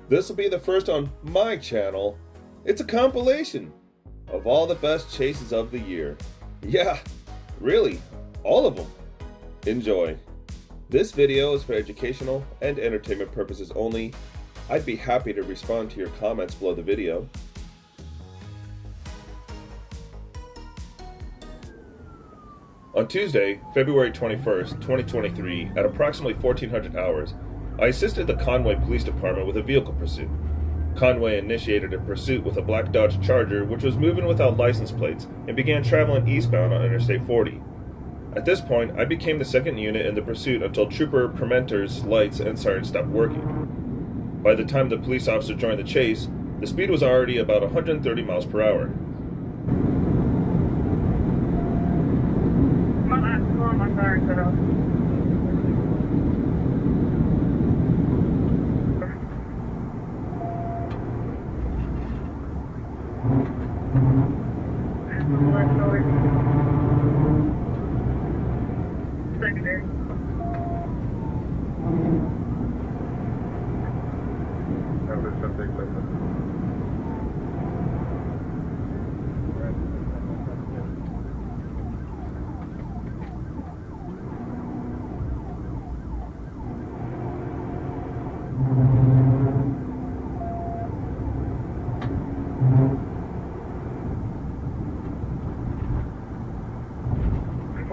This will be the first on my channel. It's a compilation of all the best chases of the year. Yeah, really, all of them. Enjoy. This video is for educational and entertainment purposes only. I'd be happy to respond to your comments below the video. On Tuesday, February 21st, 2023, at approximately 1400 hours, I assisted the Conway Police Department with a vehicle pursuit. Conway initiated a pursuit with a black Dodge Charger which was moving without license plates and began traveling eastbound on Interstate 40. At this point, I became the second unit in the pursuit until Trooper Permenter's lights and sirens stopped working. By the time the police officer joined the chase, the speed was already about 130 miles per hour. My siren set off. Secondary. No, there's something like that.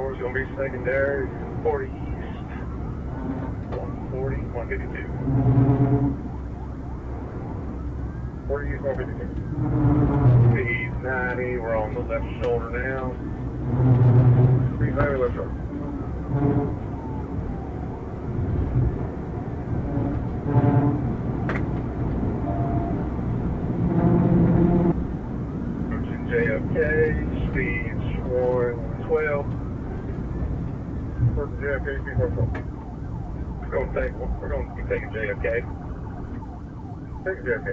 It's going to be secondary, 40 east, 140, 152. 40 east, 152. Speed 90, we're on the left shoulder now. Speed 90, left shoulder. Approaching JFK, speeds 112. JFK, we're going to be taking JFK. Taking JFK.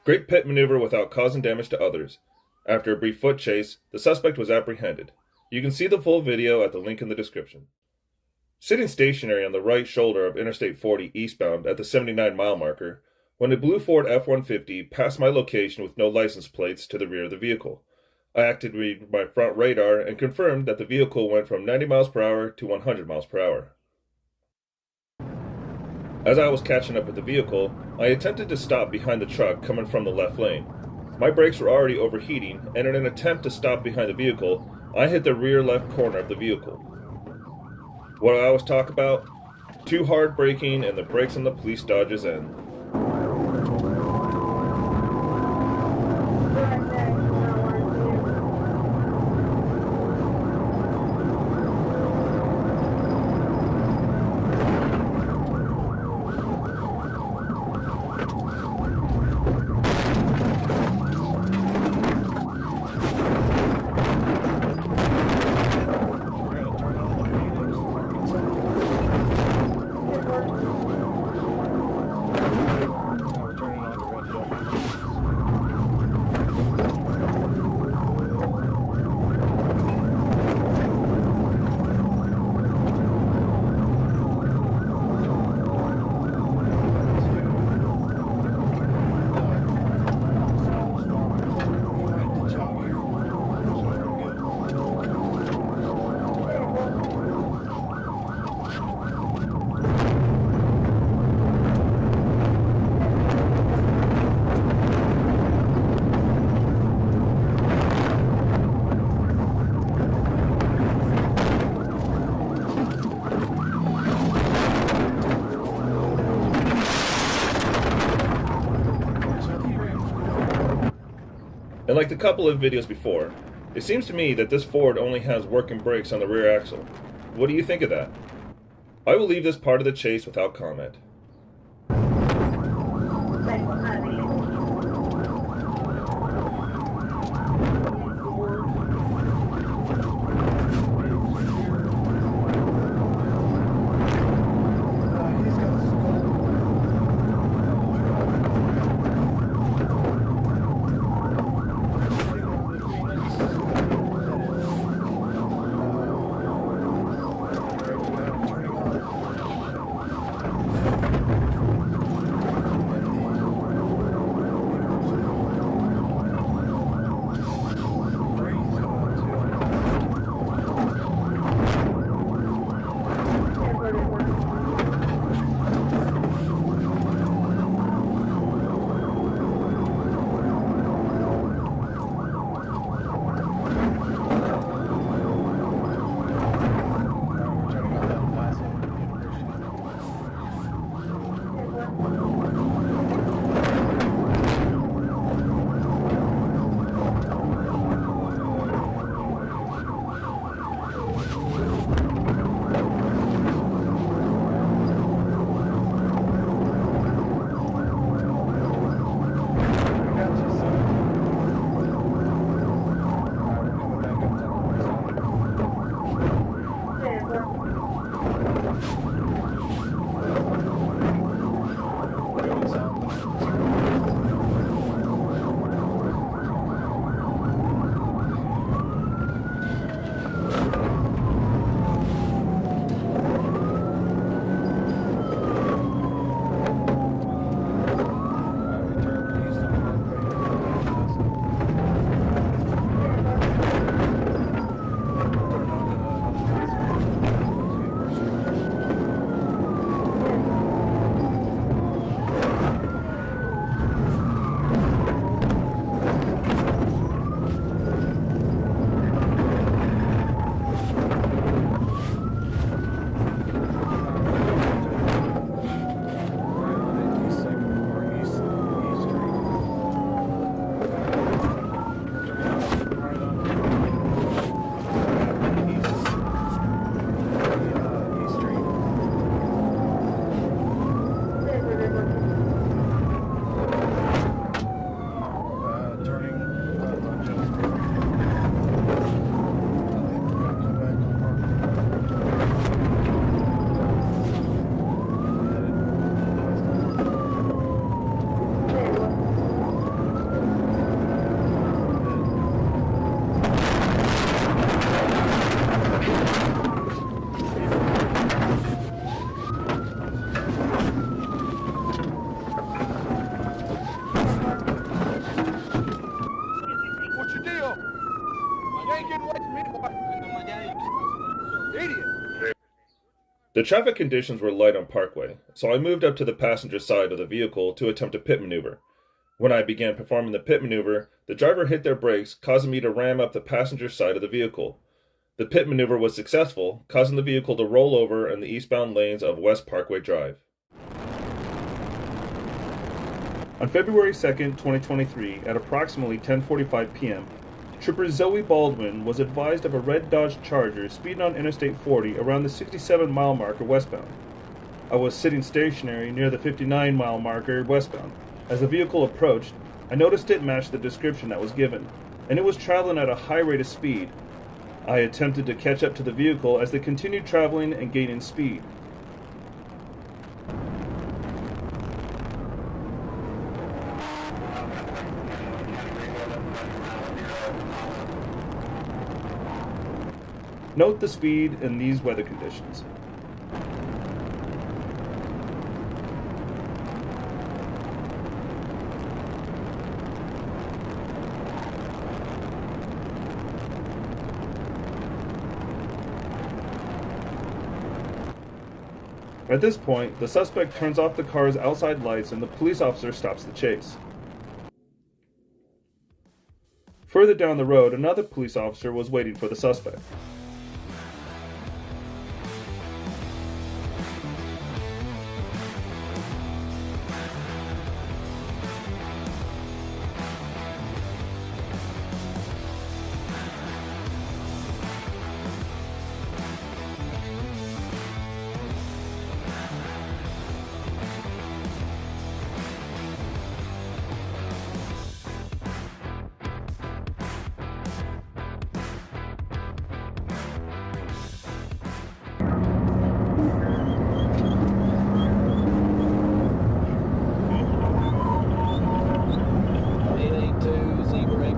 Great pit maneuver without causing damage to others. After a brief foot chase, the suspect was apprehended. You can see the full video at the link in the description. Sitting stationary on the right shoulder of Interstate 40 eastbound at the 79-mile marker, when a blue Ford F-150 passed my location with no license plates to the rear of the vehicle, I activated my front radar and confirmed that the vehicle went from 90 miles per hour to 100 miles per hour. As I was catching up with the vehicle, I attempted to stop behind the truck coming from the left lane. My brakes were already overheating, and in an attempt to stop behind the vehicle, I hit the rear left corner of the vehicle. What I always talk about? Too hard braking and the brakes on the police Dodge's end. And like the couple of videos before, it seems to me that this Ford only has working brakes on the rear axle. What do you think of that? I will leave this part of the chase without comment. Thank you. The traffic conditions were light on Parkway, so I moved up to the passenger side of the vehicle to attempt a pit maneuver. When I began performing the pit maneuver, the driver hit their brakes, causing me to ram up the passenger side of the vehicle. The pit maneuver was successful, causing the vehicle to roll over in the eastbound lanes of West Parkway Drive. On February 2nd, 2023, at approximately 10:45 p.m., Trooper Zoe Baldwin was advised of a red Dodge Charger speeding on Interstate 40 around the 67-mile marker westbound. I was sitting stationary near the 59-mile marker westbound. As the vehicle approached, I noticed it matched the description that was given, and it was traveling at a high rate of speed. I attempted to catch up to the vehicle as they continued traveling and gaining speed. Note the speed in these weather conditions. At this point, the suspect turns off the car's outside lights and the police officer stops the chase. Further down the road, another police officer was waiting for the suspect.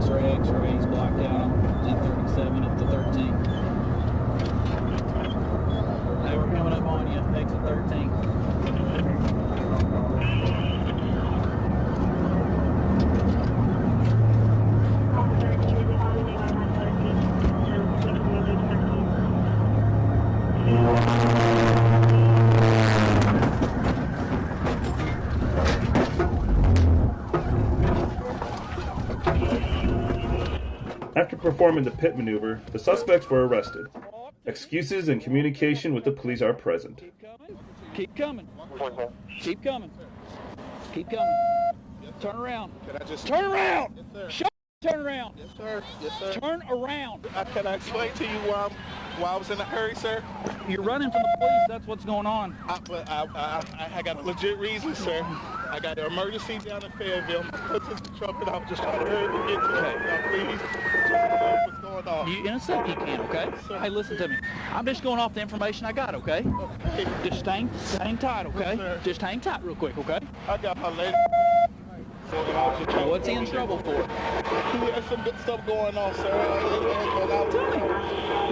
X-rays blocked out, 1037 up to 13. Hey, we're coming up on you, exit 13. After performing the pit maneuver, the suspects were arrested. Excuses and communication with the police are present. Keep coming. Keep coming. Keep coming. Turn around. Can I just Turn around. Yes, sir. Shut. Turn around. Yes, sir. Yes, sir. Turn around. Can I explain to you why I was in a hurry, sir? You're running from the police. That's what's going on. I got a legit reason, sir. I got an emergency down in Fayetteville. My cousin's in trouble, and I'm just trying to hurry to get to it. Now, please, tell me what's going on. You innocent? You can, okay? Sir. Hey, listen to me. I'm just going off the information I got, okay? Okay. Just hang tight, okay? Yes, sir. Just hang tight real quick, okay? I got my lady. So, What's he in trouble for? He has some good stuff going on, sir. Tell me.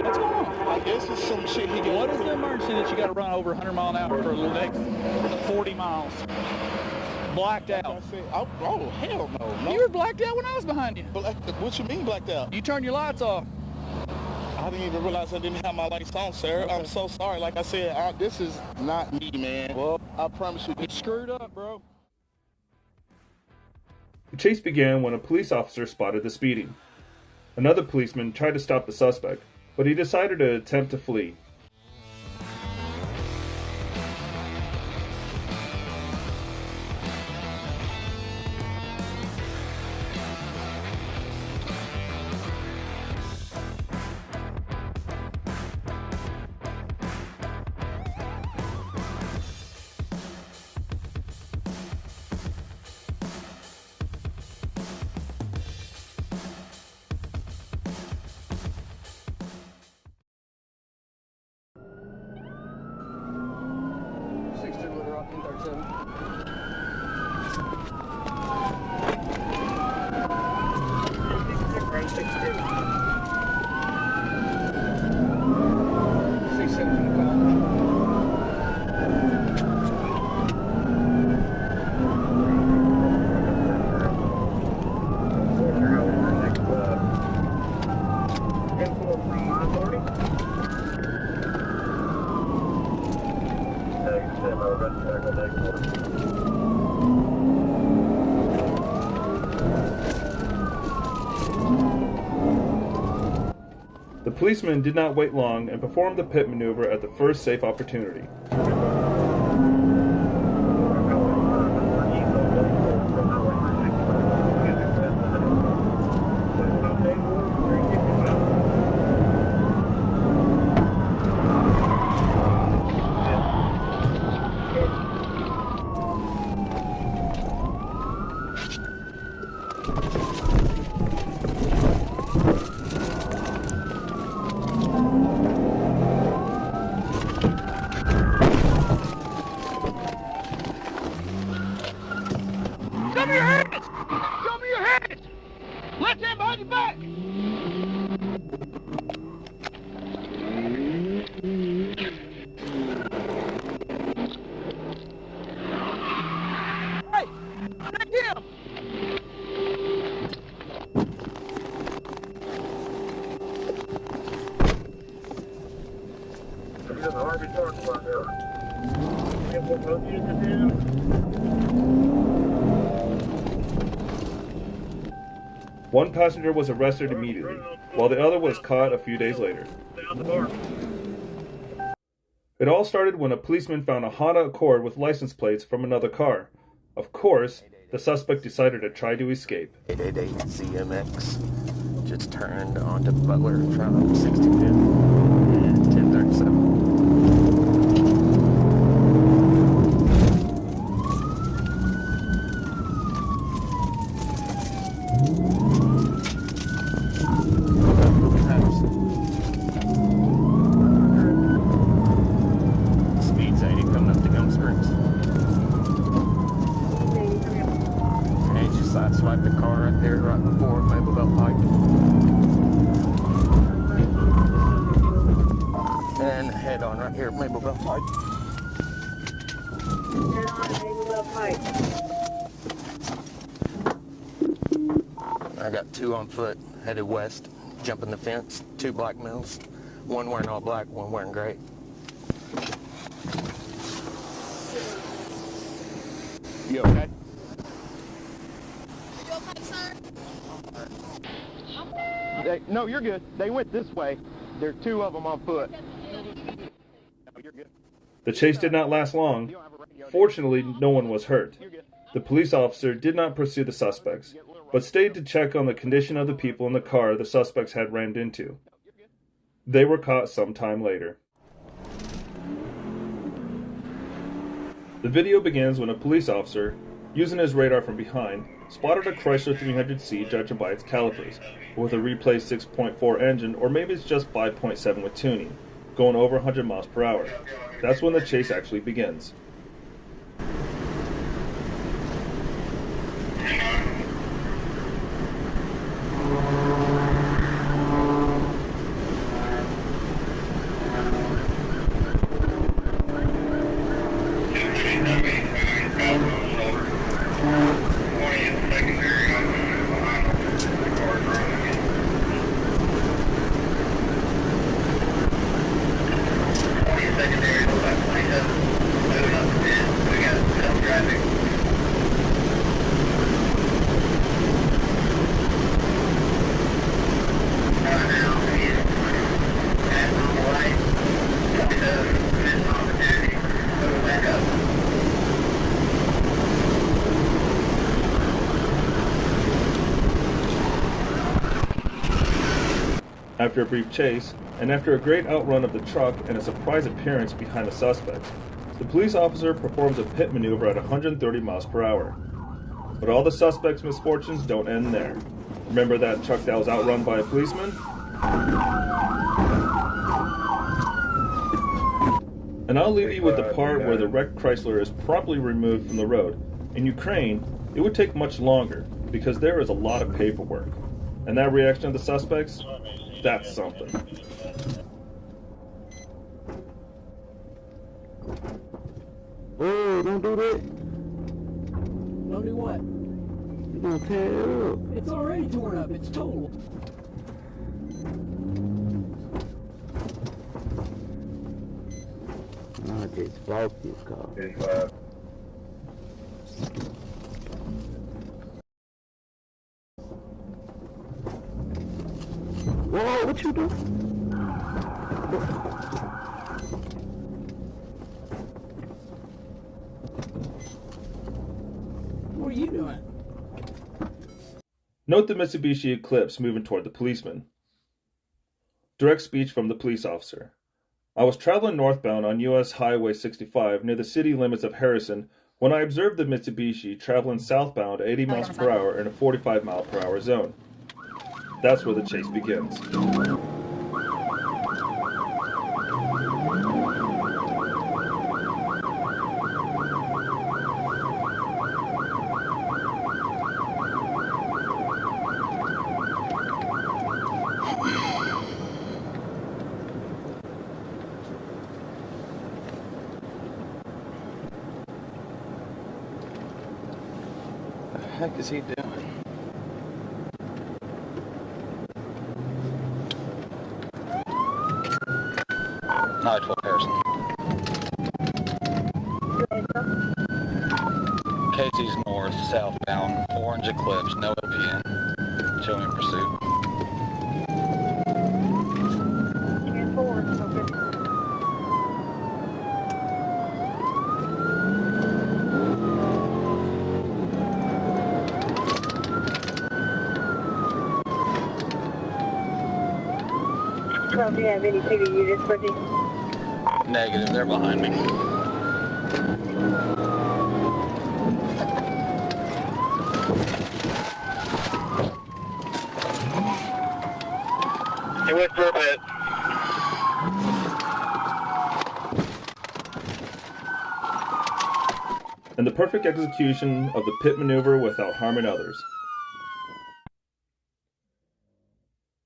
What's going on? I guess it's some shit he got. What is the emergency that you got to run over 100 mile an hour for the next 40 miles? Blacked I out. said, oh, hell no. You were blacked out when I was behind you. What you mean blacked out? You turned your lights off. I didn't even realize I didn't have my lights on, sir. Okay. I'm so sorry. Like I said, this is not me, man. Well, I promise you. You screwed up, bro. The chase began when a police officer spotted the speeding. Another policeman tried to stop the suspect, but he decided to attempt to flee. The policeman did not wait long and performed the pit maneuver at the first safe opportunity. Show me your hands! Show me your hands! Left hand behind your back! Hey! Take him! There's a Harvey talking about there. Get what both you can do. One passenger was arrested immediately, while the other was caught a few days later. Down the bar. It all started when a policeman found a Honda Accord with license plates from another car. Of course, the suspect decided to try to escape. 888 CMX just turned onto Butler and found up 62 and 1037. Speed's 80 coming up to Gum Springs. And he just sideswiped the car right there, right before Maple Belt Pike. And head on right here at Maple Belt Pike. Head on Maple Belt Pike. I got two on foot, headed west, jumping the fence, two black males, one wearing all black, one wearing gray. You okay? No, you're good. They went this way. There are two of them on foot. No, you're good. The chase did not last long. Fortunately, no one was hurt. The police officer did not pursue the suspects, but stayed to check on the condition of the people in the car the suspects had rammed into. They were caught some time later. The video begins when a police officer, using his radar from behind, spotted a Chrysler 300C judging by its calipers, with a replaced 6.4 engine, or maybe it's just 5.7 with tuning, going over 100 miles per hour. That's when the chase actually begins. After a brief chase, and after a great outrun of the truck and a surprise appearance behind the suspects, the police officer performs a pit maneuver at 130 miles per hour. But all the suspects' misfortunes don't end there. Remember that truck that was outrun by a policeman? And I'll leave you with the part where the wrecked Chrysler is promptly removed from the road. In Ukraine, it would take much longer because there is a lot of paperwork. And that reaction of the suspects? That's something. Oh, don't do that. Don't do what? You're gonna tear it up. It's already torn up. It's total. I just broke this car. 85. Whoa, what you doing? What are you doing? Note the Mitsubishi Eclipse moving toward the policeman. Direct speech from the police officer. I was traveling northbound on US Highway 65 near the city limits of Harrison when I observed the Mitsubishi traveling southbound at 80 miles per hour in a 45 mile per hour zone. That's where the chase begins. What the heck is he doing? Nine 12 Harrison. Casey's north, southbound, orange Eclipse, no LPN. Showing pursuit. 10-4, okay. So do you have any city units for me? Negative, they're behind me. He went for a bit. And the perfect execution of the pit maneuver without harming others.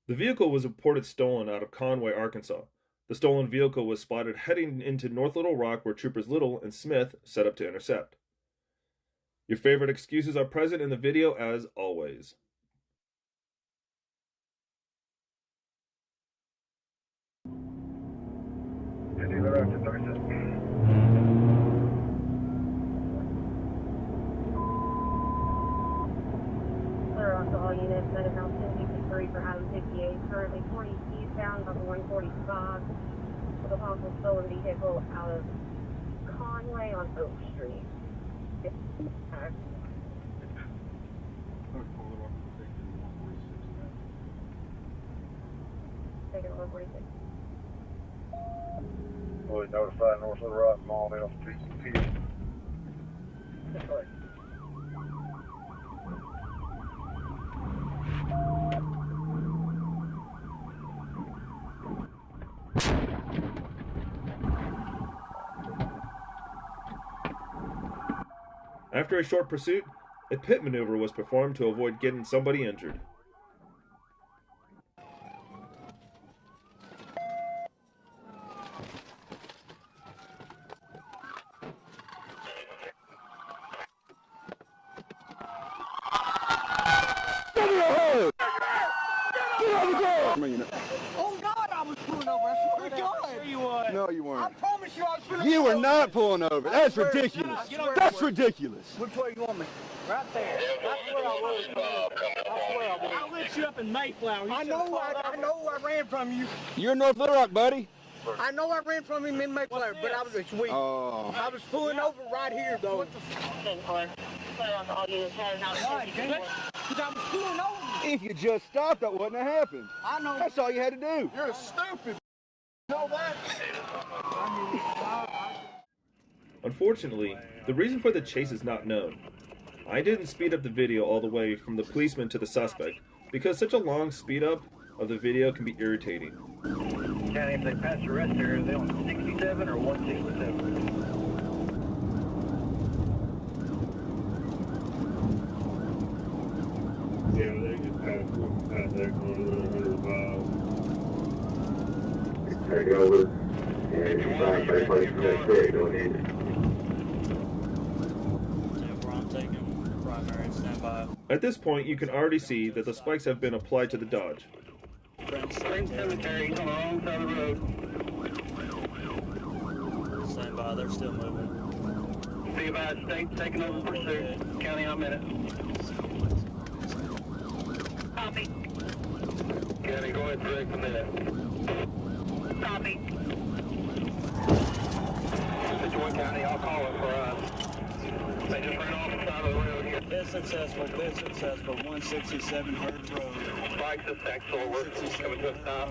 The vehicle was reported stolen out of Conway, Arkansas. The stolen vehicle was spotted heading into North Little Rock where Troopers Little and Smith set up to intercept. Your favorite excuses are present in the video as always. Clear off to all units, Medi-Cal 1053 for Highway 58, currently 40 eastbound on 145 with a possible stolen vehicle out of Conway on Oak Street. Taking 146. Fully notified North Little Rock Mall, middle street, Peter. After a short pursuit, a pit maneuver was performed to avoid getting somebody injured. Oh God, I was pulling over. I swear to God. You was. No, you I weren't. promise you I was pulling You over. were not pulling over. That's swear to ridiculous. God. Get on That's the- ridiculous. Which way you want me? Right there. That's where I was. I swear I was. I lit you up in Mayflower. I know I ran from you. You're in North Little Rock, buddy. I know I ran from him in Mayflower, but I was sweet. Oh. I was pulling over right here though. Clear on to all units, heading out Why, Jake? 'Cause I was pulling over. If you just stopped, that wouldn't have happened. I know. That's all you had to do. You're stupid. You know that? Unfortunately, the reason for the chase is not known. I didn't speed up the video all the way from the policeman to the suspect because such a long speed up of the video can be irritating. County, if they pass the rest area, are they on 67 or 167? Yeah, they just passed there going to 105. Take over. And you find my place for that day, don't need it. At this point, you can already see that the spikes have been applied to the Dodge. Spring Cemetery on the wrong side of the road. Stand by, they're still moving. See about state taking over pursuit. County on a minute. Copy. County, go ahead, direct from there. Copy. Joint County, I'll call it for us. They just ran off the side of the road here. Been successful, 167 Herd Road. Right, this actual, we're coming to a stop.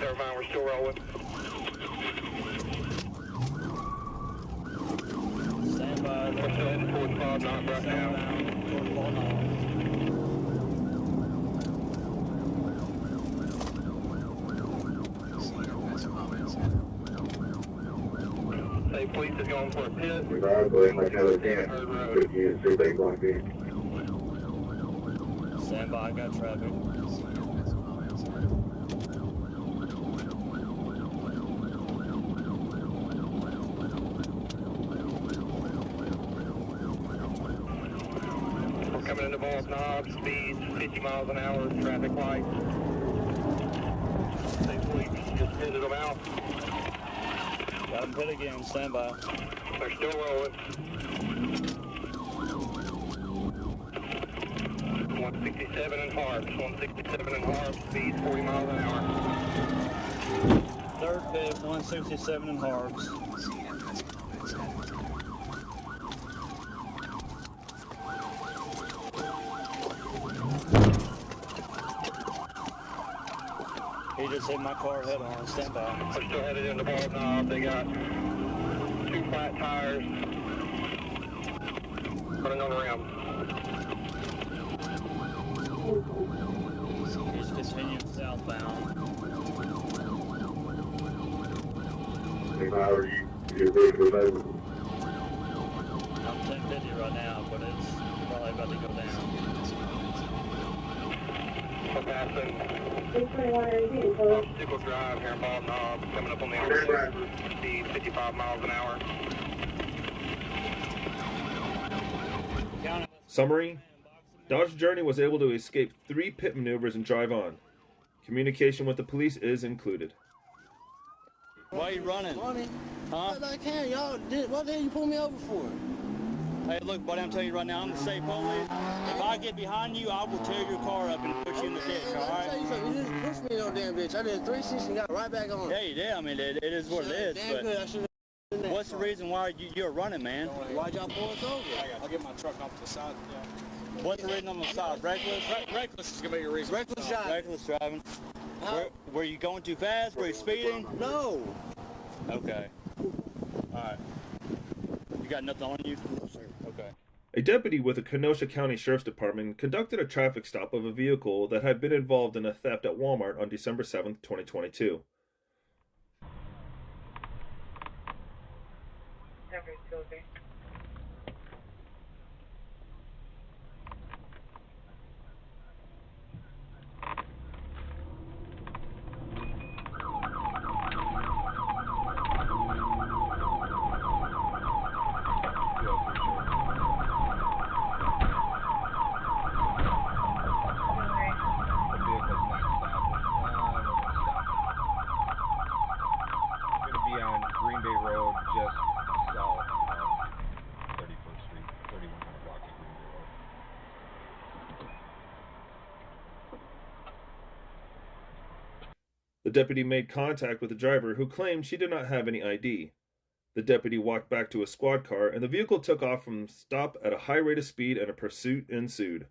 Never mind, we're still rolling. Stand by. We're still heading towards Bob Knox right now. Towards Ball Knox. Say, police is going for a pit. We've already going like another 10. Herd Road. Could use 3 big one feet. Stand by, I got traffic. We're coming into Ball Knox, speed 50 miles an hour, traffic light. Say, police just pitted them out. Got him pit again, stand by. They're still rolling. 167 and hard. 167 and hard. Speed 40 miles an hour. Third pit, 167 and Harbs. He just hit my car head on, stand by. We're still headed into Ball Knob. They got 2 flat tires. Running on the rim. He's continuing southbound. If I were you, your vehicle over. I'm 1050 right now, but it's probably about to go down. We're passing 621 Obstacle Drive here in Ball Knob. Coming up on the interstate. Speed 55 miles an hour. Summary: Dodge Journey was able to escape 3 pit maneuvers and drive on. Communication with the police is included. Why are you running? Running? Huh? I can't, y'all. What the hell you pull me over for? Hey, look, buddy, I'm telling you right now, I'm the state police. If I get behind you, I will tear your car up and put you in the ditch, all Let me tell you right? something. You didn't push me no damn bitch. I did 360 and got right back on. Yeah, you did. I mean, it is what it is, Damn good. I should have. but what's the reason why you're running, man? Why'd y'all pull us over? I'll get my truck off to the side. Yeah. What's the reason on the side? Reckless? Reckless is gonna be your reason. Reckless driving. Reckless driving. How? Were you going too fast? Were you speeding? No. Okay. All right. You got nothing on you? No, sir. Okay. A deputy with the Kenosha County Sheriff's Department conducted a traffic stop of a vehicle that had been involved in a theft at Walmart on December 7th, 2022. The deputy made contact with the driver, who claimed she did not have any ID. The deputy walked back to a squad car, and the vehicle took off from stop at a high rate of speed, and a pursuit ensued.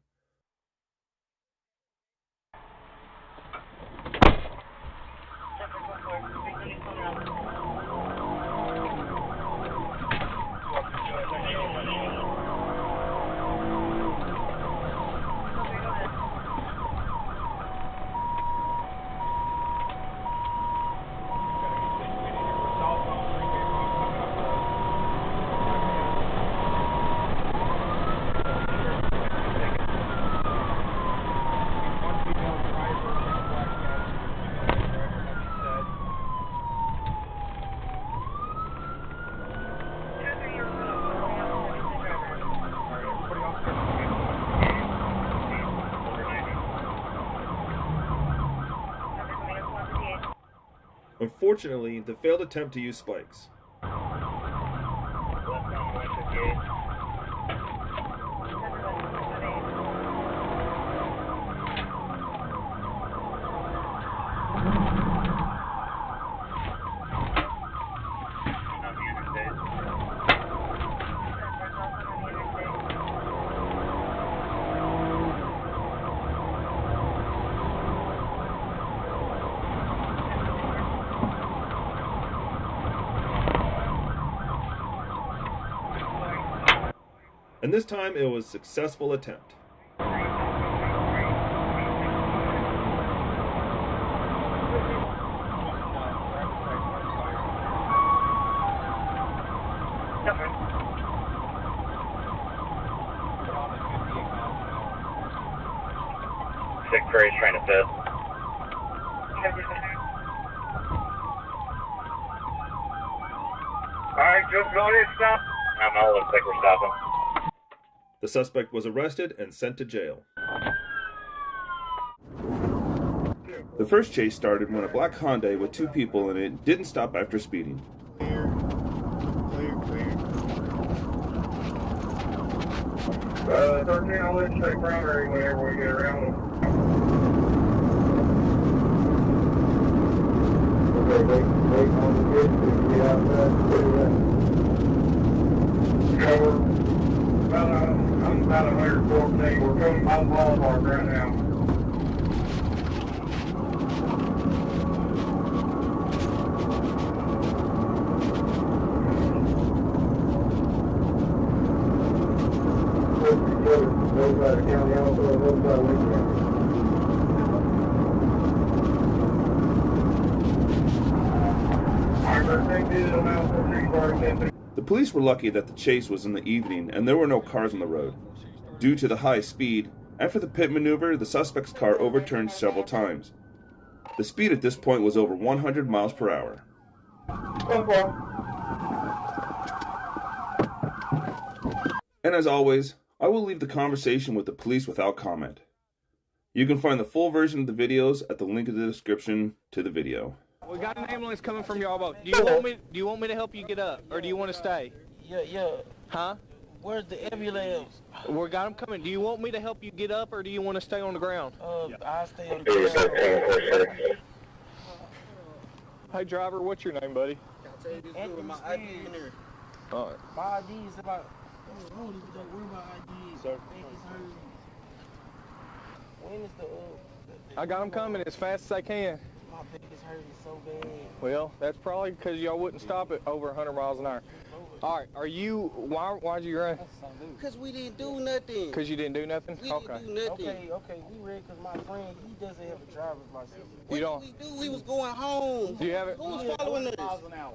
Unfortunately, the failed attempt to use spikes. And this time it was a successful attempt. Six Prairie trying to fit. Alright, just go ahead, stop. No, looks like we're stopping. The suspect was arrested and sent to jail. The first chase started when a black Hyundai with two people in it didn't stop after speeding. Clear. 13, I'll let you take primary whenever we get around them. Okay, wait on the grid to get outside. Cover. I'm about 114. We're coming by the ballpark right now. The police were lucky that the chase was in the evening and there were no cars on the road. Due to the high speed, after the pit maneuver, the suspect's car overturned several times. The speed at this point was over 100 miles per hour. And as always, I will leave the conversation with the police without comment. You can find the full version of the videos at the link in the description to the video. We got an ambulance coming from y'all boat. Do you want me to help you get up, or do you want to stay? Yeah. Huh? Where's the ambulance? We got them coming. Do you want me to help you get up, or do you want to stay on the ground? I'll stay on the ground. Hey driver, what's your name, buddy? Anthony, my ID in there. All right. My ID is about. I don't even know where my ID is. Sir. When is the? I got them coming as fast as I can. My back is hurting so bad. Well, that's probably because y'all wouldn't stop at over 100 miles an hour. All right, why'd you run? Because we didn't do nothing. Because you didn't do nothing? We didn't do nothing. Okay, we ran because my friend, he doesn't have a driver's license. What did we do? We was going home. Do you have it? Who was following us?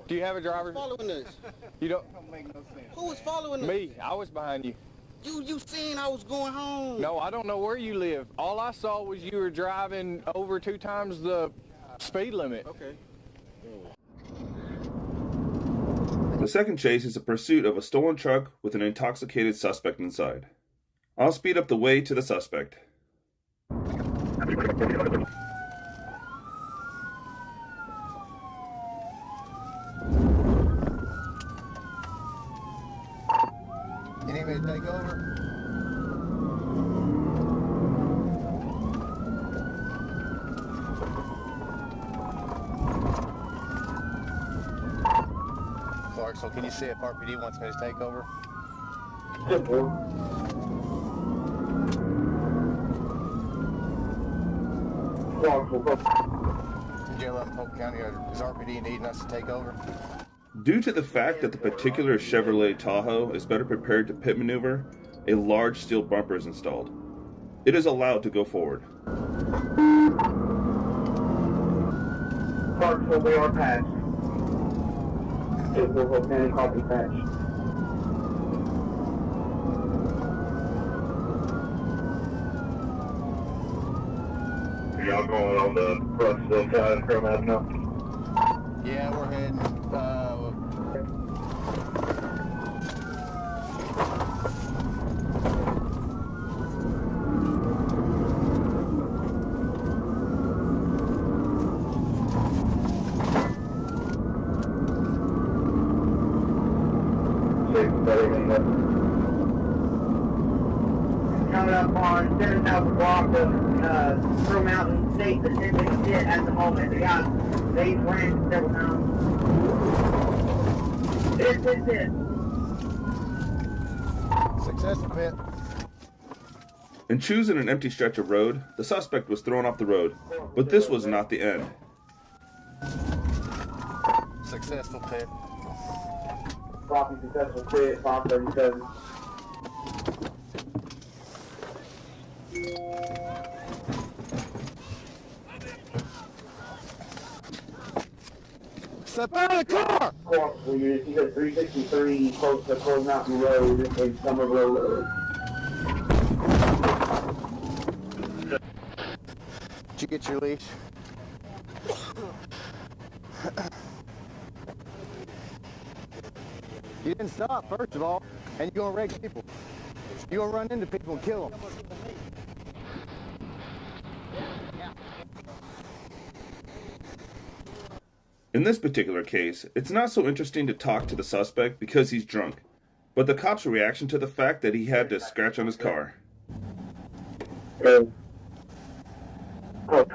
Do you have a driver? Who was following us? You don't make no sense. Who was following us? Me. I was behind you. You seen I was going home. No, I don't know where you live. All I saw was you were driving over 2 times the speed limit. Okay. The second chase is a pursuit of a stolen truck with an intoxicated suspect inside. I'll speed up the way to the suspect. You need me to take over? So can you see if RPD wants me to take over? Good boy. Jail up in Polk County, is RPD needing us to take over? Due to the fact that the particular Chevrolet Tahoe is better prepared to pit maneuver, a large steel bumper is installed. It is allowed to go forward. Clarksville, we are passed. It will open copy patch. Y'all going on the Clarksville side from Avenue? Yeah, we're heading. Coming up on 7,000 block of Pearl Mountain State Pacific sit at the moment. They've ran several times. This is it. Successful pit. In choosing an empty stretch of road, the suspect was thrown off the road, but this was not the end. Successful pit. Copy successful pit, 537. Step out of the car! You got 363 close to Cold Mountain Road in Somerville Road. Did you get your leash? You didn't stop, first of all, and you're gonna wreck people. You're gonna run into people and kill them. In this particular case, it's not so interesting to talk to the suspect because he's drunk, but the cop's reaction to the fact that he had to scratch on his car. I was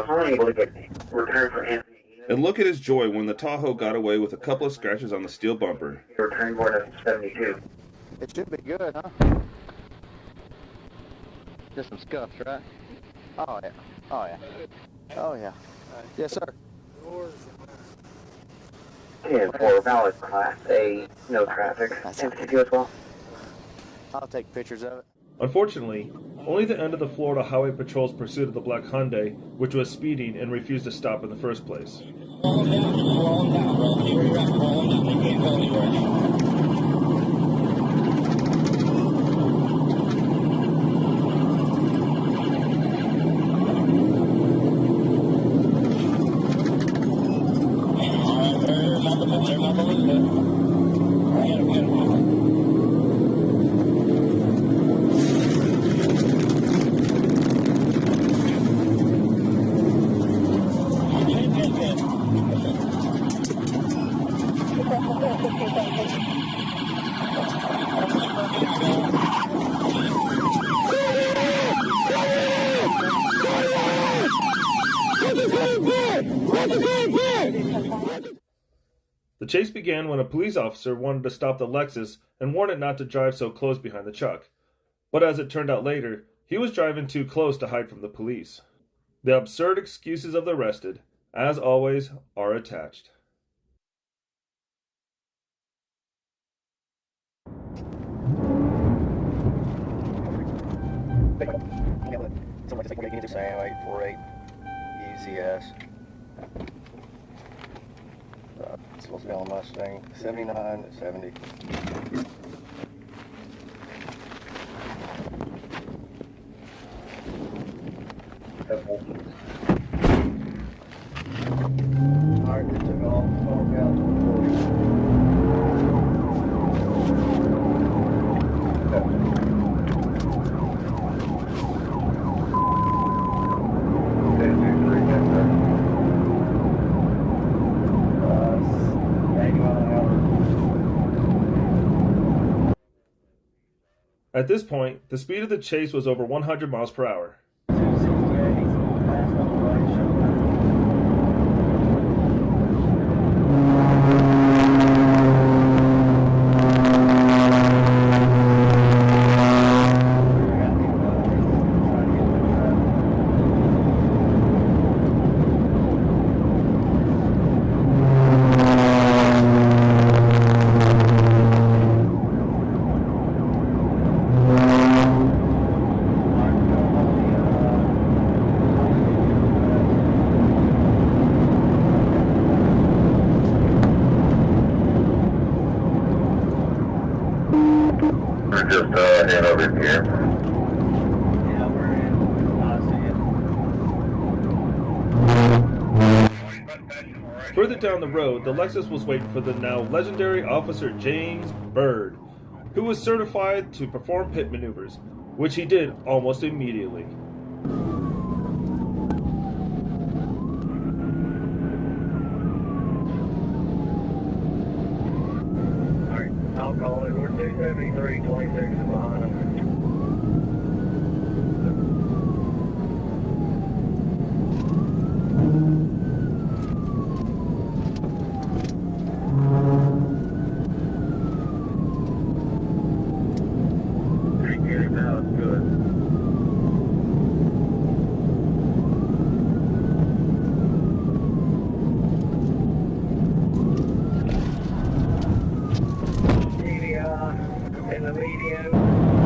unable to get returned for Anthony. And look at his joy when the Tahoe got away with a couple of scratches on the steel bumper. Return board of 72. It should be good, huh? Just some scuffs, right? Oh, yeah. Oh, yeah. Oh, yeah. Yes, sir. 10-4 valid class A, no traffic. 10-2 as well. I'll take pictures of it. Unfortunately, only the end of the Florida Highway Patrol's pursuit of the black Hyundai, which was speeding and refused to stop in the first place. The chase began when a police officer wanted to stop the Lexus and warned it not to drive so close behind the truck. But as it turned out later, he was driving too close to hide from the police. The absurd excuses of the arrested, as always, are attached. Somebody just making it Sam 848 ECS. It's supposed to be on Mustang 79 to 70. Alright, they took off out to the 40. At this point, the speed of the chase was over 100 miles per hour. Just head over here. Yeah, we're in. I see it. Further down the road, the Lexus was waiting for the now legendary Officer James Byrd, who was certified to perform pit maneuvers, which he did almost immediately. Alright, I'll call it. We're 273, 26 is behind us. TVI in the median.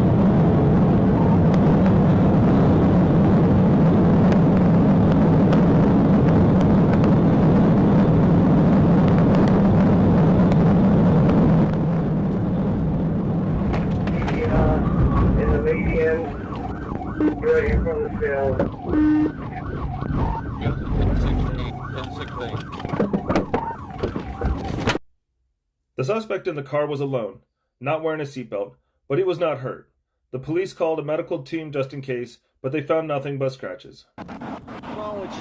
The suspect in the car was alone, not wearing a seatbelt, but he was not hurt. The police called a medical team just in case, but they found nothing but scratches. What's wrong with you?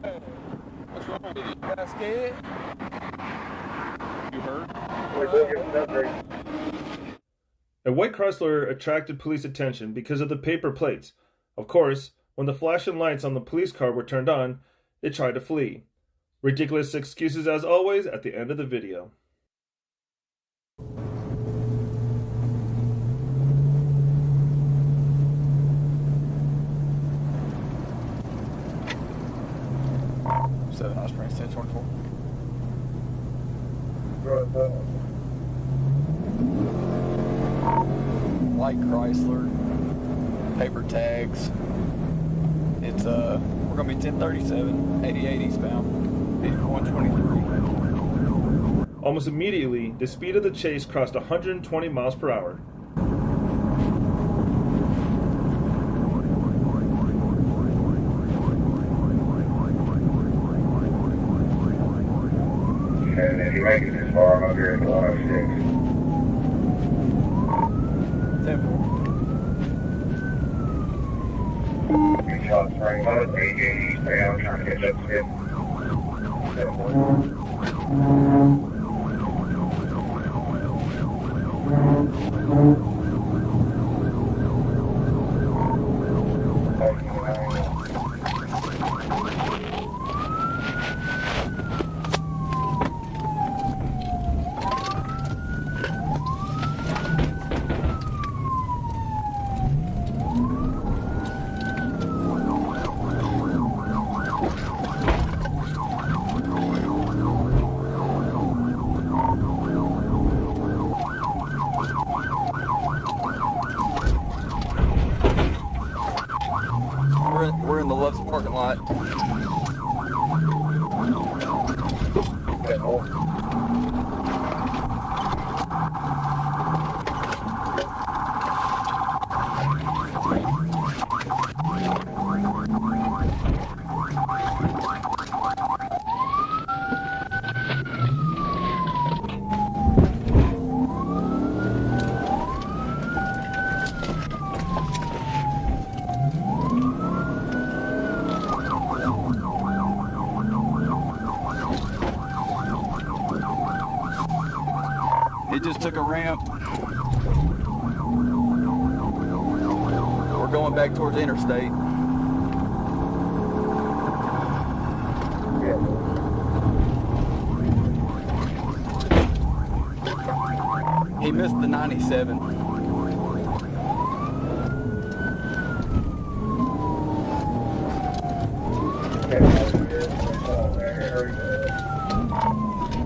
Hey, what's wrong with you? You got scared? You hurt? A white Chrysler attracted police attention because of the paper plates. Of course, when the flashing lights on the police car were turned on, it tried to flee. Ridiculous excuses as always at the end of the video. Southern Springs, 1024. White Chrysler, paper tags. It's we're gonna be 1037, 88 eastbound, vehicle 123. Almost immediately, the speed of the chase crossed 120 miles per hour. And if you make it this far, I'm up here at 106. Good shot, Spring Road, 88 eastbound, trying to catch up to him. We're in the Love's parking lot. It just took a ramp. We're going back towards the interstate. He missed the 97.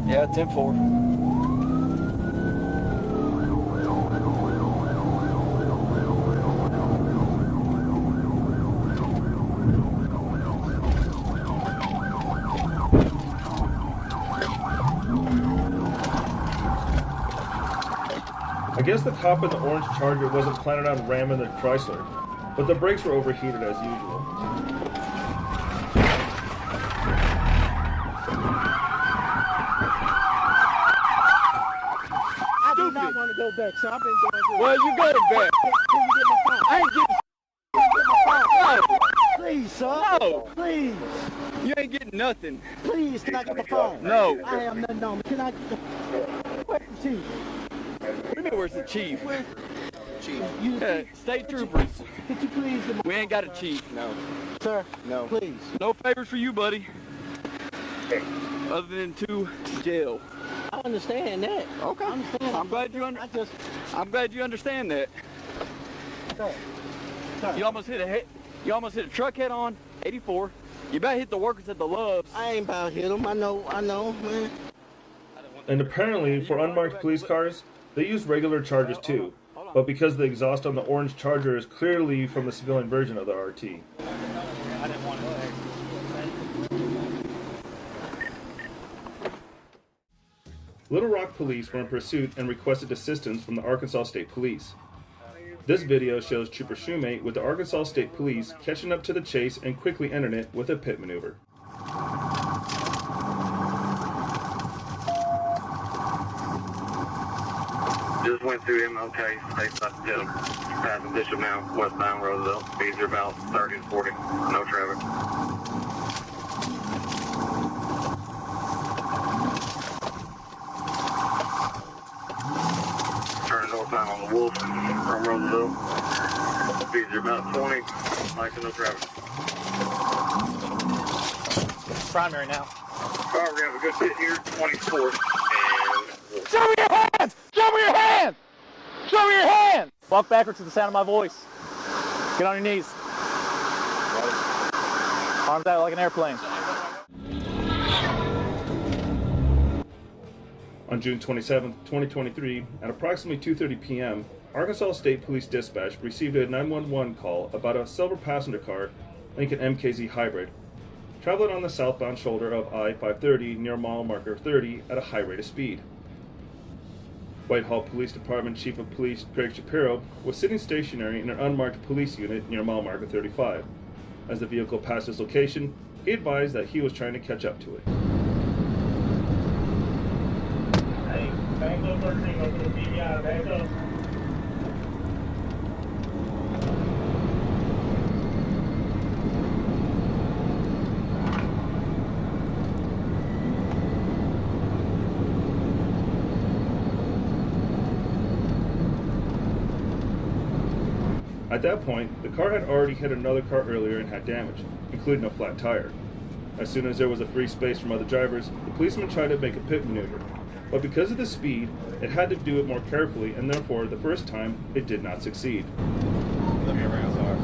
Yeah, 10-4. I guess the cop in the orange Charger wasn't planning on ramming the Chrysler, but the brakes were overheated as usual. I do not want to go back, so I've been going through. Well, you going back. Can you get my phone? I ain't getting. No. Please, sir. No. Please. You ain't getting nothing. Please, can I get the phone? No. I have nothing on me. Can I get the... Where's the chief? What do you mean, where's the chief? Chief. State troopers. Could you please get my... We ain't got a chief. No. Sir, No. please. No favors for you, buddy. Other than to jail. I understand that. Okay. I understand. I'm glad you understand that. Sir. You almost hit a truck head on, 84. You about hit the workers at the Loves. I ain't about to hit them. I know, man. And apparently, for unmarked police cars, they use regular Chargers too, but because the exhaust on the orange Charger is clearly from the civilian version of the RT. I didn't want to. Little Rock police were in pursuit and requested assistance from the Arkansas State Police. This video shows Trooper Shoemate with the Arkansas State Police catching up to the chase and quickly ending it with a pit maneuver. Just went through MLK, State Baptist, passing Bishop now, westbound Roosevelt. Speeds are about 30 to 40. No traffic. Turn northbound on the Wolf from Roosevelt. Speeds are about 20. Lights and no traffic. Primary now. Alright, we're gonna have a good hit here, 24th. Show me your hands! Show me your hands! Show me your hands! Walk backwards to the sound of my voice. Get on your knees. Arms out like an airplane. On June 27, 2023, at approximately 2:30 p.m., Arkansas State Police Dispatch received a 911 call about a silver passenger car, Lincoln MKZ Hybrid, traveling on the southbound shoulder of I-530 near mile marker 30 at a high rate of speed. Whitehall Police Department Chief of Police Greg Shapiro was sitting stationary in an unmarked police unit near mile marker 35. As the vehicle passed his location, he advised that he was trying to catch up to it. Hey, back up 13, go to the TVI, back up. At that point, the car had already hit another car earlier and had damage, including a flat tire. As soon as there was a free space from other drivers, the policeman tried to make a pit maneuver, but because of the speed, it had to do it more carefully, and therefore, the first time, it did not succeed. Let me around, sorry.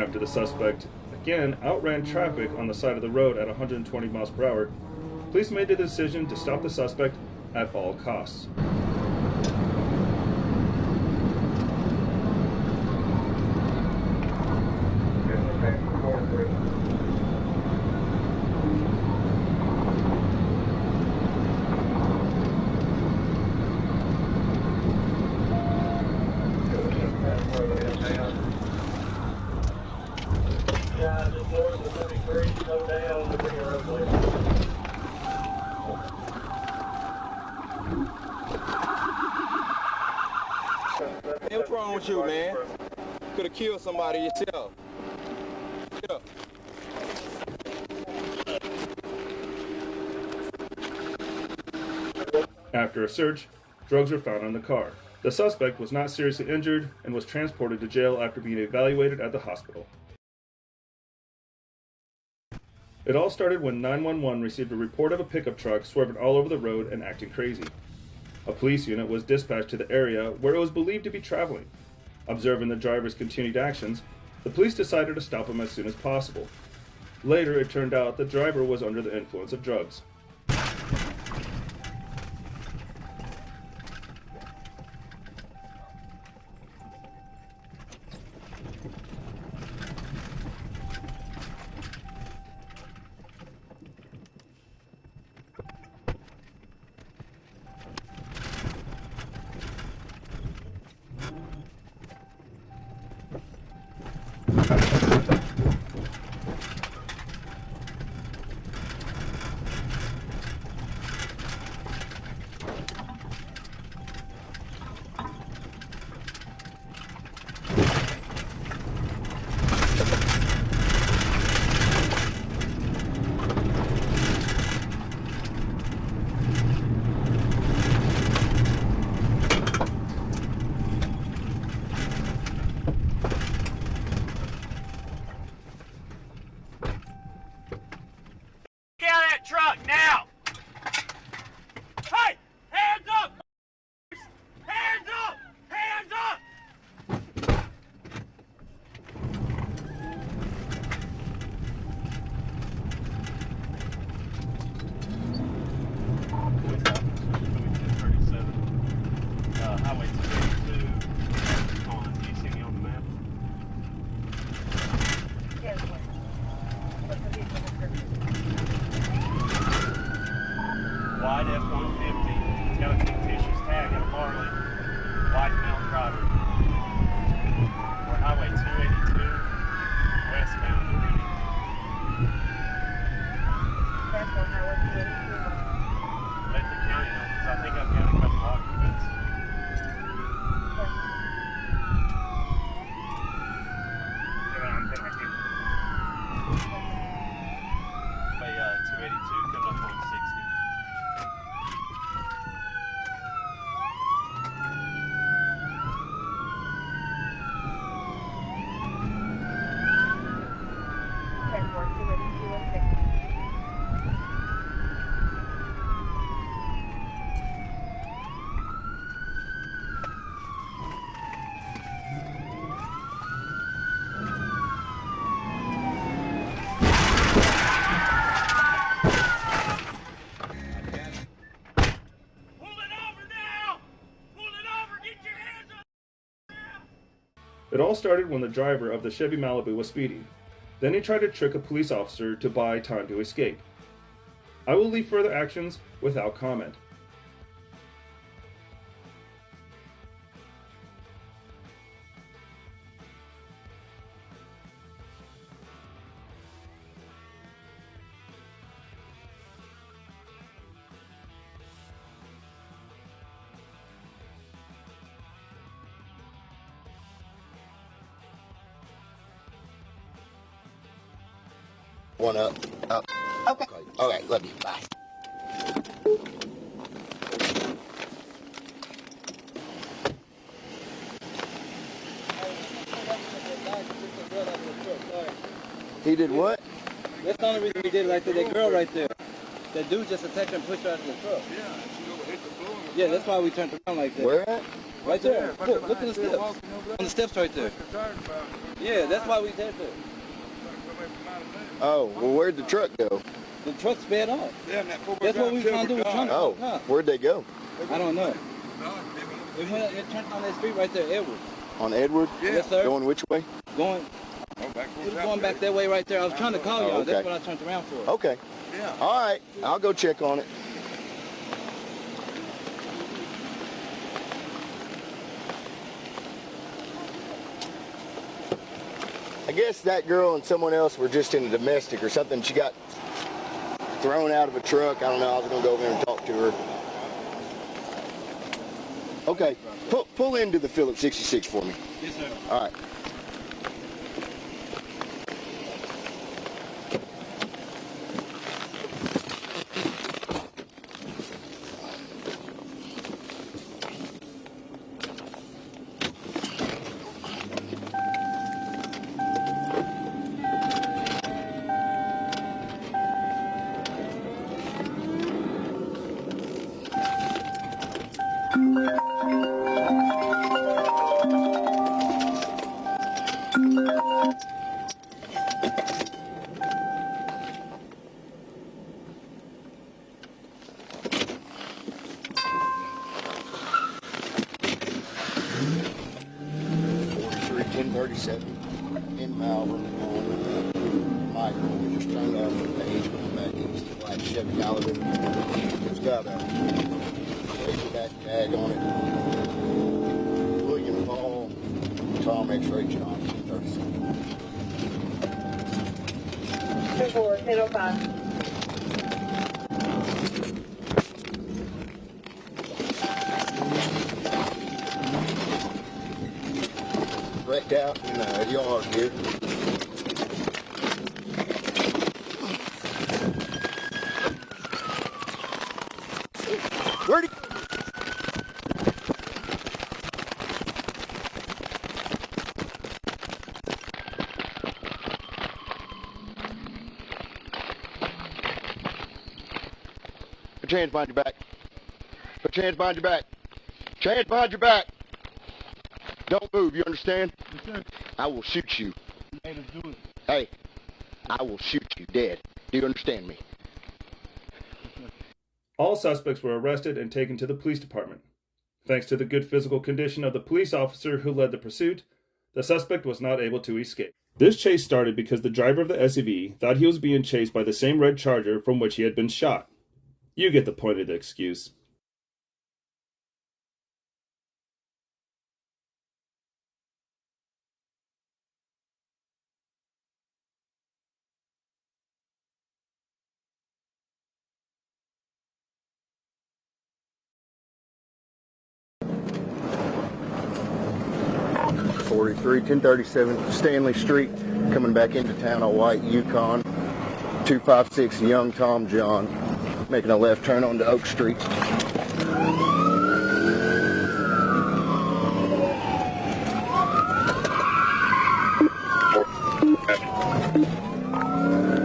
After the suspect again outran traffic on the side of the road at 120 miles per hour, police made the decision to stop the suspect at all costs. Hey, what's wrong with you, man? Could have killed somebody yourself. Get up. After a search, drugs were found on the car. The suspect was not seriously injured and was transported to jail after being evaluated at the hospital. It all started when 911 received a report of a pickup truck swerving all over the road and acting crazy. A police unit was dispatched to the area where it was believed to be traveling. Observing the driver's continued actions, the police decided to stop him as soon as possible. Later, it turned out the driver was under the influence of drugs. It all started when the driver of the Chevy Malibu was speeding. Then he tried to trick a police officer to buy time to escape. I will leave further actions without comment. One up. Okay. Okay, love you. Bye. He did what? That's the only reason we did it right there. That girl right there. That dude just attacked her and pushed her out of the truck. Yeah, that's why we turned around like that. Where at? Right there. Look at the steps. On the steps right there. Yeah, that's why we did that. Oh, well, where'd the truck go? The truck sped off. That's what we were trying to do. Oh, where'd they go? I don't know. It turned on that street right there, Edward. On Edward? Yes, sir. Going which way? Going. It was going back that way right there. I was trying to call y'all. Okay. That's what I turned around for. Okay. Yeah. All right. I'll go check on it. I guess that girl and someone else were just in a domestic or something. She got thrown out of a truck. I don't know. I was going to go over there and talk to her. Okay. Pull into the Phillips 66 for me. Yes, sir. All right. In Malvern on Michael. We just turned off the page going back east to like Chevy Malibu. It's got a back tag on it. William Paul, Tom X-Ray Johnson, 37. 1005. Wrecked out in the yard here. Where'd he... Put your hands behind your back. Put your hands behind your back. Put your hands behind your back. Don't move, you understand? Yes, sir. I will shoot you. Hey, let's do it. Hey, I will shoot you dead. Do you understand me? All suspects were arrested and taken to the police department. Thanks to the good physical condition of the police officer who led the pursuit, the suspect was not able to escape. This chase started because the driver of the SUV thought he was being chased by the same red Charger from which he had been shot. You get the point of the excuse. .43, 1037 Stanley Street, coming back into town, a white Yukon, 256 Young Tom John, making a left turn onto Oak Street.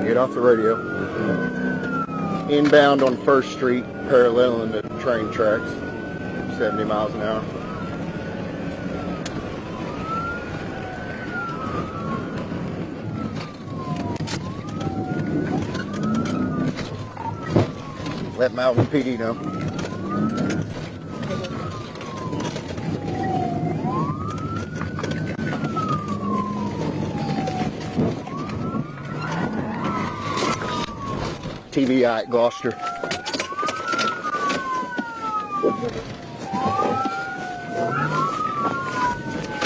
Get off the radio. Inbound on 1st Street, paralleling the train tracks, 70 miles an hour. Let Malvern PD know. TVI at Gloucester.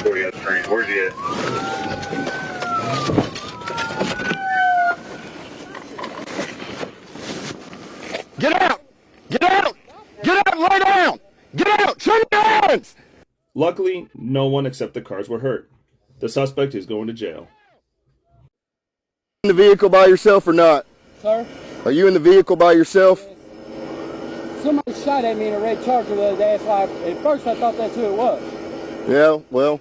Where you at, train? Where's he at? Get out! Get out! Get out and lay down! Get out! Show me your hands! Luckily, no one except the cars were hurt. The suspect is going to jail. In the vehicle by yourself or not? Sir? Are you in the vehicle by yourself? Somebody shot at me in a red Charger the other day. So at first I thought that's who it was. Yeah, well,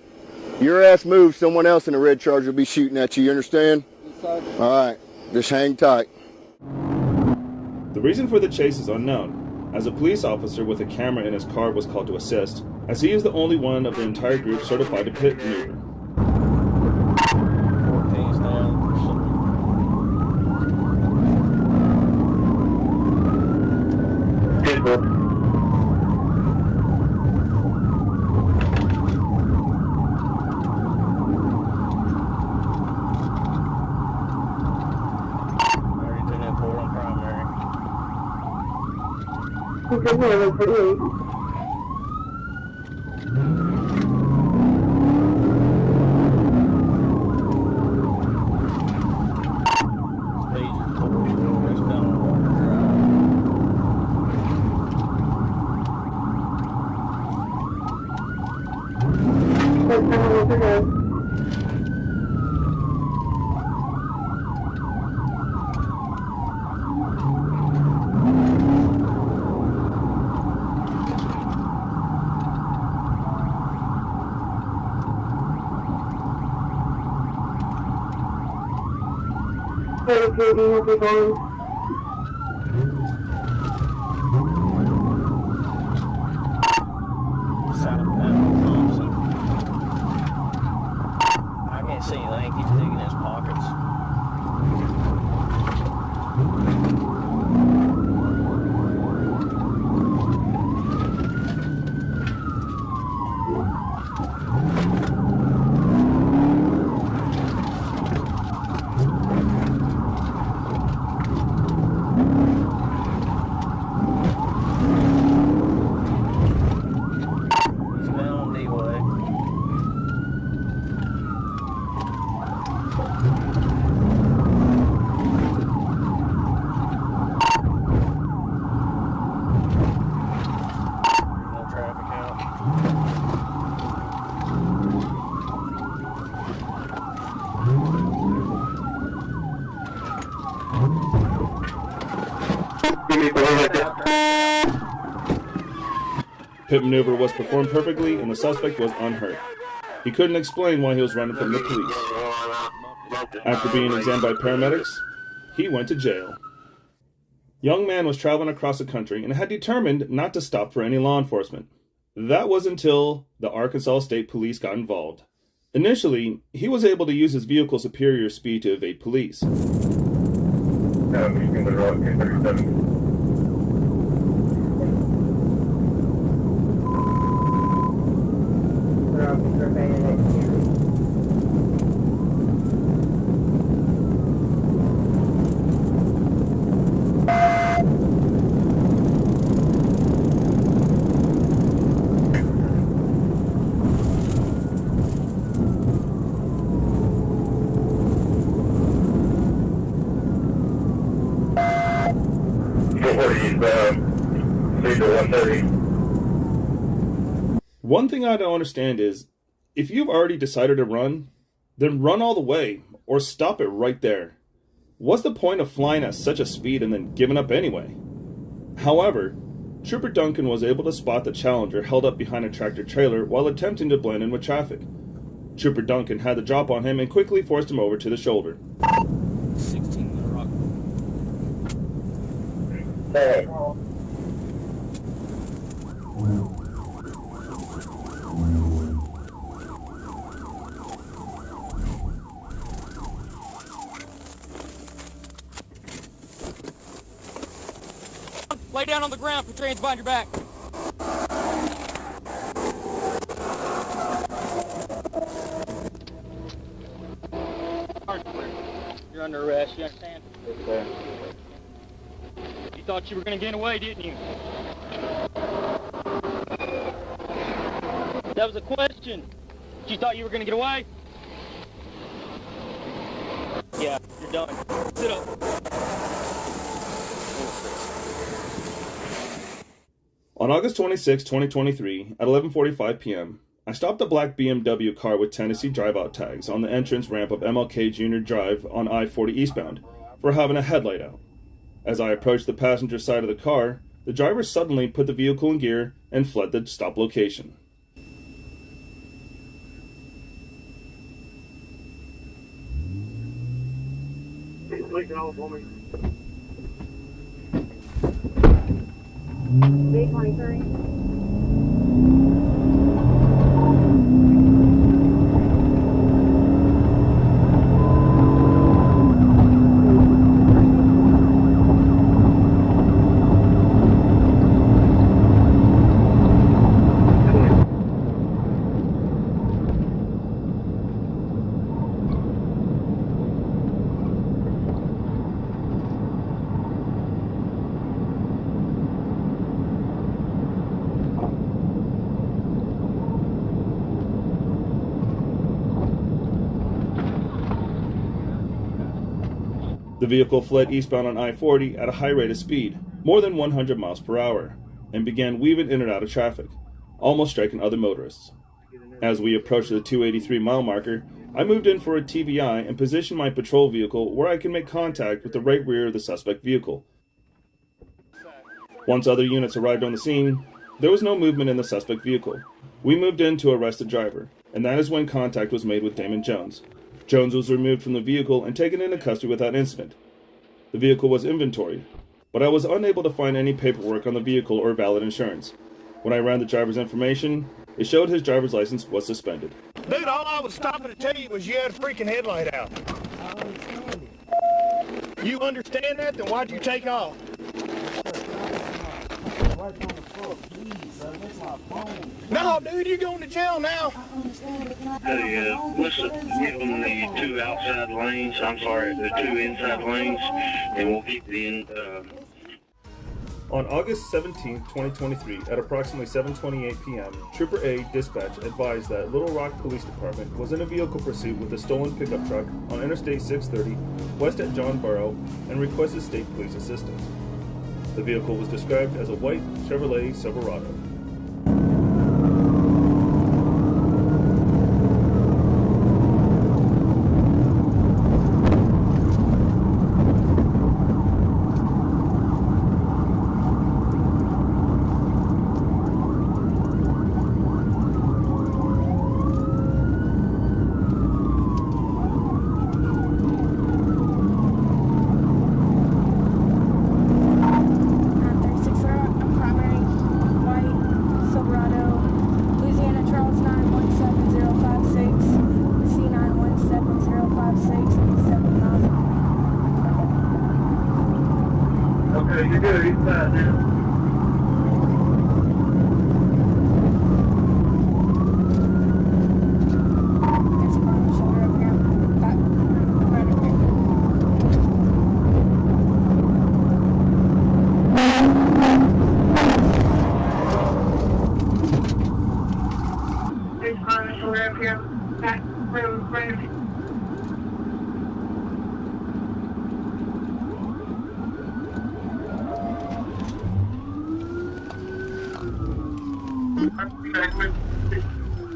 your ass moves, someone else in a red Charger will be shooting at you, you understand? Yes, sir. All right, just hang tight. The reason for the chase is unknown, as a police officer with a camera in his car was called to assist, as he is the only one of the entire group certified to pit maneuver. Good morning, please. I can't see anything. He's digging his pockets. Pit maneuver was performed perfectly and the suspect was unhurt. He couldn't explain why he was running from the police. After being examined by paramedics, he went to jail. Young man was traveling across the country and had determined not to stop for any law enforcement. That was until the Arkansas State Police got involved. Initially, he was able to use his vehicle's superior speed to evade police. One thing I don't understand is, if you've already decided to run, then run all the way, or stop it right there. What's the point of flying at such a speed and then giving up anyway? However, Trooper Duncan was able to spot the Challenger held up behind a tractor trailer while attempting to blend in with traffic. Trooper Duncan had the drop on him and quickly forced him over to the shoulder. 16 the rock. Hey. Lay down on the ground, put your hands behind your back. You're under arrest, you understand? Yes, sir. thought you were going to get away, didn't you? That was a question. You thought you were going to get away? Yeah, you're done. Sit up. On August 26, 2023, at 11:45 p.m., I stopped a black BMW car with Tennessee drive-out tags on the entrance ramp of MLK Jr. Drive on I-40 eastbound for having a headlight out. As I approached the passenger side of the car, the driver suddenly put the vehicle in gear and fled the stop location. B23. The vehicle fled eastbound on I-40 at a high rate of speed, more than 100 miles per hour, and began weaving in and out of traffic, almost striking other motorists. As we approached the 283-mile marker, I moved in for a TVI and positioned my patrol vehicle where I can make contact with the right rear of the suspect vehicle. Once other units arrived on the scene, there was no movement in the suspect vehicle. We moved in to arrest the driver, and that is when contact was made with Damon Jones. Jones was removed from the vehicle and taken into custody without incident. The vehicle was inventoried, but I was unable to find any paperwork on the vehicle or valid insurance. When I ran the driver's information, it showed his driver's license was suspended. Dude, all I was stopping to tell you was you had a freaking headlight out. You understand that? Then why'd you take off? No, dude, you're going to jail now. Hey, let's give them the two outside lanes. I'm sorry, the two inside lanes, and we'll keep the in. On August 17, 2023, at approximately 7:28 p.m., Trooper A dispatch advised that Little Rock Police Department was in a vehicle pursuit with a stolen pickup truck on Interstate 630 west at John Burrow and requested state police assistance. The vehicle was described as a white Chevrolet Silverado. You're good, he's fine now. There's fine, shoulder up here. Back from front.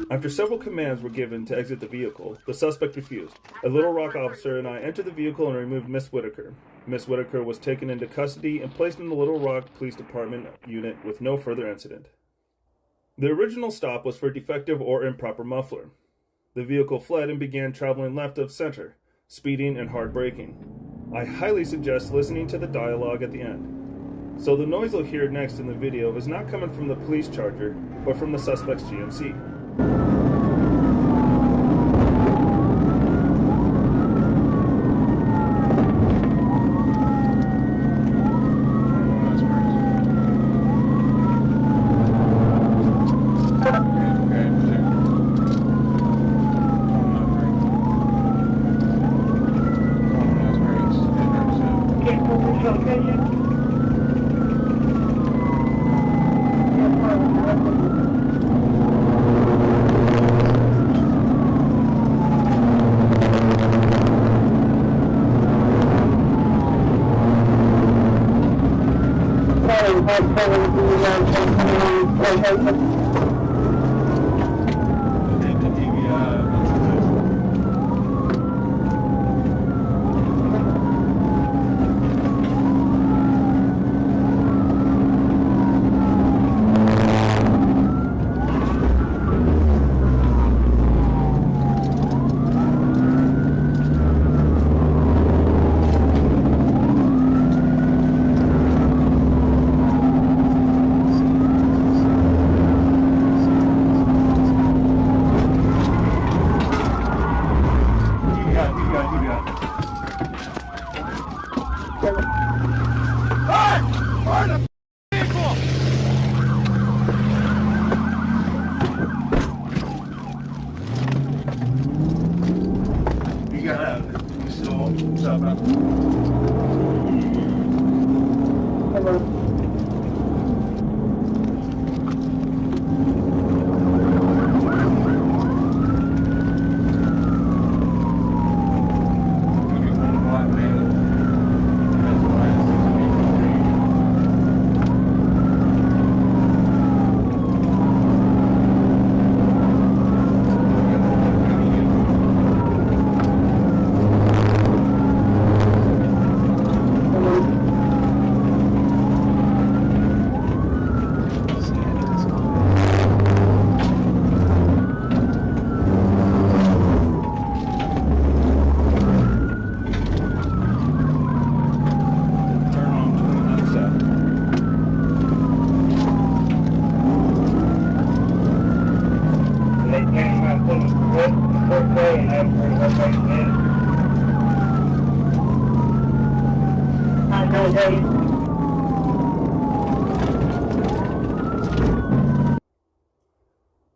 After several commands were given to exit the vehicle, the suspect refused. A Little Rock officer and I entered the vehicle and removed Miss Whitaker. Miss Whitaker was taken into custody and placed in the Little Rock Police Department unit with no further incident. The original stop was for defective or improper muffler. The vehicle fled and began traveling left of center, speeding and hard braking. I highly suggest listening to the dialogue at the end. So the noise you'll hear next in the video is not coming from the police charger, but from the suspect's GMC.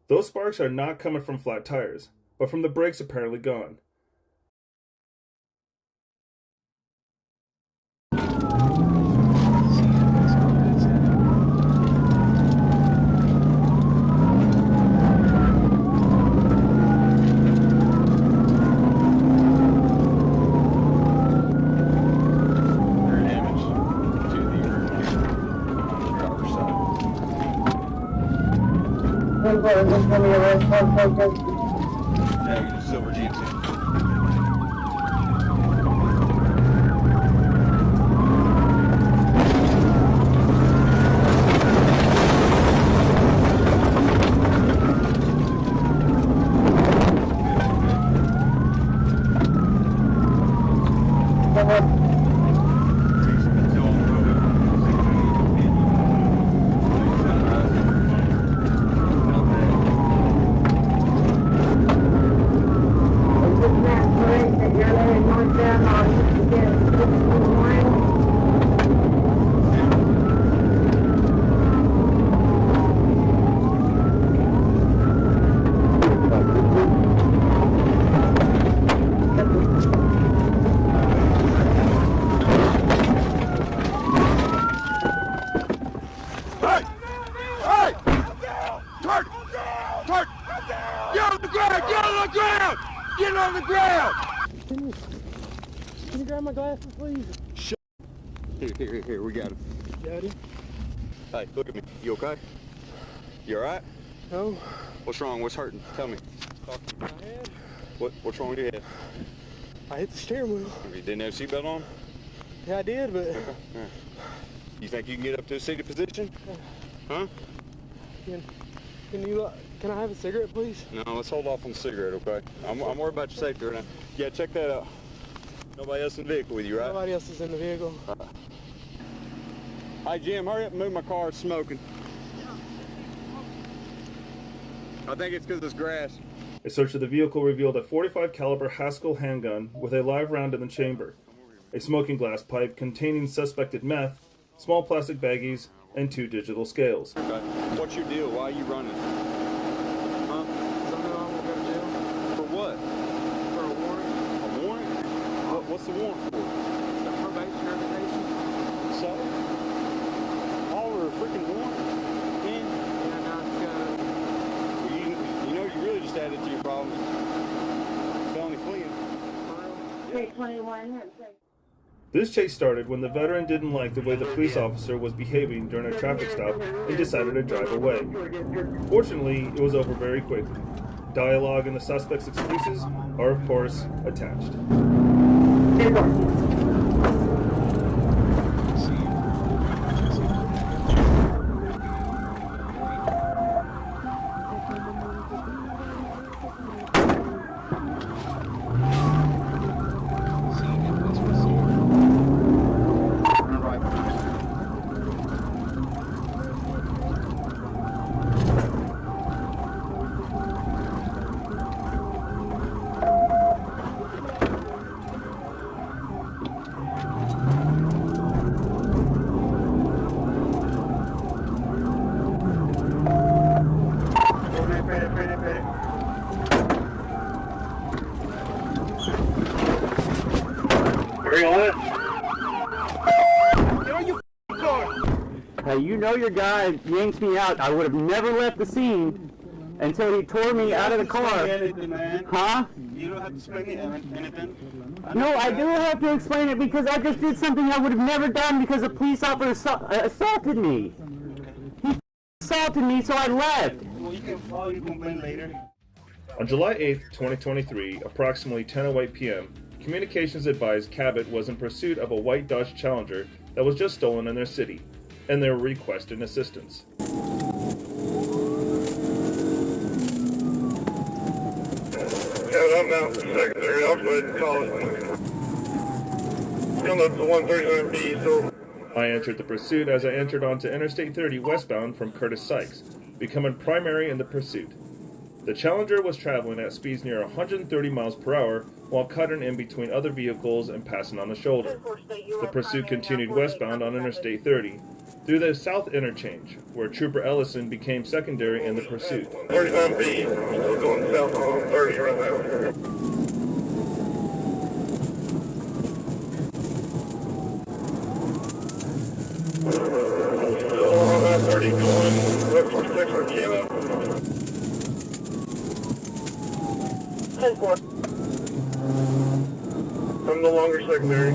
Those sparks are not coming from flat tires, but from the brakes apparently gone. Silver GMC. Get on the ground! Can you grab my glasses, please? Shut. Here, we got him. Got him. Hey, look at me. You okay? You alright? No. What's wrong? What's hurting? Tell me. My head. What's wrong with your head? I hit the steering wheel. You didn't have a seatbelt on? Yeah, I did, but... Okay. Yeah. You think you can get up to a seated position? Huh? Can I have a cigarette, please? No, let's hold off on the cigarette, okay? I'm worried about your safety right now. Yeah, check that out. Nobody else in the vehicle with you, right? Nobody else is in the vehicle. Hey, Jim, hurry up and move my car. It's smoking. I think it's because it's grass. A search of the vehicle revealed a .45 caliber Haskell handgun with a live round in the chamber, a smoking glass pipe containing suspected meth, small plastic baggies, and 2 digital scales. Okay. What's your deal? Why are you running? Huh? Something wrong with go to jail? For what? For a warrant. A warrant? What's the warrant for? It's a probation revocation. So? All for a freaking warrant? Yeah, no, you know you really just added to your problems. Felony fleeing. For real? 21. This chase started when the veteran didn't like the way the police officer was behaving during a traffic stop and decided to drive away. Fortunately, it was over very quickly. Dialogue and the suspect's excuses are, of course, attached. Hey, you know your guy yanked me out. I would have never left the scene until he tore me out of the car. Huh? You don't have to explain anything. No, I do have to explain it because I just did something I would have never done because a police officer assaulted me. He assaulted me, so I left. Well, you can file your complaint later. On July 8, 2023, approximately 10:08 p.m., communications advised Cabot was in pursuit of a white Dodge Challenger that was just stolen in their city, and they were requesting assistance. I'm out in secondary. I'll go ahead and call it. Come up to 139B, so. I entered the pursuit as I entered onto Interstate 30 westbound from Curtis Sykes, becoming primary in the pursuit. The Challenger was traveling at speeds near 130 miles per hour while cutting in between other vehicles and passing on the shoulder. The pursuit continued westbound on Interstate 30 through the South Interchange, where Trooper Ellison became secondary in the pursuit. 39B, still going south on 30 right now. Still on that 30 going west for 6 for Kilo. 10-4. I'm no longer secondary.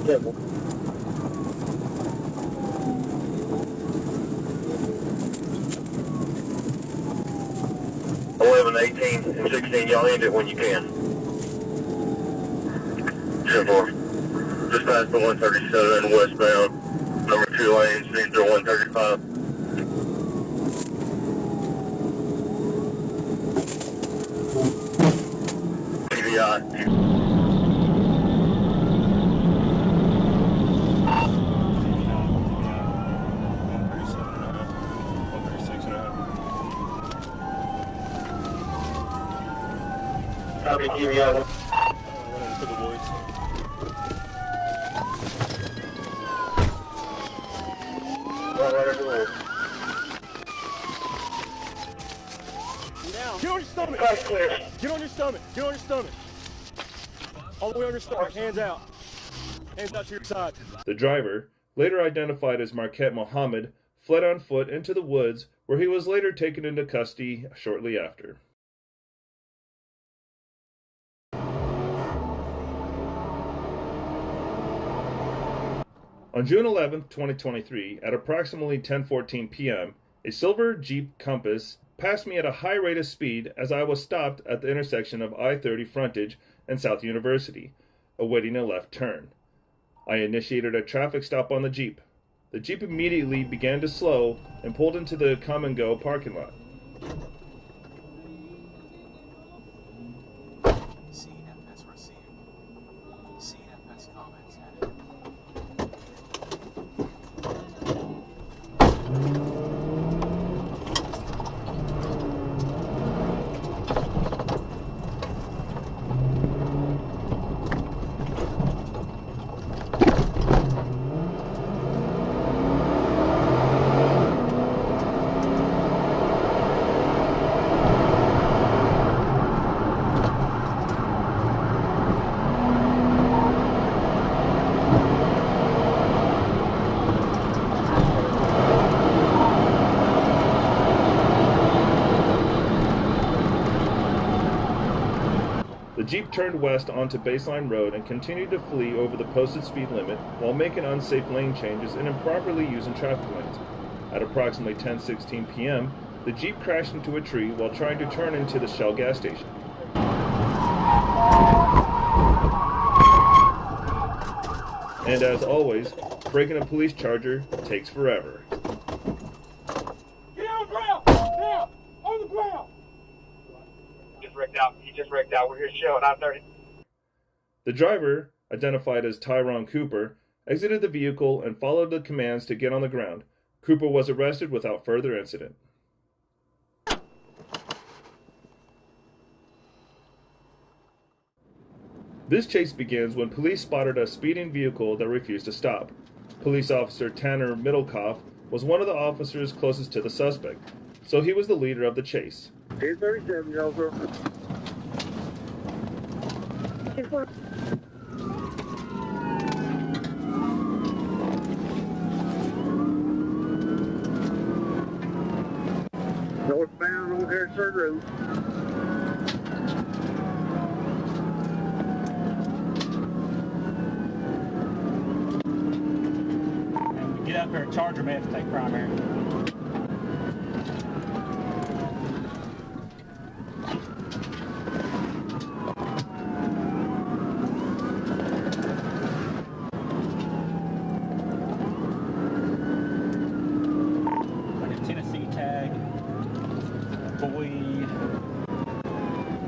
Careful. 11, 18, and 16, y'all end it when you can. 10-4. Just past the 137 westbound, number 2 lanes, into 135. TVI. Copy TVI. To the woods. Get on your stomach. Get on your stomach. Get on your stomach. All the way on your stomach. Hands out. Hands out to your side. The driver, later identified as Marquette Mohammed, fled on foot into the woods, where he was later taken into custody shortly after. On June 11, 2023, at approximately 10:14 p.m., a silver Jeep Compass passed me at a high rate of speed as I was stopped at the intersection of I-30 frontage and South University, awaiting a left turn. I initiated a traffic stop on the Jeep. The Jeep immediately began to slow and pulled into the Come and Go parking lot. Jeep turned west onto Baseline Road and continued to flee over the posted speed limit while making unsafe lane changes and improperly using traffic lanes. At approximately 10:16 p.m., the Jeep crashed into a tree while trying to turn into the Shell gas station. And as always, breaking a police charger takes forever. Get on the ground! Now! On the ground! He just wrecked out. We're here Shell at I-30. The driver, identified as Tyrone Cooper, exited the vehicle and followed the commands to get on the ground. Cooper was arrested without further incident. This chase begins when police spotted a speeding vehicle that refused to stop. Police officer Tanner Middlecoff was one of the officers closest to the suspect, so he was the leader of the chase. 1037, over. Northbound on Harrisburg Road. And we get up there, Charger may have to take primary.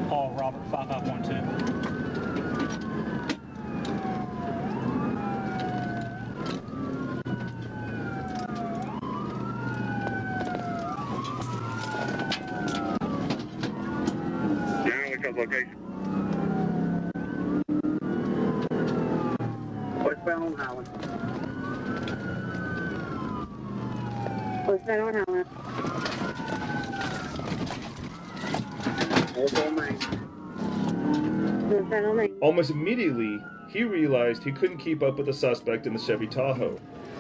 Paul Robert 5512. Generally comes location. Westbound on Highland. Westbound on Highland. Almost immediately, he realized he couldn't keep up with the suspect in the Chevy Tahoe,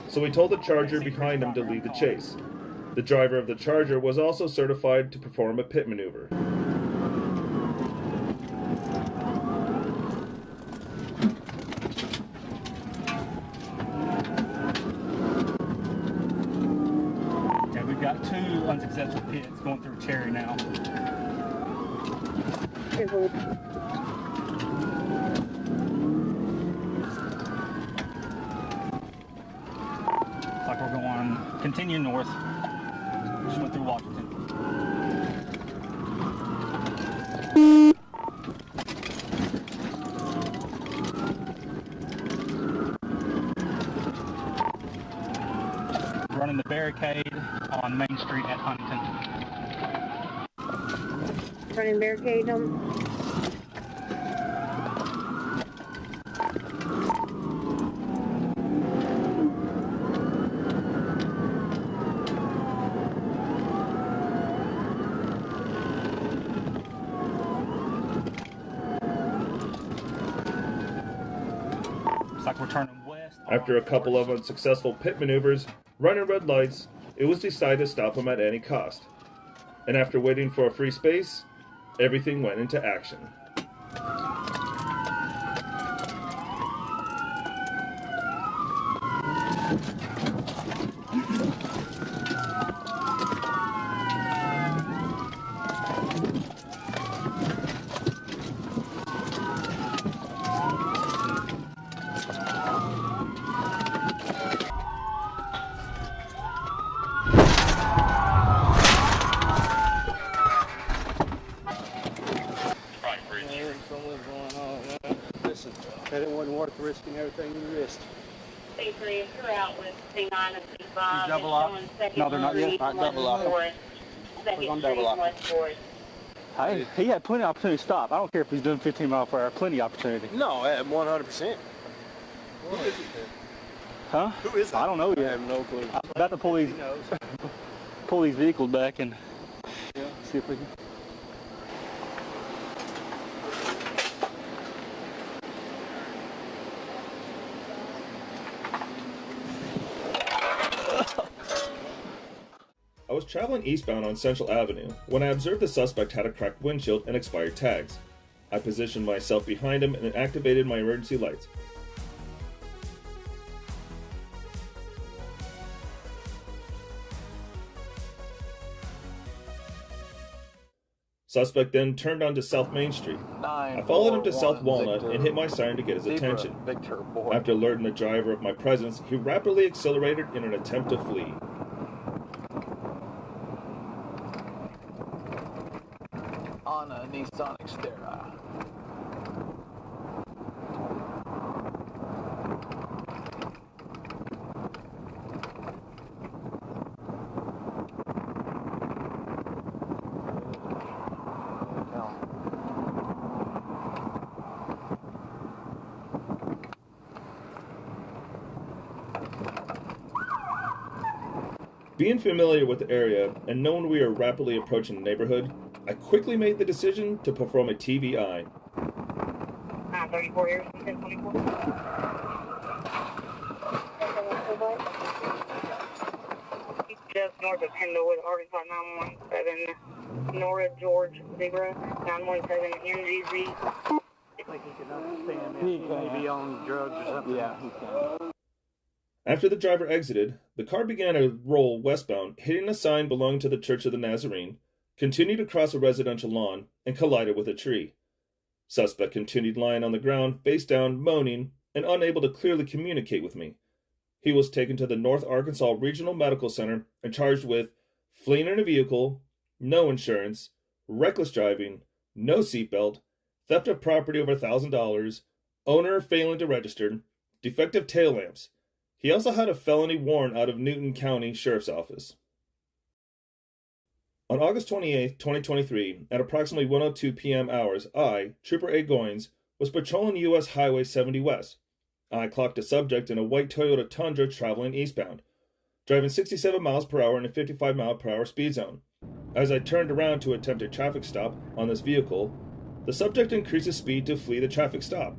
so he told the Charger behind him to lead the chase. The driver of the Charger was also certified to perform a pit maneuver. Yeah, we've got 2 unsuccessful pits going through Cherry now. Like we're going, continue north, just went through Washington. Running the barricade on Main Street at Huntington. Running barricade on. Looks like we're turning west. After a couple of unsuccessful pit maneuvers, running red lights, it was decided to stop him at any cost. And after waiting for a free space, everything went into action. Listen, that it wasn't worth risking everything you risked. C3, if you're out with C9 and C5, Double up. No, they're not yet. All right, double up. Second on double up. West Forest. Hey, he had plenty of opportunity to stop. I don't care if he's doing 15 miles per hour. Plenty of opportunity. No, 100%. Who is it? Huh? Who is that? I don't know yet. I have no clue. I'm about to pull these, pull these vehicles back and see if we can. I was traveling eastbound on Central Avenue when I observed the suspect had a cracked windshield and expired tags. I positioned myself behind him and activated my emergency lights. Suspect then turned onto South Main Street. I followed him to South Walnut and hit my siren to get his attention. After alerting the driver of my presence, he rapidly accelerated in an attempt to flee. On a Nissan Xterra. Being familiar with the area and knowing we were rapidly approaching the neighborhood, I quickly made the decision to perform a TVI. 34 years, 1024. Just north of Pendlewood, Arkansas 917, Nora George Zebra, 917 NGZ. Like he can understand that. He can be on drugs or something. Yeah, he can. After the driver exited, the car began to roll westbound, hitting a sign belonging to the Church of the Nazarene, continued across a residential lawn, and collided with a tree. Suspect continued lying on the ground, face down, moaning, and unable to clearly communicate with me. He was taken to the North Arkansas Regional Medical Center and charged with fleeing in a vehicle, no insurance, reckless driving, no seatbelt, theft of property over $1,000, owner failing to register, defective tail lamps. He also had a felony warrant out of Newton County Sheriff's Office. On August 28, 2023, at approximately 1:02 p.m. hours, I, Trooper A. Goins, was patrolling U.S. Highway 70 West. I clocked a subject in a white Toyota Tundra traveling eastbound, driving 67 miles per hour in a 55 mile per hour speed zone. As I turned around to attempt a traffic stop on this vehicle, the subject increased his speed to flee the traffic stop.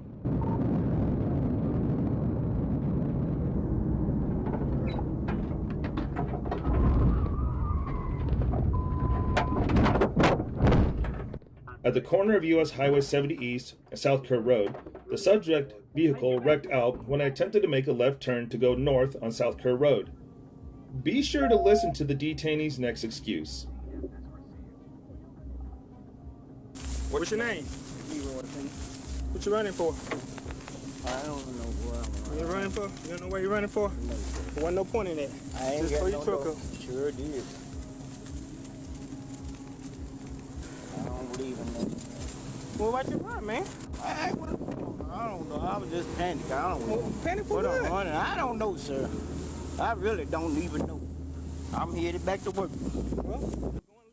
At the corner of U.S. Highway 70 East and South Kerr Road, the subject vehicle wrecked out when I attempted to make a left turn to go north on South Kerr Road. Be sure to listen to the detainee's next excuse. What's your name? What you running for? I don't know where I'm What you running for? You don't know where you're running for? No, sir. There wasn't no point in that. I ain't Just got for no your truck dough. up. Sure did. I don't believe in that. Well, what you run, man? I don't know. I was just panicked. I don't know. Well, panic for what what? I'm running. I don't know, sir. I really don't even know. I'm headed back to work.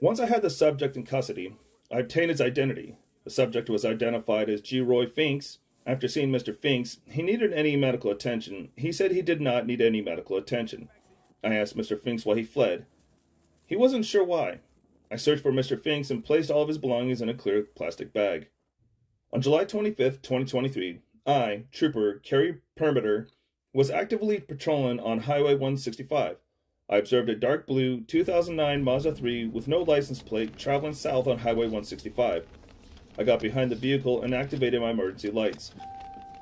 Once I had the subject in custody, I obtained his identity. The subject was identified as G. Roy Finks. After seeing Mr. Finks, he needed any medical attention. He said he did not need any medical attention. I asked Mr. Finks why he fled. He wasn't sure why. I searched for Mr. Finks and placed all of his belongings in a clear plastic bag. On July 25th, 2023, I, Trooper Kerry Permeter, was actively patrolling on Highway 165. I observed a dark blue 2009 Mazda 3 with no license plate traveling south on Highway 165. I got behind the vehicle and activated my emergency lights.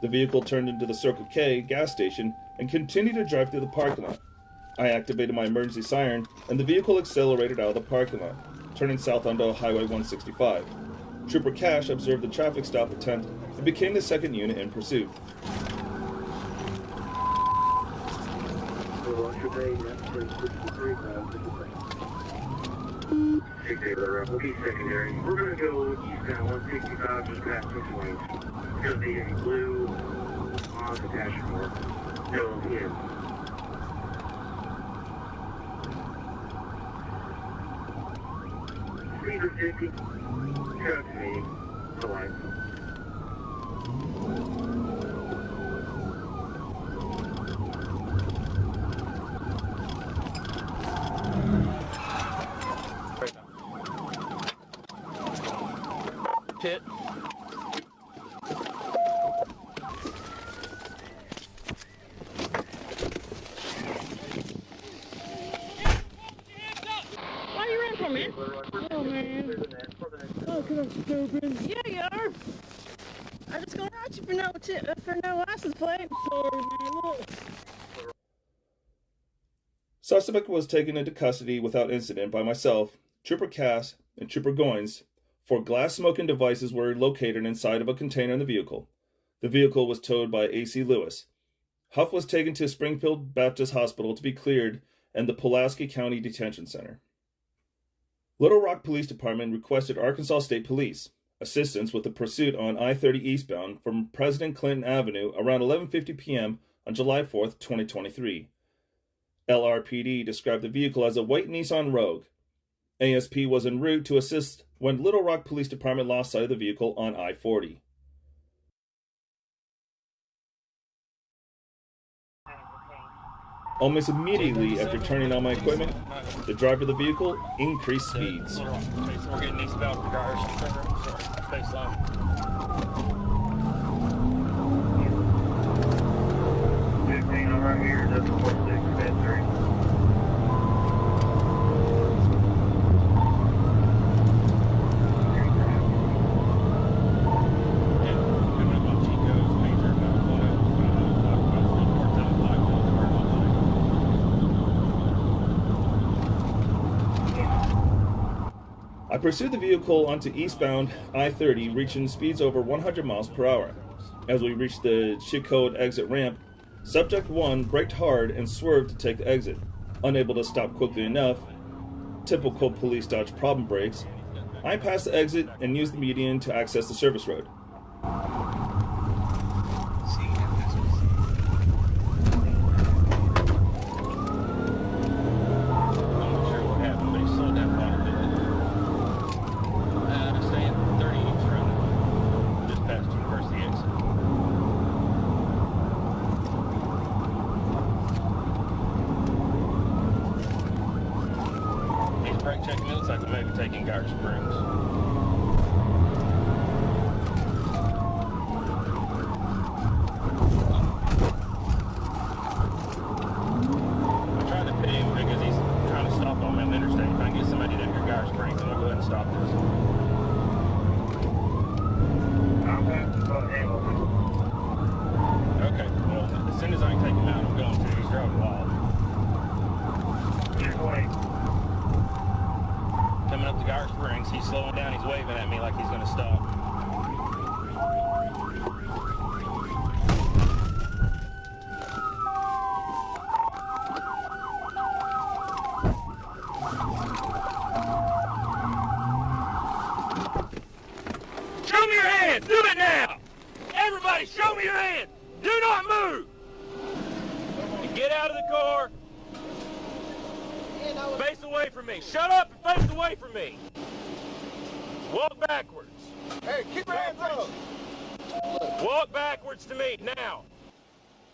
The vehicle turned into the Circle K gas station and continued to drive through the parking lot. I activated my emergency siren and the vehicle accelerated out of the parking lot, turning south onto Highway 165. Trooper Cash observed the traffic stop attempt and became the second unit in pursuit. We'll be secondary. We're going to go eastbound 165 just past this lane. It's going to be a blue Mazda dashboard. No in. Speed of 50. Truck me. The lights. Pit. Why you running from me? Oh, man. Oh, because I'm stupid. Yeah, you are. I just gonna write you for no license plate. Sorry, man. Look. Suspect was taken into custody without incident by myself, Trooper Cass, and Trooper Goins, for glass smoking devices were located inside of a container in the vehicle. The vehicle was towed by A.C. Lewis. Huff was taken to Springfield Baptist Hospital to be cleared and the Pulaski County Detention Center. Little Rock Police Department requested Arkansas State Police assistance with the pursuit on I-30 eastbound from President Clinton Avenue around 11:50 p.m. on July 4th, 2023. LRPD described the vehicle as a white Nissan Rogue. ASP was en route to assist when Little Rock Police Department lost sight of the vehicle on I-40. Almost immediately after turning on my equipment, the driver of the vehicle increased speeds. We're getting eastbound for cars. Baseline. 15 over here, that's 46, bed 3. I pursued the vehicle onto eastbound I-30, reaching speeds over 100 miles per hour. As we reached the Chicode exit ramp, Subject 1 braked hard and swerved to take the exit. Unable to stop quickly enough, typical police dodge problem brakes, I passed the exit and used the median to access the service road.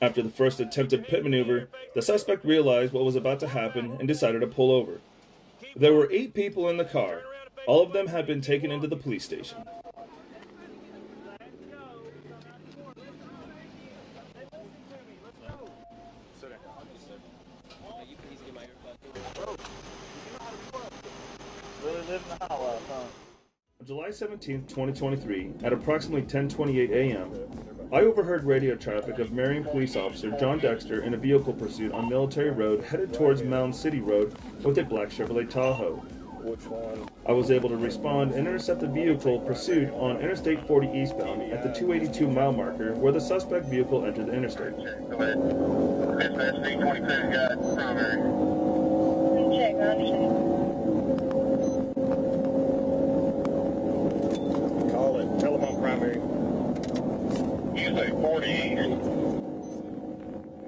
After the first attempted pit maneuver, the suspect realized what was about to happen and decided to pull over. There were 8 people in the car. All of them had been taken into the police station. On July 17, 2023, at approximately 10:28 a.m., I overheard radio traffic of Marion Police Officer John Dexter in a vehicle pursuit on Military Road headed towards Mound City Road with a black Chevrolet Tahoe. Which one? I was able to respond and intercept the vehicle pursuit on Interstate 40 eastbound at the 282 mile marker where the suspect vehicle entered the interstate. Go ahead. Dispatch 322 got primary. Check, I understand. Call it. Telephone primary. You say 40.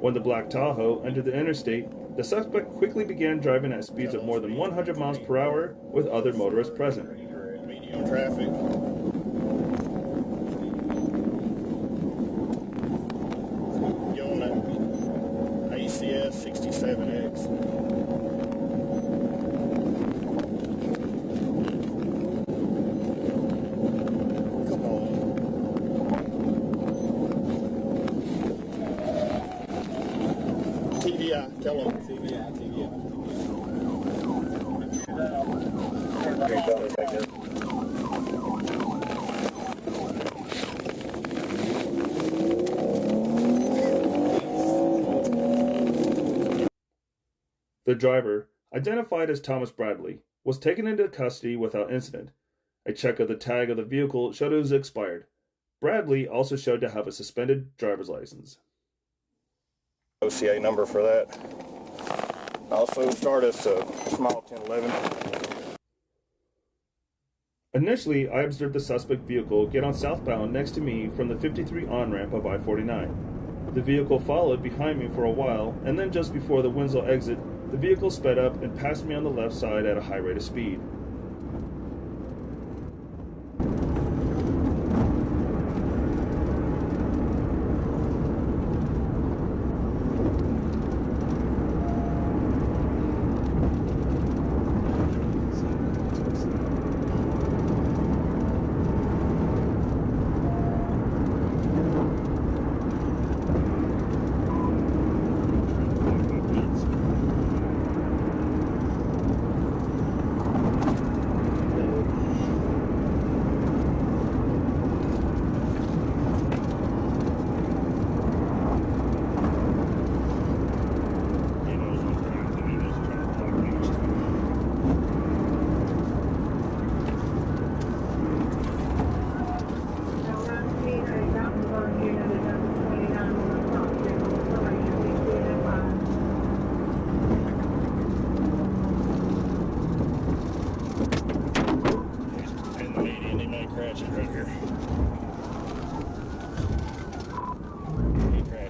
When the black Tahoe entered the interstate, the suspect quickly began driving at speeds of more than 100 miles per hour with other motorists present. Medium traffic. You on that ACS 67X. TVI, tell them. TVI. The driver, identified as Thomas Bradley, was taken into custody without incident. A check of the tag of the vehicle showed it was expired. Bradley also showed to have a suspended driver's license. OCA number for that. Also start us small 1011. Initially, I observed the suspect vehicle get on southbound next to me from the 53 on-ramp of I-49. The vehicle followed behind me for a while, and then just before the Winslow exit, the vehicle sped up and passed me on the left side at a high rate of speed.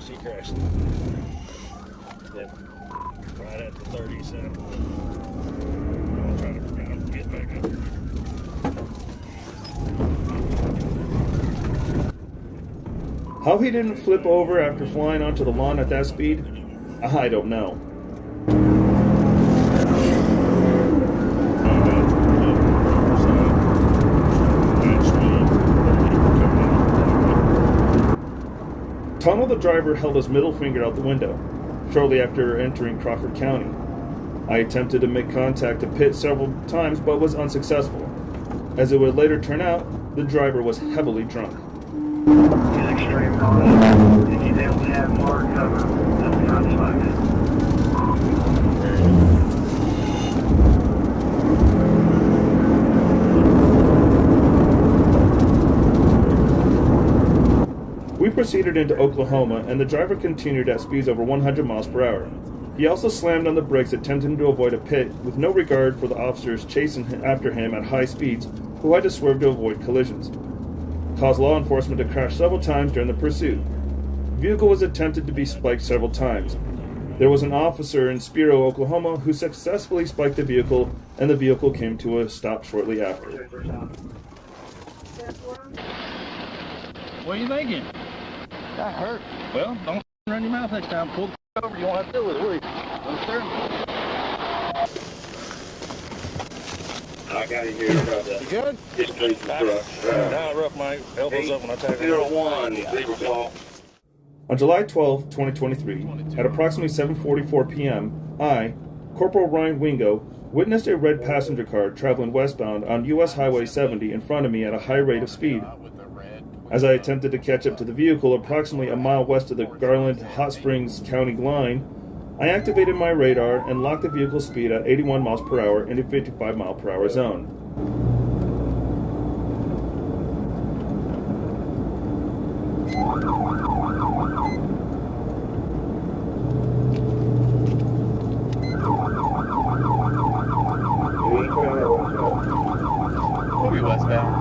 He crashed. Yep. Right at the 37. I'll try to get back up. How he didn't flip over after flying onto the lawn at that speed, I don't know. Tunnel, the driver, held his middle finger out the window shortly after entering Crawford County. I attempted to make contact to Pitt several times but was unsuccessful. As it would later turn out, the driver was heavily drunk. Extreme caution. If you don't have hard cover, that's not sliding. We proceeded into Oklahoma, and the driver continued at speeds over 100 miles per hour. He also slammed on the brakes, attempting to avoid a pit, with no regard for the officers chasing after him at high speeds, who had to swerve to avoid collisions. Caused law enforcement to crash several times during the pursuit. The vehicle was attempted to be spiked several times. There was an officer in Spiro, Oklahoma, who successfully spiked the vehicle, and the vehicle came to a stop shortly after. What are you thinking? That hurt. Well, don't run your mouth next time. Pull the over. You won't have to deal with it, will you? I got it here. You good? This place is rough. Not rough, mate. Elbows up when I take it. 01, Zebra Ball. On July 12, 2023, at approximately 7:44 p.m., I, Corporal Ryan Wingo, witnessed a red passenger car traveling westbound on U.S. Highway 70 in front of me at a high rate of speed. As I attempted to catch up to the vehicle approximately a mile west of the Garland-Hot Springs County line, I activated my radar and locked the vehicle's speed at 81 miles per hour in a 55 mile per hour zone. We'll be westbound.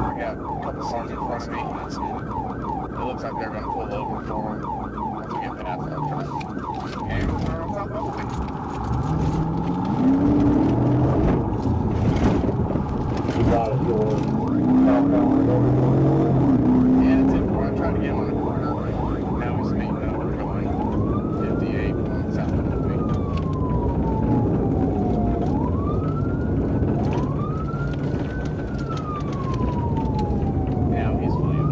We got a couple cars in front of me. It looks like they're going to pull over for him once we get past that truck. And we'll turn on top of it. You got it, George. Southbound over. Yeah, that's it. We're going to try to get him on the corner. Now he's speeding over going 58 on south of the beach. Now he's fleeing.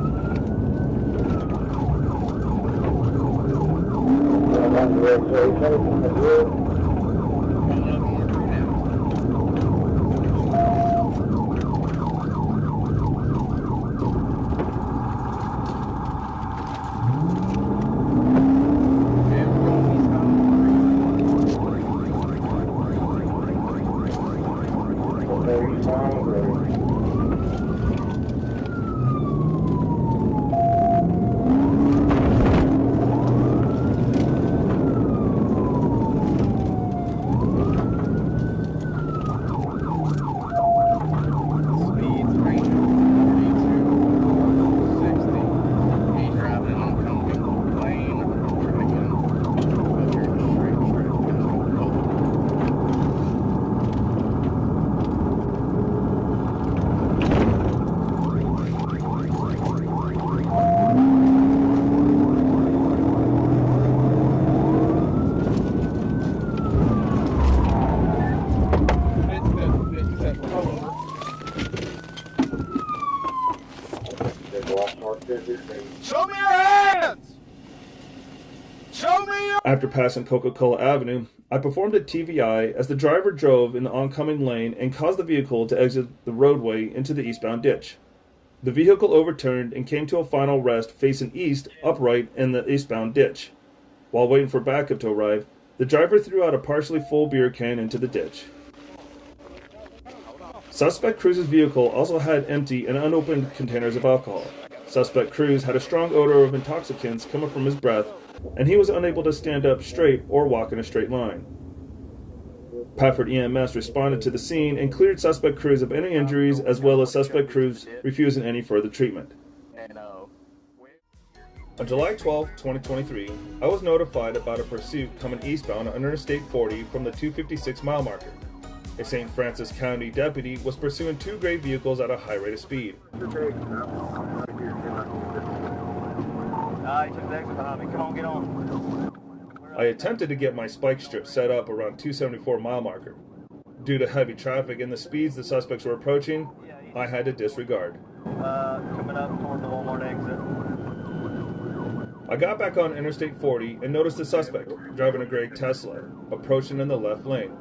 Yeah, After passing Coca-Cola Avenue, I performed a TVI as the driver drove in the oncoming lane and caused the vehicle to exit the roadway into the eastbound ditch. The vehicle overturned and came to a final rest facing east, upright in the eastbound ditch. While waiting for backup to arrive, the driver threw out a partially full beer can into the ditch. Suspect Cruz's vehicle also had empty and unopened containers of alcohol. Suspect Cruz had a strong odor of intoxicants coming from his breath, and he was unable to stand up straight or walk in a straight line. Pafford EMS responded to the scene and cleared Suspect Cruz of any injuries, as well as Suspect Cruz refusing any further treatment. On July 12, 2023, I was notified about a pursuit coming eastbound on Interstate 40 from the 256 mile marker. A St. Francis County deputy was pursuing two gray vehicles at a high rate of speed. He took the exit behind me. Come on, get on. I attempted to get my spike strip set up around 274 mile marker. Due to heavy traffic and the speeds the suspects were approaching, I had to disregard. Coming up toward the Walmart exit. I got back on Interstate 40 and noticed the suspect, driving a gray Tesla, approaching in the left lane.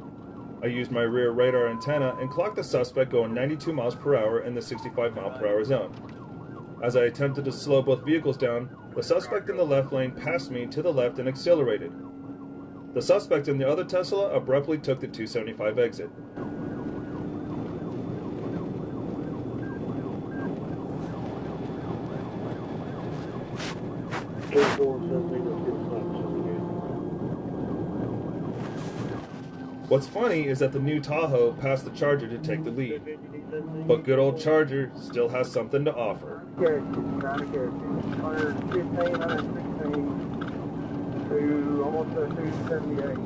I used my rear radar antenna and clocked the suspect going 92 miles per hour in the 65 mile per hour zone. As I attempted to slow both vehicles down, the suspect in the left lane passed me to the left and accelerated. The suspect in the other Tesla abruptly took the 275 exit. What's funny is that the new Tahoe passed the Charger to take the lead. But good old Charger still has something to offer. To almost 278.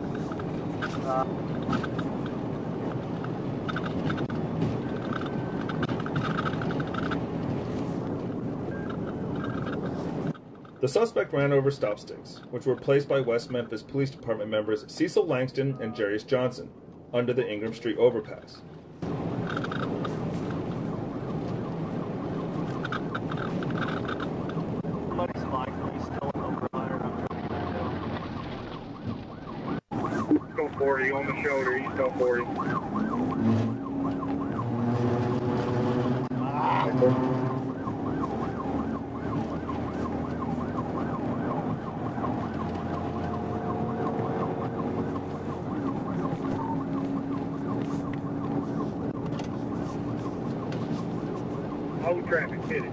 The suspect ran over stop sticks, which were placed by West Memphis Police Department members Cecil Langston and Jarius Johnson under the Ingram Street overpass. Go 40 on the shoulder, East 40. Hold traffic, hit it.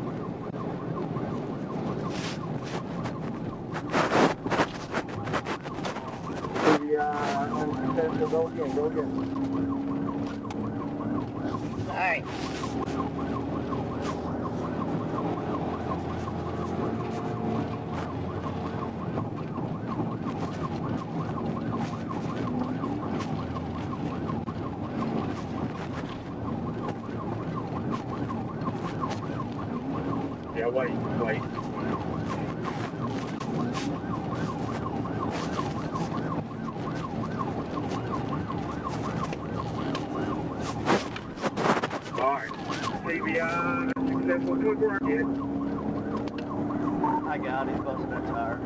Go again, go again. Alright. Yeah, wait. Alright, TVI, successful good work, get it. I got it, he's busting that tire.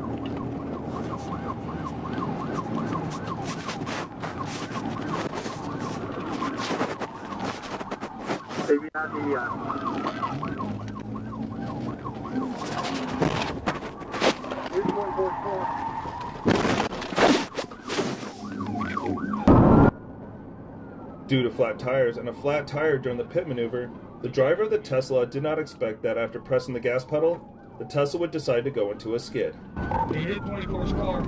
TVI. Due to flat tires and a flat tire during the pit maneuver, the driver of the Tesla did not expect that after pressing the gas pedal, the Tesla would decide to go into a skid. He hit 24's car.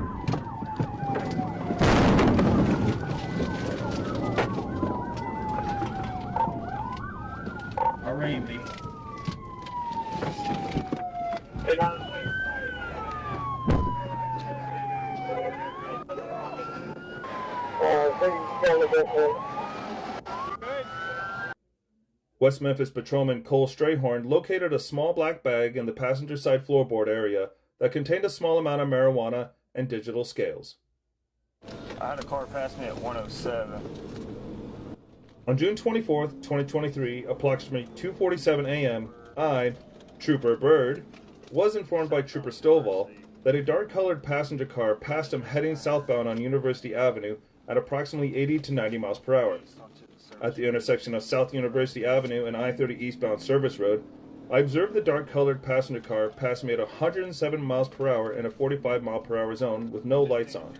I ran me. West Memphis Patrolman Cole Strayhorn located a small black bag in the passenger side floorboard area that contained a small amount of marijuana and digital scales. I had a car pass me at 107. On June 24th, 2023, approximately 2:47 a.m., I, Trooper Bird, was informed by Trooper Stovall that a dark-colored passenger car passed him heading southbound on University Avenue at approximately 80 to 90 miles per hour. At the intersection of South University Avenue and I-30 eastbound Service Road, I observed the dark-colored passenger car pass me at 107 miles per hour in a 45 mile per hour zone with no lights on.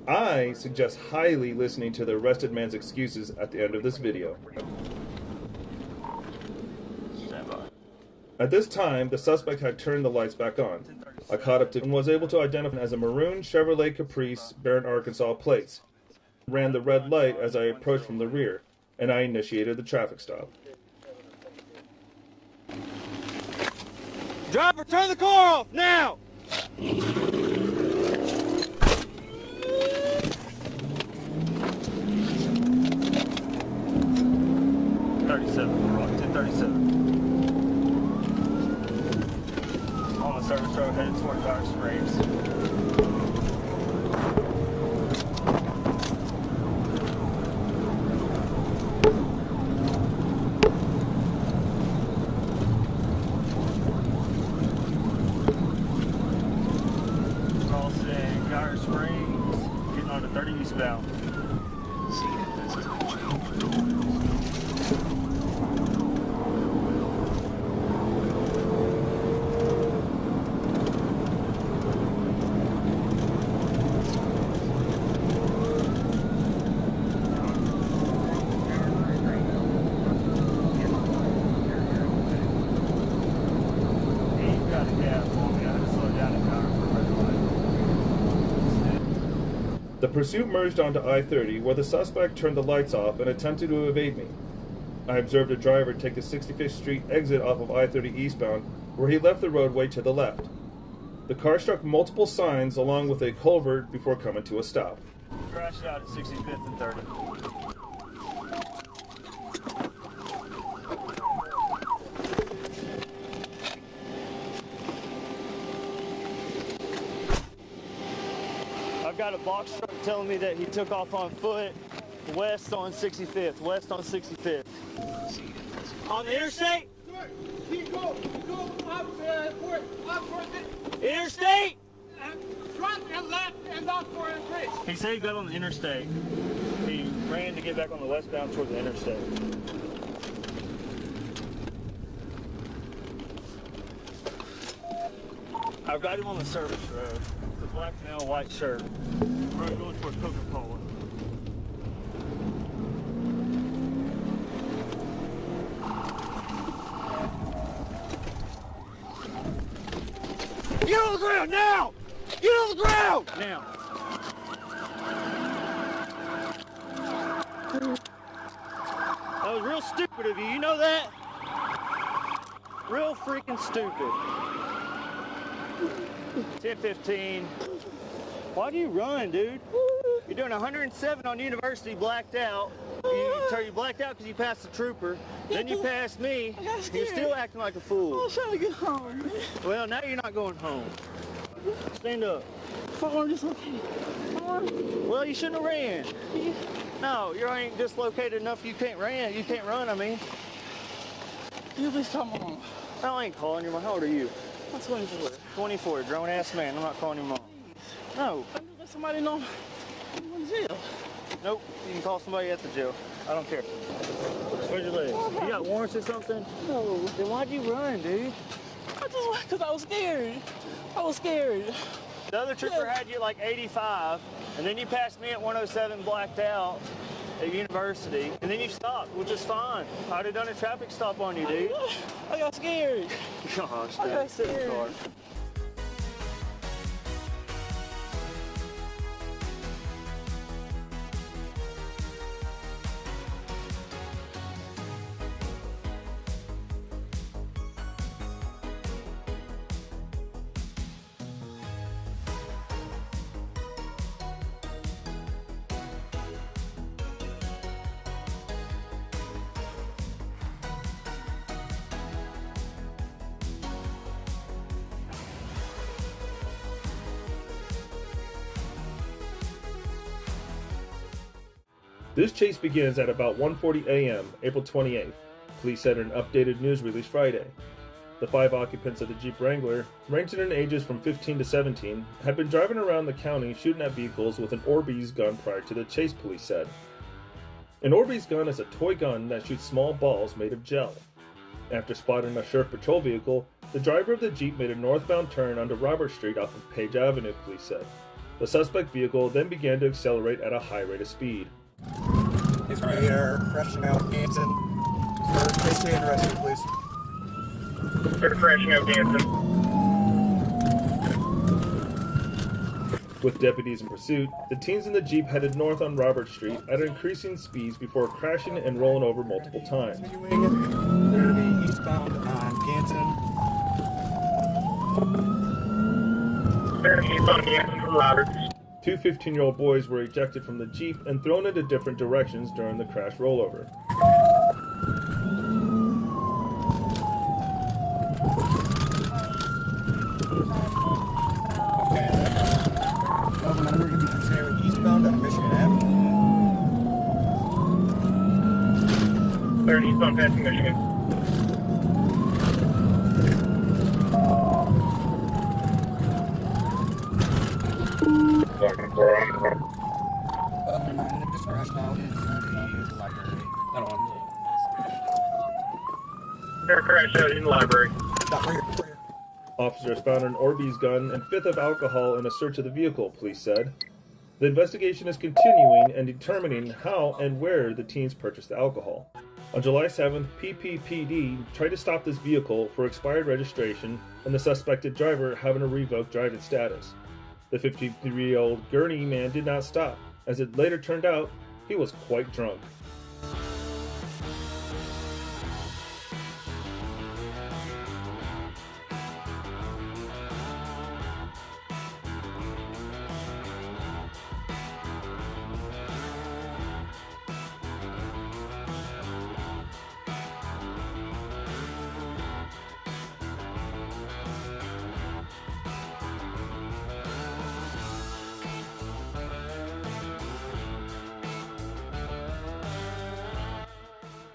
I suggest highly listening to the arrested man's excuses at the end of this video. At this time, the suspect had turned the lights back on. I caught up to him and was able to identify him as a maroon Chevrolet Caprice, Barron, Arkansas plates. Ran the red light as I approached from the rear, and I initiated the traffic stop. Driver, turn the car off now! 37, we're on 1037. On the service road headed toward Garden Springs. Crossing Garden Springs, getting on to 30 eastbound. The pursuit merged onto I-30, where the suspect turned the lights off and attempted to evade me. I observed a driver take the 65th Street exit off of I-30 eastbound, where he left the roadway to the left. The car struck multiple signs along with a culvert before coming to a stop. Crashed out at 65th and 30. I've got a box truck telling me that he took off on foot west on 65th, west on 65th. On the interstate? Interstate? Right and left and not for a bridge. He said he got on the interstate. He ran to get back on the westbound toward the interstate. I've got him on the service road. The black male, white shirt. Road going toward Coca-Cola. Get on the ground now! Get on the ground! Now. That was real stupid of you, you know that? Real freaking stupid. 10:15. Why do you run, dude? You're doing 107 on University, blacked out. You blacked out because you passed the trooper. Then you passed me. You're still acting like a fool. I was trying to get home. Well, now you're not going home. Stand up. I'm dislocated. Well, you shouldn't have ran. No, you ain't dislocated enough. You can't run. You can't run. I mean. You please call my mom. No, I ain't calling your mom. How old are you? I'm 24. 24. Grown ass man. I'm not calling your mom. No. I let somebody know I'm in jail. Nope. You can call somebody at the jail. I don't care. Where's your leg? You got warrants or something? No. Then why'd you run, dude? I just went because I was scared. I was scared. The other trooper had you at like 85, and then you passed me at 107 blacked out at University, and then you stopped, which is fine. I'd have done a traffic stop on you, dude. I got scared. Gosh, I got sit in the scared. car. This chase begins at about 1:40 a.m., April 28th. Police said in an updated news release Friday. The 5 occupants of the Jeep Wrangler, ranging in ages from 15 to 17, had been driving around the county shooting at vehicles with an Orbeez gun prior to the chase, police said. An Orbeez gun is a toy gun that shoots small balls made of gel. After spotting a sheriff patrol vehicle, the driver of the Jeep made a northbound turn onto Robert Street off of Page Avenue, police said. The suspect vehicle then began to accelerate at a high rate of speed. He's right here, crashing out Ganson. Case being arrested, please. They're crashing out Ganson. With deputies in pursuit, the teens in the Jeep headed north on Robert Street at increasing speeds before crashing and rolling over multiple times. They're to be eastbound on Ganson. They're eastbound Ganson from Roberts. 2 15-year-old boys were ejected from the Jeep and thrown into different directions during the crash rollover. We're going to be continuing eastbound on Michigan Avenue. They're eastbound passing Michigan. Just crashed out into the library. I don't want They're crashed out in the library. Officers found an Orbeez gun and 5th of alcohol in a search of the vehicle, police said. The investigation is continuing and determining how and where the teens purchased the alcohol. On July 7th, PPPD tried to stop this vehicle for expired registration and the suspected driver having a revoked driving status. The 53-year-old Gurney man did not stop. As it later turned out, he was quite drunk.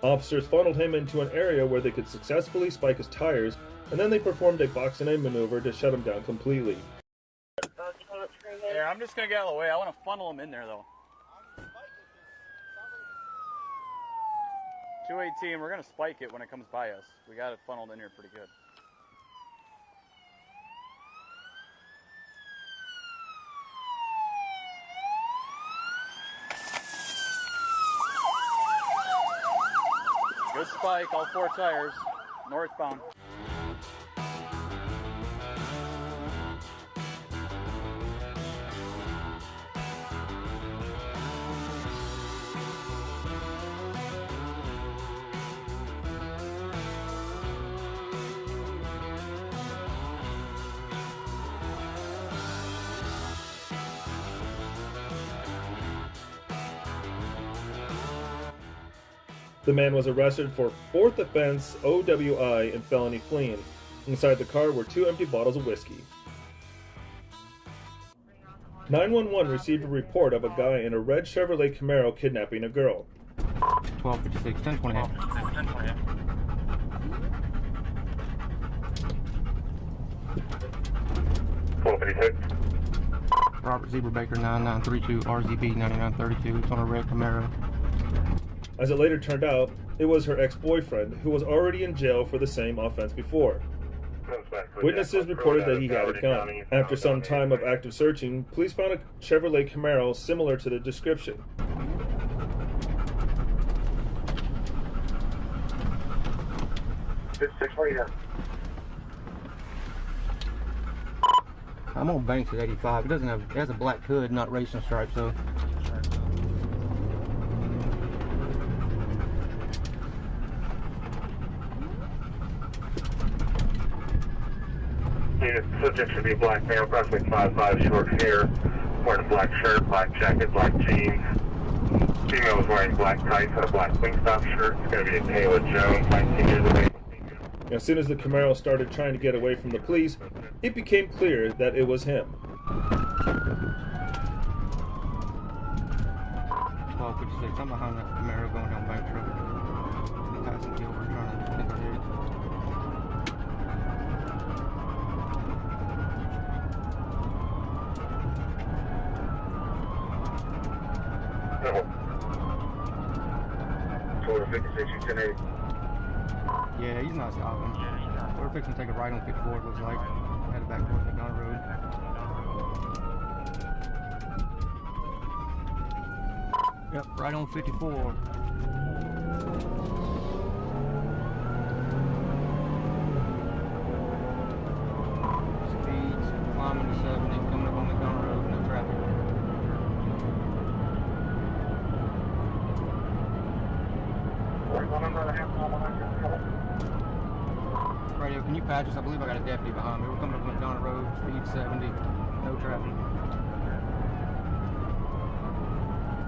Officers funneled him into an area where they could successfully spike his tires, and then they performed a box-and-in maneuver to shut him down completely. Yeah, I'm just going to get out of the way. I want to funnel him in there, though. 218, we're going to spike it when it comes by us. We got it funneled in here pretty good. Good spike, all 4 tires, northbound. The man was arrested for 4th offense OWI and felony fleeing. Inside the car were 2 empty bottles of whiskey. 911 received a report of a guy in a red Chevrolet Camaro kidnapping a girl. 1256, 1020. Robert Zebra Baker 9932 RZB 9932. It's on a red Camaro. As it later turned out, it was her ex-boyfriend, who was already in jail for the same offense before. Witnesses reported that he had a gun. After some time of active searching, police found a Chevrolet Camaro similar to the description. I'm on Banks at 85. It has a black hood, not racing stripes, though. The subject should be a black male, approximately 5'5", short hair, wearing a black shirt, black jacket, black jeans. Female was wearing black tights and a black Wingstop shirt. It's going to be a Taylor Jones, 19 years of age. As soon as the Camaro started trying to get away from the police, it became clear that it was him. 1256. I'm behind that Camaro going down Bank Road. Passing me over, trying to think ahead. Total 56, 1080. Yeah, he's not stopping. We're fixing to take a right on 54, it looks like. Headed back towards McDonough Road. Yep, right on 54. Speeds climbing to 70, coming up on McDonough Road, no traffic. Radio, can you patch us? I believe I got a deputy behind me. We're coming up McDonough Road, speed 70, no traffic.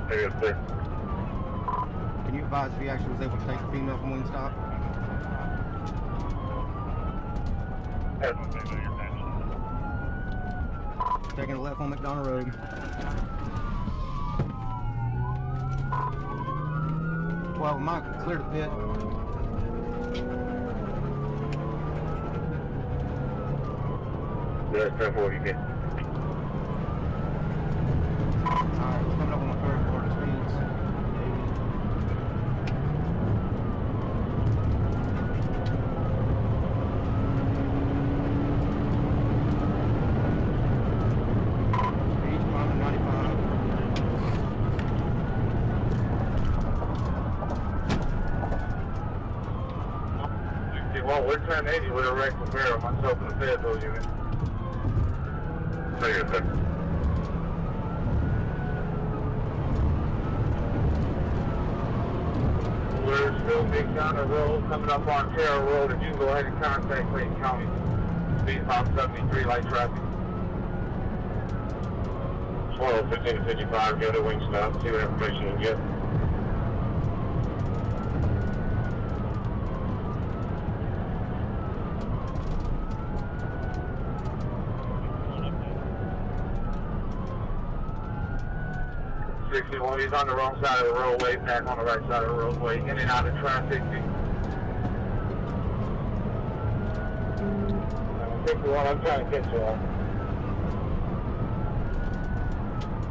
Yes, sir. Can you advise if he actually was able to take the female from Wingstop? Taking a left on McDonough Road. Well, Mike, clear the pit. That's 1040, you get. Alright, we're coming up on the third quarter speeds. Speed climbing 95. Well, we're 1080 with a wreck for barrel. Myself and the Fayetteville unit. Yes, sir. We're still big down the road, coming up on Terra Road. If you can go ahead and contact Clayton County. Speed about 73, light traffic. 12, 15 to 55, go to Wingstop, see what information you can get. He's on the wrong side of the roadway, back on the right side of the roadway, in and out of traffic. 51, I'm trying to catch you on.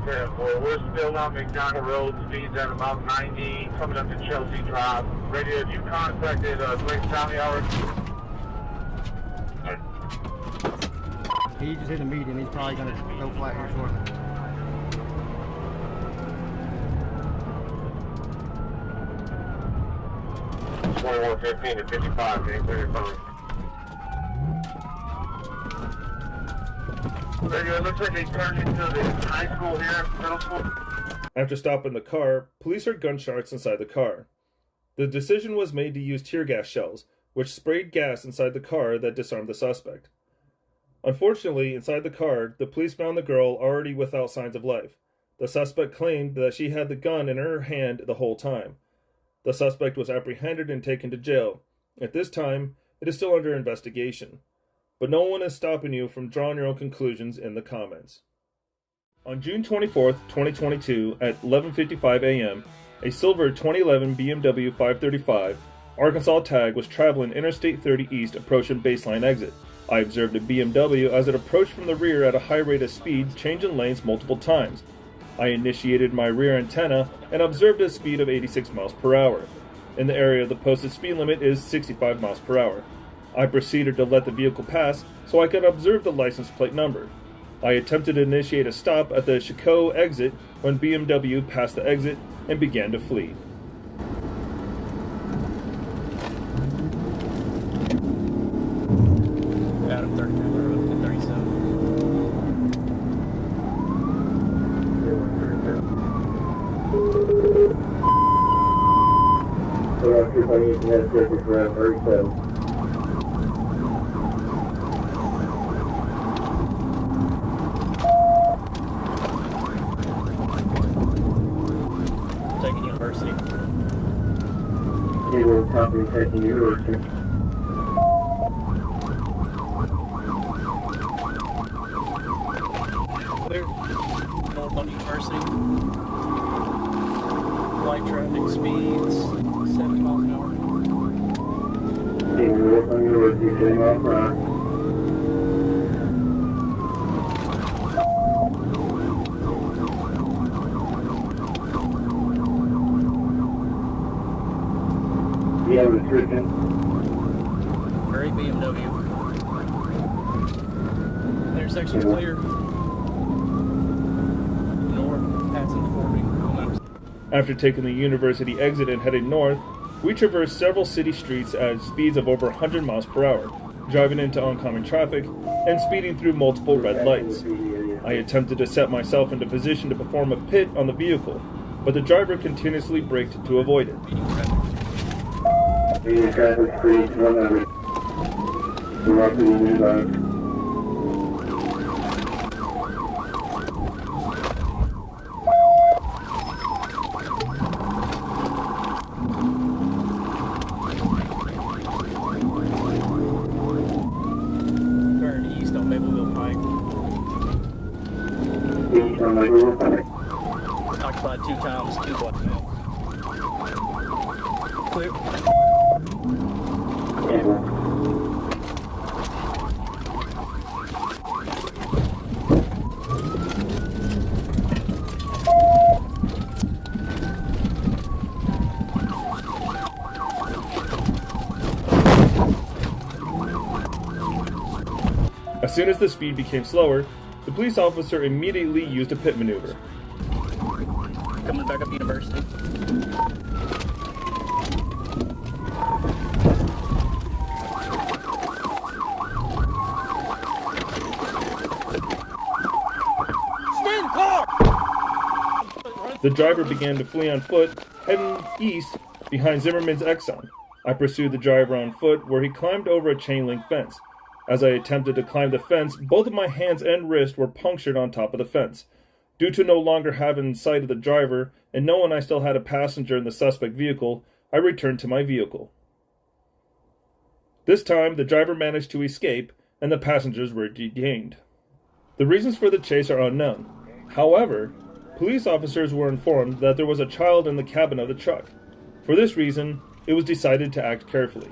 Yeah, boy, we're still on McDonough Road, speeds at about 90, coming up to Chelsea Drive. Radio, have you contacted Clayton County already? He just hit a median, he's probably going to go flat here shortly. Twenty-one 15 to 55, getting clear phone. Very good. Looks like they turned into the high school here, middle school. After stopping the car, police heard gunshots inside the car. The decision was made to use tear gas shells, which sprayed gas inside the car that disarmed the suspect. Unfortunately, inside the car, the police found the girl already without signs of life. The suspect claimed that she had the gun in her hand the whole time. The suspect was apprehended and taken to jail. At this time, it is still under investigation. But no one is stopping you from drawing your own conclusions in the comments. On June 24th, 2022, at 11:55 a.m., a silver 2011 BMW 535 Arkansas tag was traveling Interstate 30 East approaching baseline exit. I observed a BMW as it approached from the rear at a high rate of speed, changing lanes multiple times. I initiated my rear antenna and observed a speed of 86 miles per hour. In the area, the posted speed limit is 65 miles per hour. I proceeded to let the vehicle pass so I could observe the license plate number. I attempted to initiate a stop at the Chicago exit when BMW passed the exit and began to flee. Adam 30 Road, 37. 37. Taking University. Cable company taking University. Clear. North on University. Light traffic speeds 70 miles an hour. North on University, 10 miles per hour. you have a description? Great BMW. Intersection clear. North, passing 40. After taking the university exit and heading north, we traversed several city streets at speeds of over 100 miles per hour, driving into oncoming traffic and speeding through multiple red lights. I attempted to set myself into position to perform a pit on the vehicle, but the driver continuously braked to avoid it. Medium traffic, 100. North of Union Line. Occupied 2 times, 2 blocks now. Clear. As soon as the speed became slower, the police officer immediately used a pit maneuver. Coming back up University. Stay in the car! The driver began to flee on foot, heading east behind Zimmerman's Exxon. I pursued the driver on foot, where he climbed over a chain-link fence. As I attempted to climb the fence, both of my hands and wrist were punctured on top of the fence. Due to no longer having sight of the driver and knowing I still had a passenger in the suspect vehicle, I returned to my vehicle. This time, the driver managed to escape and the passengers were detained. The reasons for the chase are unknown. However, police officers were informed that there was a child in the cabin of the truck. For this reason, it was decided to act carefully.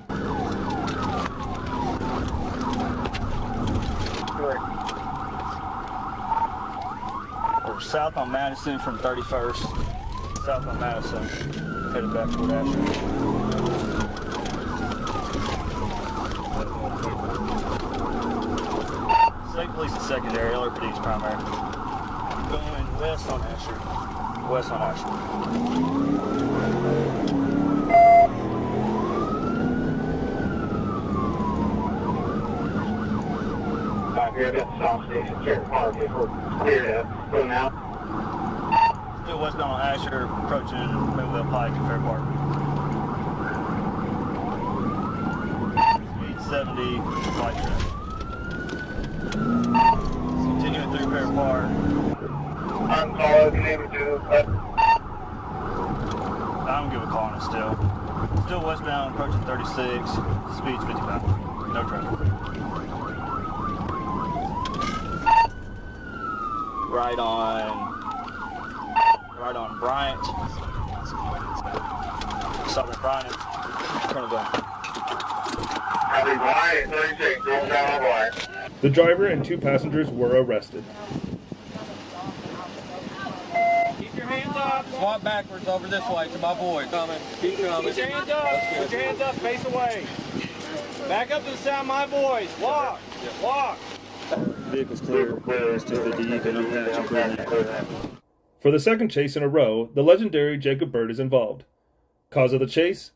We're south on Madison from 31st. South on Madison. Headed back toward Asher. State police is secondary, LRPD is primary. Going west on Asher. West on Asher. Here at the stop station, Cherry Park, if we're clear to go now. Still westbound on Asher, approaching Millville Pike and Fair Park. Speed 70, light traffic. Continuing through Fair Park. I'm sorry, if you need me to. I'm good with calling it still. Still westbound, approaching 36, speed's 55. No traffic. Right on Bryant. Southern Bryant. Turn it on. Copy Bryant, 36, going down on Bryant. The driver and 2 passengers were arrested. Keep your hands up. Swap backwards over this way to my boy. Coming. Keep coming. Put your hands up. Put your hands up. Face away. Back up to the sound of my voice. Walk. Walk. Vehicle's clear. It's 250. You can unpatch and clear that. For the second chase in a row, the legendary Jacob Bird is involved. Cause of the chase?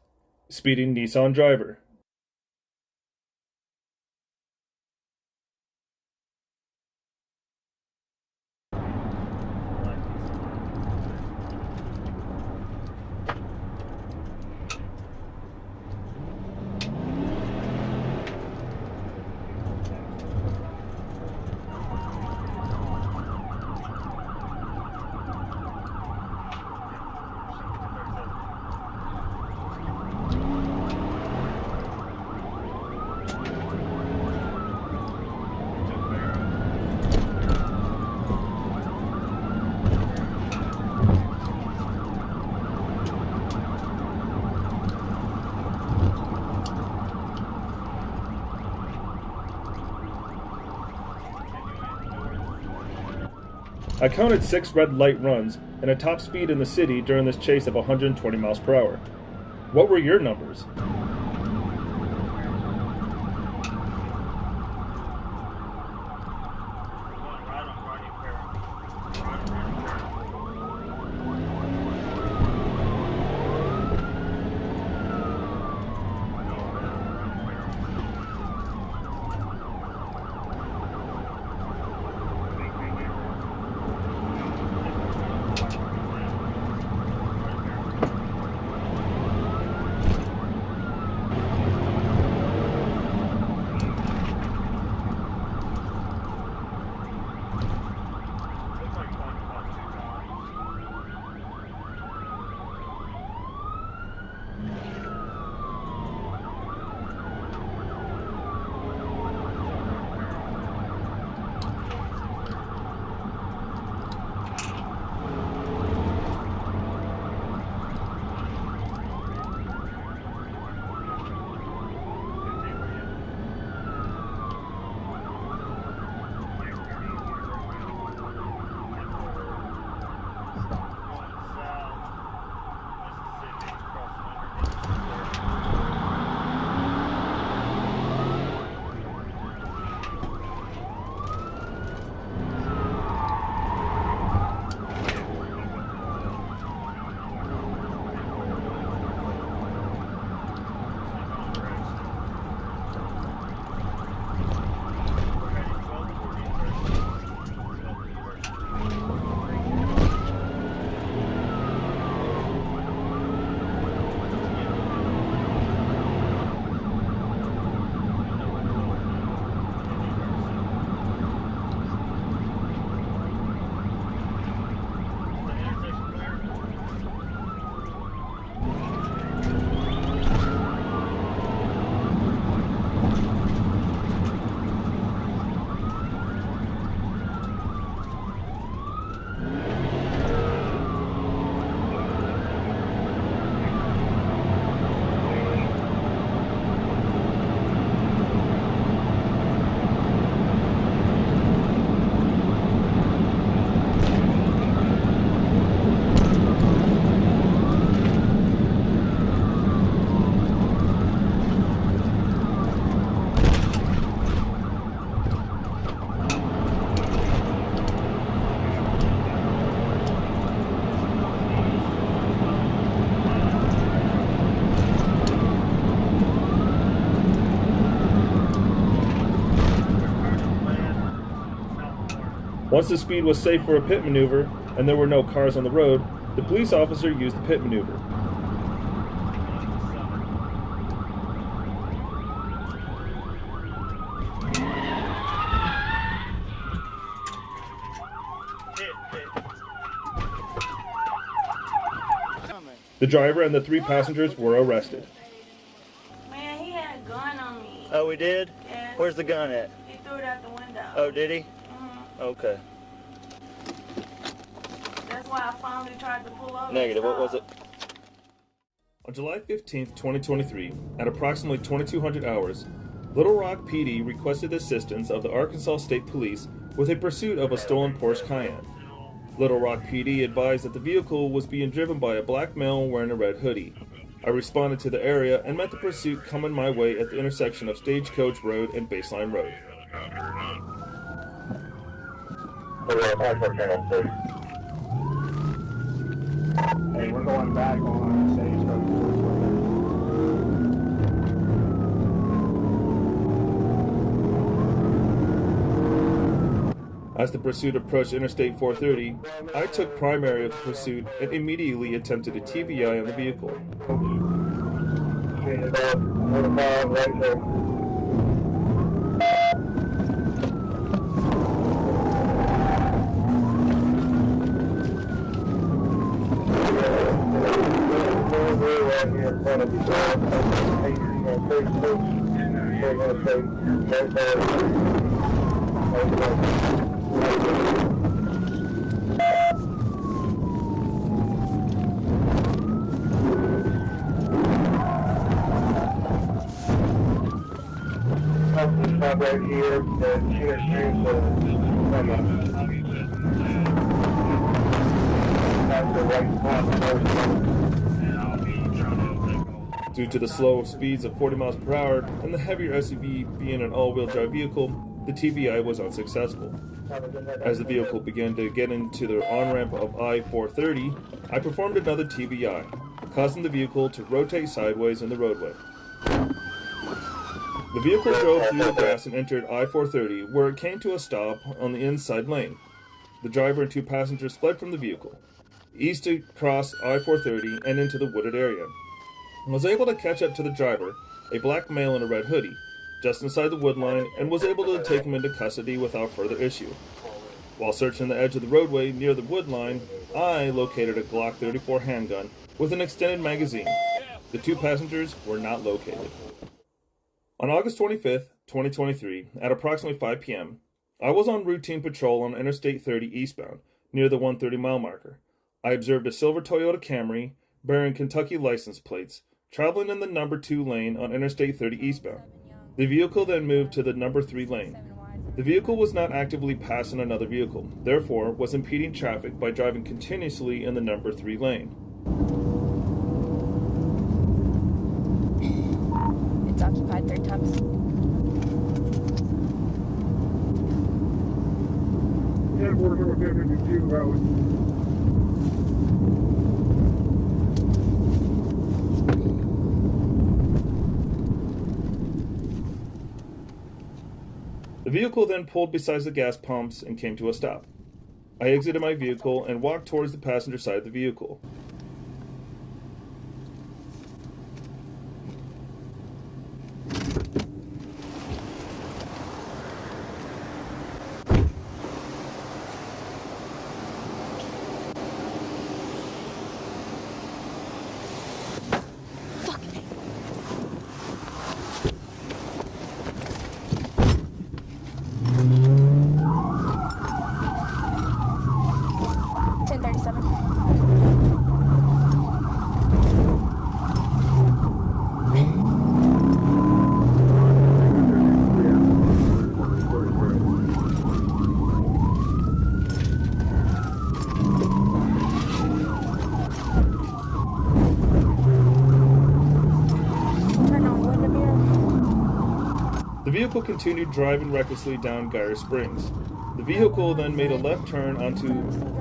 Speeding Nissan driver. I counted 6 red light runs and a top speed in the city during this chase of 120 miles per hour. What were your numbers? Once the speed was safe for a pit maneuver and there were no cars on the road, the police officer used the pit maneuver. The driver and the 3 passengers were arrested. Man, he had a gun on me. Oh, he did? Yeah. Where's the gun at? He threw it out the window. Oh, did he? Mm-hmm. Okay. That's why I finally tried to pull over. Negative. What was it? On July 15th, 2023, at approximately 2200 hours, Little Rock PD requested the assistance of the Arkansas State Police with a pursuit of a stolen Porsche Cayenne. Little Rock PD advised that the vehicle was being driven by a black male wearing a red hoodie. I responded to the area and met the pursuit coming my way at the intersection of Stagecoach Road and Baseline Road. Hey, we're going back on Stagecoach Road. As the pursuit approached Interstate 430, I took primary of the pursuit and immediately attempted a TVI on the vehicle. Stop right here, the Chino Streams, that's the right spot. Due to the slow speeds of 40 miles per hour and the heavier SUV being an all-wheel drive vehicle, the TVI was unsuccessful. As the vehicle began to get into the on-ramp of I-430, I performed another TVI, causing the vehicle to rotate sideways in the roadway. The vehicle drove through the grass and entered I-430, where it came to a stop on the inside lane. The driver and 2 passengers fled from the vehicle, east across I-430 and into the wooded area. I was able to catch up to the driver, a black male in a red hoodie, just inside the wood line, and was able to take him into custody without further issue. While searching the edge of the roadway near the wood line, I located a Glock 34 handgun with an extended magazine. The 2 passengers were not located. On August 25th, 2023, at approximately 5 p.m., I was on routine patrol on Interstate 30 eastbound, near the 130-mile marker. I observed a silver Toyota Camry bearing Kentucky license plates, traveling in the number 2 lane on Interstate 30 eastbound. The vehicle then moved to the number 3 lane. The vehicle was not actively passing another vehicle, therefore was impeding traffic by driving continuously in the number 3 lane. It's occupied 3 times. Yeah, we're 52 road. The vehicle then pulled beside the gas pumps and came to a stop. I exited my vehicle and walked towards the passenger side of the vehicle. The vehicle continued driving recklessly down Geyer Springs. The vehicle then made a left turn onto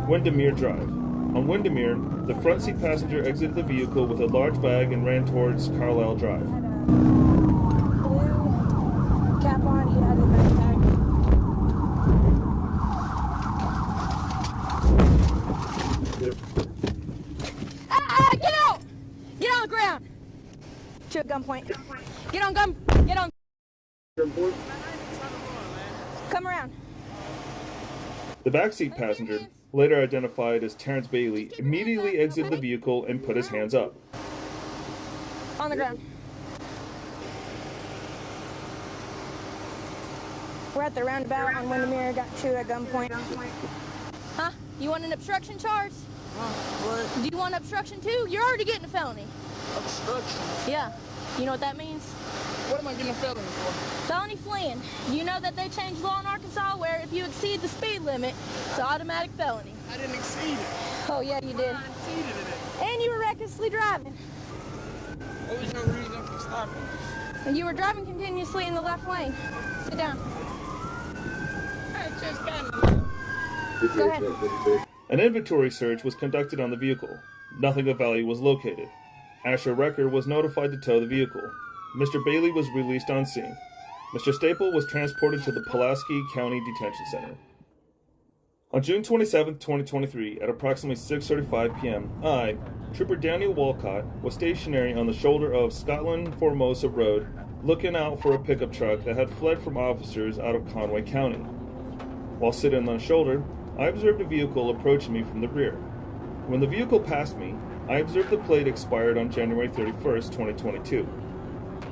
Windermere Drive. On Windermere, the front seat passenger exited the vehicle with a large bag and ran towards Carlisle Drive. Blue cap on, he had a backpack. Get out! Get on the ground! To a gunpoint. Get on gun. Get on. Come around. The backseat passenger, later identified as Terrence Bailey, immediately exited the vehicle and put his hands up. On the ground. We're at the roundabout on Windermere, got 2 at gunpoint. Huh? You want an obstruction charge? What? Do you want obstruction too? You're already getting a felony. Obstruction? Yeah. You know what that means? What am I getting a felony for? Felony fleeing. You know that they changed law in Arkansas where if you exceed the speed limit, it's an automatic felony. I didn't exceed it. Oh, yeah, you did. I exceeded it. And you were recklessly driving. What was your reason for stopping? And you were driving continuously in the left lane. Sit down. I just got Go ahead. An inventory search was conducted on the vehicle. Nothing of value was located. Asher Recker was notified to tow the vehicle. Mr. Bailey was released on scene. Mr. Staple was transported to the Pulaski County Detention Center. On June 27, 2023, at approximately 6:35 p.m., I, Trooper Daniel Walcott, was stationary on the shoulder of Scotland Formosa Road, looking out for a pickup truck that had fled from officers out of Conway County. While sitting on the shoulder, I observed a vehicle approaching me from the rear. When the vehicle passed me, I observed the plate expired on January 31st, 2022.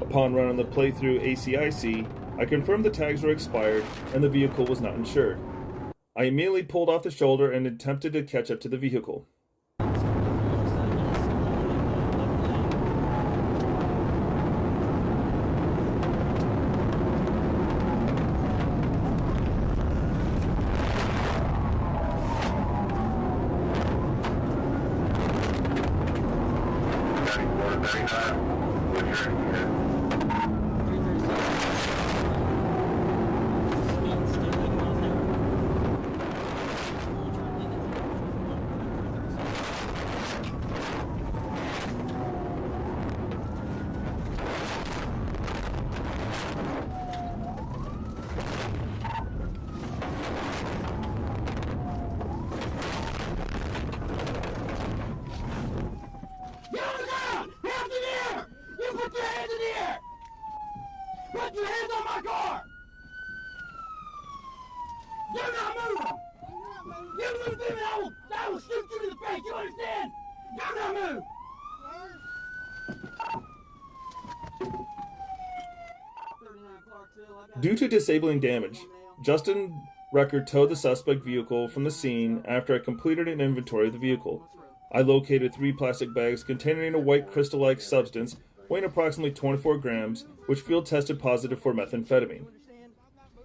Upon running the plate through ACIC, I confirmed the tags were expired and the vehicle was not insured. I immediately pulled off the shoulder and attempted to catch up to the vehicle. Put your hands on my car! Do not move! You move them and I will shoot you in the face, you understand? Do not move! Due to disabling damage, Justin Record towed the suspect vehicle from the scene after I completed an inventory of the vehicle. I located 3 plastic bags containing a white crystal-like substance weighing approximately 24 grams, which field tested positive for methamphetamine.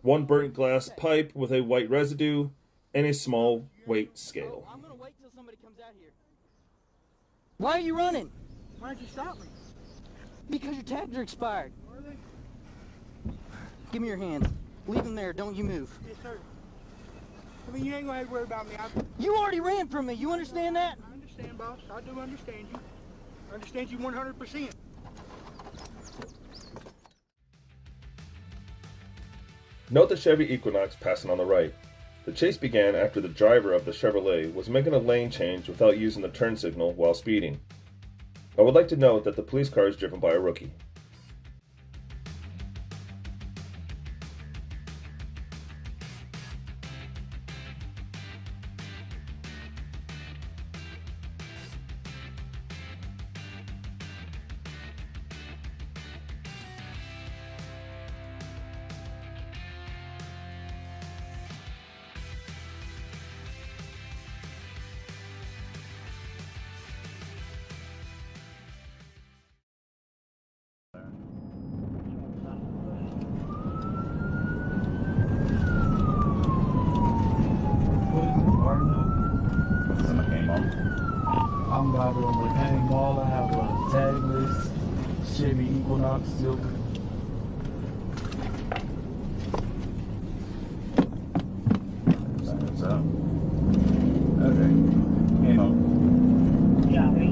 1 burnt glass pipe with a white residue, and a small weight scale. I'm gonna wait till somebody comes out here. Why are you running? Why'd you stop me? Because your tags are expired. Are they? Give me your hands. Leave them there. Don't you move. Yes, sir. I mean, you ain't gonna have to worry about me. You already ran from me. You understand that? I understand, boss. I do understand you. I understand you 100%. Note the Chevy Equinox passing on the right. The chase began after the driver of the Chevrolet was making a lane change without using the turn signal while speeding. I would like to note that the police car is driven by a rookie. I'm by the mechanic mall. I have a tagless Chevy Equinox silver. What's up? Okay. Came up. Yeah, me.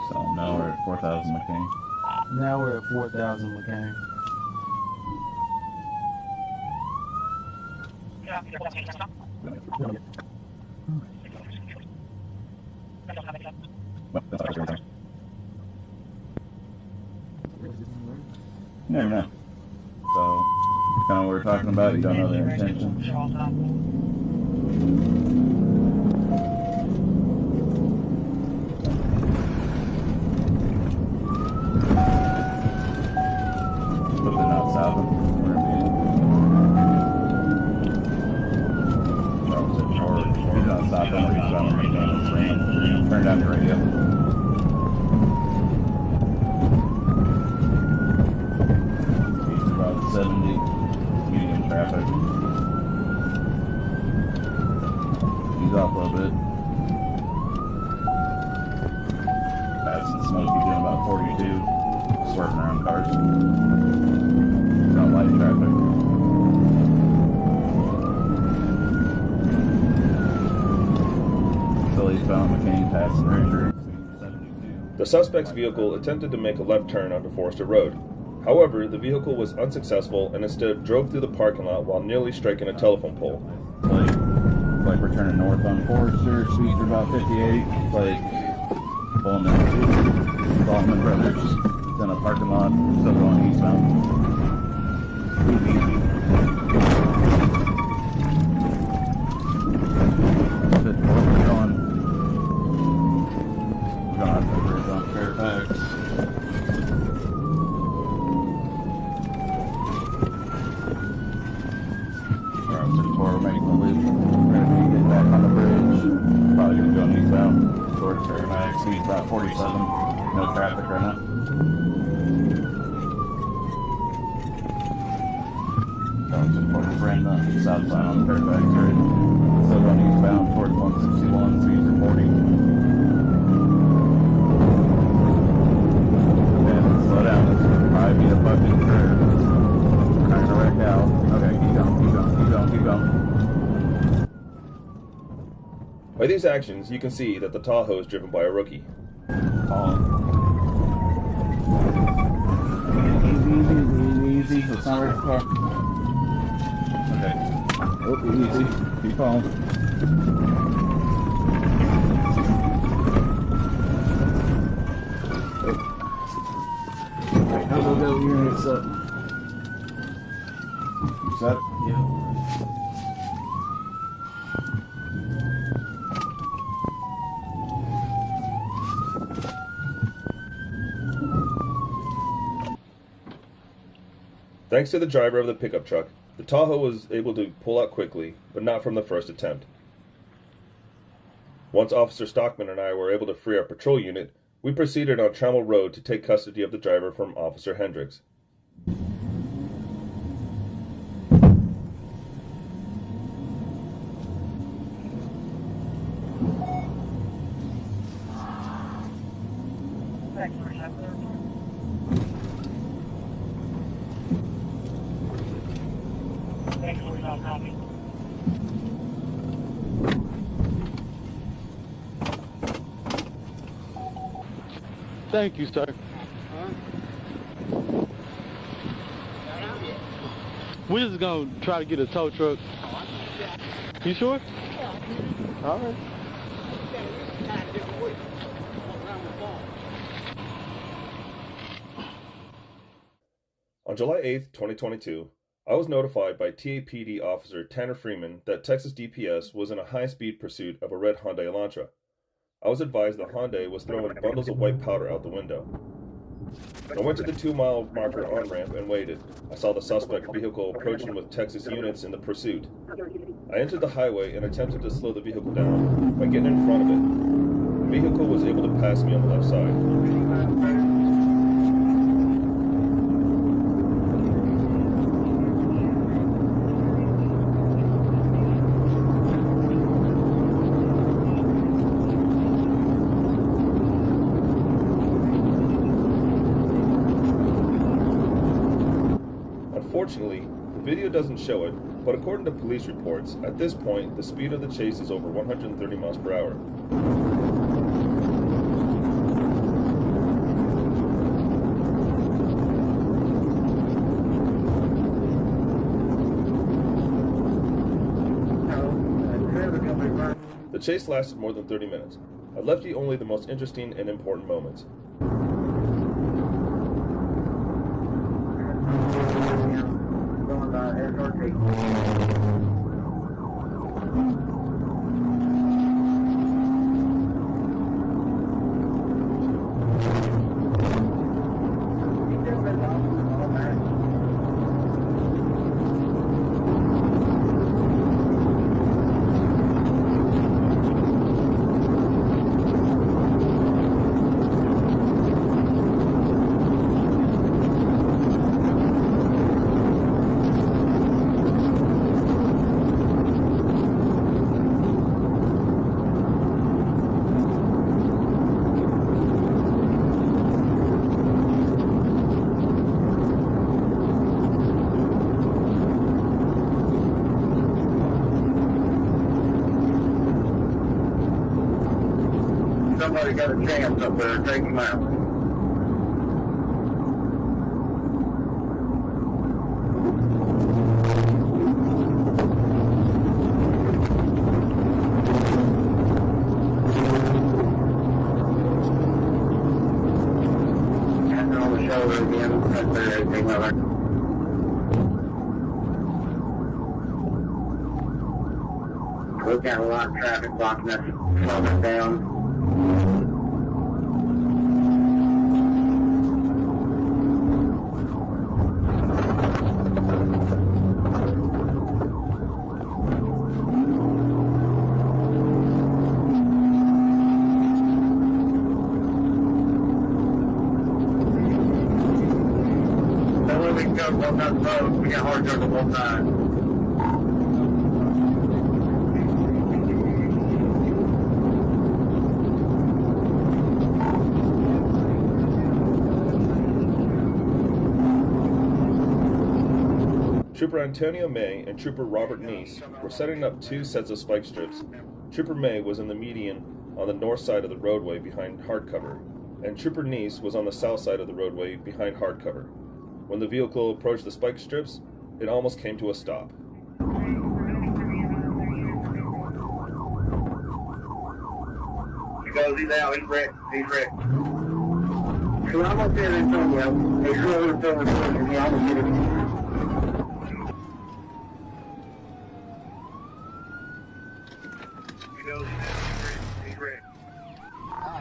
So now we're at 4,000 McCain. Now we're at 4,000 McCain. Never know. So, kind of what we're talking about, you don't know their intentions. But they're not stopping. We're he's not stopping. He's stopping. Turn down the radio. He's about 70. Medium traffic. He's off a little bit. Passing smoke. He's doing about 42. Swerving around cars. He's on light traffic. Eastbound McCain passing Ranger. The suspect's vehicle attempted to make a left turn onto Forester Road. However, the vehicle was unsuccessful and instead drove through the parking lot while nearly striking a telephone pole. Like we're turning north on Forester, speeds are about 58. Like pulling into Baldwin Brothers. It's in a parking lot, still going eastbound. Speed's about 47. No traffic right now. So just ran the south side on Fairfax Road. Still going eastbound towards 161, speeds are 40. And slow down, this would probably be a fucking curve. We're not gonna wreck out. Okay, keep going, keep going, keep going, keep going. By these actions, you can see that the Tahoe is driven by a rookie. Easy. Let's not wreck the car. Okay. Oh, easy. Keep on. Go, units up. You set? Yeah. Thanks to the driver of the pickup truck, the Tahoe was able to pull out quickly, but not from the first attempt. Once Officer Stockman and I were able to free our patrol unit, we proceeded on Trammell Road to take custody of the driver from Officer Hendricks. Thank you, sir. We're just gonna try to get a tow truck. You sure? All right. On July 8th, 2022, I was notified by TAPD officer Tanner Freeman that Texas DPS was in a high-speed pursuit of a red Hyundai Elantra. I was advised the Hyundai was throwing bundles of white powder out the window. I went to the 2-mile marker on-ramp and waited. I saw the suspect vehicle approaching with Texas units in the pursuit. I entered the highway and attempted to slow the vehicle down by getting in front of it. The vehicle was able to pass me on the left side. Unfortunately, the video doesn't show it, but according to police reports, at this point, the speed of the chase is over 130 miles per hour. The chase lasted more than 30 minutes. I left you only the most interesting and important moments. Somebody got a chance up there, take him out. Hand on the shoulder again, right there, 18 Miller. We've got a lot of traffic blocking us, slowing us down. both sides of the road. We got hard turns on both sides. Trooper Antonio May and Trooper Robert Neese were setting up 2 sets of spike strips. Trooper May was in the median on the north side of the roadway behind hardcover, and Trooper Neese was on the south side of the roadway behind hardcover. When the vehicle approached the spike strips, it almost came to a stop. He goes, he's out, he's wrecked, he's wrecked. So I'm up there in Antonio. He's rolling forward, and he almost hit him. He goes, he's wrecked.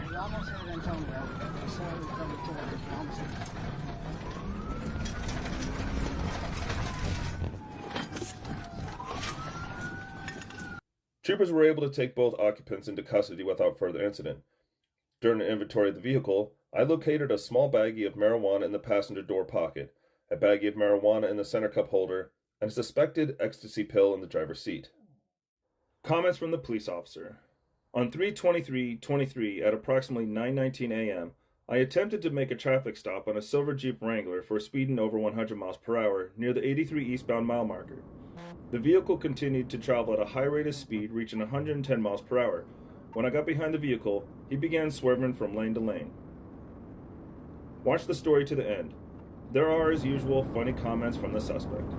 He almost hit Antonio. He slowly coming toward him. Almost hit him. Troopers were able to take both occupants into custody without further incident. During an inventory of the vehicle, I located a small baggie of marijuana in the passenger door pocket, a baggie of marijuana in the center cup holder, and a suspected ecstasy pill in the driver's seat. Comments from the police officer. On 3/23/23 at approximately 9:19 a.m., I attempted to make a traffic stop on a silver Jeep Wrangler for speeding over 100 miles per hour near the 83 eastbound mile marker. The vehicle continued to travel at a high rate of speed, reaching 110 miles per hour. When I got behind the vehicle, he began swerving from lane to lane. Watch the story to the end. There are, as usual, funny comments from the suspect.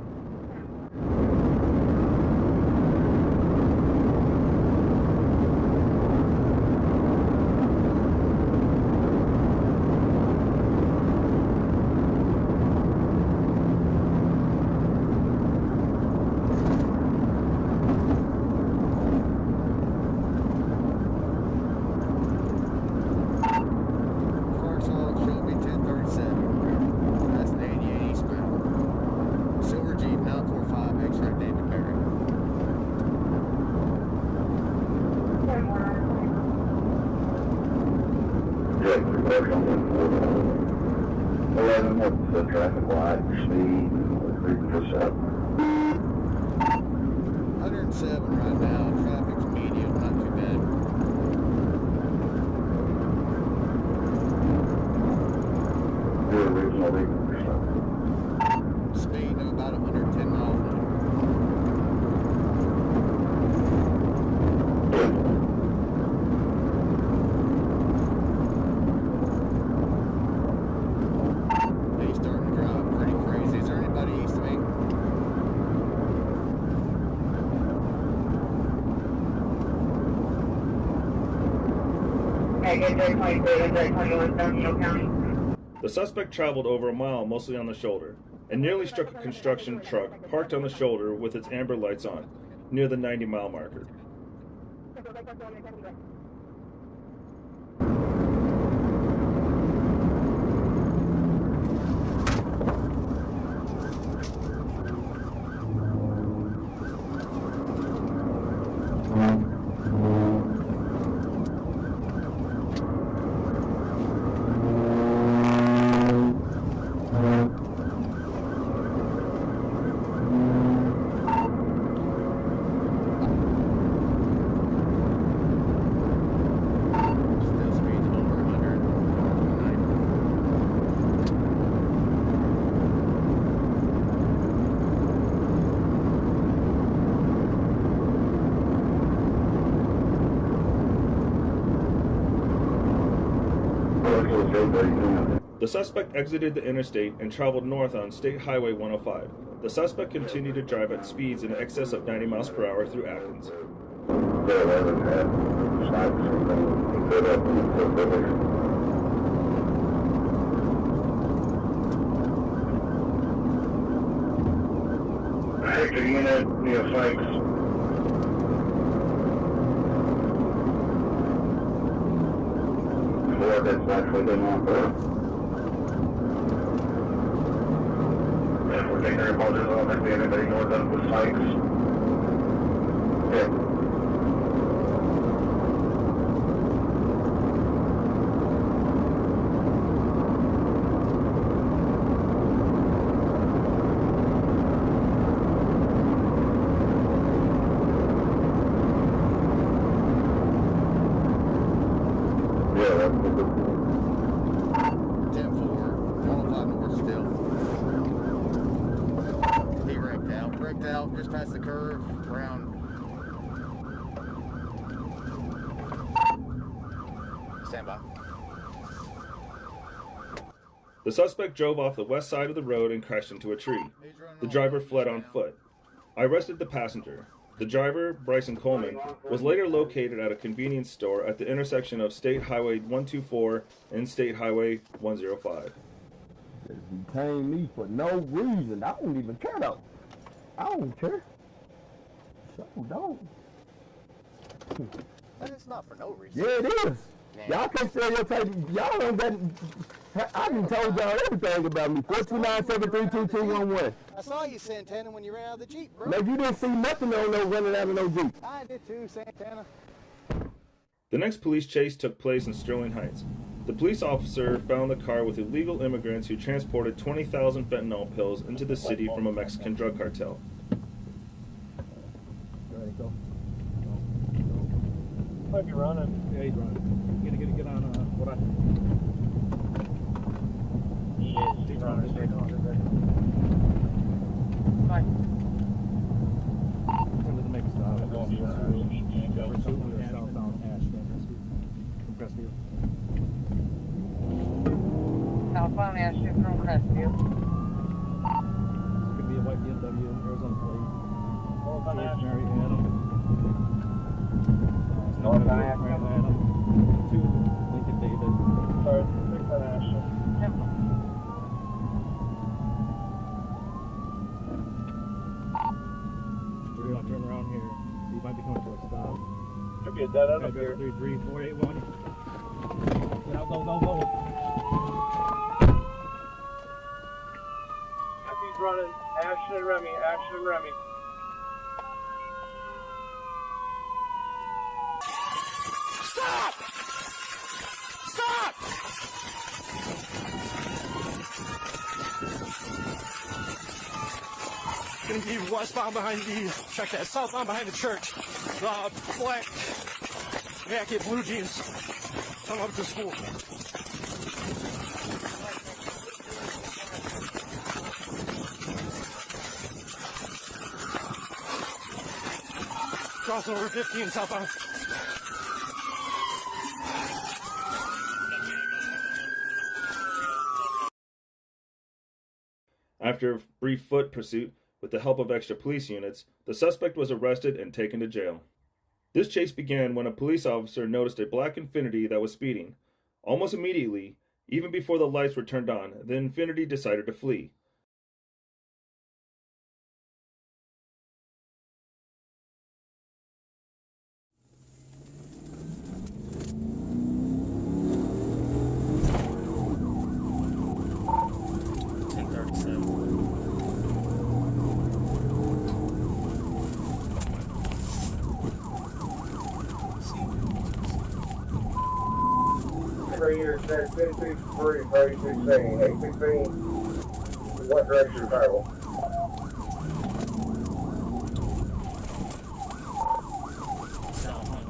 Traffic light, speed, 3%. 107 right now. Traffic's medium, not too bad. Your original 8%. Speed of about 110 miles an hour. The suspect traveled over a mile, mostly on the shoulder, and nearly struck a construction truck parked on the shoulder with its amber lights on, near the 90-mile marker. The suspect exited the interstate and traveled north on State Highway 105. The suspect continued to drive at speeds in excess of 90 miles per hour through Athens. Hector unit, near Fikes. That's actually been on board. Yeah, we're taking our apologies. I don't think we have anybody north of with Fikes. Yeah. checked out just past the curve around. Stand by. The suspect drove off the west side of the road and crashed into a tree. The driver fled on foot. I arrested the passenger. The driver, Bryson Coleman, was later located at a convenience store at the intersection of State Highway 124 and State Highway 105. Detain me for no reason. I don't even care though. I don't care. So don't. But it's not for no reason. Yeah, it is. Y'all can't sell your tape. Y'all don't got. I done told y'all everything about me. 429-732-2211. I saw you, Santana, when you ran out of the Jeep, bro. No, you didn't see nothing on no running out of no Jeep. I did too, Santana. The next police chase took place in Sterling Heights. The police officer found the car with illegal immigrants who transported 20,000 fentanyl pills into the city from a Mexican drug cartel. Might be running. Yeah, he's running. Get on what I... He is. He's running straight on. Hi. Come to the make a stop. Southbound Ashton. From Crestview. Southbound Ashton from Crestview. Could be a white BMW, Arizona plate. Northbound Ashton. Mary Adam. Northbound Ashton. Adam. 2 Lincoln David. Sorry, 6 on Ashton. We're going to turn around here. So you might be coming to a stop. Could be a dead end up here. 33481. Go. He's running. Ashton and Remy. Stop! Stop! Gonna be westbound behind the, check that, southbound behind the church. Black jacket, blue jeans. Come up to school. Crossing over 15 southbound. After a brief foot pursuit, with the help of extra police units, the suspect was arrested and taken to jail. This chase began when a police officer noticed a black Infiniti that was speeding. Almost immediately, even before the lights were turned on, the Infiniti decided to flee. Says 56 free, 3616, 816, what direction travel?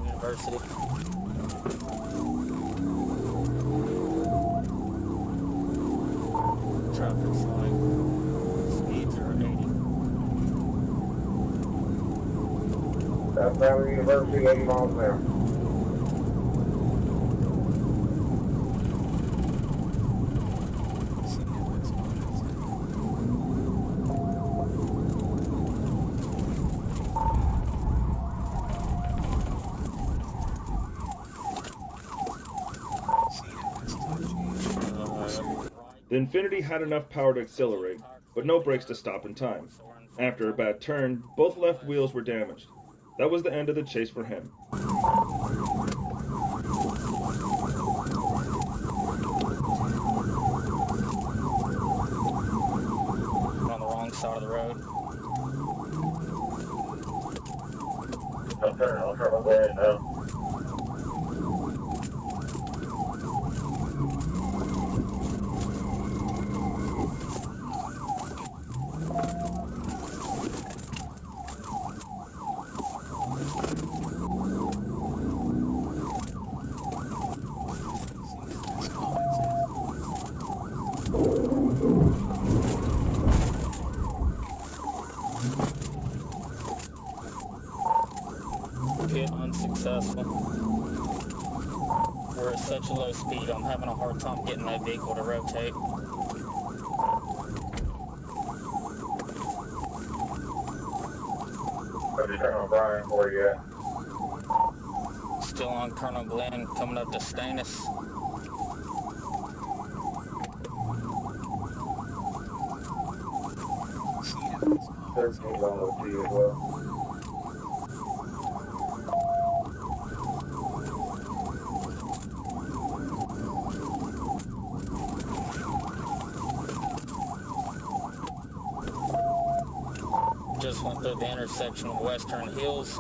University. Traffic sign. Speeds are 80. Southbound University, 80 miles an hour. The Infiniti had enough power to accelerate, but no brakes to stop in time. After a bad turn, both left wheels were damaged. That was the end of the chase for him. On the wrong side of the road. I'll turn my way in now. unsuccessful. We're at such a low speed, I'm having a hard time getting that vehicle to rotate. Colonel Brian, where you at? Still on Colonel Glenn, coming up to Stannis. 13's on with you as well. Just went through the intersection of Western Hills.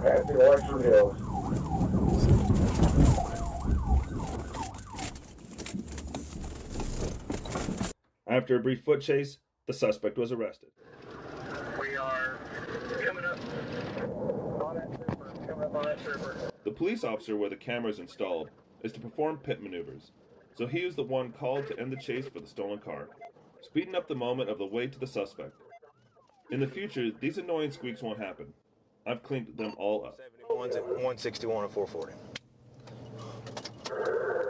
Passing Western Hills. After a brief foot chase, the suspect was arrested. We are coming up on that trooper. The police officer where the camera is installed is to perform pit maneuvers, so he is the one called to end the chase for the stolen car, speeding up the moment of the way to the suspect. In the future, these annoying squeaks won't happen. I've cleaned them all up. 71's at 161 and 440.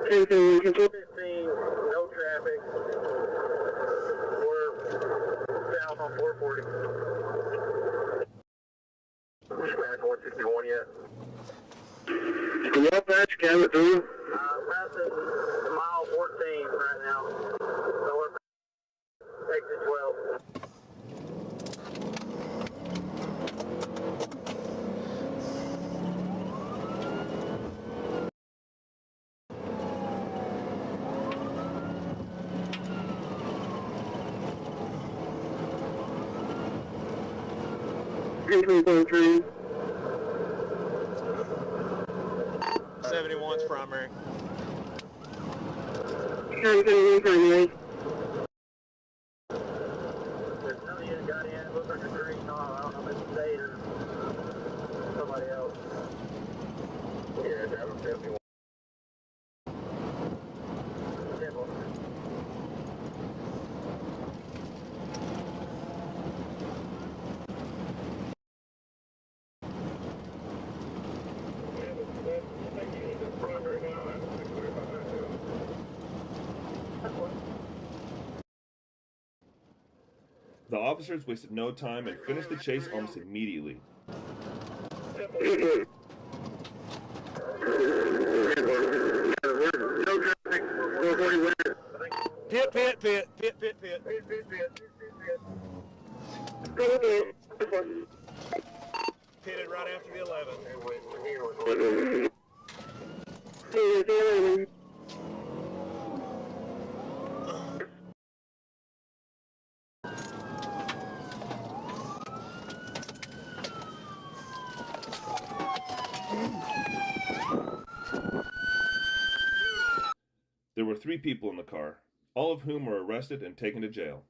215, no traffic. We're south on 440. Back 161 yet? Can you patch camera through? Passing mile 14 right now. So we're exit 12. Three. 71's primary. Primary. Somebody else. Yeah, that was 71. The officers wasted no time and finished the chase almost immediately. Pit. Pitted right after the 11. There were 3 people in the car, all of whom were arrested and taken to jail.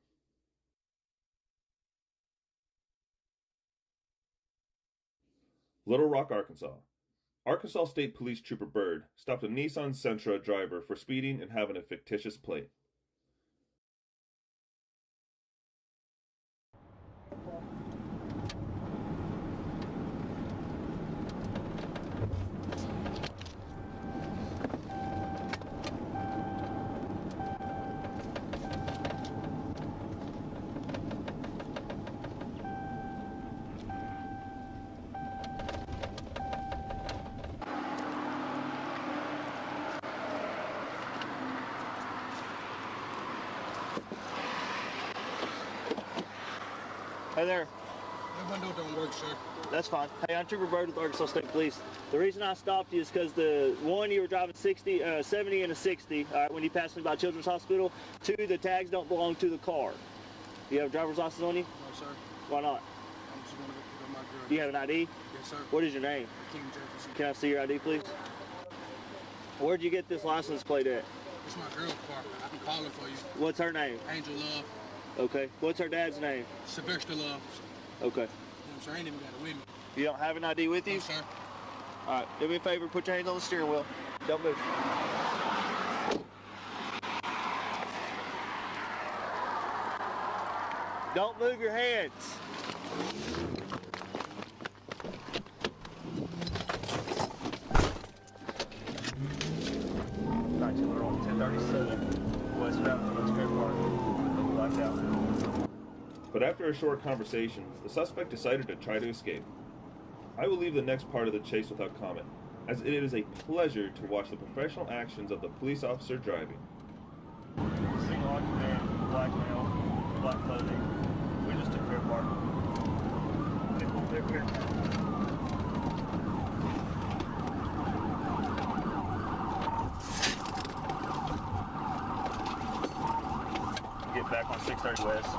Little Rock, Arkansas. Arkansas State Police Trooper Bird stopped a Nissan Sentra driver for speeding and having a fictitious plate. Hey there. That window don't work, sir. That's fine. Hey, I'm Trooper Bird with Arkansas State Police. The reason I stopped you is because you were driving 70 and a 60 when you passed me by Children's Hospital. 2, the tags don't belong to the car. Do you have a driver's license on you? No, sir. Why not? I'm just going to put on my drug. Do you have an ID? Yes, sir. What is your name? King Jefferson. Can I see your ID, please? Where'd you get this license plate at? It's my girl's car. I can call her for you. What's her name? Angel Love. Okay. What's her dad's name? Sylvester Love. Okay. You know what I'm saying? I ain't even got it with me. You don't have an ID with you? No, sir. All right. Do me a favor. Put your hands on the steering wheel. Don't move. Don't move your hands. but after a short conversation, the suspect decided to try to escape. I will leave the next part of the chase without comment, as it is a pleasure to watch the professional actions of the police officer driving. Single occupant, black male, black clothing. We just took care of park. Get back on 630 West.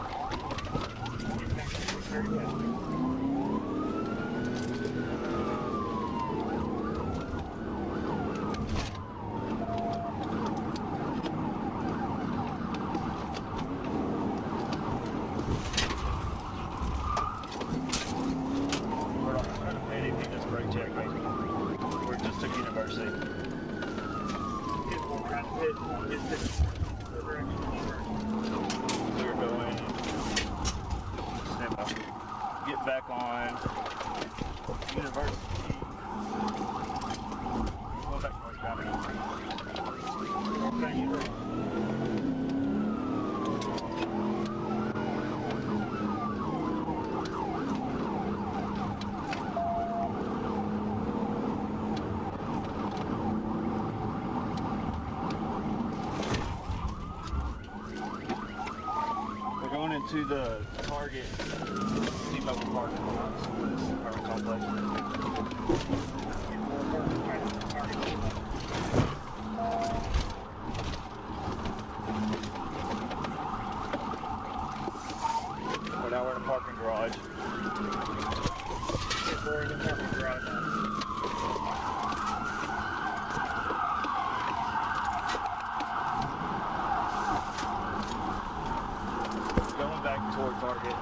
Get back on University. Going back northbound. Okay, University. We're going into the Target T-Mobile parking lot, apartment complex. Well, now we're in a parking garage. We're in the parking garage now. Going back toward Target.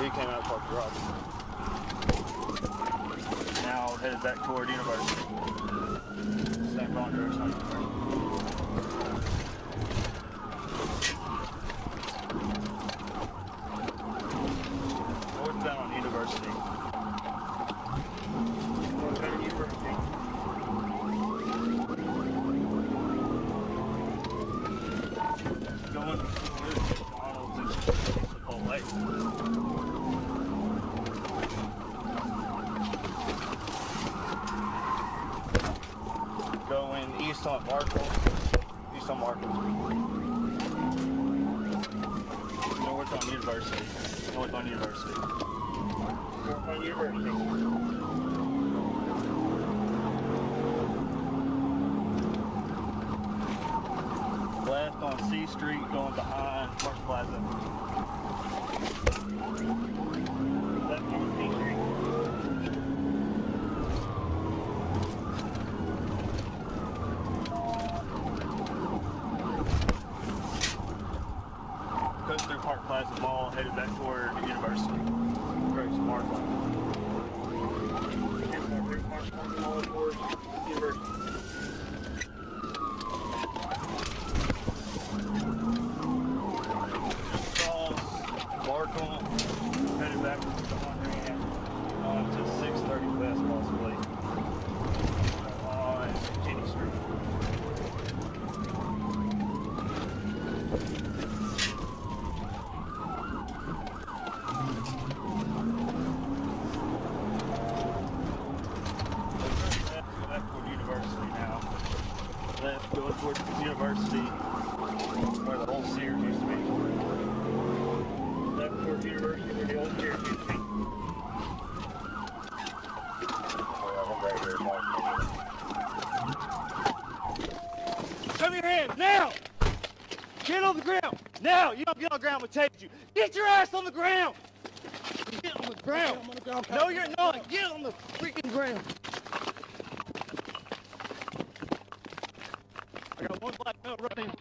He came out of Park Garage. Now headed back toward University. Same wrong direction. Northbound on University. Northbound on University. Going to Arnold's and Chipotle. Going east on Markle. East on Markle. North on University. North on University. North on University. Left on C Street, going behind Park Plaza. Left on C Street. Coast through Park Plaza Mall, headed back toward the University. Great smartphone. Park Plaza Mall towards University. Barcombe, headed back to the on to 630 West, possibly on Jenny Street. Left toward University now. Left going towards University, where the old Sears used to be. Left towards University where the old Sears used to be. Come your hands now! Get on the ground! Now! You don't get on the ground, I'm gonna take you. Get your ass on the ground! Get on the ground! No, you're not! Get on the freaking ground! I got one black male running.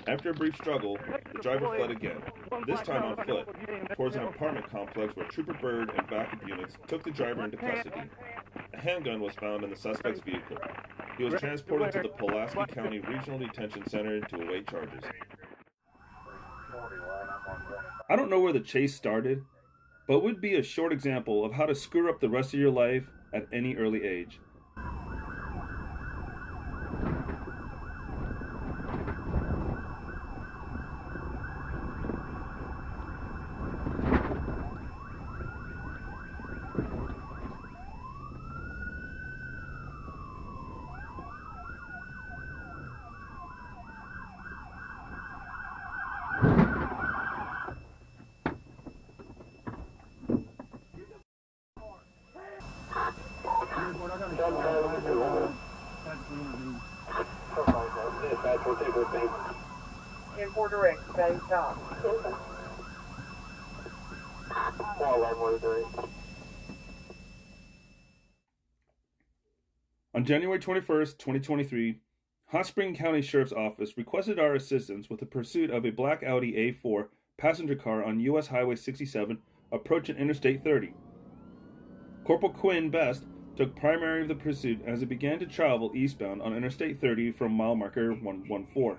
After a brief struggle, the driver fled again, this time on foot, towards an apartment complex where Trooper Bird and backup units took the driver into custody. A handgun was found in the suspect's vehicle. He was transported to the Pulaski County Regional Detention Center to await charges. I don't know where the chase started, but it would be a short example of how to screw up the rest of your life at any early age. In Puerto Rico, stay top. On January 21st, 2023, Hot Spring County Sheriff's Office requested our assistance with the pursuit of a black Audi A4 passenger car on U.S. Highway 67 approaching Interstate 30. Corporal Quinn Best took primary of the pursuit as it began to travel eastbound on Interstate 30 from mile marker 114.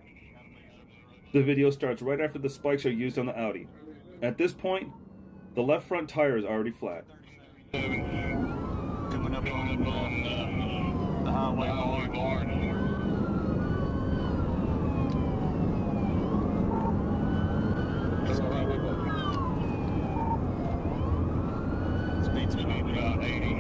The video starts right after the spikes are used on the Audi. At this point, the left front tire is already flat. Coming up on the highway barn. Speed's gonna be about 80.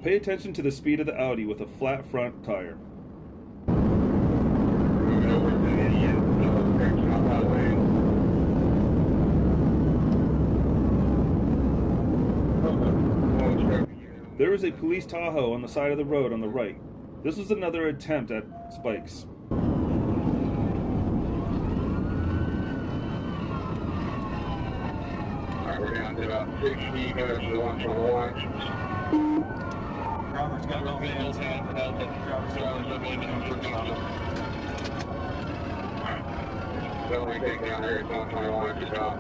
Pay attention to the speed of the Audi with a flat front tire. There is a police Tahoe on the side of the road on the right. This was another attempt at spikes. Alright, we're down to about 60 minutes to launch on the launch. Robert's got no videos out without the driver's The only thing down there is 121 to stop.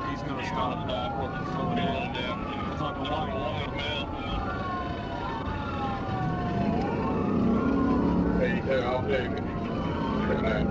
He's gonna stop back with the slow down. It's like a white now. Hey, I'll take it. Good night.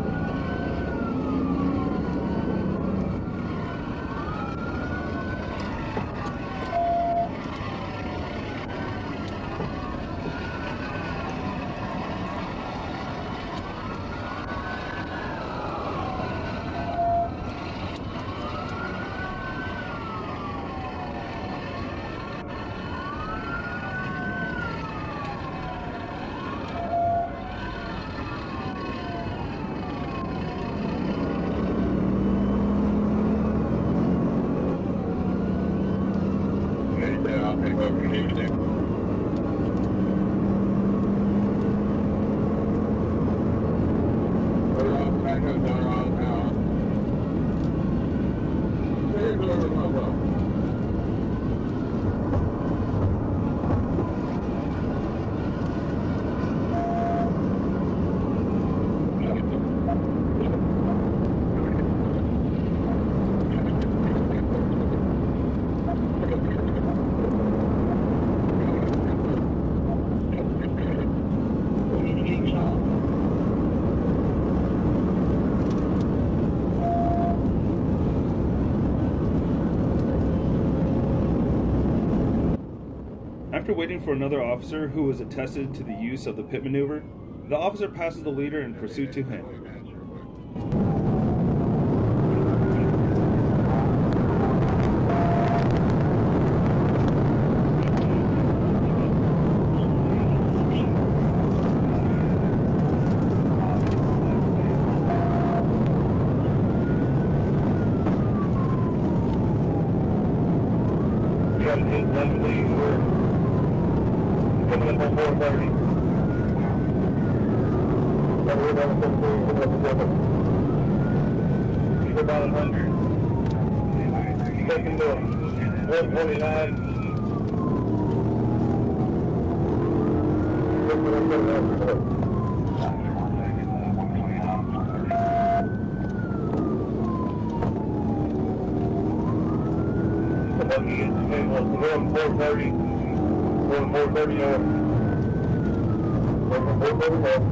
After waiting for another officer who was attested to the use of the pit maneuver, the officer passes the leader in pursuit to him. trying to hit 70. We're coming up on 430. We're about 100. Taking the 129. We're on 430. We're on 430 north. We're on 430 north.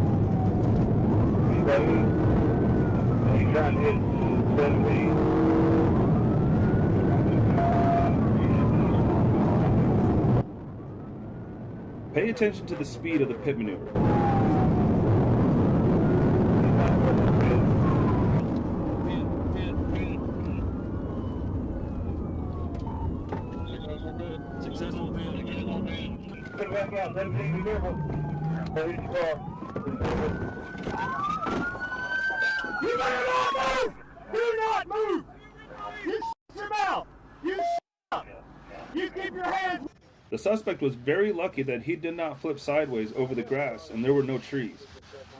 He's trying to hit 70. Pay attention to the speed of the pit maneuver. Back out, 17, be careful. Police car. You better not move! Do not move! You shut your mouth! You shut up! You keep your hands... The suspect was very lucky that he did not flip sideways over the grass and there were no trees.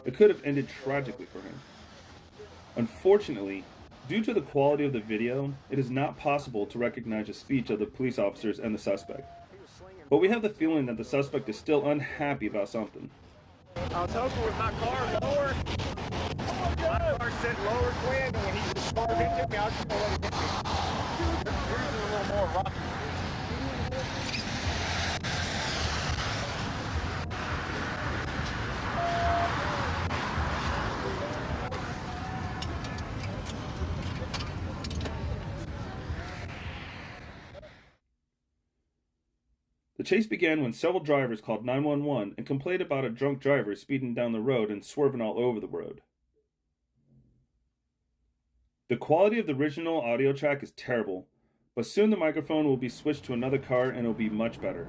It could have ended tragically for him. Unfortunately, due to the quality of the video, it is not possible to recognize the speech of the police officers and the suspect. But we have the feeling that the suspect is still unhappy about something. I was hoping with my car lower, my car set lower wind, and when he just swerved into me, I was just going to let him hit me. Yours is a little more rocky. The chase began when several drivers called 911 and complained about a drunk driver speeding down the road and swerving all over the road. The quality of the original audio track is terrible, but soon the microphone will be switched to another car and it will be much better.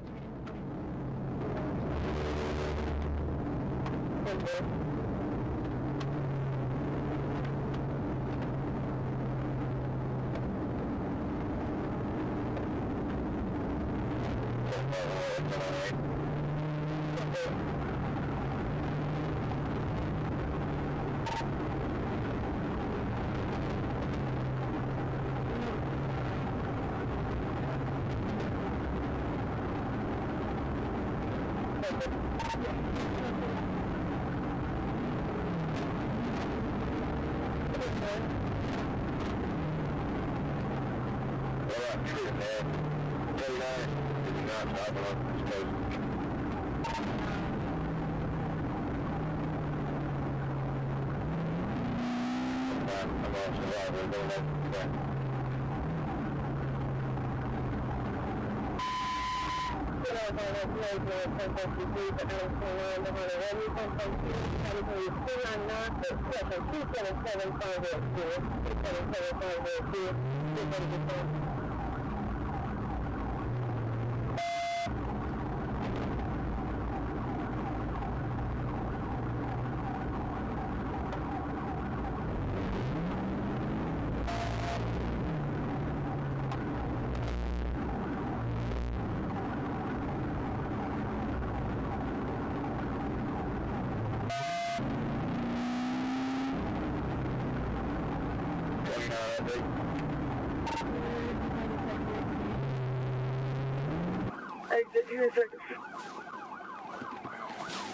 Exit here in seconds.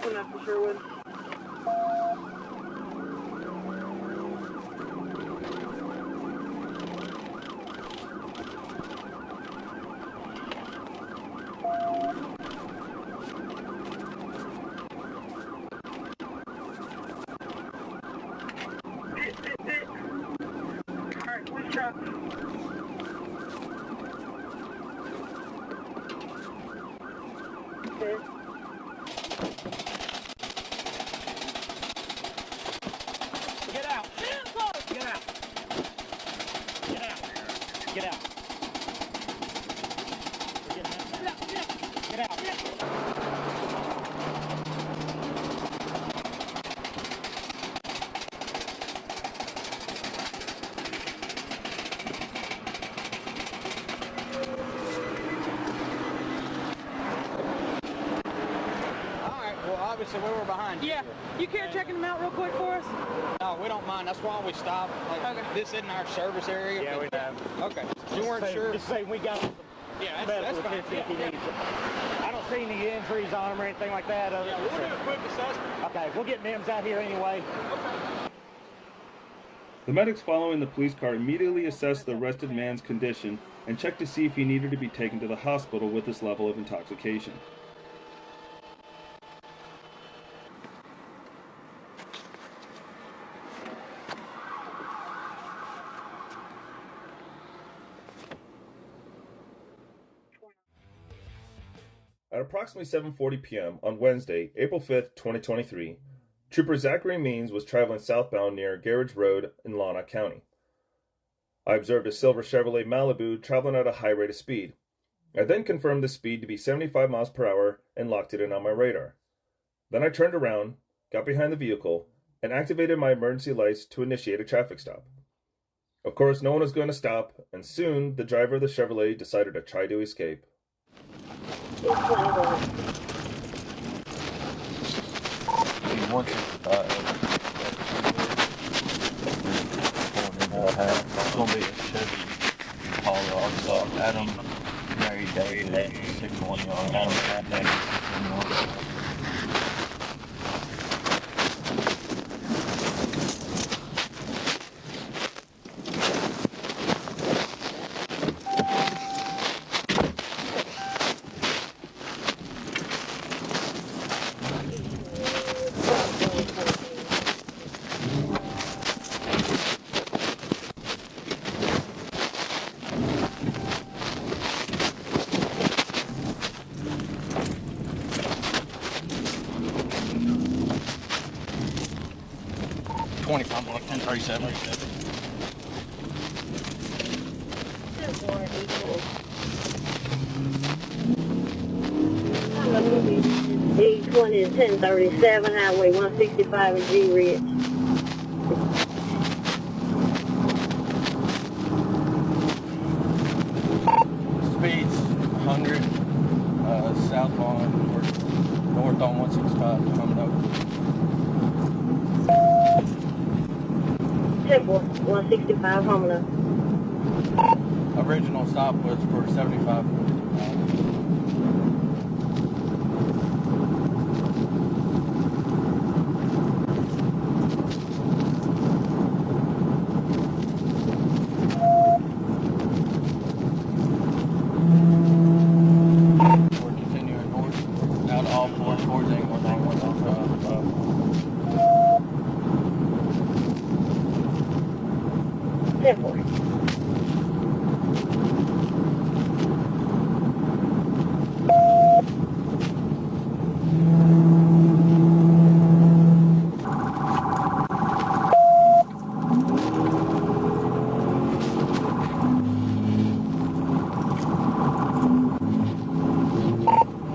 One after Sherwood. Alright, police trap. Okay. Get out! Get out! Get out! Get out! Get out! Get out! so we were behind you. Yeah. You care checking them out real quick for us? No, we don't mind. That's why we stopped. Like, okay. This isn't our service area. Yeah, we have. Okay. You weren't sure? Just say we got some medical attention if he needs it. I don't see any injuries on him or anything like that. Yeah, we'll do a quick assessment. Okay, we'll get NIMS out here anyway. The medics following the police car immediately assessed the arrested man's condition and checked to see if he needed to be taken to the hospital with this level of intoxication. At approximately 7:40 p.m. on Wednesday, April 5th, 2023, Trooper Zachary Means was traveling southbound near Garage Road in Lana County. I observed a silver Chevrolet Malibu traveling at a high rate of speed. I then confirmed the speed to be 75 miles per hour and locked it in on my radar. Then I turned around, got behind the vehicle, and activated my emergency lights to initiate a traffic stop. Of course, no one was going to stop, and soon the driver of the Chevrolet decided to try to escape. 165. It's going to be a Chevy Impala. I saw Adam, Mary David, 61 yard. Adam, block 1037. 820 is 1037, Highway 165 in G Ridge. Speeds 100, southbound, north on 165, coming over. 165, Homina. Original stop was for 75. We're continuing north, out all four towards England on 165. 1040.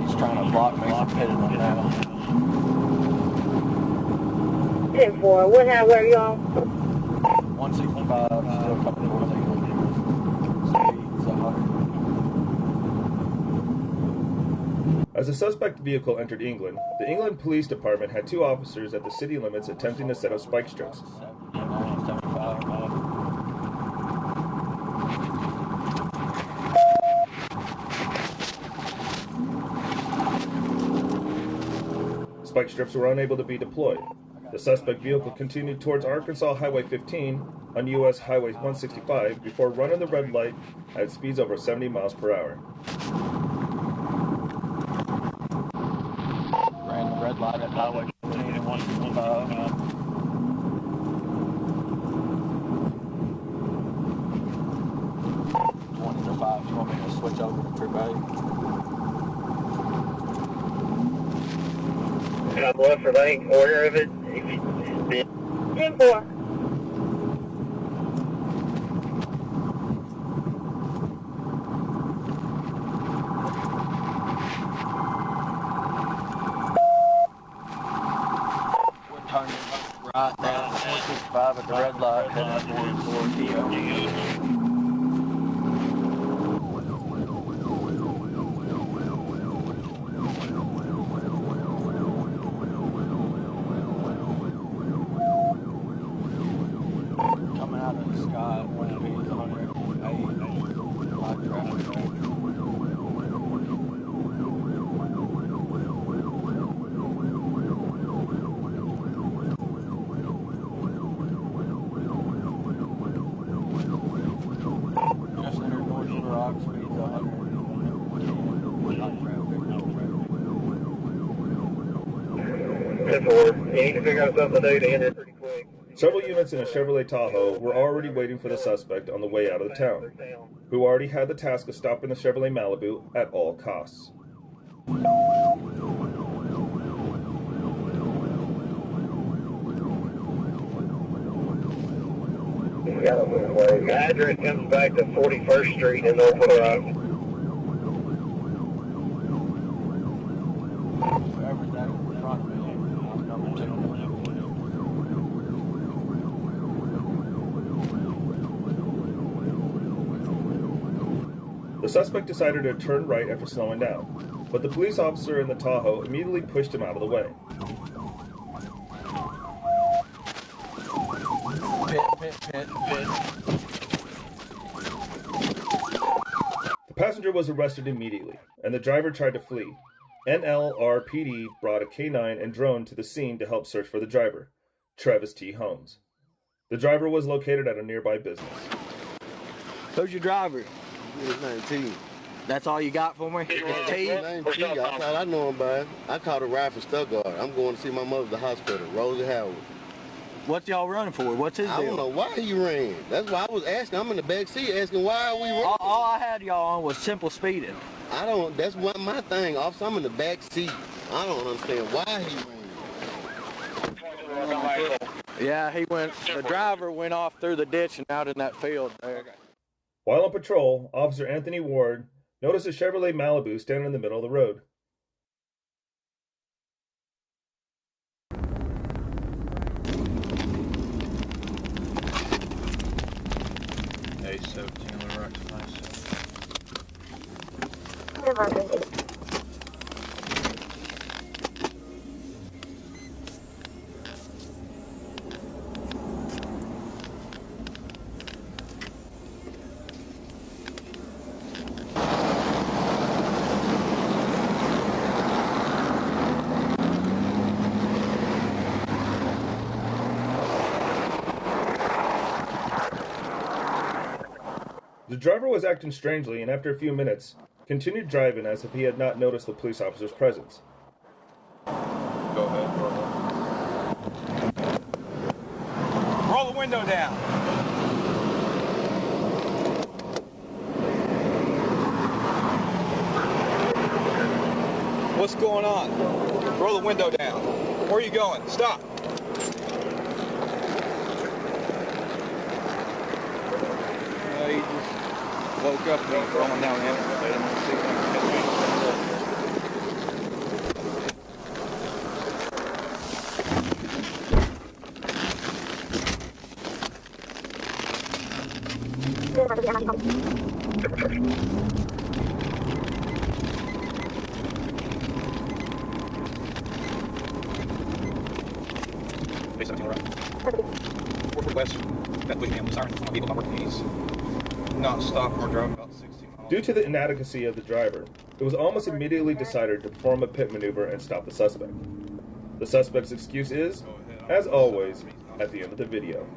He's trying to block me from hitting him now. 10-4. What highway are you on? 165, still coming towards England. Speeds 100. As the suspect vehicle entered England, the England Police Department had two officers at the city limits attempting to set up spike strips. Spike strips were unable to be deployed. The suspect vehicle continued towards Arkansas Highway 15 on U.S. Highway 165 before running the red light at speeds over 70 miles per hour. Ran the red light at Highway 15 and 165. 20 to 5. You want me to switch over to True Bay? God bless her, they ain't order of it. 10-4. We're turning right down 165 at the red light, heading towards Dio. Scott, one of these 108, hot traffic. Just entered North Shore Rock, speeds 100. Hot traffic, no traffic. 10-4. You need to figure out something to do to end it pretty quick. Several units in a Chevrolet Tahoe were already waiting for the suspect on the way out of the town, who already had the task of stopping the Chevrolet Malibu at all costs. Address comes back to 41st Street in North Little Rock. Whoever's that in front of me, I'm number 2. The suspect decided to turn right after slowing down, but the police officer in the Tahoe immediately pushed him out of the way. Pit. The passenger was arrested immediately, and the driver tried to flee. NLRPD brought a K9 and drone to the scene to help search for the driver, Travis T. Holmes. The driver was located at a nearby business. Who's your driver? His name T. That's all you got for me? T? His name T. I thought I know him by it. I caught a ride from Stuttgart. I'm going to see my mother at the hospital, Rosie Howard. What's y'all running for? What's his deal? I don't know why he ran. That's why I was asking. I'm in the back seat asking why are we running. All I had y'all on was simple speeding. That's what my thing, officer. I'm in the back seat. I don't understand why he ran. Yeah, the driver went off through the ditch and out in that field there. While on patrol, Officer Anthony Ward noticed a Chevrolet Malibu standing in the middle of the road. A17 on the right side. The driver was acting strangely and after a few minutes, continued driving as if he had not noticed the police officer's presence. Go ahead, Roll the window down. What's going on? Roll the window down. Where are you going? Stop. He just woke up and he's rolling down the interstate. I'm gonna see if I can catch not stop or drive about 60 miles. Due to the inadequacy of the driver, it was almost immediately decided to perform a pit maneuver and stop the suspect. The suspect's excuse is, as always, at the end of the video.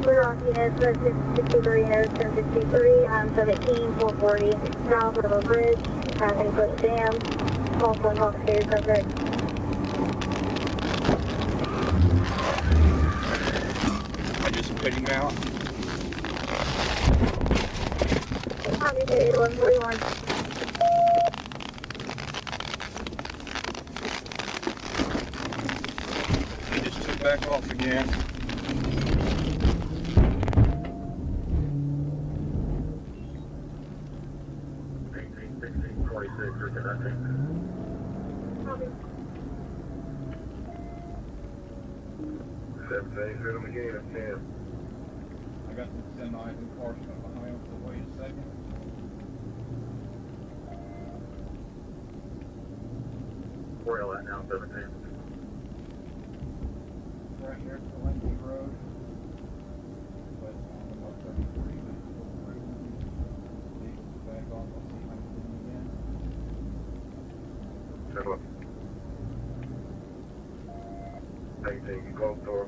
We're on units 63 and 1063 on 17, 440, south of a bridge, passing foot dam, also Intoxicated subject. I just put him out. Copy, 141. He just took back off again. I got the semi enforcement behind him, so wait a second. Where are you at now, 17? Right Anything you close door.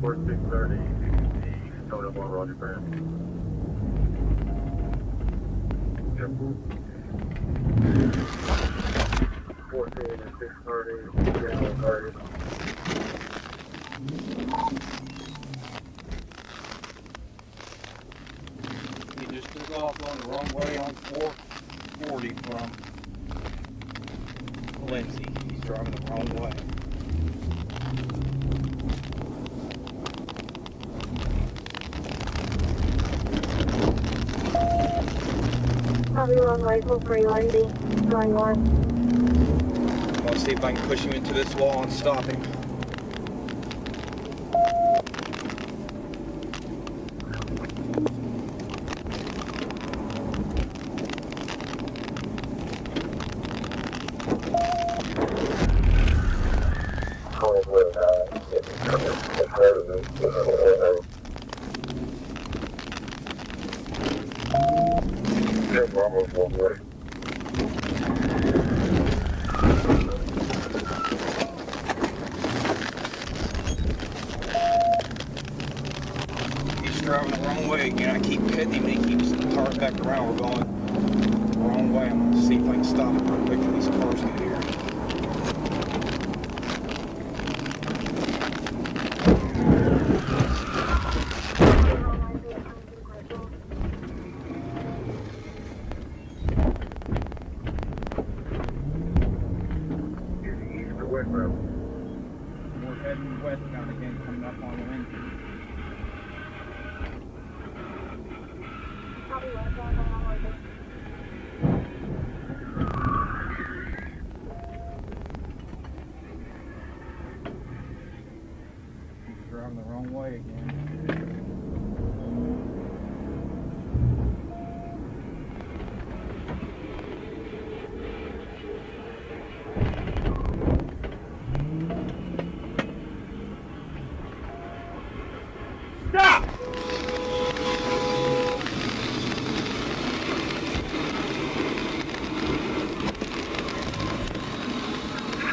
4630, east, Tony 1, Roger Grant. Yep. 14 and 630, general target. He just took off on the wrong way on 440 from Lindsay. He's driving the wrong way. Probably wrong way, 440 Lindsay, going north. I'm gonna see if I can push him into this wall and stop him. He's driving the wrong way again. I keep hitting him and he keeps turning back around. We're going the wrong way. I'm gonna see if I can stop him real quick before these cars get here. We're heading westbound again, coming up on Lindsay. He's driving the wrong way again. Stop!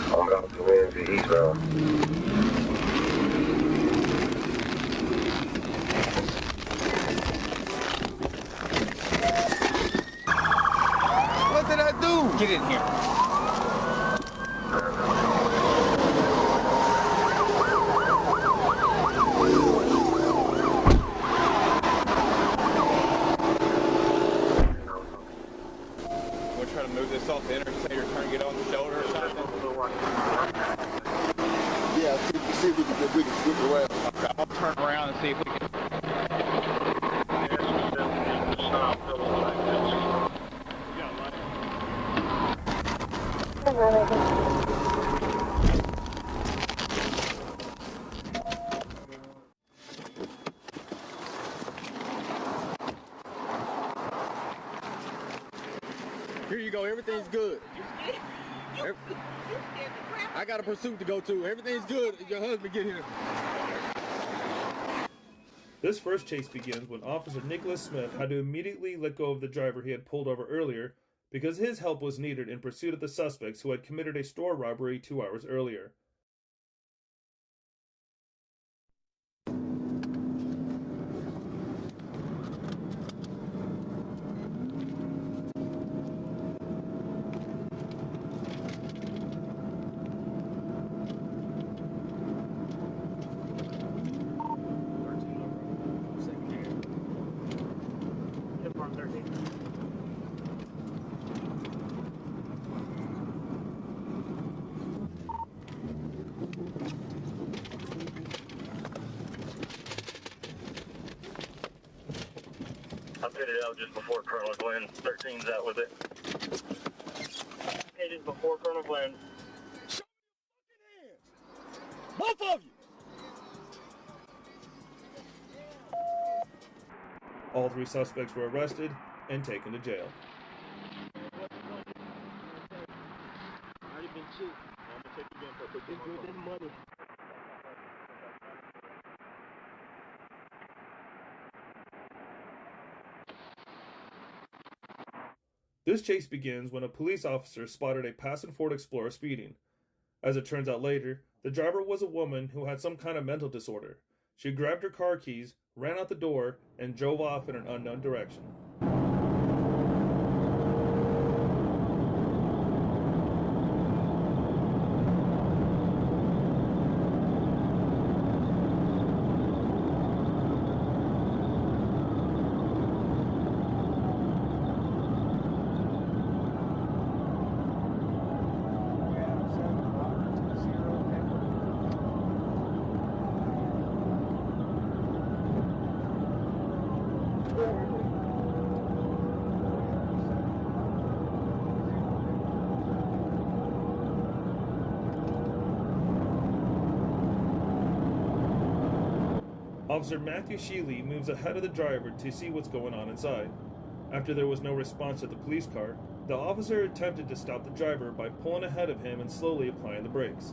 I'm about to win the eastbound. What did I do? Get in here. We'll try to move this off the interstate or try to get on the shoulder or something. Yeah, see if we can switch around. Okay, I'll turn around and see if we can. Here you go. Everything's good. I got a pursuit to go to. Everything's good. Your husband get here. This first chase begins when Officer Nicholas Smith had to immediately let go of the driver he had pulled over earlier because his help was needed in pursuit of the suspects who had committed a store robbery 2 hours earlier. I pitted out just before Colonel Glenn. 13's out with it. Pitted before Colonel Glenn. Both of you! All 3 suspects were arrested and taken to jail. Already been cheap. I'm gonna take you again for a quick money. This chase begins when a police officer spotted a passing Ford Explorer speeding. As it turns out later, the driver was a woman who had some kind of mental disorder. She grabbed her car keys, ran out the door, and drove off in an unknown direction. Officer Matthew Sheely moves ahead of the driver to see what's going on inside. After there was no response to the police car, the officer attempted to stop the driver by pulling ahead of him and slowly applying the brakes.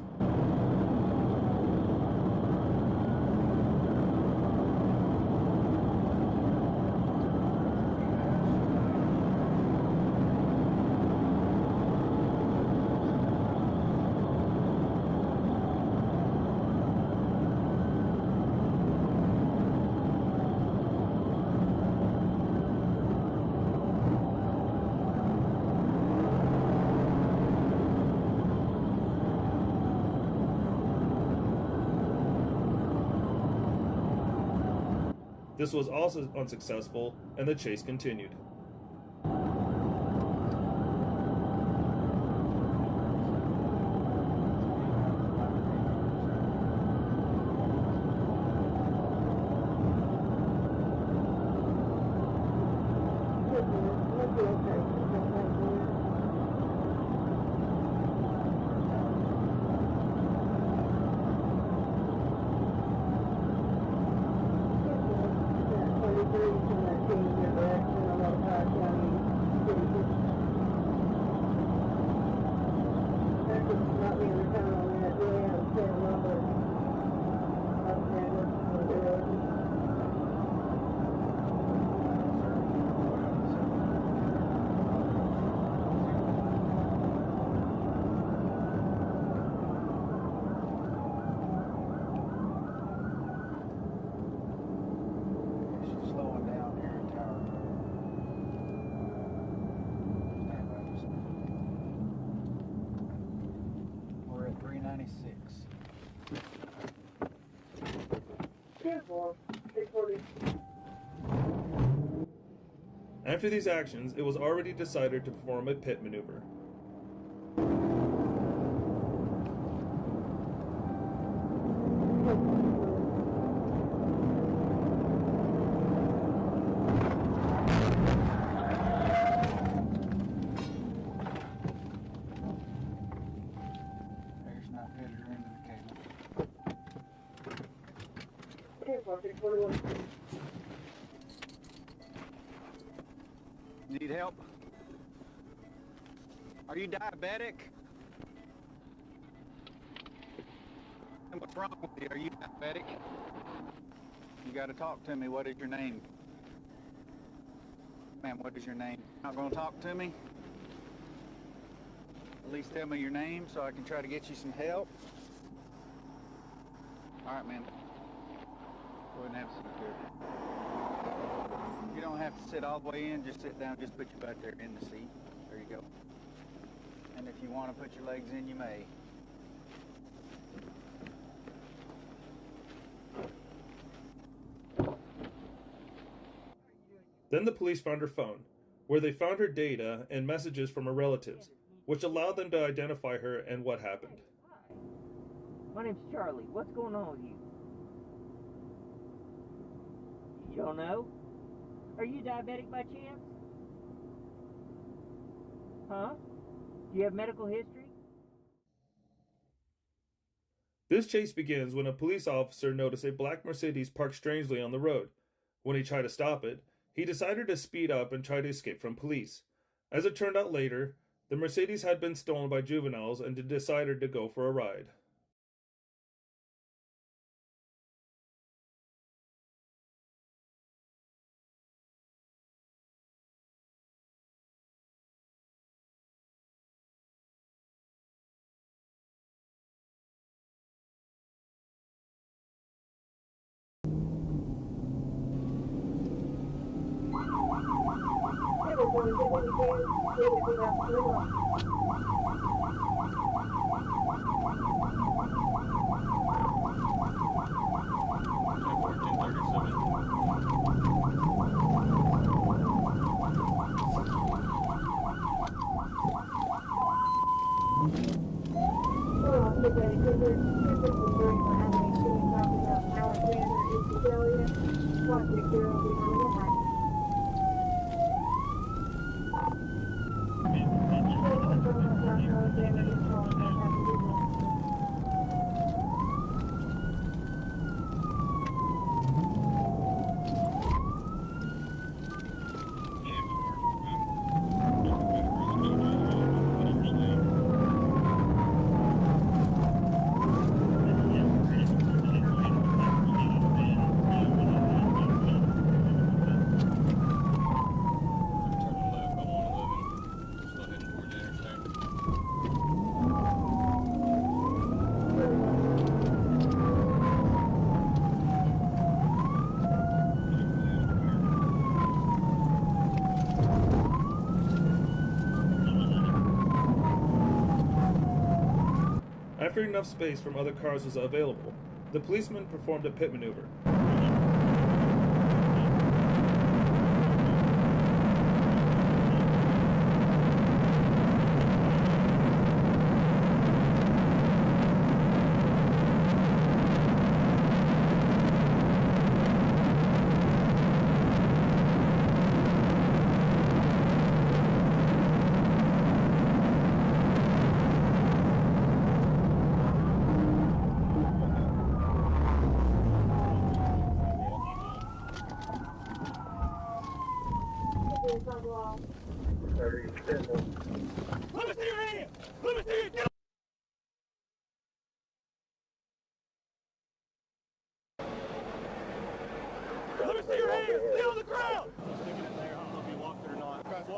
This was also unsuccessful, and the chase continued. After these actions, it was already decided to perform a pit maneuver. There's not header into the cable. Need help? Are you diabetic? And what's wrong with you? Are you diabetic? You got to talk to me. What is your name? Ma'am, what is your name? Not going to talk to me? At least tell me your name so I can try to get you some help. All right, ma'am. Go ahead and have a seat here. You don't have to sit all the way in. Just sit down. Just put your butt there in the seat. There you go. And if you want to put your legs in, you may. Then the police found her phone, where they found her data and messages from her relatives, which allowed them to identify her and what happened. My name's Charlie. What's going on with you? You don't know? Are you diabetic by chance? Huh? Do you have medical history? This chase begins when a police officer noticed a black Mercedes parked strangely on the road. When he tried to stop it, he decided to speed up and try to escape from police. As it turned out later, the Mercedes had been stolen by juveniles and decided to go for a ride. After enough space from other cars was available, the policeman performed a pit maneuver. Let me see your hand! Let me see your get Let me see your hand! Stay on the ground!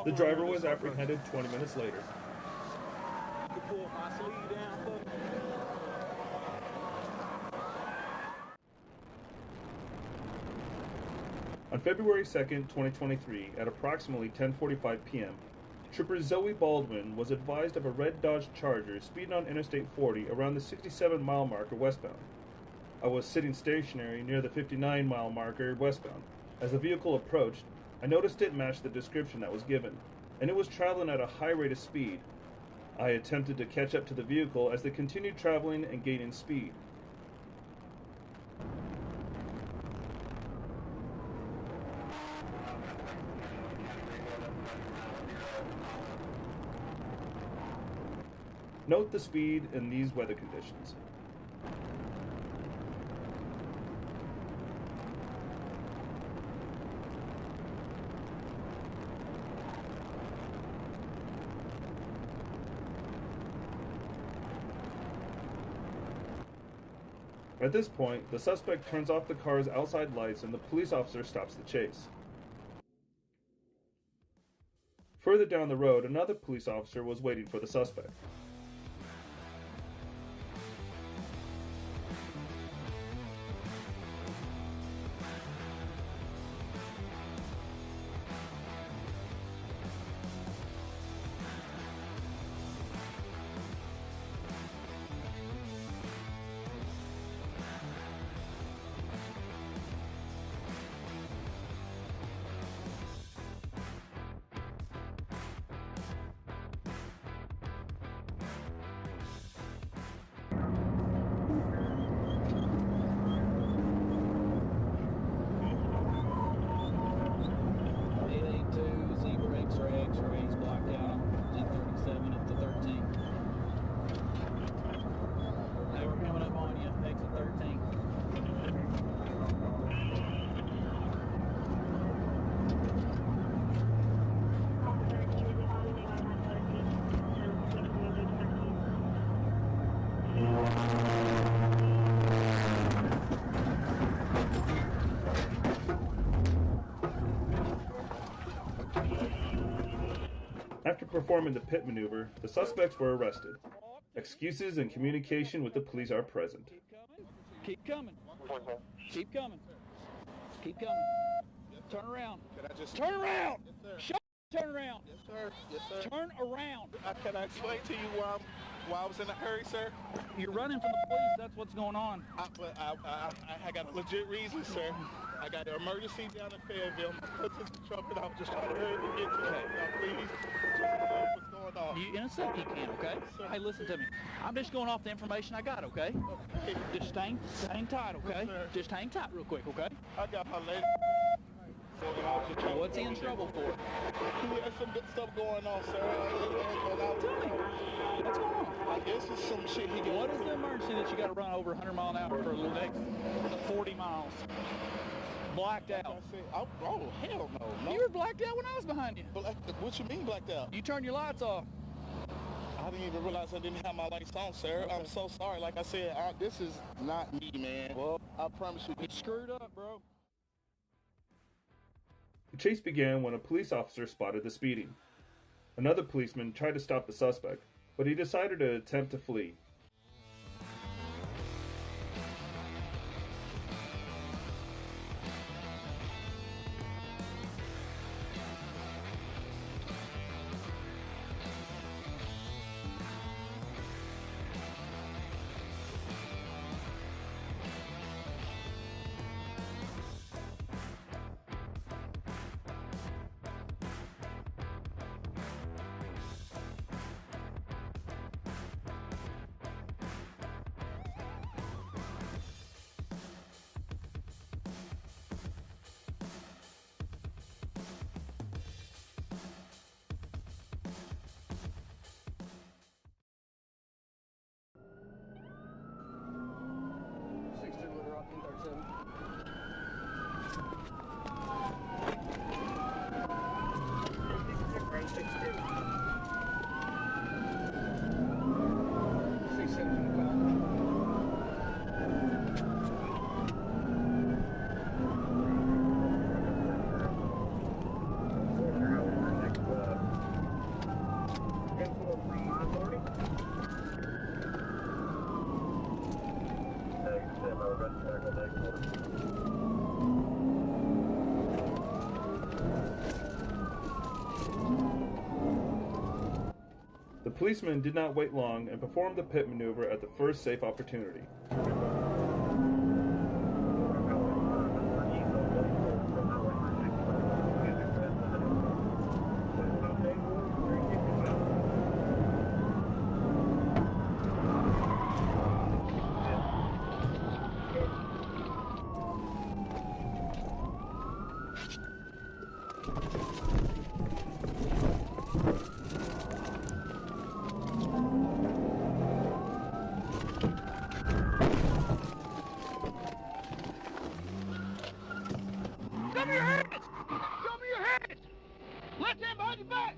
The driver was apprehended 20 minutes later. You pull my sleeve down, buddy. On February 2nd, 2023, at approximately 10:45 p.m., Trooper Zoe Baldwin was advised of a red Dodge Charger speeding on Interstate 40 around the 67-mile marker westbound. I was sitting stationary near the 59-mile marker westbound. As the vehicle approached, I noticed it matched the description that was given, and it was traveling at a high rate of speed. I attempted to catch up to the vehicle as they continued traveling and gaining speed. Note the speed in these weather conditions. At this point, the suspect turns off the car's outside lights and the police officer stops the chase. Further down the road, another police officer was waiting for the suspect. X-rays blocked out. 1037 up to 13. Hey, we're coming up on you. Exit 13. After performing the pit maneuver, the suspects were arrested. Excuses and communication with the police are present. Keep coming. Keep coming. Keep coming. Turn around. Turn around! Shut turn around. Yes, sir. Yes, sir. Turn around. Can I explain to you why I was in a hurry, sir? You're running from the police. That's what's going on. I got a legit reason, sir. I got an emergency down in Fayetteville. My foot's in the truck, and I was just trying to hurry to get to it. Now, please, just tell me what's going on. You in a second, you can, okay? Sir. Hey, listen to me. I'm just going off the information I got, okay? Okay. Just hang tight, okay? Yes, just hang tight real quick, okay? I got my lady. What's he in trouble for? He has some good stuff going on, sir. Tell me. What's going on? I guess it's some shit he got. What is the emergency that you got to run over 100 mile an hour for the next 40 miles? Blacked out. Oh, hell no. You were blacked out when I was behind you. What you mean blacked out? You turned your lights off. I didn't even realize I didn't have my lights on, sir. Okay. I'm so sorry. Like I said, this is not me, man. Well, I promise you. You screwed up, bro. The chase began when a police officer spotted the speeding. Another policeman tried to stop the suspect, but he decided to attempt to flee. The policeman did not wait long and performed the pit maneuver at the first safe opportunity. Cover your head! Cover your head! Left hand behind your back!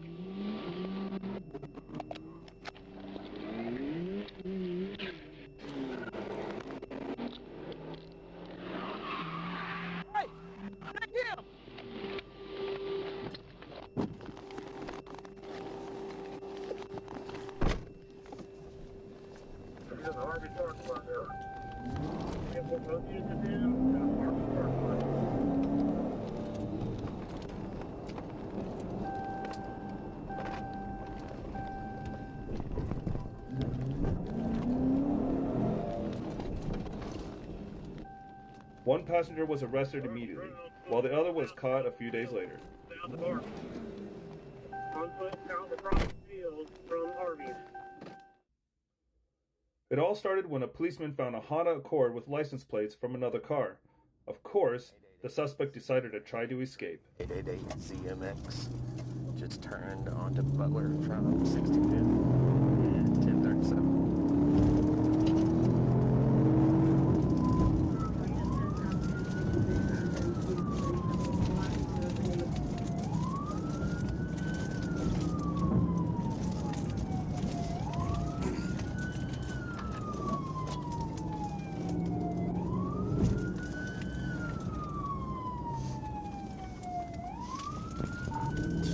Hey! Take him! There's an Harvey parking lot there. Get what both units are in, and a Harvey parking lot. One passenger was arrested immediately, while the other was caught a few days later. Down the bar. 1 foot south across the field from Harvey's. It all started when a policeman found a Honda Accord with license plates from another car. Of course, the suspect decided to try to escape. 888 CMX just turned onto Butler from 62 and 1037.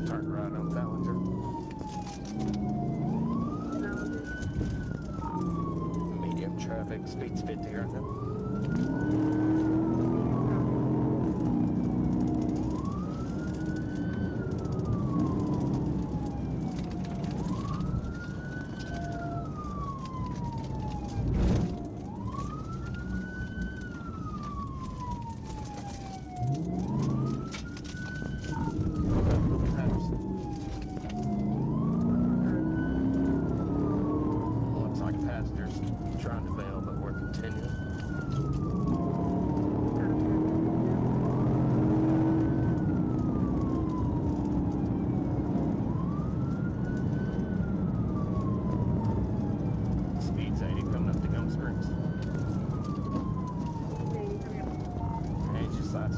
Turn right on Ballinger. Medium traffic, speed's 50 right now.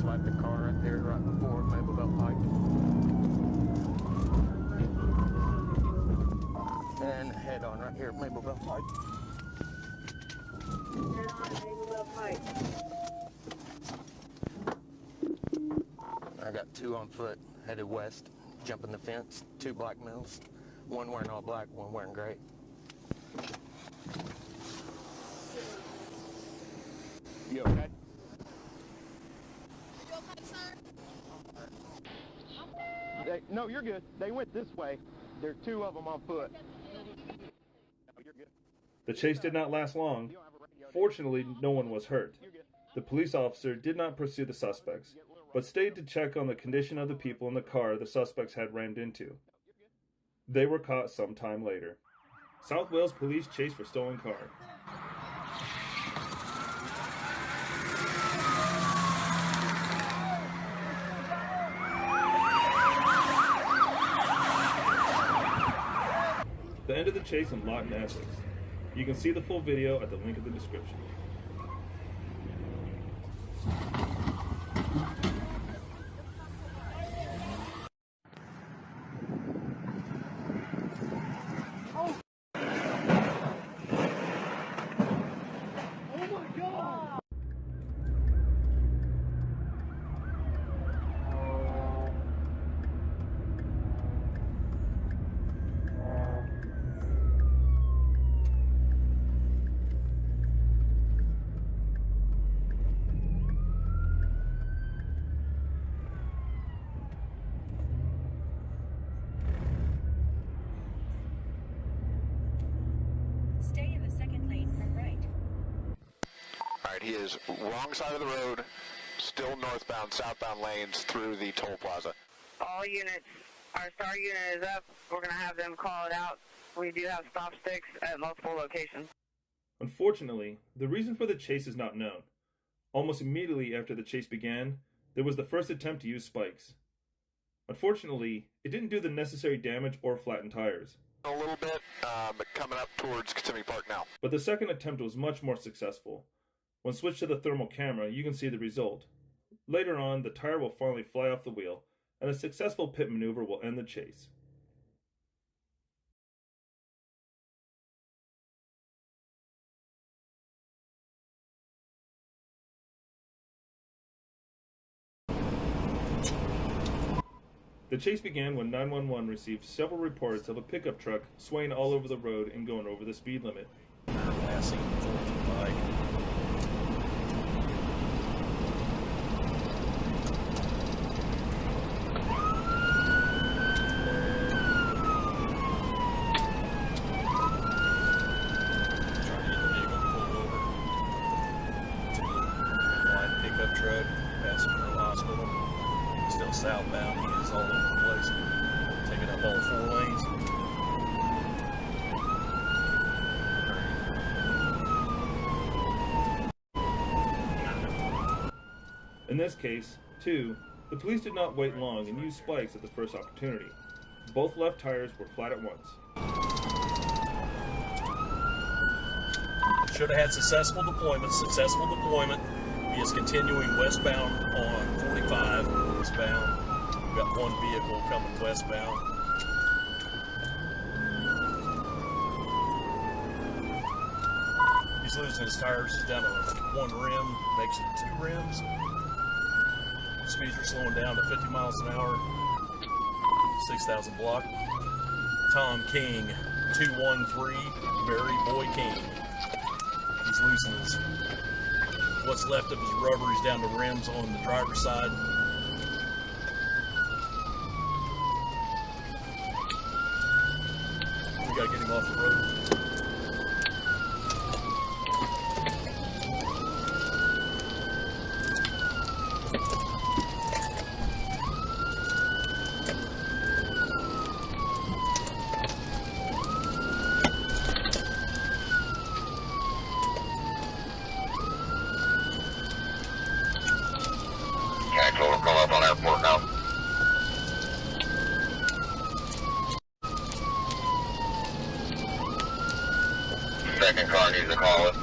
slide the car right there, right before Maple Belt Pike. And head on right here at Maple Belt Pike. Head on Maple Belt Pike. I got 2 on foot, headed west, jumping the fence, 2 black males, 1 wearing all black, 1 wearing gray. You okay? No, you're good. They went this way. There's 2 of them on foot. No, you're good. The chase did not last long. Fortunately, no one was hurt. The police officer did not pursue the suspects, but stayed to check on the condition of the people in the car the suspects had rammed into. They were caught some time later. South Wales police chase for stolen car. The end of the chase in Lawton, Essex. You can see the full video at the link in the description. Stay in the second lane from right. All right, he is wrong side of the road, still northbound, southbound lanes through the toll plaza. All units, our star unit is up. We're going to have them call it out. We do have stop sticks at multiple locations. Unfortunately, the reason for the chase is not known. Almost immediately after the chase began, there was the first attempt to use spikes. Unfortunately, it didn't do the necessary damage or flatten tires. A little bit, but coming up towards Kissimmee Park now. But the second attempt was much more successful. When switched to the thermal camera, you can see the result. Later on, the tire will finally fly off the wheel, and a successful pit maneuver will end the chase. The chase began when 911 received several reports of a pickup truck swaying all over the road and going over the speed limit. Passing 14 bike. Trying to get the vehicle pulled over. White pickup truck passing through the hospital. Still southbound, he is all over the place, taking up all 4 lanes. In this case, too, the police did not wait long and used spikes at the first opportunity. Both left tires were flat at once. Should have had successful deployment. He is continuing westbound on 45, westbound. We've got 1 vehicle coming westbound. He's losing his tires. He's down to 1 rim, makes it 2 rims. Speeds are slowing down to 50 miles an hour, 6,000 block. Tom King, 213, Barry Boy King. He's losing his, what's left of his rubber. He's down to rims on the driver's side. We gotta get him off the road. Actual will call up on airport now. Second car needs to call it.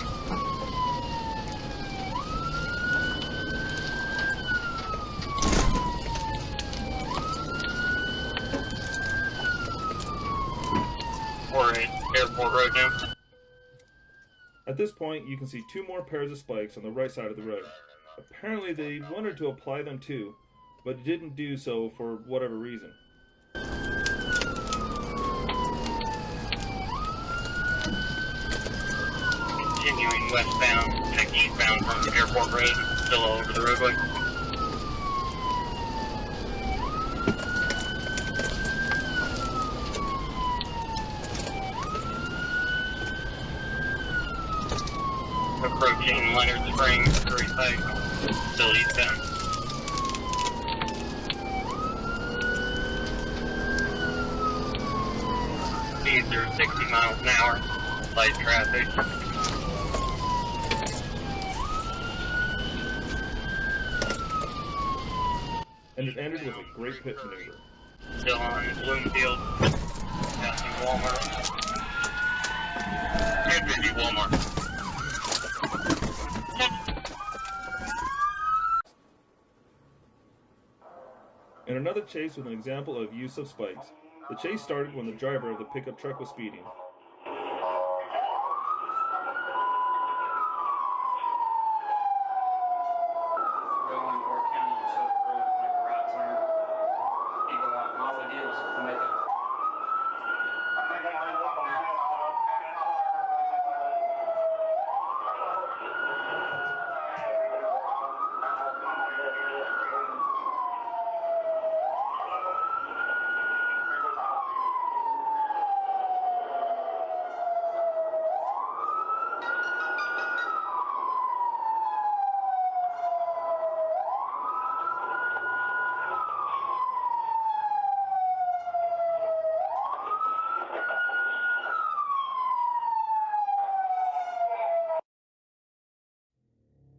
Airport Road now. At this point, you can see two more pairs of spikes on the right side of the road. Apparently, they wanted to apply them too, but didn't do so for whatever reason. Continuing westbound, check eastbound from Airport Road, still over the roadway. Approaching Leonard Springs, 35, still eastbound. Speeds are 60 miles an hour, light traffic. And it ended with a great pit maneuver. Still on Bloomfield, passing Walmart. 1050 Walmart. In another chase with an example of use of spikes, the chase started when the driver of the pickup truck was speeding.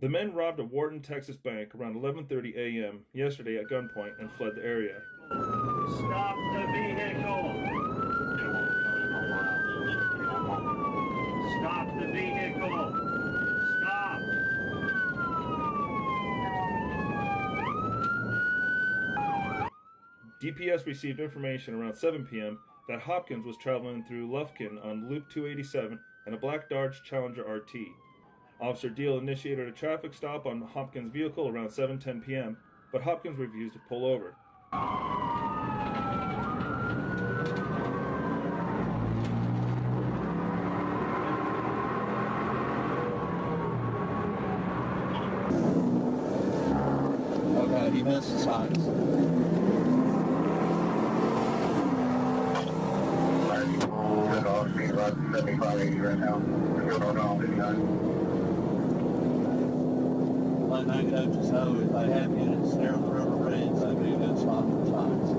The men robbed a Wharton, Texas bank around 11:30 a.m. yesterday at gunpoint and fled the area. Stop the vehicle! Stop the vehicle! Stop! DPS received information around 7 p.m. that Hopkins was traveling through Lufkin on Loop 287 in a black Dodge Challenger RT. Officer Deal initiated a traffic stop on Hopkins' vehicle around 7:10 p.m., but Hopkins refused to pull over. Okay, he missed the signs. Good off, speed about 7580 right now. Still don't know 59. Like I could just know if I have units there on the River Bridge, that'd be a good spot for signs.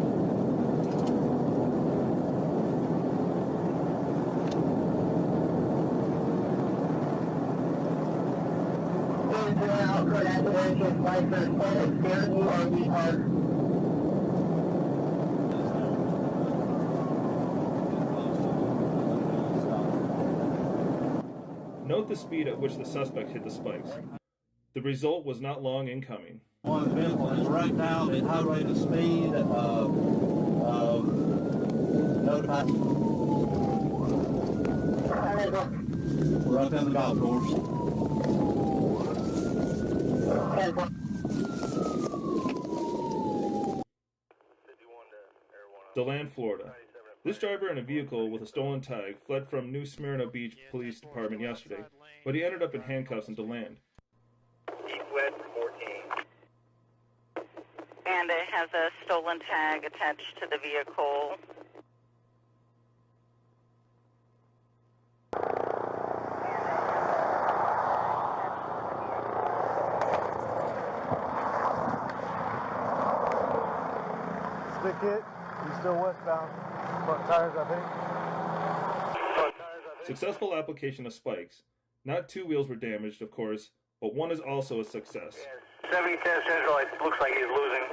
Note the speed at which the suspect hit the spikes. The result was not long in coming. One of the vehicles is right now at high rate of speed, notified. We're up in the golf course. DeLand, Florida. This driver in a vehicle with a stolen tag fled from New Smyrna Beach Police Department yesterday, but he ended up in handcuffs in DeLand. East-west 14. And it has a stolen tag attached to the vehicle. Stick it. He's still westbound. Front tires, I think. Successful application of spikes. Not two wheels were damaged, of course, but one is also a success. 7010 Central, it looks like he's losing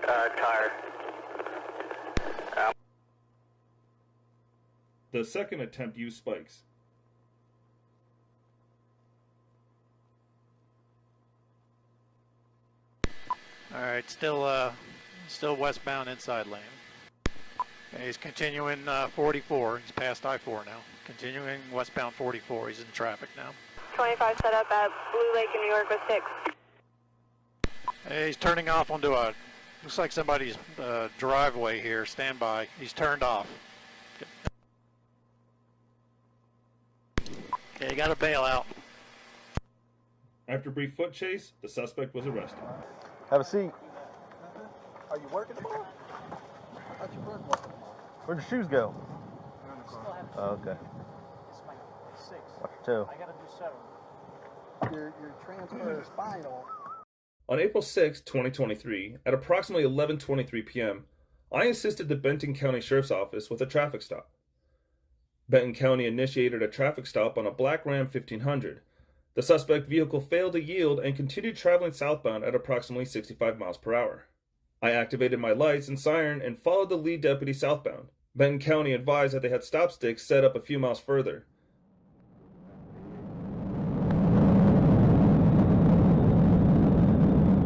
tire. The second attempt used spikes. All right, still westbound inside lane. He's continuing 44. He's past I-4 now. Continuing westbound 44. He's in traffic now. 25 set up at Blue Lake in New York with 6. He's turning off onto a, looks like somebody's driveway here. Stand by. He's turned off. Okay, you got to bail out. After a brief foot chase, the suspect was arrested. Have a seat. Are you working tomorrow? I thought you weren't working tomorrow. Where'd your shoes go? Oh, okay. Watch your toe. I gotta do 7. Your transfer is final. On April 6, 2023, at approximately 11:23 p.m., I assisted the Benton County Sheriff's Office with a traffic stop. Benton County initiated a traffic stop on a black Ram 1500. The suspect vehicle failed to yield and continued traveling southbound at approximately 65 miles per hour. I activated my lights and siren and followed the lead deputy southbound. Benton County advised that they had stop sticks set up a few miles further.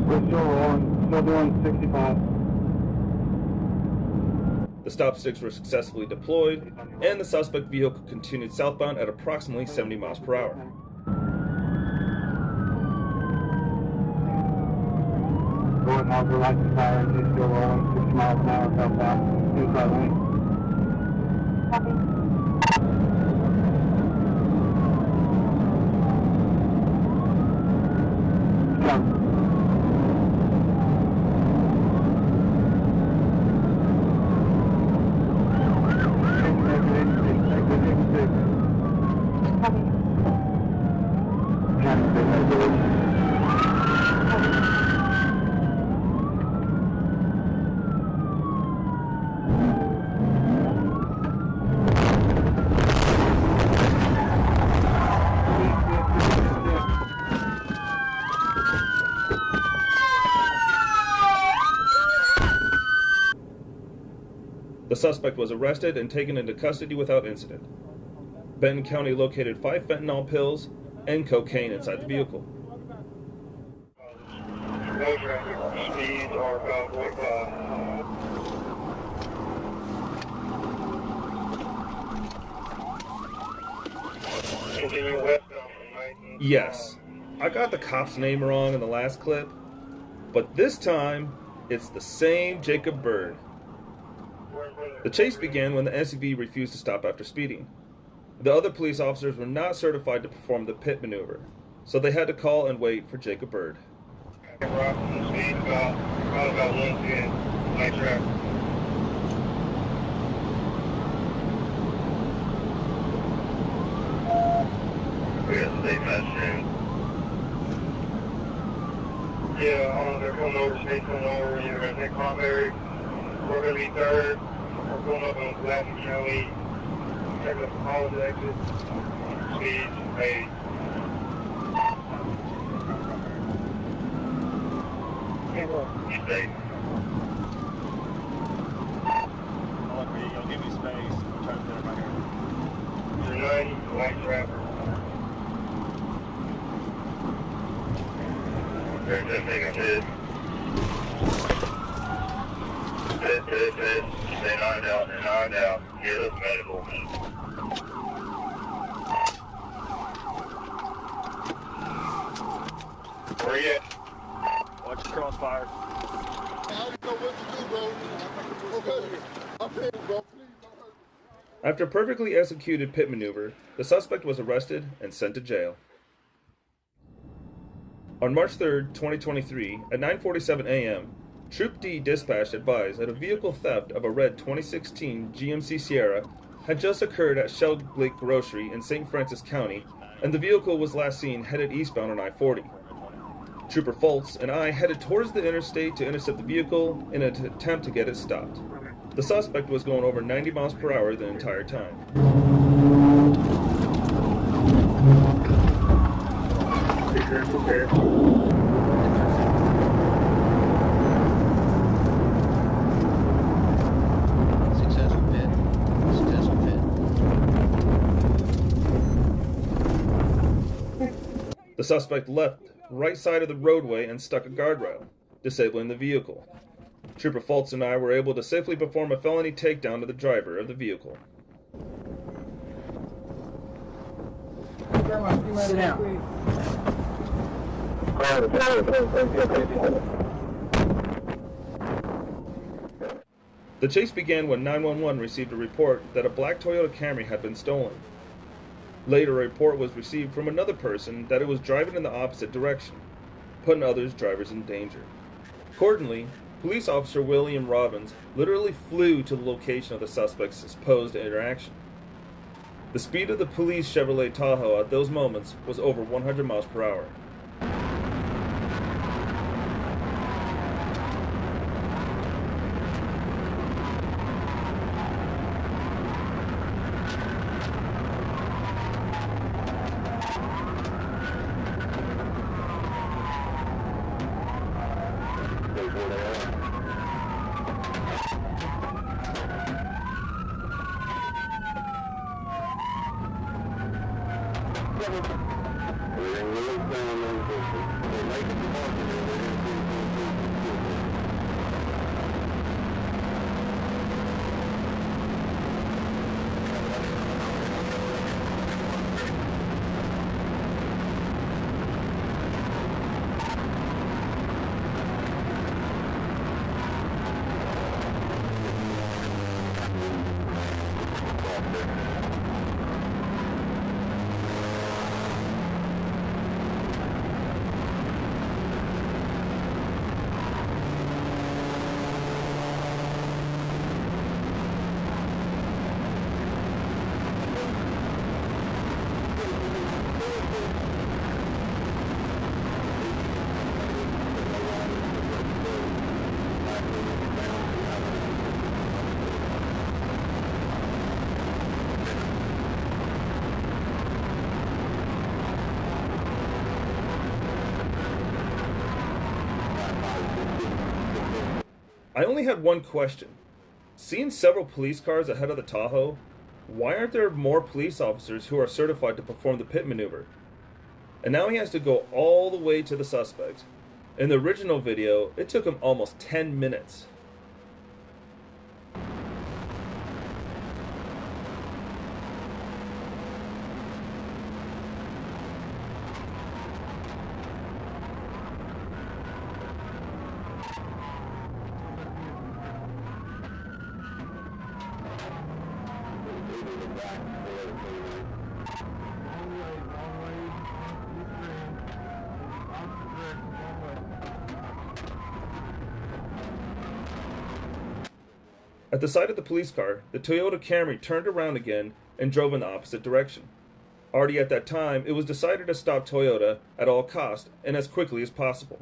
We're still rolling, still doing 65. The stop sticks were successfully deployed, and the suspect vehicle continued southbound at approximately 70 miles per hour. Going out the lights and sirens, he's still rolling 60 miles an hour southbound, inside lane. The suspect was arrested and taken into custody without incident. Benton County located 5 fentanyl pills and cocaine inside the vehicle. No traffic speeds are about 45. Continue westbound from 19. Yes, I got the cop's name wrong in the last clip, but this time it's the same Jacob Bird. The chase began when the SUV refused to stop after speeding. The other police officers were not certified to perform the pit maneuver, so they had to call and wait for Jacob Bird. Speed about 110, light traffic. We got the state message. Yeah, they're coming over, state's coming over, you're going to take Cranberry. We're going to be third. We're going up on Glasgow County. Check up the college exit. Speed, 80. You stay. You'll give me space. I'm trying to put it right here. You're 90, light traffic. There's that thing I did. Pit. Stay knocked out. Get us medical. Where you at? Watch your crossfire. I don't know what to do, bro. Okay. I'm ready, bro. After a perfectly executed pit maneuver, the suspect was arrested and sent to jail. On March 3, 2023, at 9:47 a.m., Troop D dispatch advised that a vehicle theft of a red 2016 GMC Sierra had just occurred at Shell Lake Grocery in St. Francis County, and the vehicle was last seen headed eastbound on I-40. Trooper Foltz and I headed towards the interstate to intercept the vehicle in an attempt to get it stopped. The suspect was going over 90 miles per hour the entire time. The suspect left right side of the roadway and stuck a guardrail, disabling the vehicle. Trooper Fultz and I were able to safely perform a felony takedown of the driver of the vehicle. Sit down. The chase began when 911 received a report that a black Toyota Camry had been stolen. Later, a report was received from another person that it was driving in the opposite direction, putting other drivers in danger. Accordingly, police officer William Robbins literally flew to the location of the suspect's supposed interaction. The speed of the police Chevrolet Tahoe at those moments was over 100 miles per hour. I only had one question. Seeing several police cars ahead of the Tahoe, why aren't there more police officers who are certified to perform the pit maneuver? And now he has to go all the way to the suspect. In the original video, it took him almost 10 minutes. At the sight of the police car, the Toyota Camry turned around again and drove in the opposite direction. Already at that time, it was decided to stop Toyota at all costs and as quickly as possible.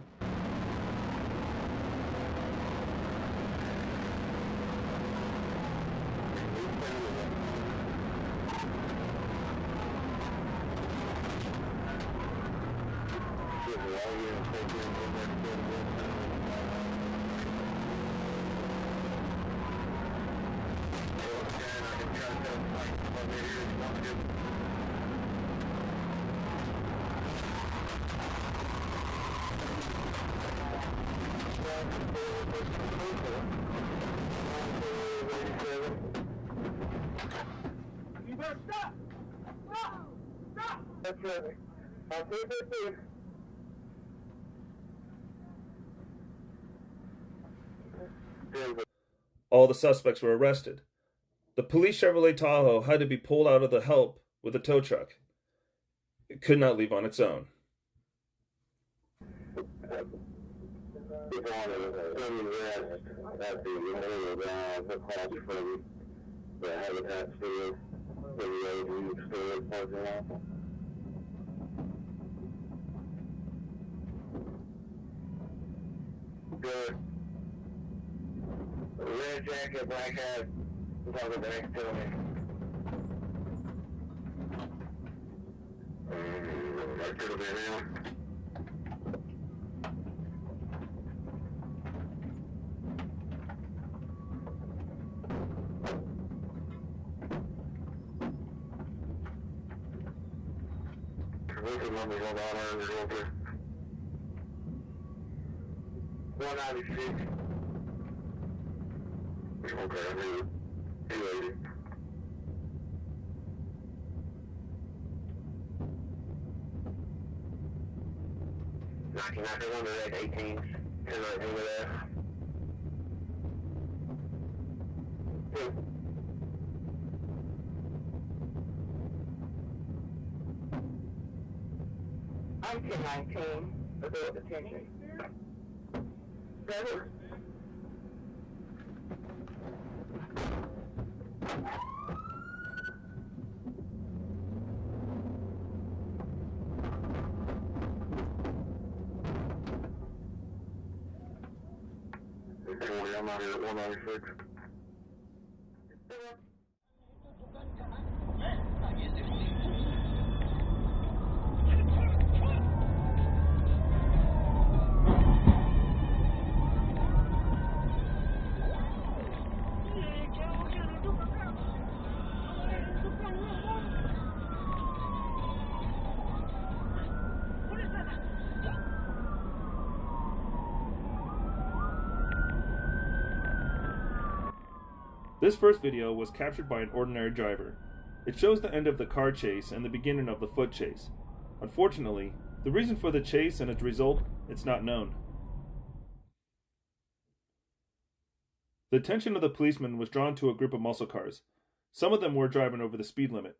You better stop! Stop! Stop! That's right. I'll take it too. All the suspects were arrested. The police Chevrolet Tahoe had to be pulled out of the help with a tow truck. It could not leave on its own. Good. Red jacket, black hat, cover back to me. That could have been him. Number 196. Okay, I'm here. Hey, lady. Knocking out the window at 18. 1019 with that. I'm 1019. Adult detention. Better. I'm out here at 196. This first video was captured by an ordinary driver. It shows the end of the car chase and the beginning of the foot chase. Unfortunately, the reason for the chase and its result, it's not known. The attention of the policeman was drawn to a group of muscle cars. Some of them were driving over the speed limit.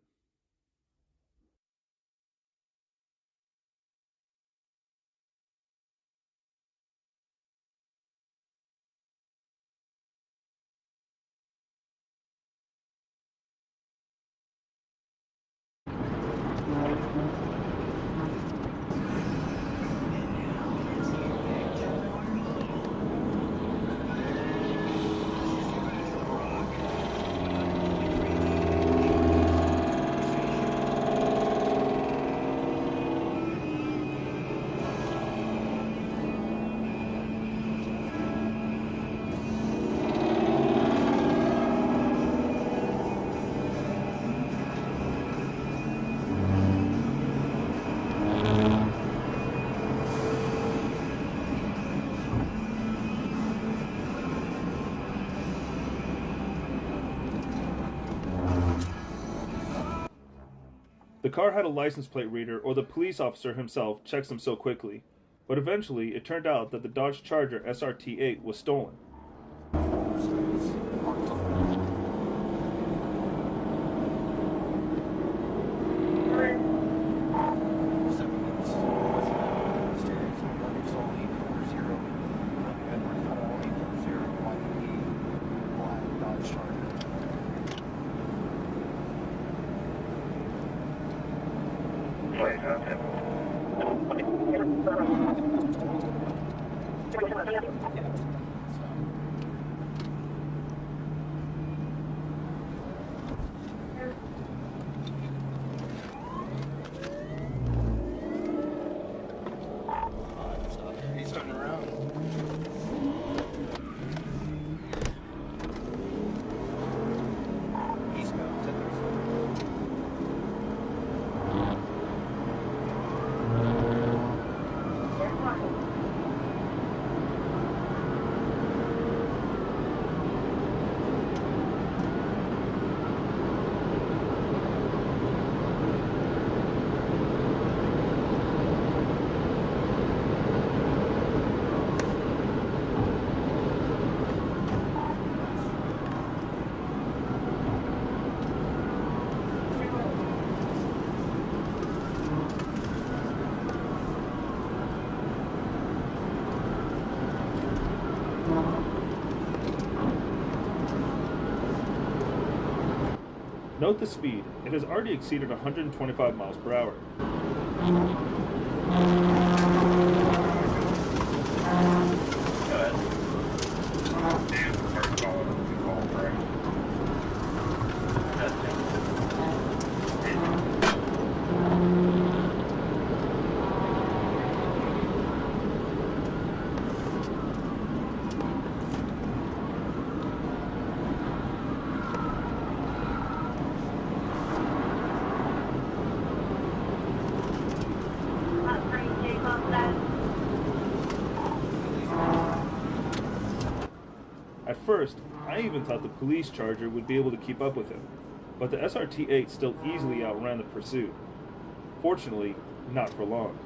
The car had a license plate reader, or the police officer himself checks them so quickly, but eventually it turned out that the Dodge Charger SRT8 was stolen. He's turning around. Eastbound 1037. Note the speed. It has already exceeded 125 miles per hour. At first, I I even thought the police charger would be able to keep up with him, but the SRT-8 still easily outran the pursuit. Fortunately, not for long.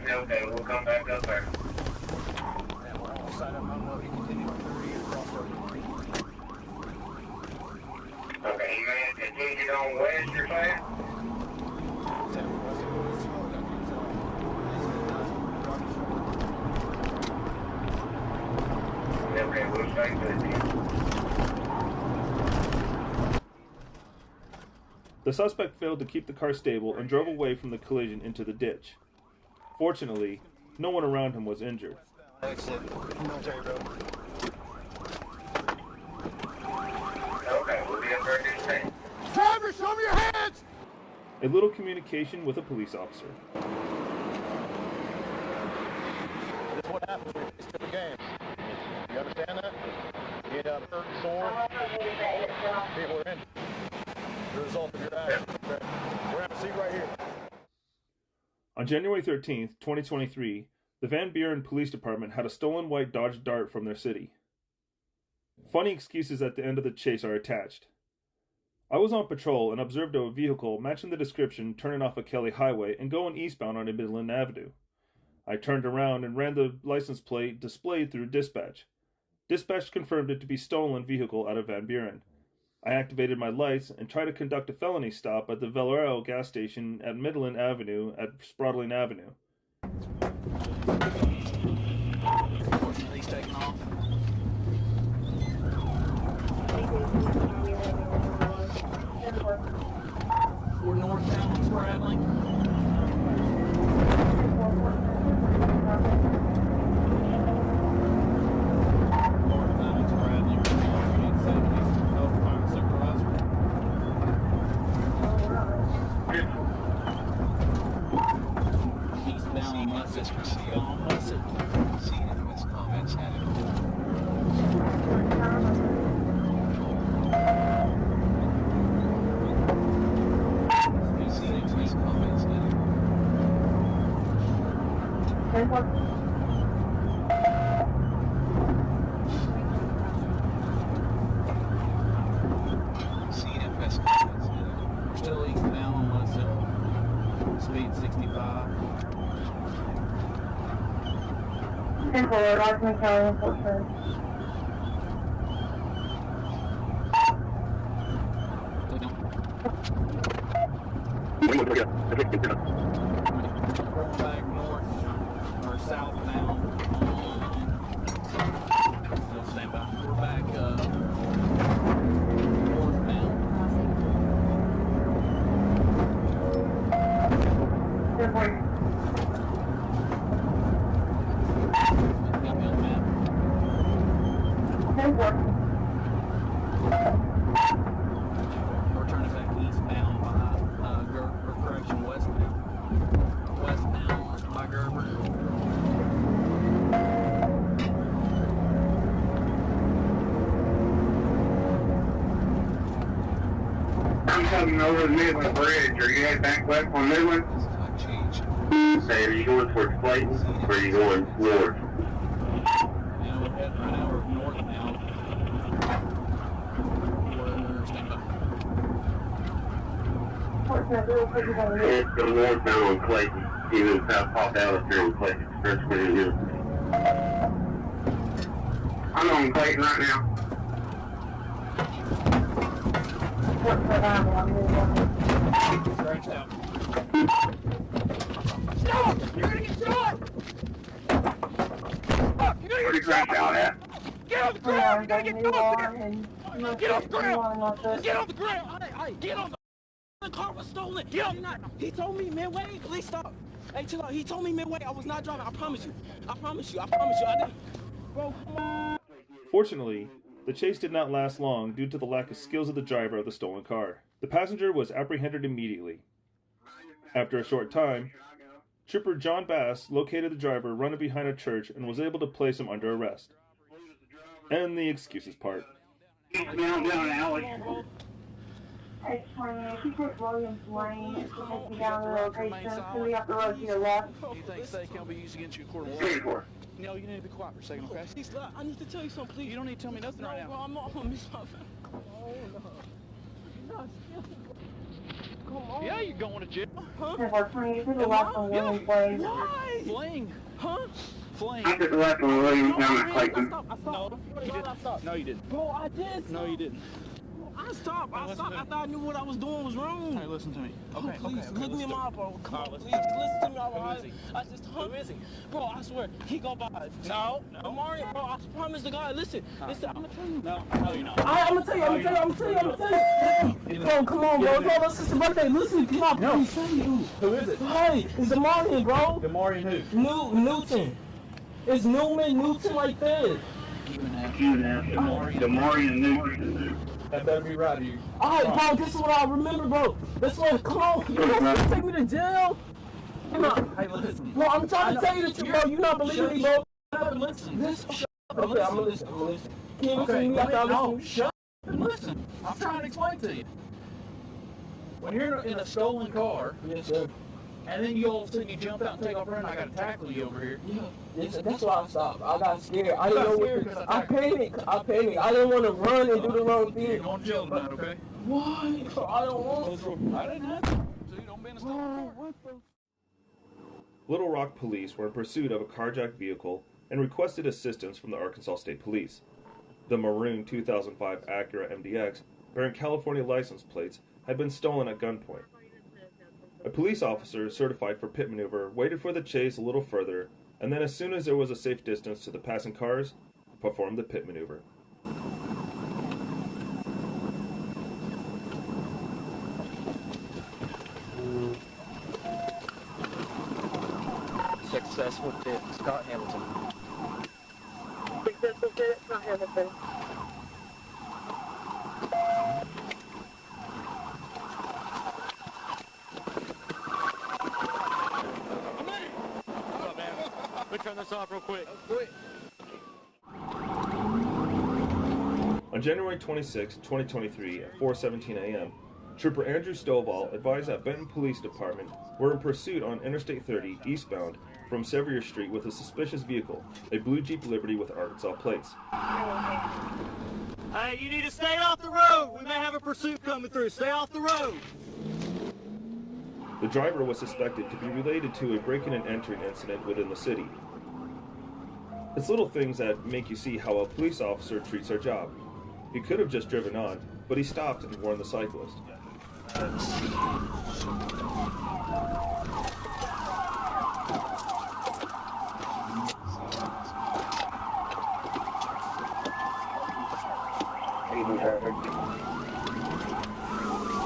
Okay, we'll come back up there. Okay, you may continue on west, you're saying? Okay, we'll stay good then. The suspect failed to keep the car stable and drove away from the collision into the ditch. Fortunately, no one around him was injured. Okay, we'll be up there in this thing. Driver, show me your hands! A little communication with a police officer. This is what happens when you skip a game. You understand that? You get out hurt, sore, people are injured. The result of your actions. Okay? We're going to see right here. On January 13th, 2023, the Van Buren Police Department had a stolen white Dodge Dart from their city. Funny excuses at the end of the chase are attached. I was on patrol and observed a vehicle matching the description turning off a Kelly Highway and going eastbound on Midland Avenue. I turned around and ran the license plate displayed through dispatch. Dispatch confirmed it to be stolen vehicle out of Van Buren. I activated my lights and tried to conduct a felony stop at the Valero gas station at Midland Avenue at Sprodling Avenue. He's taking off. We're northbound on Spradling. Still eastbound on West speed 65. 10-4, Rockman County Enforcement. Going back north or southbound. Still stand by. We're back northbound. 10-4. coming over the Midland Bridge. Are you heading back west on Midland? Say, are you going towards Clayton, or are you going north? Yeah, we're heading right now. We're north now. We're standing by. It's the northbound on Clayton. Even South popped out up here on Clayton Expressway here. I'm on Clayton right now. Scratched out. Stop! You're gonna get shot! Fuck, you're gonna get shot! Out at? Get on the ground! You're gonna get shot here! Get off the ground! Get on the ground! Hey, get on the car was stolen! Get on! He told me midway. Please stop. Hey, chill out. He told me midway I was not driving. I promise you. I promise you. I promise you. I didn't. Bro, come on. Fortunately, the chase did not last long due to the lack of skills of the driver of the stolen car. The passenger was apprehended immediately. After a short time, Trooper John Bass located the driver running behind a church and was able to place him under arrest. And the excuses part. Down, Alex. If you put Williams Lane, it will take you down the location, so we have to road to your left. Anything say can be used against you in court of law. No, you need to be quiet for a second, okay? I need to tell you something, please. You don't need to tell me nothing right now. Bro, I'm not gonna miss my family. Come on. Yeah, you're going to jail. Huh? You took a left on Williams Lane. Why? Fling. Huh? Fling. I took the left on Williams down at Clayton. No, you didn't. No, you didn't. Bro, I did. No, you didn't. I stopped. I stopped after I knew what I was doing was wrong. Hey, listen to me. Okay, please, look me in my eye, bro. Come on, please, listen to me. I just, who is he? Bro, I swear, he go by. No. Mario, bro, I promise the guy. Listen, I'm gonna tell you. No, you're not. I'm gonna tell you. Bro, come on, bro. Bro, it's his birthday. Listen, come on, please. Who is it? Hey, it's Demarion, bro. Demarion who? Newton. It's Newton like that. Demarion Newton. That better be right of you. Alright, bro, this is what I remember, bro. This one, come on. You guys take me to jail. Come on. Hey, listen. Bro, I'm trying to tell you the truth, bro. You not believing me, bro. Listen. Okay, I'm gonna listen. Can you listen to me after I listen? Shut up and listen. I'm trying to explain to you. When you're in a stolen car, Yes, sir. and then you all of a sudden you jump out and take off running, I gotta tackle you over here. Yeah. That's why I stopped. I got scared. I didn't know what I panicked. I didn't want to run and do the wrong thing. You're going to jail tonight, okay? Why? I don't want to. I didn't have to. So you don't be in a stolen car. Little Rock police were in pursuit of a carjacked vehicle and requested assistance from the Arkansas State Police. The maroon 2005 Acura MDX, bearing California license plates, had been stolen at gunpoint. A police officer certified for pit maneuver waited for the chase a little further, and then as soon as there was a safe distance to the passing cars, performed the pit maneuver. Successful fit, Scott Hamilton. Successful fit, Scott Hamilton. Let me turn this off real quick. On January 26, 2023 at 4:17 a.m., Trooper Andrew Stovall advised that Benton Police Department were in pursuit on Interstate 30 eastbound from Sevier Street with a suspicious vehicle, a blue Jeep Liberty with Arkansas plates. Hey, you need to stay off the road. We may have a pursuit coming through. Stay off the road. The driver was suspected to be related to a break-in and entering incident within the city. It's little things that make you see how a police officer treats their job. He could have just driven on, but he stopped and warned the cyclist.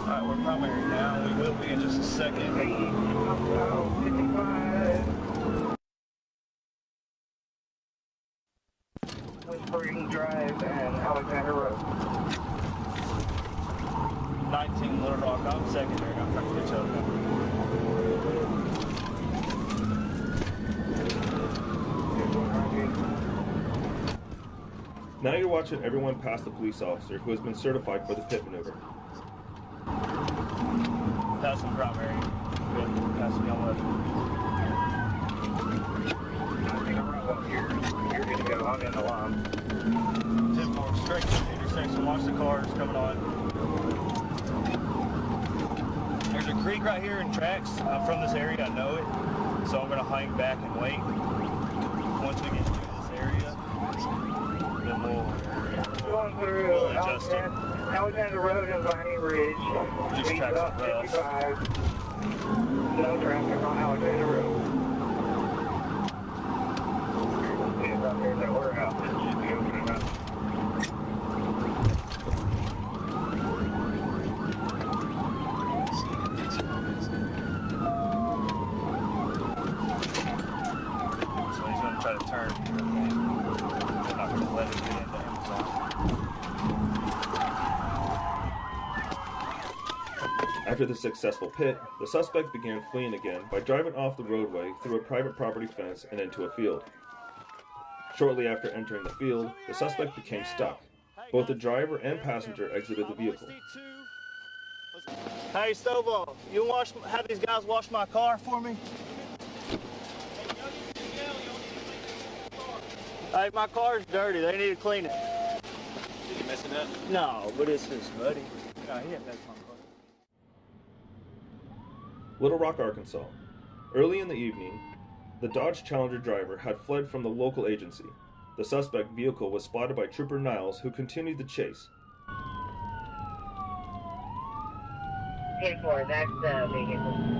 Alright, we're primary now. We will be in just a second. Whispering Drive and Alexander Road. 19 Little Rock, I'm secondary. I'm trying to get you up. Now you're watching everyone pass the police officer who has been certified for the pit maneuver. Passing primary. Good. Passing on left. You're good to go. I'm in the line. 10-4, straight to the intersection. Watch the cars coming on. There's a creek right here in tracks. I'm from this area. I know it. So I'm going to hang back and wait. Once we get through this area, then we'll adjust it. Alexander Road and Viney Ridge. These tracks are rough. 55. No traffic on Alexander Road. It's up here that we're out. It should be opening up. So he's going to try to turn. We're not going to let him get into Amazon. After the successful pit, the suspect began fleeing again by driving off the roadway through a private property fence and into a field. Shortly after entering the field, the suspect became stuck. Both the driver and passenger exited the vehicle. Hey, Stovall, you have these guys wash my car for me? Hey, my car's dirty. They need to clean it. Did you messing up? No, but it's just muddy. No, he didn't mess my car. Little Rock, Arkansas. Early in the evening, the Dodge Challenger driver had fled from the local agency. The suspect vehicle was spotted by Trooper Niles, who continued the chase. 10-4, that's the vehicle.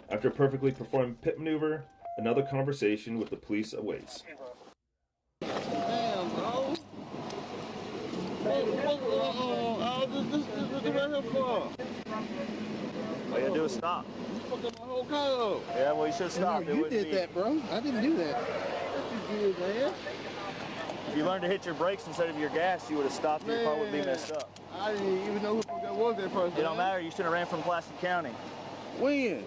After perfectly performing pit maneuver, another conversation with the police awaits. Damn, bro. All you gotta do is stop. You fucked up my whole car up. Yeah, well, you should stop. You did that, bro. I didn't do that. You did, man. If you learned to hit your brakes instead of your gas, you would have stopped and your car would be messed up. I didn't even know who that was that person. It don't matter. You should have ran from Placid County. When?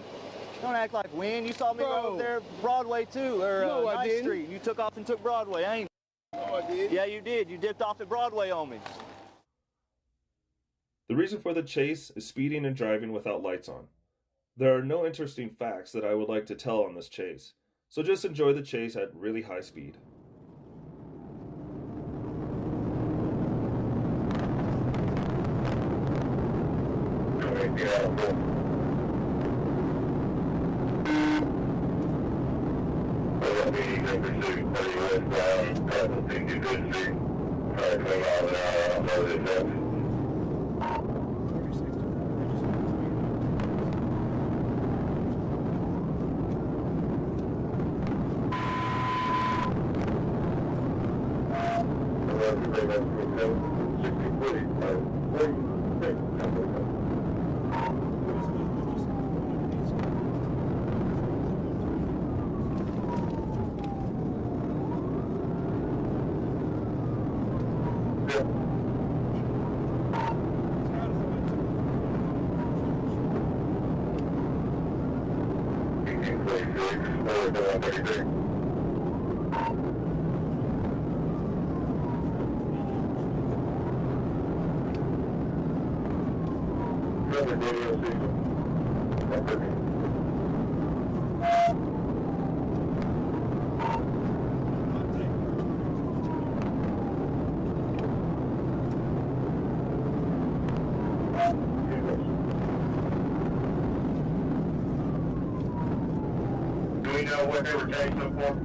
Don't act like when. You saw me go over there Broadway too, or No, I 9th didn't. Street. You took off and took Broadway, ain't you? No, I did. Yeah, you did. You dipped off at Broadway on me. The reason for the chase is speeding and driving without lights on. There are no interesting facts that I would like to tell on this chase, so just enjoy the chase at really high speed. Do we know what they were chasing for?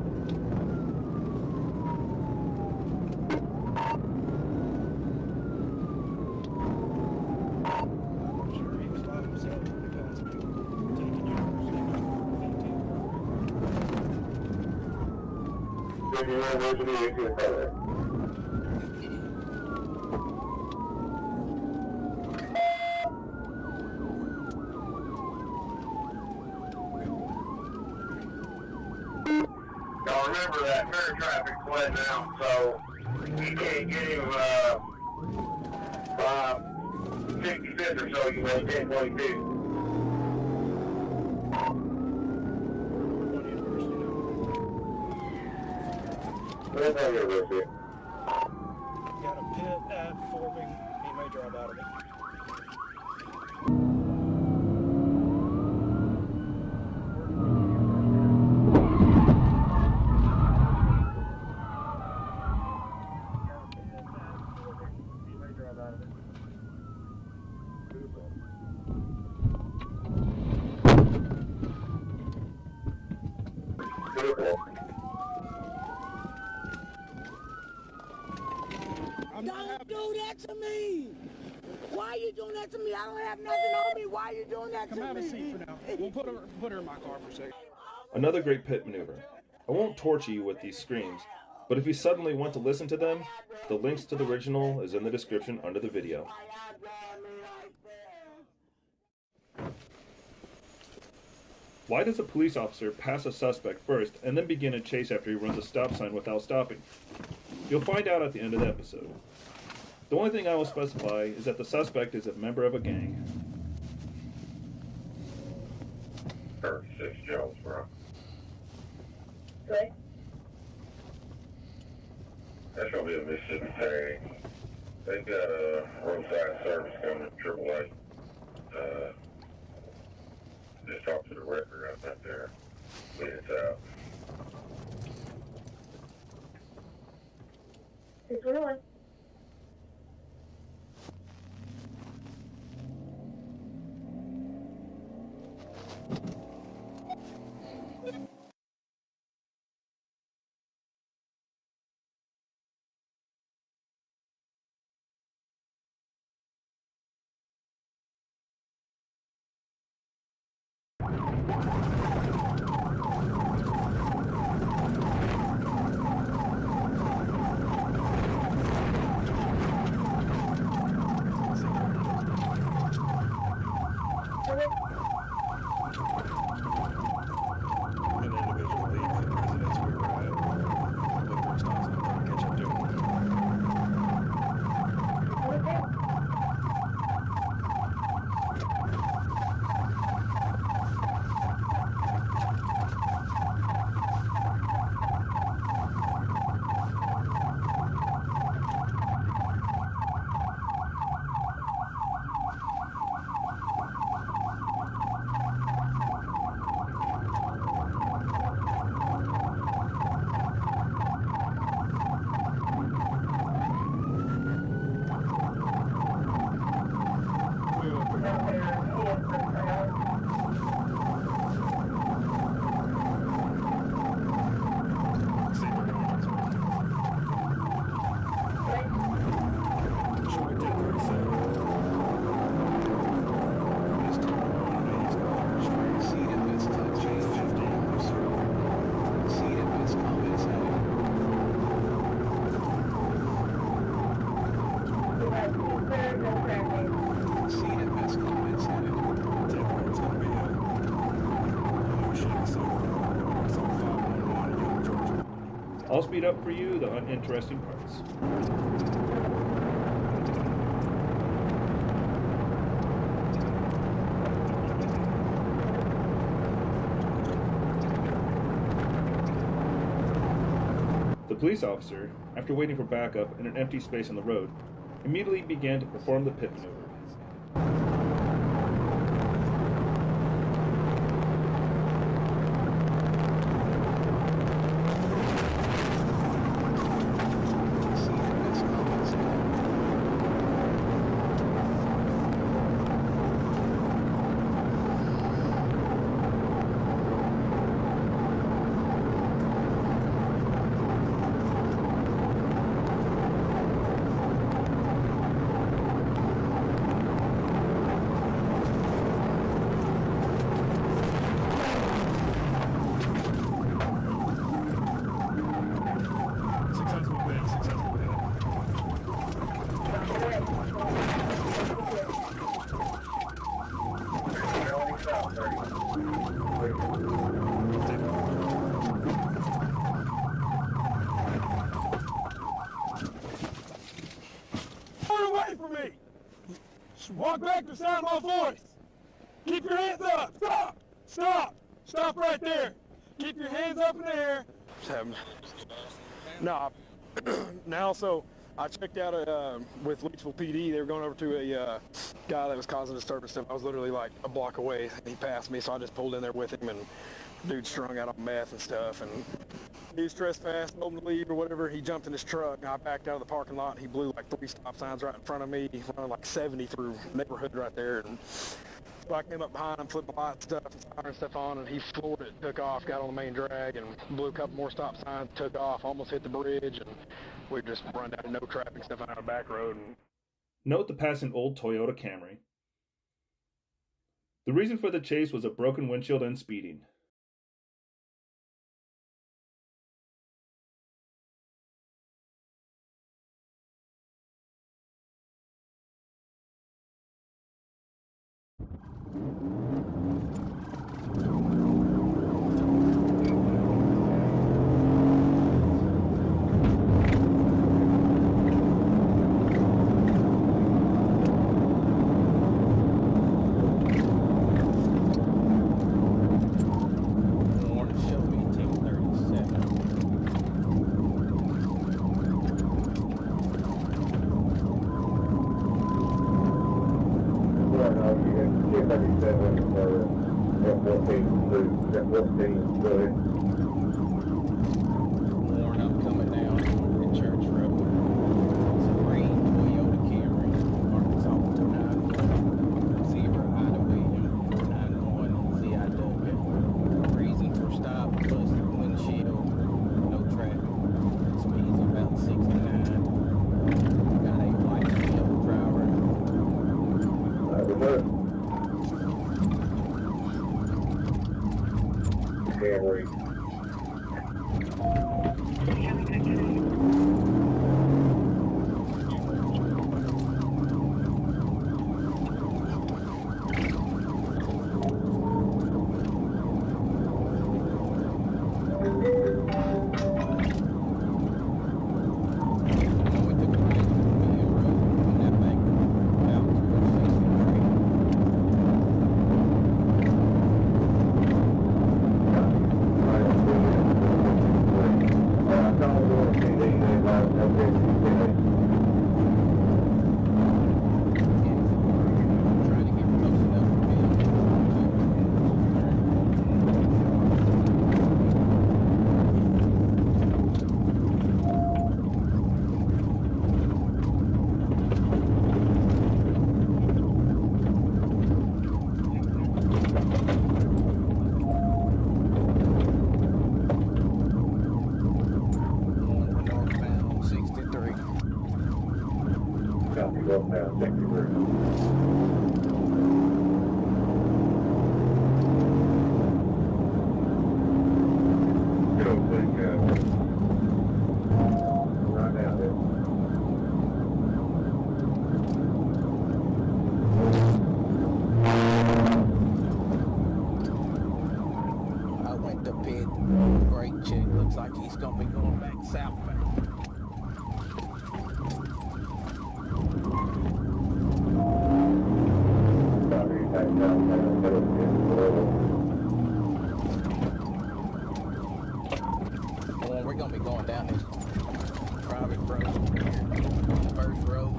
remember that current traffic's letting out, so you can't get him 65th or so, you go 1022. Where's that university? Got a pit at Forming. He may drive out of it. Don't do that to me! Why are you doing that to me? I don't have nothing on me. Why are you doing that to me? Come have a seat for now. We'll put her in my car for a second. Another great pit maneuver. I won't torture you with these screams, but if you suddenly want to listen to them, the links to the original is in the description under the video. Why does a police officer pass a suspect first and then begin a chase after he runs a stop sign without stopping? You'll find out at the end of the episode. The only thing I will specify is that the suspect is a member of a gang. 36 Jonesboro. Okay. That's going to be a Mississippi tag. They've got a roadside service coming to AAA. Just talk to the record out back there. It's out. It's rolling. I'll speed up for you the uninteresting parts. The police officer, after waiting for backup in an empty space on the road, immediately began to perform the pit maneuver. Walk back to the sound of my voice. Keep your hands up. Stop. Stop. Stop right there. Keep your hands up in the air. No. Now, so I checked out with Leachville PD. They were going over to a guy that was causing disturbance. I was literally like a block away. He passed me, so I just pulled in there with him, and dude strung out on meth and stuff. And he was trespassed, told him to leave or whatever. He jumped in his truck, and I backed out of the parking lot. And he blew like 3 stop signs right in front of me, running like 70 through neighborhood right there. And so I came up behind him, flipped the lights and stuff on, and he floored it, took off, got on the main drag, and blew a couple more stop signs, took off, almost hit the bridge, and we just run down no traffic stuff out of the back road. And Note the passing old Toyota Camry. The reason for the chase was a broken windshield and speeding. Warren, I'm coming down at Church Road. It's a green Toyota Camry, Arkansas 291, 0 Ida William 491 CIW. Reason for stop, busted windshield, no traffic. Speed's about 69. Got a white yellow driver. Camry. We're going to be going down this private road here, first road.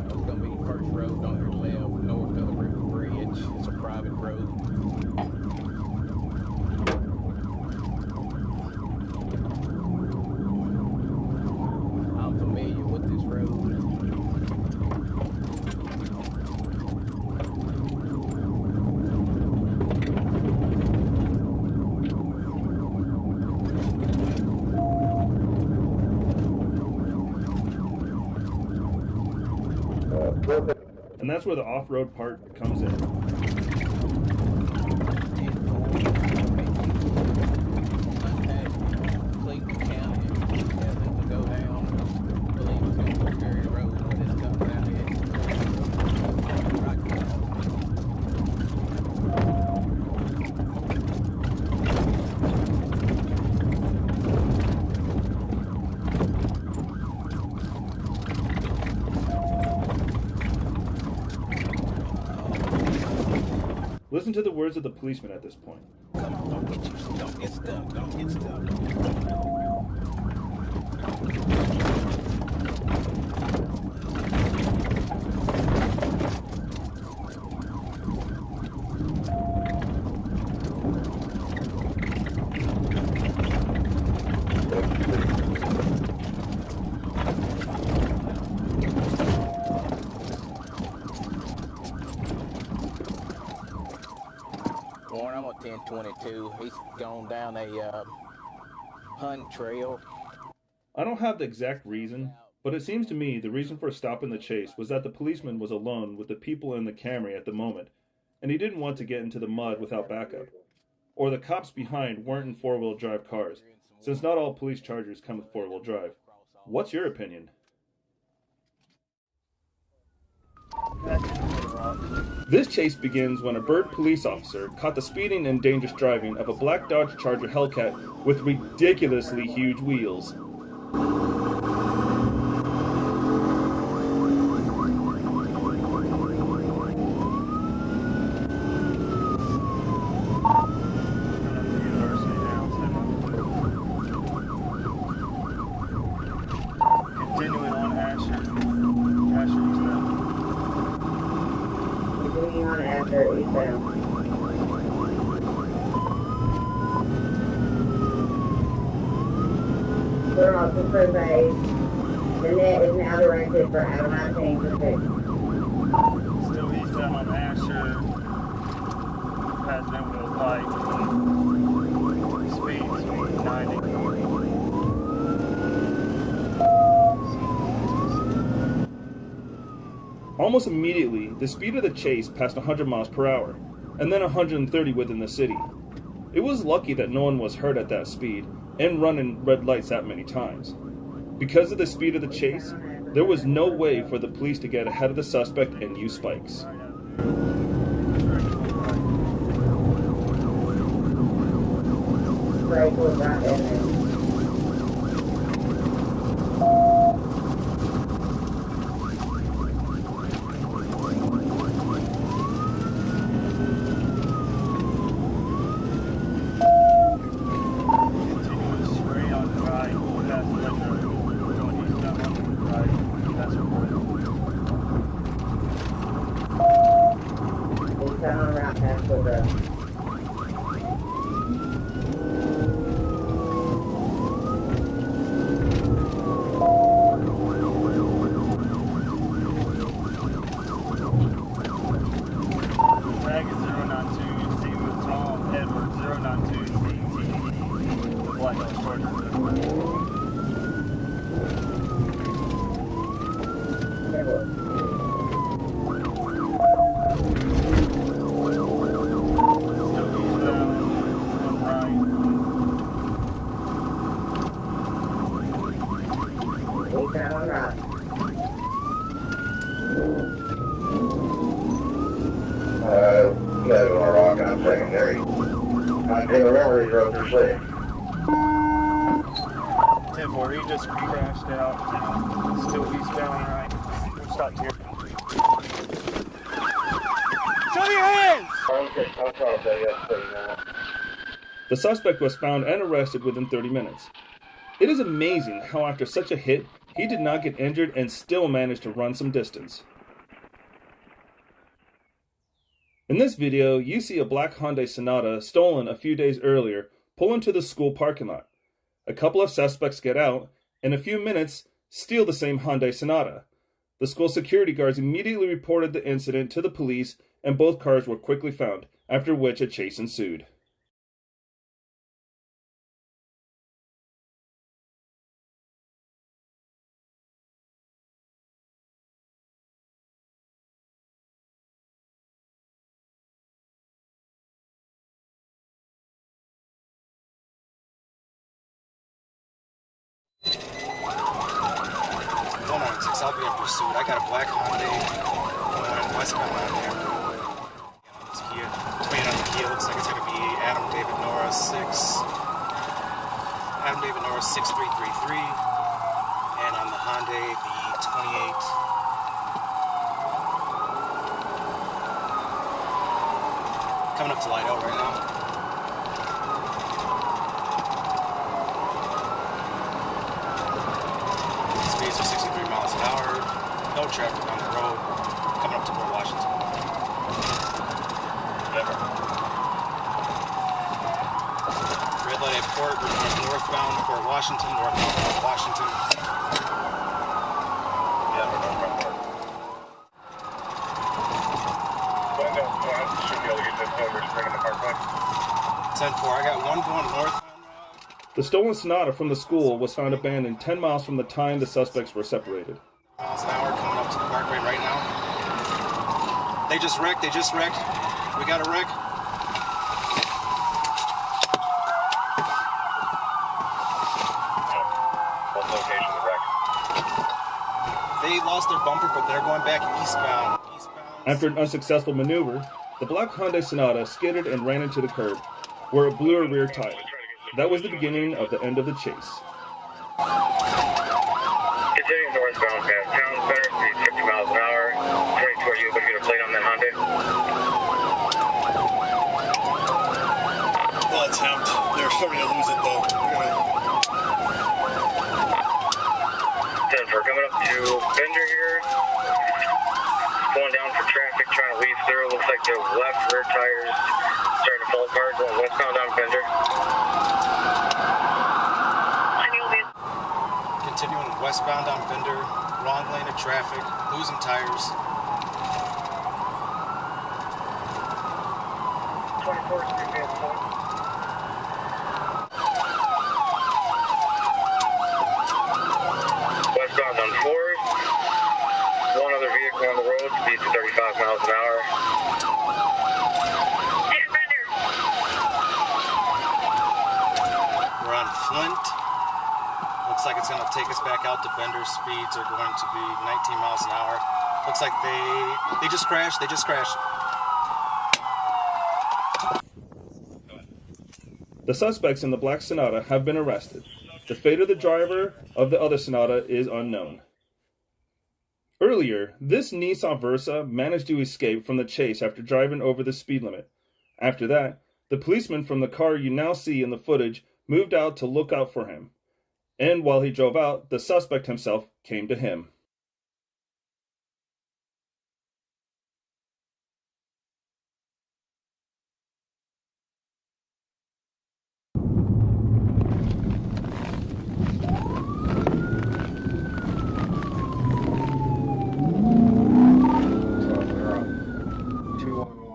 It's going to be first road on your left, north of the river bridge. It's a private road. I'm familiar with this road. And that's where the off-road part comes in. Listen to the words of the policeman at this point. Come on, don't get stuck, don't get stuck. Warren, I'm on 1022. He's gone down a hunt trail. I don't have the exact reason, but it seems to me the reason for stopping the chase was that the policeman was alone with the people in the Camry at the moment, and he didn't want to get into the mud without backup. Or the cops behind weren't in four-wheel drive cars, since not all police chargers come with four-wheel drive. What's your opinion? This chase begins when a Byrd police officer caught the speeding and dangerous driving of a black Dodge Charger Hellcat with ridiculously huge wheels. Continuing on Asher Continuing on Asher eastbound. We're off the survey. The net is now directed for out 19 for 6. Still eastbound on Asher. Passing over those lights. Speed 90. Almost immediately, the speed of the chase passed 100 miles per hour, and then 130 within the city. It was lucky that no one was hurt at that speed and running red lights that many times. Because of the speed of the chase, there was no way for the police to get ahead of the suspect and use spikes. Right, we're back in there. You guys are on rock and I'm secondary. I think remember these roads are safe. 10-4, he just crashed out. Still eastbound, right? We'll stop here. Show your hands! Okay, I'll talk to you. The suspect was found and arrested within 30 minutes. It is amazing how after such a hit, he did not get injured and still managed to run some distance. In this video, you see a black Hyundai Sonata stolen a few days earlier pull into the school parking lot. A couple of suspects get out, and in a few minutes, steal the same Hyundai Sonata. The school security guards immediately reported the incident to the police, and both cars were quickly found, after which a chase ensued. I'll be in pursuit. I got a black Hyundai going westbound out there. This Kia, between on the Kia, looks like it's going to be Adam David Nora 6333, and on the Hyundai, the 28. Coming up to Lido right now. Speeds are 63 miles an hour. No traffic on the road. Coming up to Port Washington. Red light at Port. We're going northbound Port Washington. Northbound Port Washington. Yeah, we're northbound Port. Should be able to get this over Spring in the Parkway. 10-4. I got one going north. The stolen Sonata from the school was found abandoned 10 miles from the time the suspects were separated. Miles an hour coming up to the Parkway right now. They just wrecked. We got a wreck. What location of the wreck? They lost their bumper, but they're going back eastbound. After an unsuccessful maneuver, the black Hyundai Sonata skidded and ran into the curb, where it blew a rear tire. That was the beginning of the end of the chase. Continuing northbound past town center, speed 50 miles an hour. 22, are you able to get a plate on that Hyundai? Well, attempt. They're starting to lose it though. 10-4, coming up to Bender here. Going down for traffic, trying to weave through. Looks like the left rear tires starting to fall apart. Going westbound down Bender. Continuing westbound on Bender, wrong lane of traffic, losing tires. 24, speed at point. Westbound on 4th. One other vehicle on the road, speeds 35 miles an hour. We're on Flint. Looks like it's going to take us back out to Bender. Speeds are going to be 19 miles an hour. Looks like they just crashed. The suspects in the black Sonata have been arrested. The fate of the driver of the other Sonata is unknown. Earlier, this Nissan Versa managed to escape from the chase after driving over the speed limit. After that, the policeman from the car you now see in the footage moved out to look out for him. And while he drove out, the suspect himself came to him.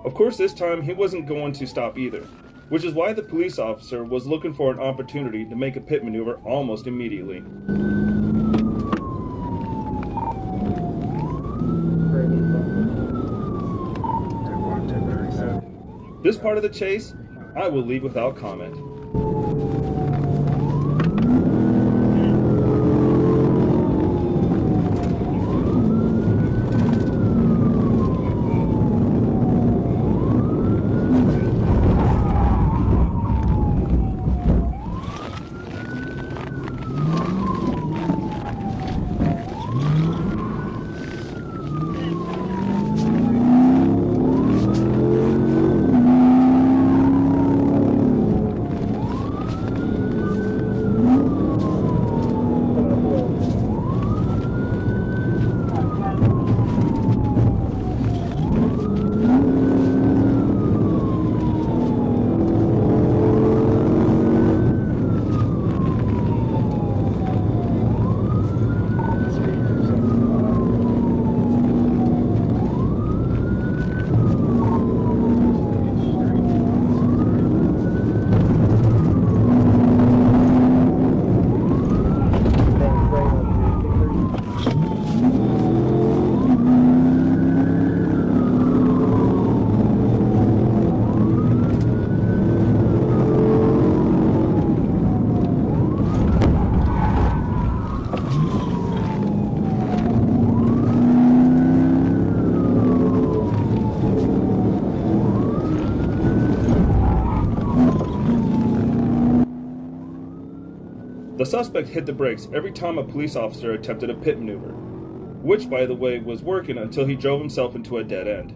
Of course, this time he wasn't going to stop either, which is why the police officer was looking for an opportunity to make a pit maneuver almost immediately. This part of the chase, I will leave without comment. The suspect hit the brakes every time a police officer attempted a pit maneuver, which, by the way, was working until he drove himself into a dead end.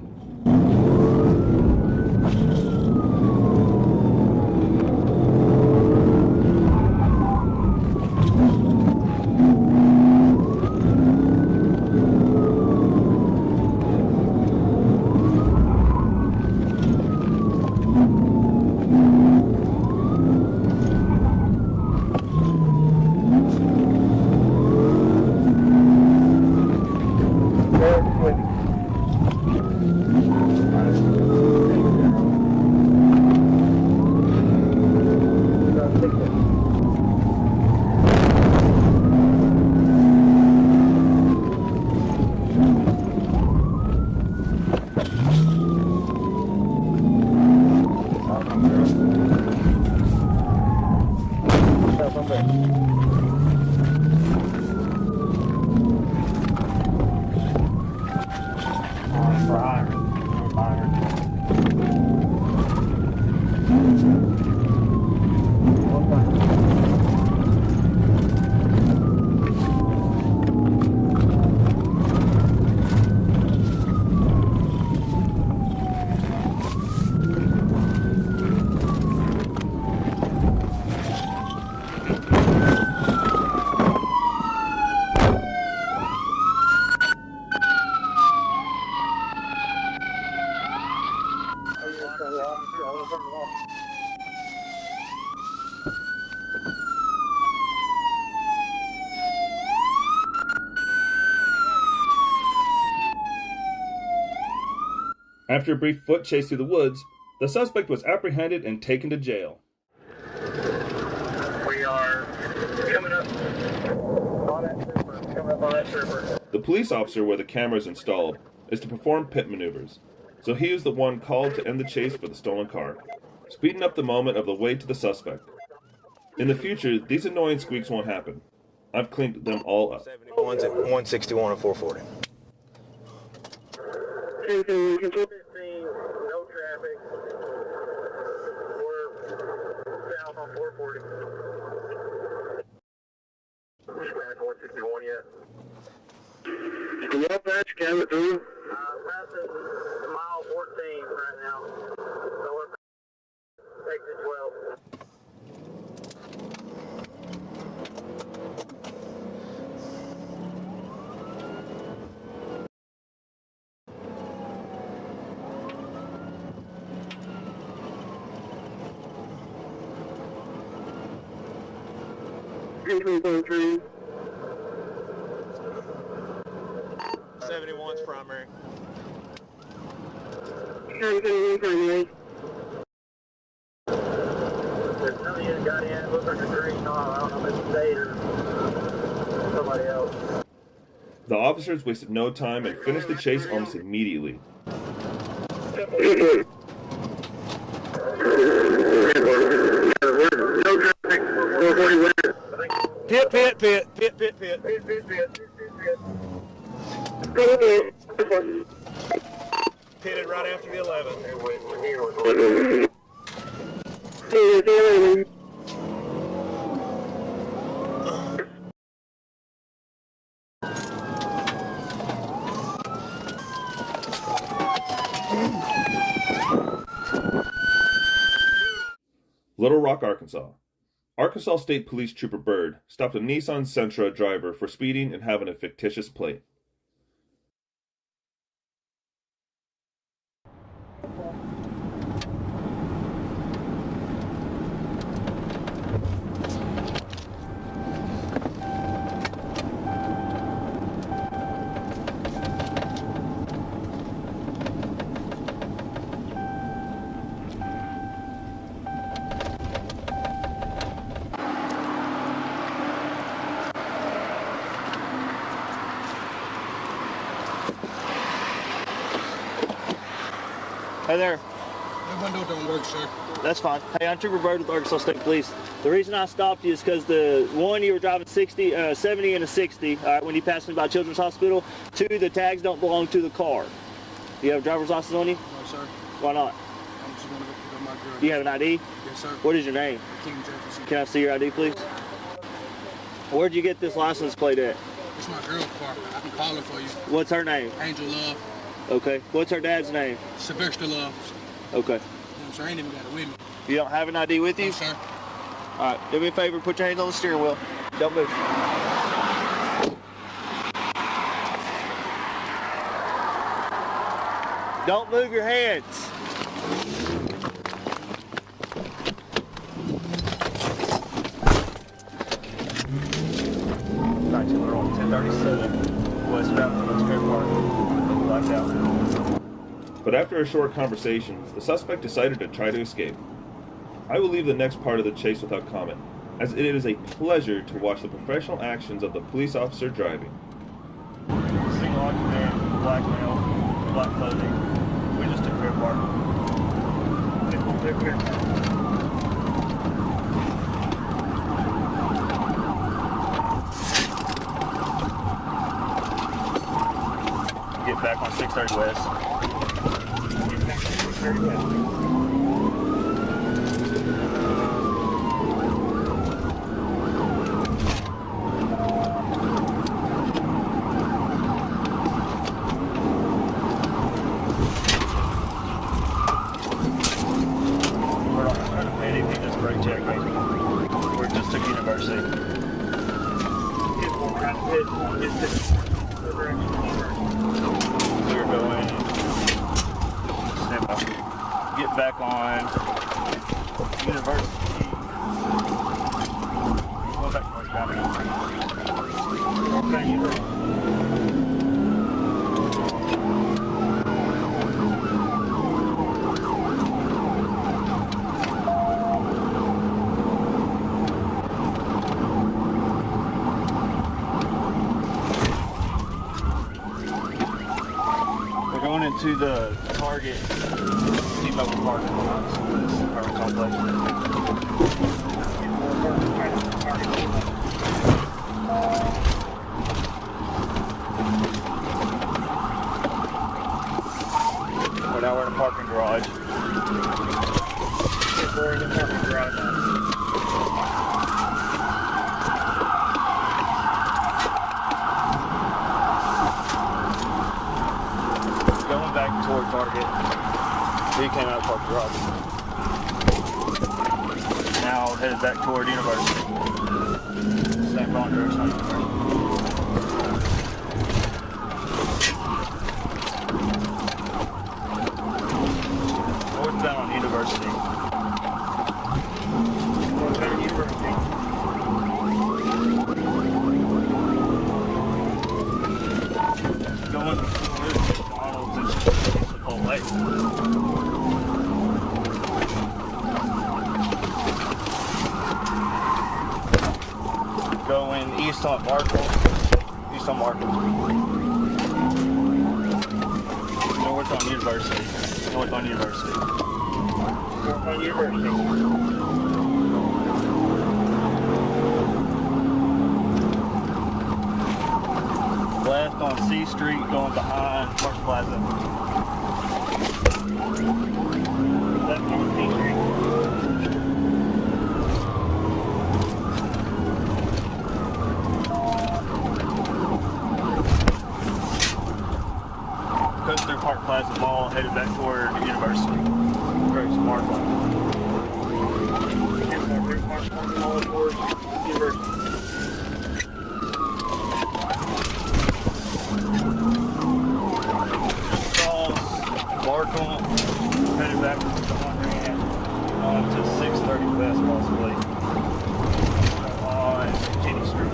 After a brief foot chase through the woods, the suspect was apprehended and taken to jail. We are coming up on that trooper. Coming up on that trooper. The police officer where the camera is installed is to perform pit maneuvers, so he is the one called to end the chase for the stolen car, speeding up the moment of the way to the suspect. In the future, these annoying squeaks won't happen. I've cleaned them all up. 71's at 161 and 440. No traffic. We're south on 440. Back 161 yet. Can you patch camera through? Passing mile 14 right now. So we're exit 12. Three. 71's primary. There's nobody that got in. It looks like a green. I don't know if it's state or somebody else. The officers wasted no time and finished the chase almost immediately. Pitted right after the 11. Little Rock, Arkansas. Arkansas State Police Trooper Bird stopped a Nissan Sentra driver for speeding and having a fictitious plate. Hey there. That window don't work, sir. That's fine. Hey, I'm Trooper Bird with Arkansas State Police. The reason I stopped you is because you were driving 70 and a 60, all right, when you passed me by Children's Hospital. 2, the tags don't belong to the car. Do you have a driver's license on you? No, sir. Why not? I'm just going to go pick up my girl. Do you have an ID? Yes, sir. What is your name? King Jefferson. Can I see your ID, please? Where'd you get this license plate at? It's my girl's car. I can call her for you. What's her name? Angel Love. Okay. What's her dad's name? Sylvester Love. Okay. So I ain't even got it with me. You don't have an ID with you? No, sir. All right. Do me a favor. Put your hands on the steering wheel. Don't move. Don't move your hands. We're on 1037 westbound from the Square Park. Blacked out. But after a short conversation, the suspect decided to try to escape. I will leave the next part of the chase without comment, as it is a pleasure to watch the professional actions of the police officer driving. Single occupant, black male, black clothing. We just took Fair Park. Get back on 630 West. We're just to university. Clear going. Stand by. Get back on university. Go back to to the Target T-Mobile parking lot. This apartment complex. Well, now we're in a parking garage. We're in the parking garage now. Going back toward Target. He came out of parking garage. Now headed back toward University. Same wrong direction. Northbound on University. Northbound University. Going towards McDonald's and Chipotle. Going east on Markle. East on Markle. North on University. North on University. North on University. Left on C Street, going behind Park Plaza. Left on C Street. Coast through Park Plaza Mall, headed back toward University. Great smart one. Park Plaza Mall towards University. Markham, headed back to the 100 on to 630 West, possibly, on Kenny Street.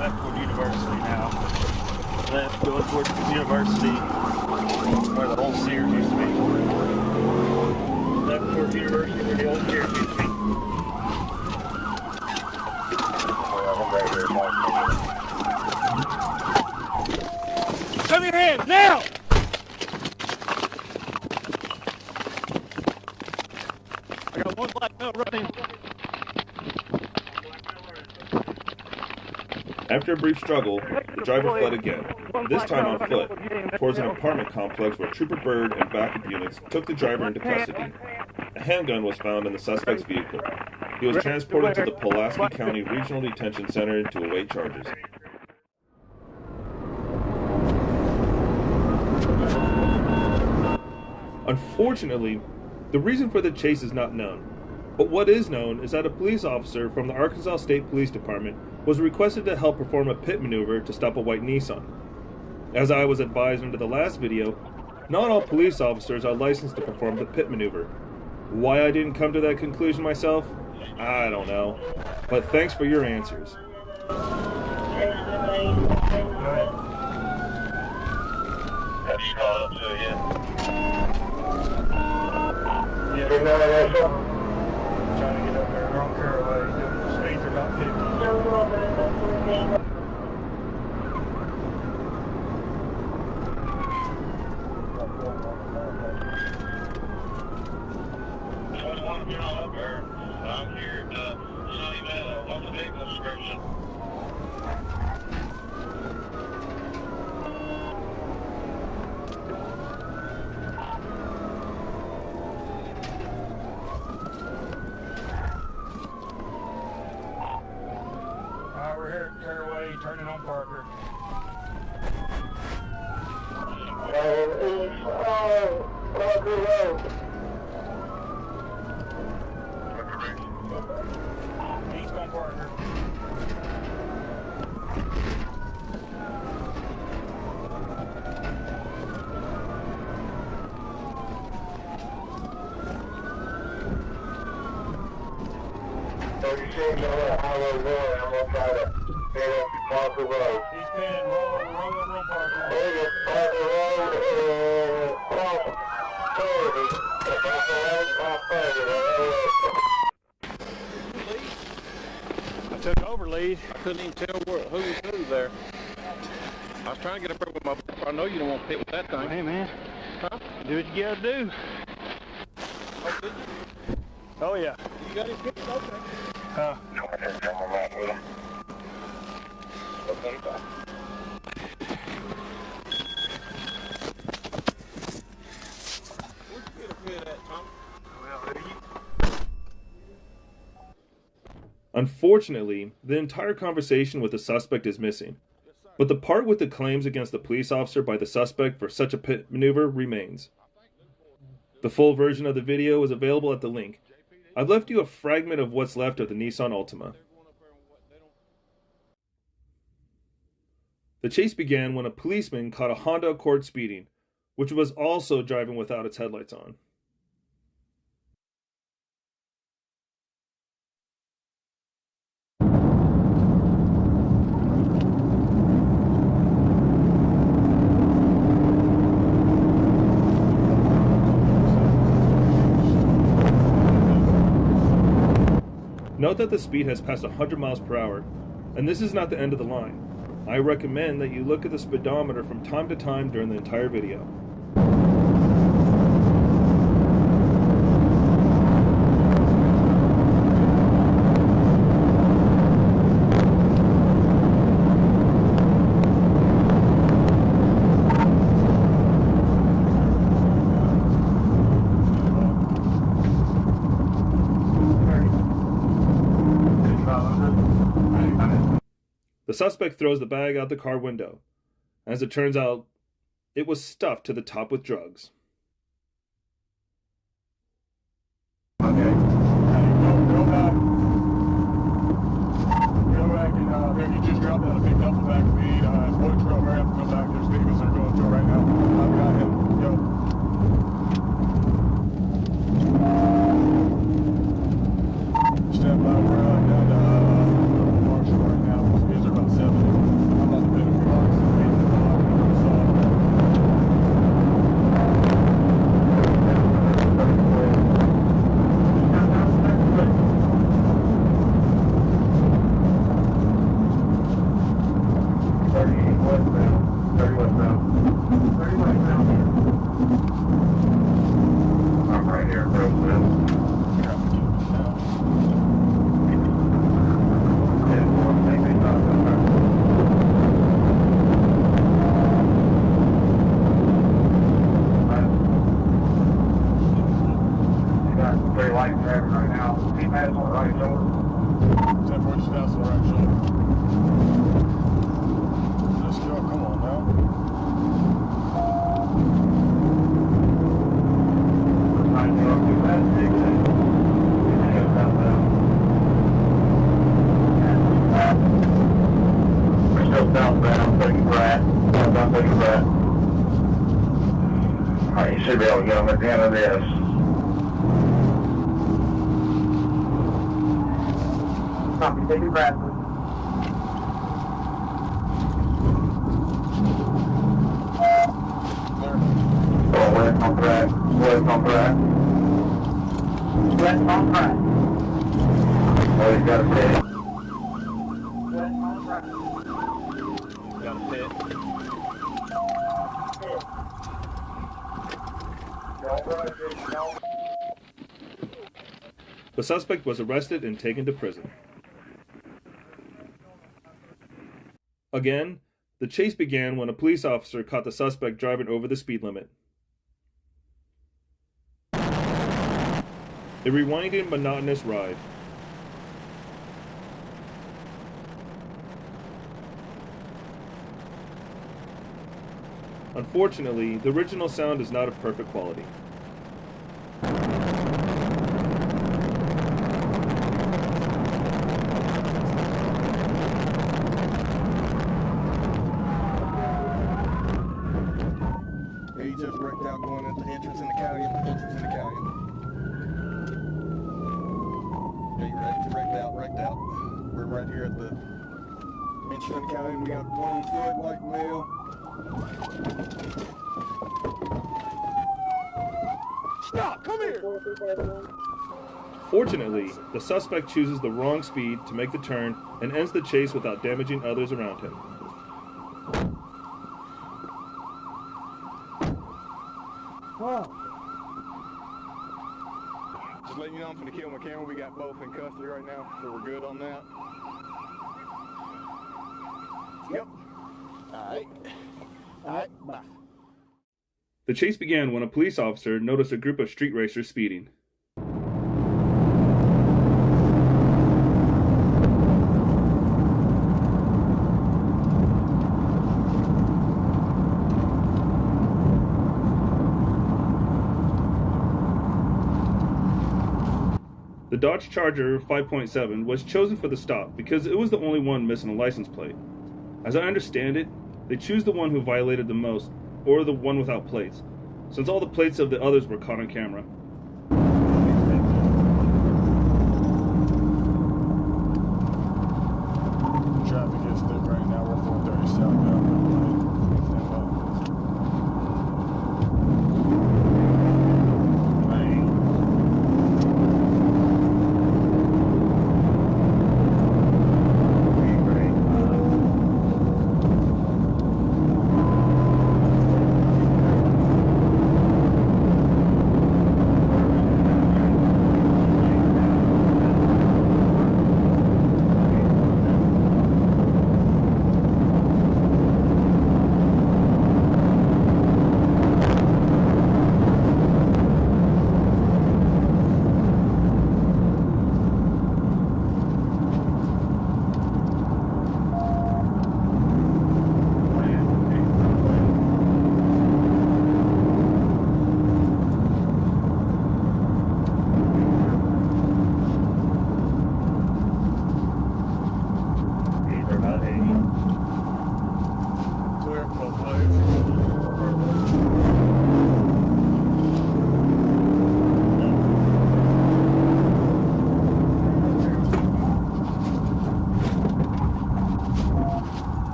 Left toward University now. Left, going towards University, where the old Sears used to be. Left towards University where the old Sears used to be. Come your hands now! I got one black belt running. After a brief struggle, the driver fled again, this time on foot, towards an apartment complex where Trooper Bird and backup units took the driver into custody. A handgun was found in the suspect's vehicle. He was transported to the Pulaski County Regional Detention Center to await charges. Unfortunately, the reason for the chase is not known. But what is known is that a police officer from the Arkansas State Police Department was requested to help perform a pit maneuver to stop a white Nissan. As I was advised under the last video, not all police officers are licensed to perform the pit maneuver. Why I didn't come to that conclusion myself, I don't know. But thanks for your answers. Have you called up to it yet? Yeah. Trying to get up there. They're on Caraway. The speeds are about 50. I'm here to show you what's the vehicle description. Alright, we're here at Caraway, turning on Parker. Parker Road. East on Parker. Highway 1, I'm gonna try to head up to Parker Road. He's pinning roll over on Parker. Parker Road and Parker. I took over lead. I couldn't even tell who was who there. I was trying to get up there with my. I know you don't want to pit with that thing. Hey man, huh? Do what you gotta do. Oh, did you? Oh yeah. You got his pit? Okay. Huh? Okay. Bye. Where'd you get a pit at, Tom? Well, who you? Unfortunately, the entire conversation with the suspect is missing, but the part with the claims against the police officer by the suspect for such a pit maneuver remains. The full version of the video is available at the link. I've left you a fragment of what's left of the Nissan Altima. The chase began when a policeman caught a Honda Accord speeding, which was also driving without its headlights on. Note that the speed has passed 100 miles per hour, and this is not the end of the line. I recommend that you look at the speedometer from time to time during the entire video. The suspect throws the bag out the car window. As it turns out, it was stuffed to the top with drugs. Okay. Go back. Go back and if you just dropped out a big duffel bag of weed, one trail right up, come back. There's vehicles that are going through right now. I've got him. Go. Step out right down to Marshall right now. These are about 70. I'm not the bit of blocks. I'm right here, bro. Very light driving right now. He has on the right shoulder. 10 down to the right shoulder. Let's go. Come on now. I can't do that. We're still southbound, taking Pratt. Southbound, taking Pratt. Alright, you should be able to get them at the end of this. Copy, taking Pratt. Oh, west on Pratt. West on Pratt. West on Pratt. Oh, he's got a pit. West on Pratt. Got a pit. The suspect was arrested and taken to prison. Again, the chase began when a police officer caught the suspect driving over the speed limit. A rewinding, monotonous ride. Unfortunately, the original sound is not of perfect quality. He just wrecked out going at the entrance in the county. Yeah, you wrecked out. We're right here at the entrance in the county. We got 20-foot white male. Stop! Come here! Fortunately, the suspect chooses the wrong speed to make the turn and ends the chase without damaging others around him. Just letting you know I'm finna kill my camera. We got both in custody right now, so we're good on that. Yep. Alright, bye. The chase began when a police officer noticed a group of street racers speeding. The Dodge Charger 5.7 was chosen for the stop because it was the only one missing a license plate. As I understand it, they choose the one who violated the most, or the one without plates, since all the plates of the others were caught on camera. Traffic is thick right now. We're 430 southbound.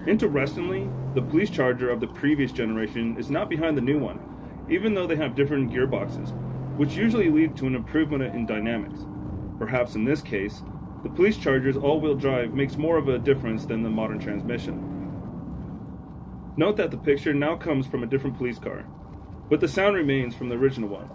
Interestingly, the police charger of the previous generation is not behind the new one, even though they have different gearboxes, which usually lead to an improvement in dynamics. Perhaps in this case, the police charger's all-wheel drive makes more of a difference than the modern transmission. Note that the picture now comes from a different police car, but the sound remains from the original one.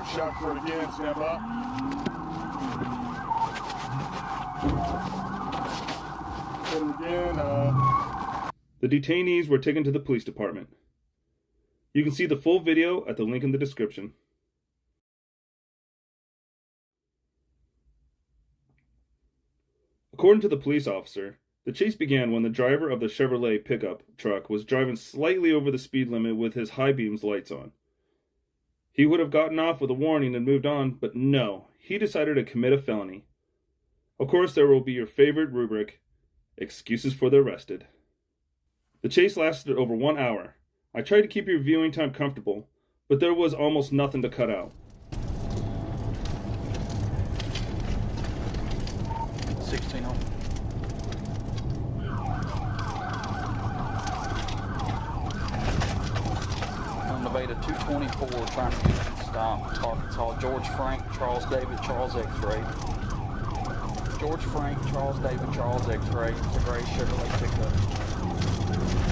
Negative. Shot for it again. Step up. Hit him again. The detainees were taken to the police department. You can see the full video at the link in the description. According to the police officer, the chase began when the driver of the Chevrolet pickup truck was driving slightly over the speed limit with his high beams lights on. He would have gotten off with a warning and moved on, but no, he decided to commit a felony. Of course, there will be your favorite rubric, excuses for the arrested. The chase lasted over 1 hour. I tried to keep your viewing time comfortable, but there was almost nothing to cut out. 16 on. On Nevada 224, trying to get him to stop. Targets all George Frank, Charles David, Charles X-Ray. George Frank, Charles David, Charles X-Ray. It's a gray Chevrolet pickup.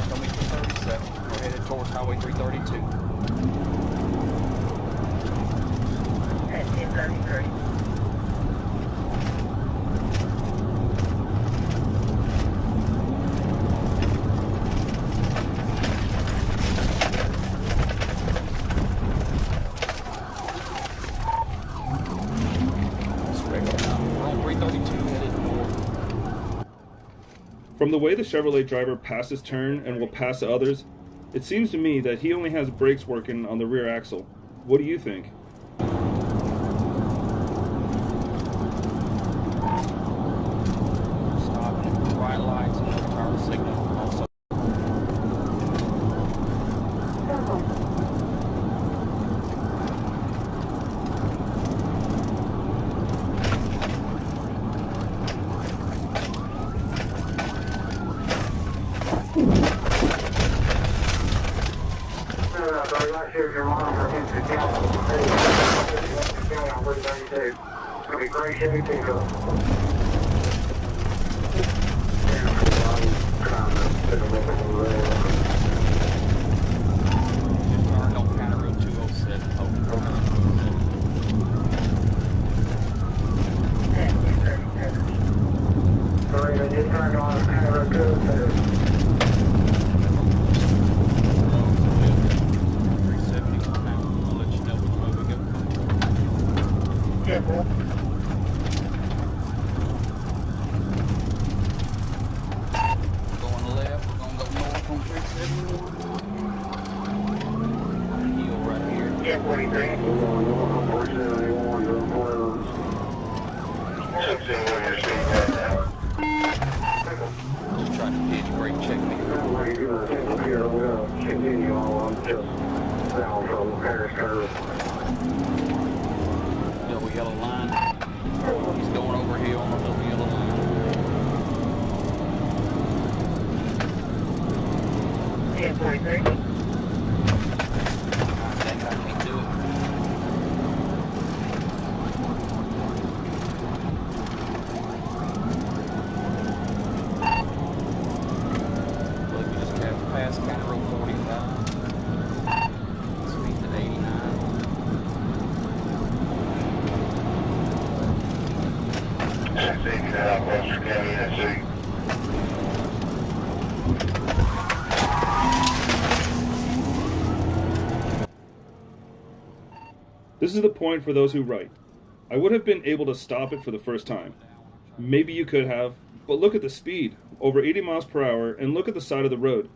Show me 237. We're headed towards Highway 332. At 1033. From the way the Chevrolet driver passed his turn and will pass the others, it seems to me that he only has brakes working on the rear axle. What do you think? Stopping at bright lights and no turn signal. Also. Here's your monitor against the county on 332. It's going to be gray Chevy pickup. Turned on County Road 207. Sorry, they just turned on County Road 207. Careful. Going left, we're going to go north on 371. Hill right here. Yeah, 43. We're going north on 471 to close. 16 on your seat right now. Just trying to pitch brake check me. What are you doing? Here, we're going to continue on. I'm just down from Paris Curve. Yellow line. He's going over here on the little yellow line. Yeah, 43. I think I can't do it. Look, we just have passed County Road 45. Speed's at 89. This is the point for those who write. I would have been able to stop it for the first time. Maybe you could have, but look at the speed, over 80 miles per hour, and look at the side of the road,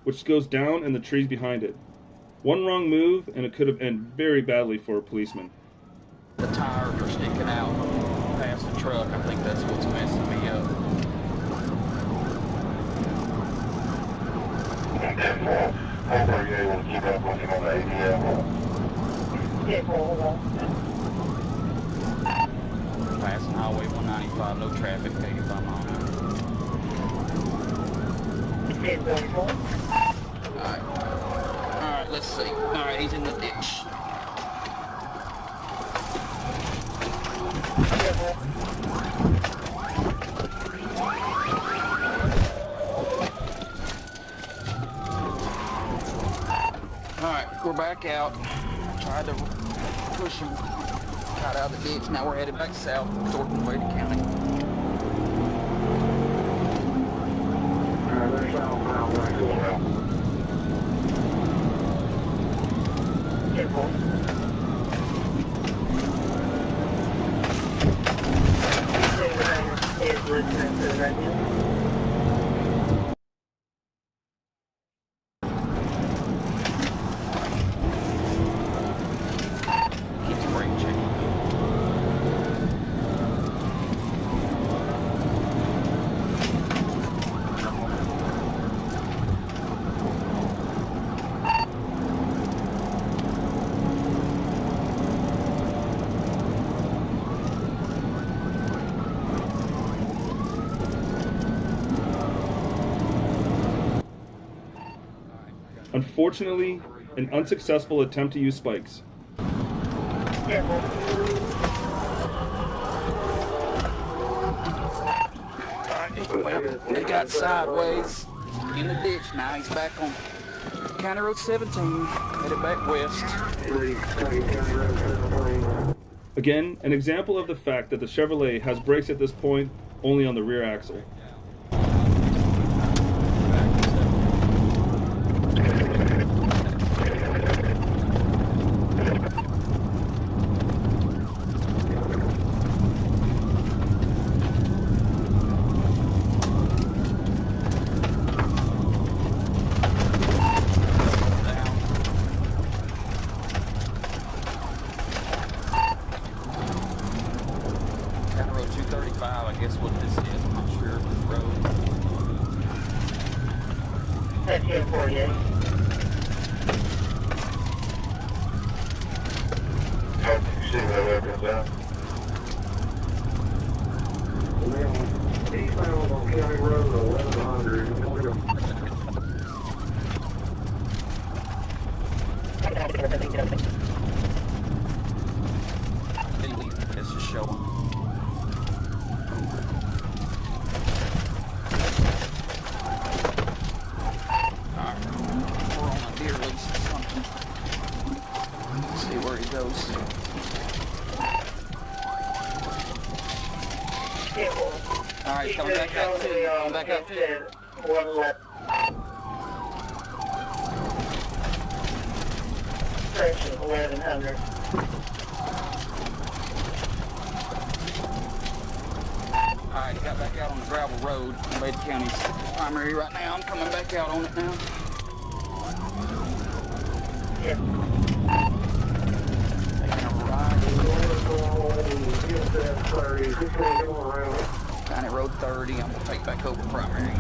which goes down and the trees behind it. One wrong move and it could have ended very badly for a policeman. The tires are sticking out past the truck. I think that's what's messing me up. Hopefully you're able to keep up with him on the ADL. Passing Highway 195, no traffic, 85 miles an hour. Alright, let's see. Alright, he's in the ditch. Alright, we're back out. tried to push him, got out of the ditch. Now we're headed back south toward Wade County. They're southbound back to the well. Is listening to the radio. Keeps brake checking. Unfortunately, an unsuccessful attempt to use spikes. Well, he got sideways in the ditch. Now he's back on County Road 17, headed back west. Again, an example of the fact that the Chevrolet has brakes at this point only on the rear axle. County Road 235, I guess what this is. I'm not sure of this road. That's 1048. Eastbound on County Road 1100. It's just showing. Alright, we're on a deer lease or something. Let's see where he goes. Alright, coming back up to you. Coming back up to you. One left. Section 1100. Alright, he got back out on the gravel road in Wade County's primary right now. I'm coming back out on it now. Taking a ride. County Road 30. I'm gonna take back over primary.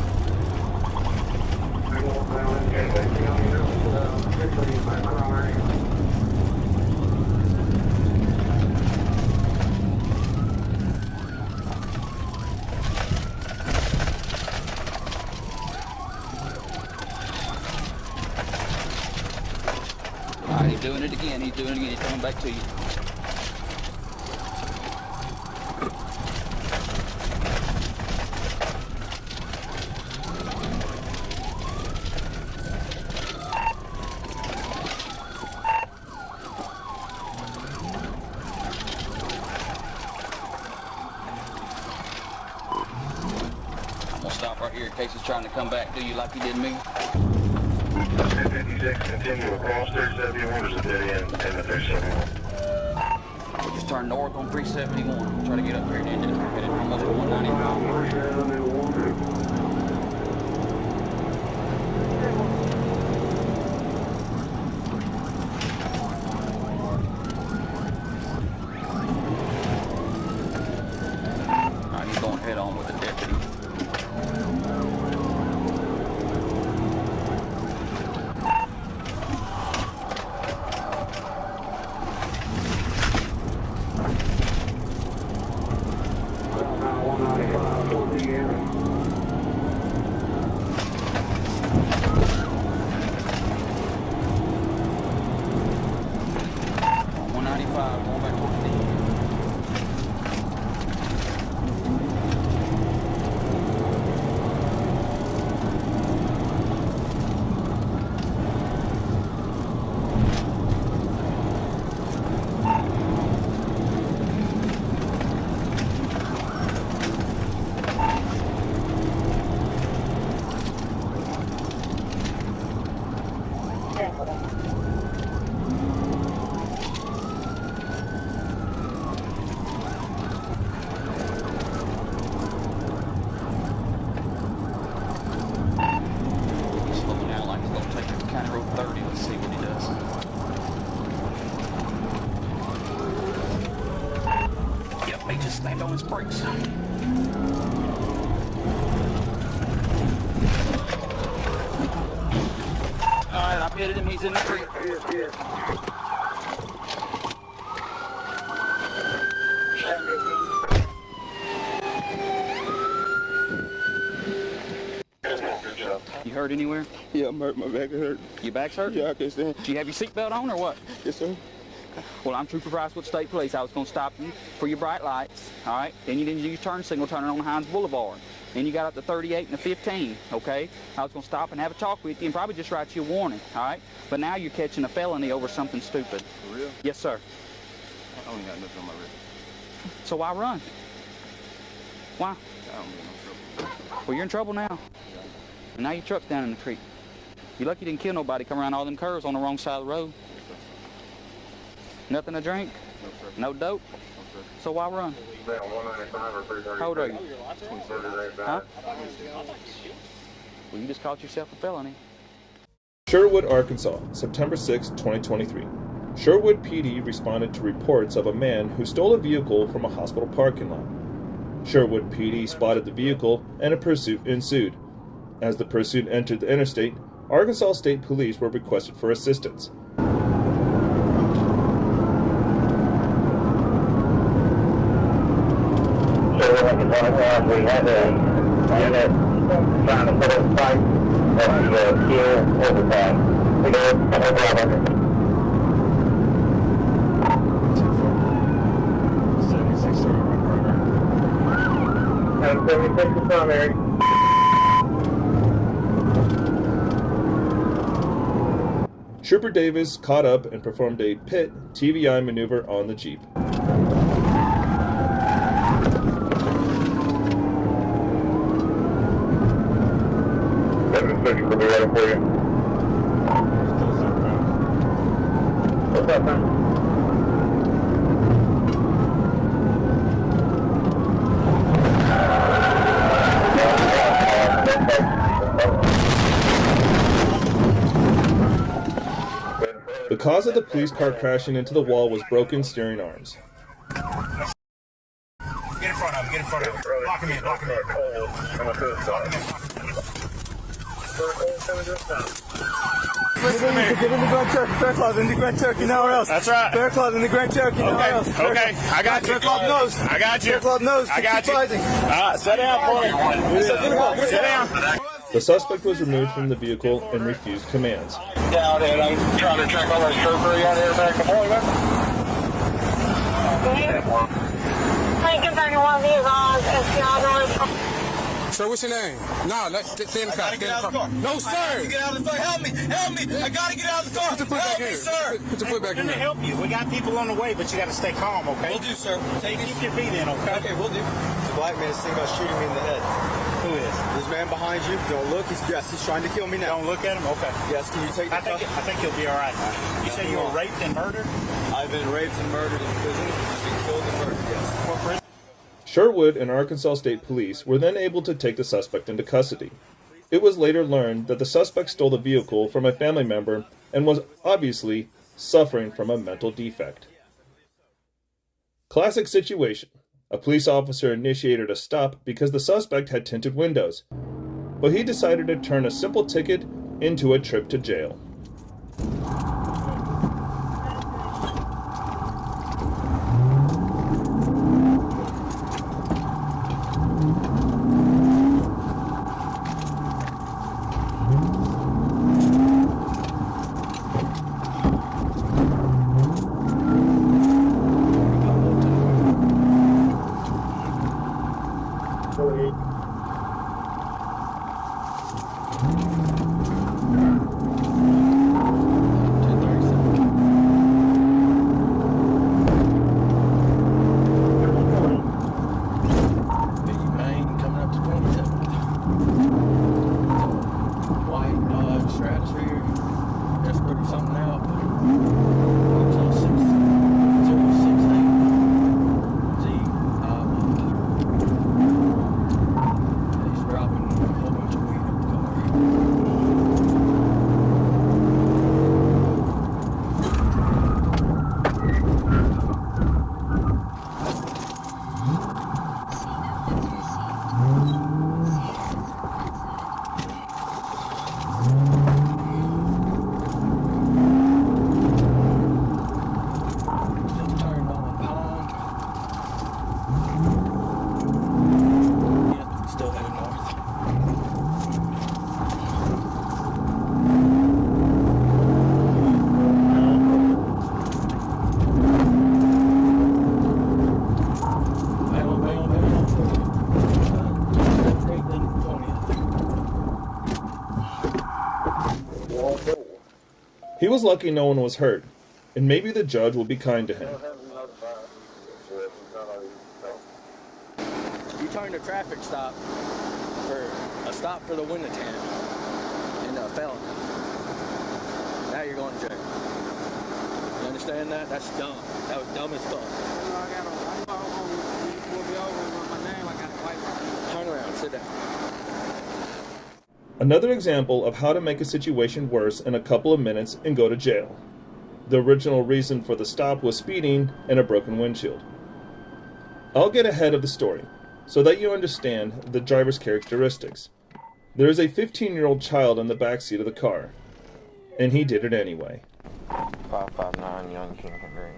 Alright, he's doing it again. He's doing it again. He's coming back to you. I'm gonna stop right here in case he's trying to come back. Do you like he did me? 1056, continue across 371, there's a dead end, and the 371. We just turned north on 371. Try to get up here and end it. Headed almost to 195. Alright, he's going head on with the deputy. Just stand on his brakes. Alright, I pitted him. He's in the creek. You hurt anywhere? Yeah, I'm hurt. My back hurt. Your back's hurt? Yeah, I can stand. Do you have your seatbelt on or what? Yes, sir. Well, I'm Trooper Price with State Police. I was going to stop you for your bright lights, all right? Then you didn't use turn signal turning on Hines Boulevard. Then you got up to 38 and a 15, okay? I was going to stop and have a talk with you and probably just write you a warning, all right? But now you're catching a felony over something stupid. For real? Yes, sir. I only got nothing on my wrist. So why run? Why? I don't get no trouble. Well, you're in trouble now. And now your truck's down in the creek. You're lucky you didn't kill nobody, come around all them curves on the wrong side of the road. Nothing to drink? No, sir. No dope? No, sir. So why run? How old are you? Huh? Well, you just caught yourself a felony. Sherwood, Arkansas, September 6, 2023. Sherwood PD responded to reports of a man who stole a vehicle from a hospital parking lot. Sherwood PD spotted the vehicle and a pursuit ensued. As the pursuit entered the interstate, Arkansas State Police were requested for assistance. We had a unit trying to put a fight on the fuel overtime. We go over 76 and 76 is primary. Trooper Davis caught up and performed a pit TVI maneuver on the Jeep. Will be ready for you. What's up, man? The cause of the police car crashing into the wall was broken steering arms. Get in front of him, get in front of him. Lock him in, lock him in. Lock him in. Listen, get in the Grand Cherokee. Fair Claws in the Grand Cherokee, nowhere else. That's right. Fair Claws in the Grand Cherokee, nowhere else. Okay, I got you. Fair Claws knows. I got you. Fair Claws knows. I got you. Sit down for me. Sit down. The suspect was removed from the vehicle and refused commands. Down, and I'm trying to track all that chauffeur out here back. Come on, man. Take it back in one of these on. It's not on. Sir, what's your name? No, let's stay in the car. Get out of the car. No, sir. Get out of the car. Help me. Help me. I gotta get out of the car. Put your foot back Help me, here. sir. Put your foot back We're in gonna there. help you. We got people on the way, but you gotta stay calm, okay? Will do, sir. Keep your feet in, okay? Okay, we'll do. The black man is thinking about shooting me in the head. Who is? This man behind you. Don't look. He's trying to kill me now. Don't look at him? Okay. Yes, can you take the I think you'll be all right. You said you were raped and murdered? I've been raped and murdered in prison. I've been killed and murdered, yes. What prison? Sherwood and Arkansas State Police were then able to take the suspect into custody. It was later learned that the suspect stole the vehicle from a family member and was obviously suffering from a mental defect. Classic situation. A police officer initiated a stop because the suspect had tinted windows, but he decided to turn a simple ticket into a trip to jail. He was lucky no one was hurt, and maybe the judge will be kind to him. You turned a traffic stop for a stop for the window tint and a felony. Now you're going to jail. You understand that? That's dumb. That was dumb as fuck. Turn around, sit down. Another example of how to make a situation worse in a couple of minutes and go to jail. The original reason for the stop was speeding and a broken windshield. I'll get ahead of the story so that you understand the driver's characteristics. There is a 15-year-old child in the back seat of the car, and he did it anyway. 559 Young King Green.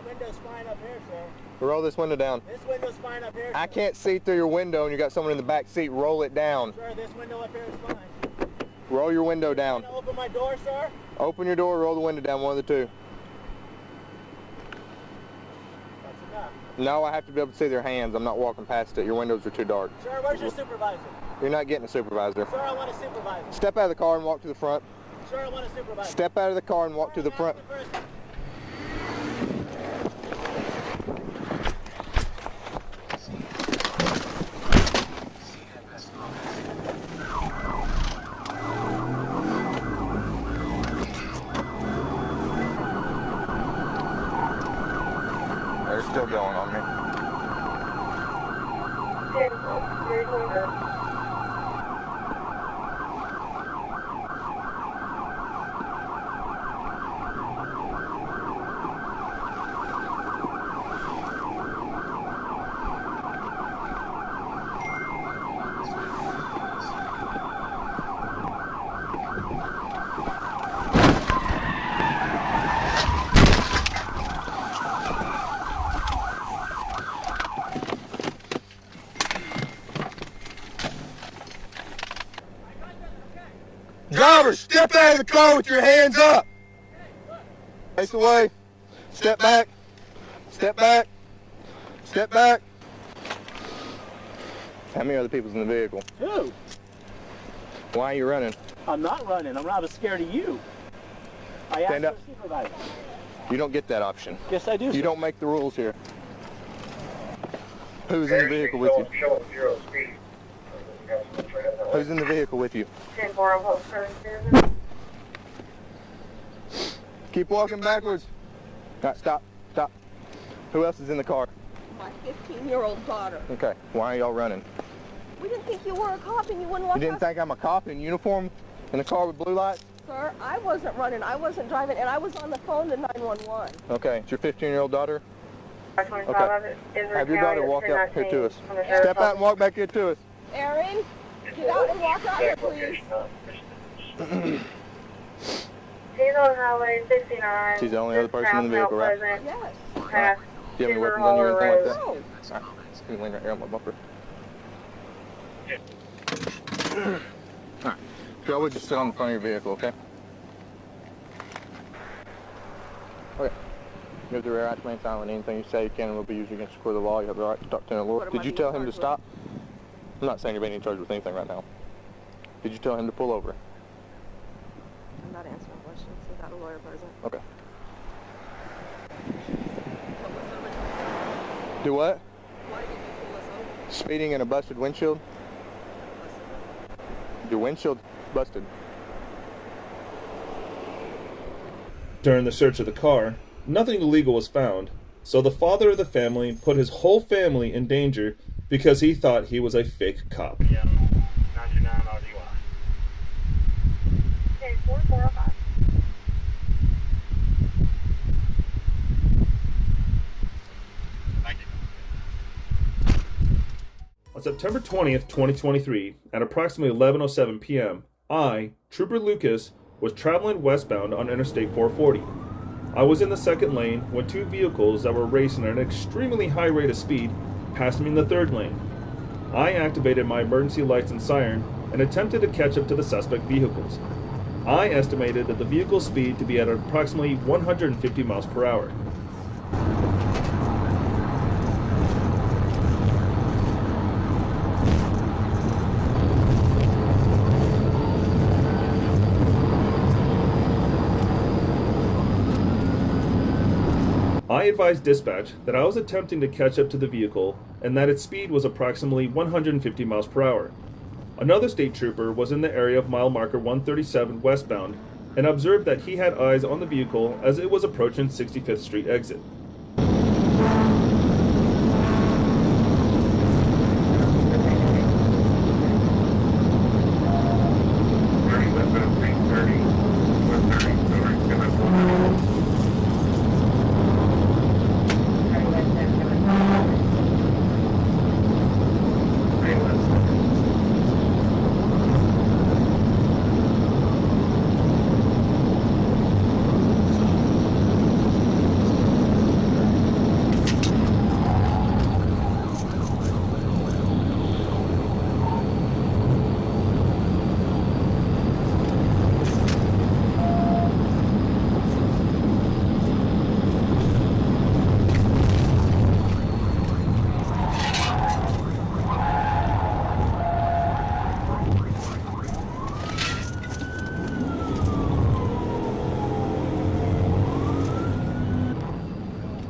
Window's fine up here, sir. Roll this window down. This window's fine up here, sir. I can't see through your window and you got someone in the back seat. Roll it down. Sir, this window up here is fine. Roll your window down. Can I open my door, sir? Open your door, roll the window down, one of the two. That's enough. No, I have to be able to see their hands. I'm not walking past it. Your windows are too dark. Sir, where's your supervisor? You're not getting a supervisor. Sir, I want a supervisor. Step out of the car and walk to the front. Sir, I want a supervisor. Step out of the car and walk to the front. They're still going on me. Driver, step out of the car with your hands up. Face away. Step back. Step back. Step back. How many other people's in the vehicle? Who? Why are you running? I'm not running. I'm not scared of you. I asked for a supervisor. You don't get that option. Yes, I do. You don't make the rules here. Who's in the vehicle with you? Who's in the vehicle with you? Keep walking backwards. All right, stop, stop. Who else is in the car? My 15-year-old daughter. Okay, why are y'all running? We didn't think you were a cop and you wouldn't let us. You didn't think I'm a cop in uniform in a car with blue lights? Sir, I wasn't running, I wasn't driving, and I was on the phone to 911. Okay, it's your 15-year-old daughter? Okay. Have your daughter walk out here to us. Step out and walk back here to us. Erin, get out and walk out here, please. She's on highway 69. She's the only other person in the vehicle, right? Yes. Past Do you have any weapons on you or anything like that? All right. You can lean right here on my bumper. All right. Joe, we'll just sit on the front of your vehicle, okay? Okay. You have the right to remain silent. Anything you say you can will be used against the court of the law. You have the right to talk to the Lord. Did you tell him to stop? I'm not saying you're being charged with anything right now. Did you tell him to pull over? I'm not answering questions without a lawyer present. Okay. Do what? Why did you pull us over? Speeding in a busted windshield? Your windshield's busted. During the search of the car, nothing illegal was found, so the father of the family put his whole family in danger because he thought he was a fake cop. Yeah, 99 RDY. Okay, 4405. Thank you. On September 20th, 2023, at approximately 11:07 p.m., I, Trooper Lucas, was traveling westbound on Interstate 440. I was in the second lane when two vehicles that were racing at an extremely high rate of speed passed me in the third lane. I activated my emergency lights and siren and attempted to catch up to the suspect vehicles. I estimated that the vehicle's speed to be at approximately 150 miles per hour. advised dispatch that I was attempting to catch up to the vehicle and that its speed was approximately 150 miles per hour. Another state trooper was in the area of mile marker 137 westbound and observed that he had eyes on the vehicle as it was approaching 65th Street exit.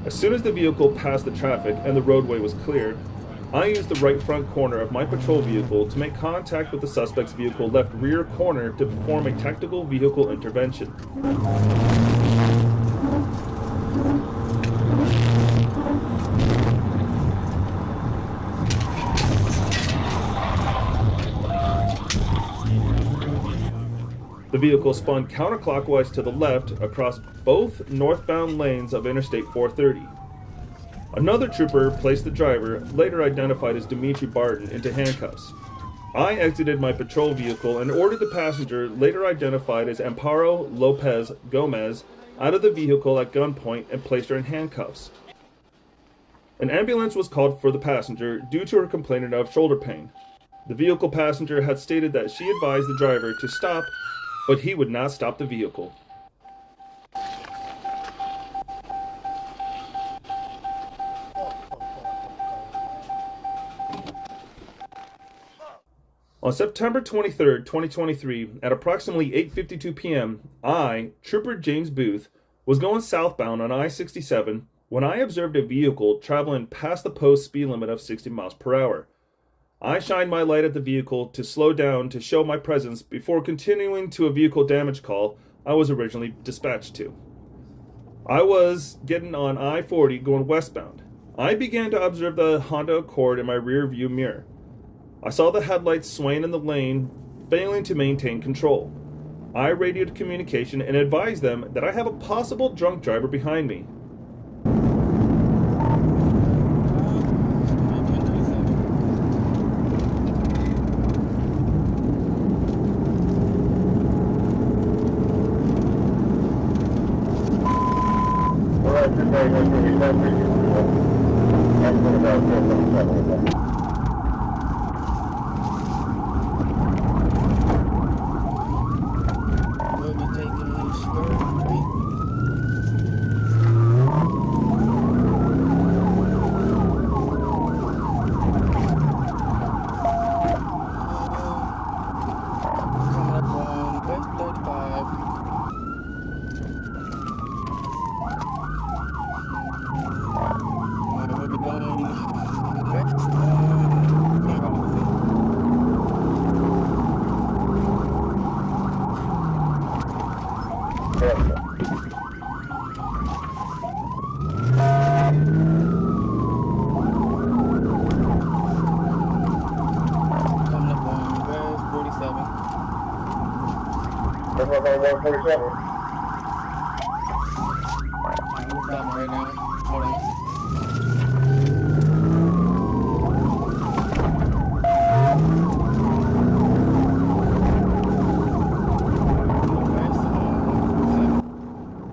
As soon as the vehicle passed the traffic and the roadway was clear, I used the right front corner of my patrol vehicle to make contact with the suspect's vehicle left rear corner to perform a tactical vehicle intervention. The vehicle spun counterclockwise to the left across both northbound lanes of Interstate 430. Another trooper placed the driver, later identified as Dimitri Barton, into handcuffs. I exited my patrol vehicle and ordered the passenger, later identified as Amparo Lopez Gomez, out of the vehicle at gunpoint and placed her in handcuffs. An ambulance was called for the passenger due to her complaining of shoulder pain. The vehicle passenger had stated that she advised the driver to stop, but he would not stop the vehicle. On September 23, 2023, at approximately 8:52 p.m., I, Trooper James Booth, was going southbound on I-67 when I observed a vehicle traveling past the post speed limit of 60 miles per hour. I shined my light at the vehicle to slow down to show my presence before continuing to a vehicle damage call I was originally dispatched to. I was getting on I-40 going westbound. I began to observe the Honda Accord in my rear view mirror. I saw the headlights swaying in the lane, failing to maintain control. I radioed communication and advised them that I have a possible drunk driver behind me.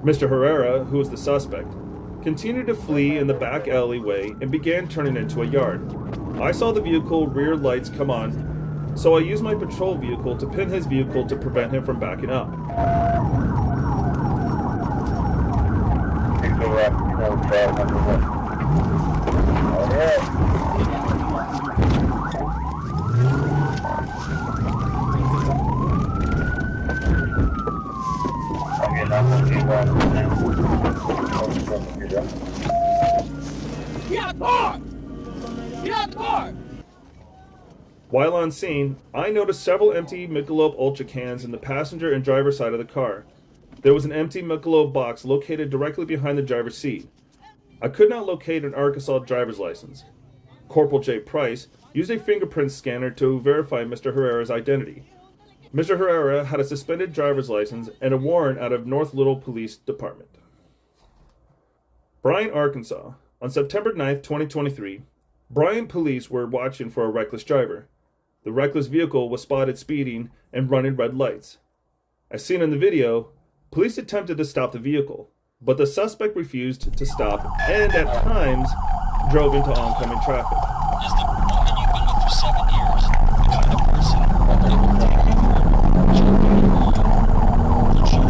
Mr. Herrera, who was the suspect, continued to flee in the back alleyway and began turning into a yard. I saw the vehicle rear lights come on, so I used my patrol vehicle to pin his vehicle to prevent him from backing up. Get out the car! Get out the car! While on scene, I noticed several empty Michelob Ultra cans in the passenger and driver side of the car. There was an empty Michelob box located directly behind the driver's seat. I could not locate an Arkansas driver's license. Corporal J. Price used a fingerprint scanner to verify Mr. Herrera's identity. Mr. Herrera had a suspended driver's license and a warrant out of North Little Police Department. Bryan, Arkansas. On September 9th, 2023, Bryan police were watching for a reckless driver. The reckless vehicle was spotted speeding and running red lights. As seen in the video, police attempted to stop the vehicle, but the suspect refused to stop and at times drove into oncoming traffic. Is the woman you've been with for 7 years the kind of person that would take you for jumping on the show?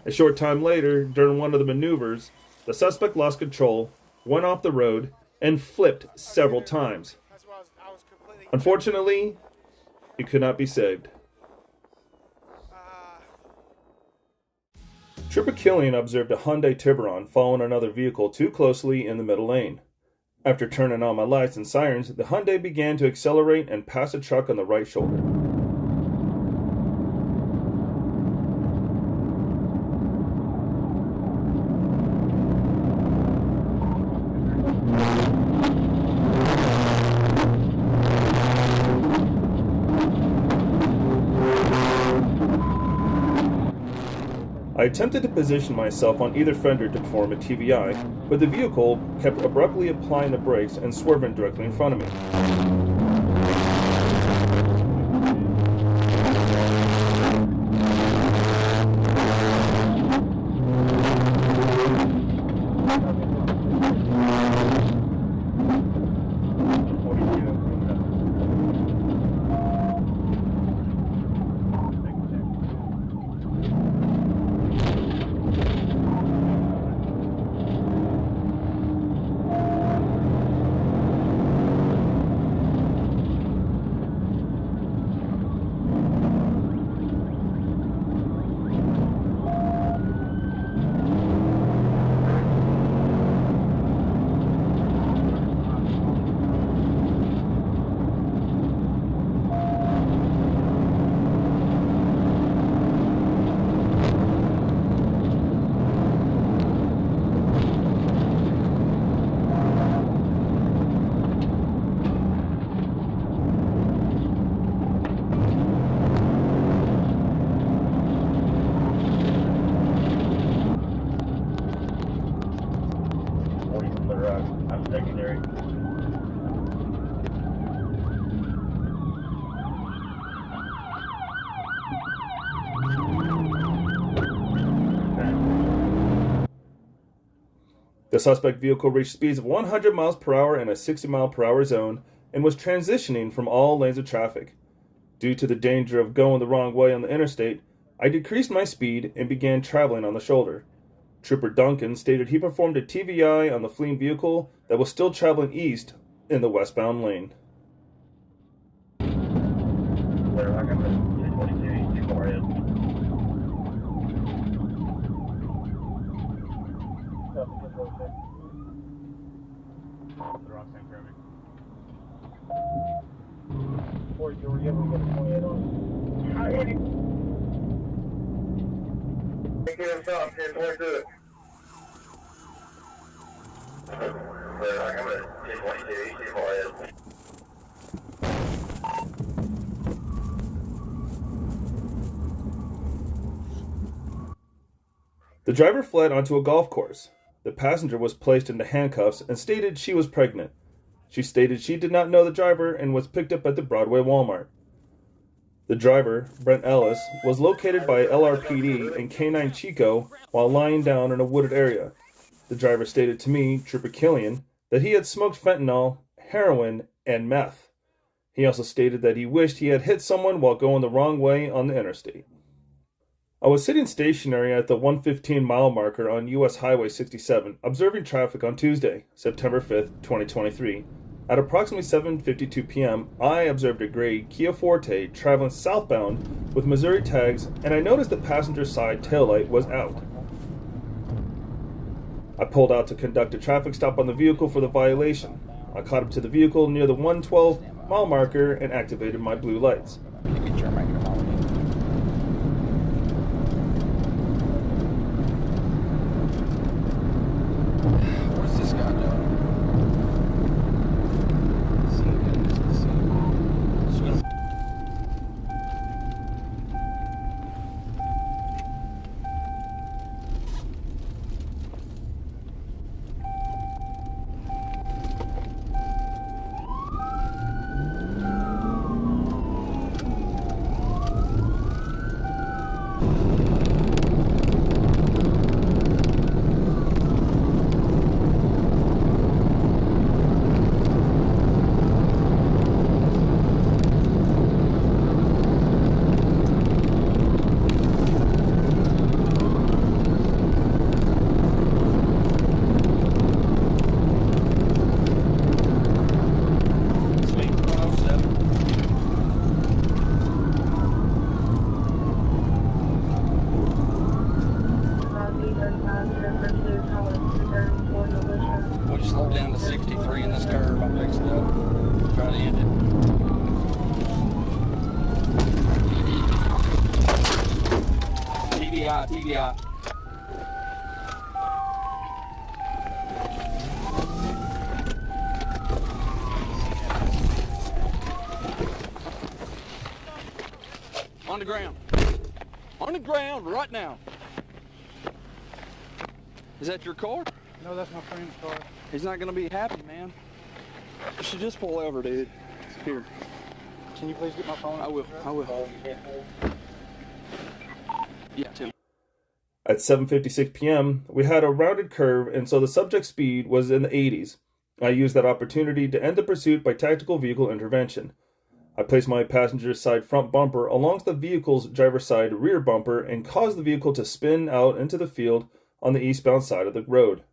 A short time later, during one of the maneuvers, the suspect lost control, went off the road, and flipped several times. Unfortunately, he could not be saved. Trooper Killian observed a Hyundai Tiburon following another vehicle too closely in the middle lane. After turning on my lights and sirens, the Hyundai began to accelerate and pass a truck on the right shoulder. I attempted to position myself on either fender to perform a TVI, but the vehicle kept abruptly applying the brakes and swerving directly in front of me. Secondary. The suspect vehicle reached speeds of 100 miles per hour in a 60 mile per hour zone and was transitioning from all lanes of traffic. Due to the danger of going the wrong way on the interstate, I decreased my speed and began traveling on the shoulder. Trooper Duncan stated he performed a TVI on the fleeing vehicle that was still traveling east in the westbound lane. before you were able to get a 28 on. Take it himself, 10-22. I'm gonna 10-22, he's too far ahead. The driver fled onto a golf course. The passenger was placed into handcuffs and stated she was pregnant. She stated she did not know the driver and was picked up at the Broadway Walmart. The driver, Brent Ellis, was located by LRPD and K9 Chico while lying down in a wooded area. The driver stated to me, Trooper Killian, that he had smoked fentanyl, heroin, and meth. He also stated that he wished he had hit someone while going the wrong way on the interstate. I was sitting stationary at the 115-mile marker on U.S. Highway 67, observing traffic on Tuesday, September 5th, 2023. At approximately 7:52 p.m., I observed a gray Kia Forte traveling southbound with Missouri tags, and I noticed the passenger side taillight was out. I pulled out to conduct a traffic stop on the vehicle for the violation. I caught up to the vehicle near the 112-mile marker and activated my blue lights. What's this guy doing? We slowed down to 63 in this curve. I'm fixing to try to end it. TVI. On the ground. On the ground right now. Is that your car? No, that's my friend's car. He's not gonna be happy, man. You should just pull over, dude. Here. Can you please get my phone? I will. Yeah, Tim. At 7:56 p.m., we had a rounded curve, and so the subject's speed was in the 80s. I used that opportunity to end the pursuit by tactical vehicle intervention. I placed my passenger side front bumper along the vehicle's driver's side rear bumper and caused the vehicle to spin out into the field on the eastbound side of the road.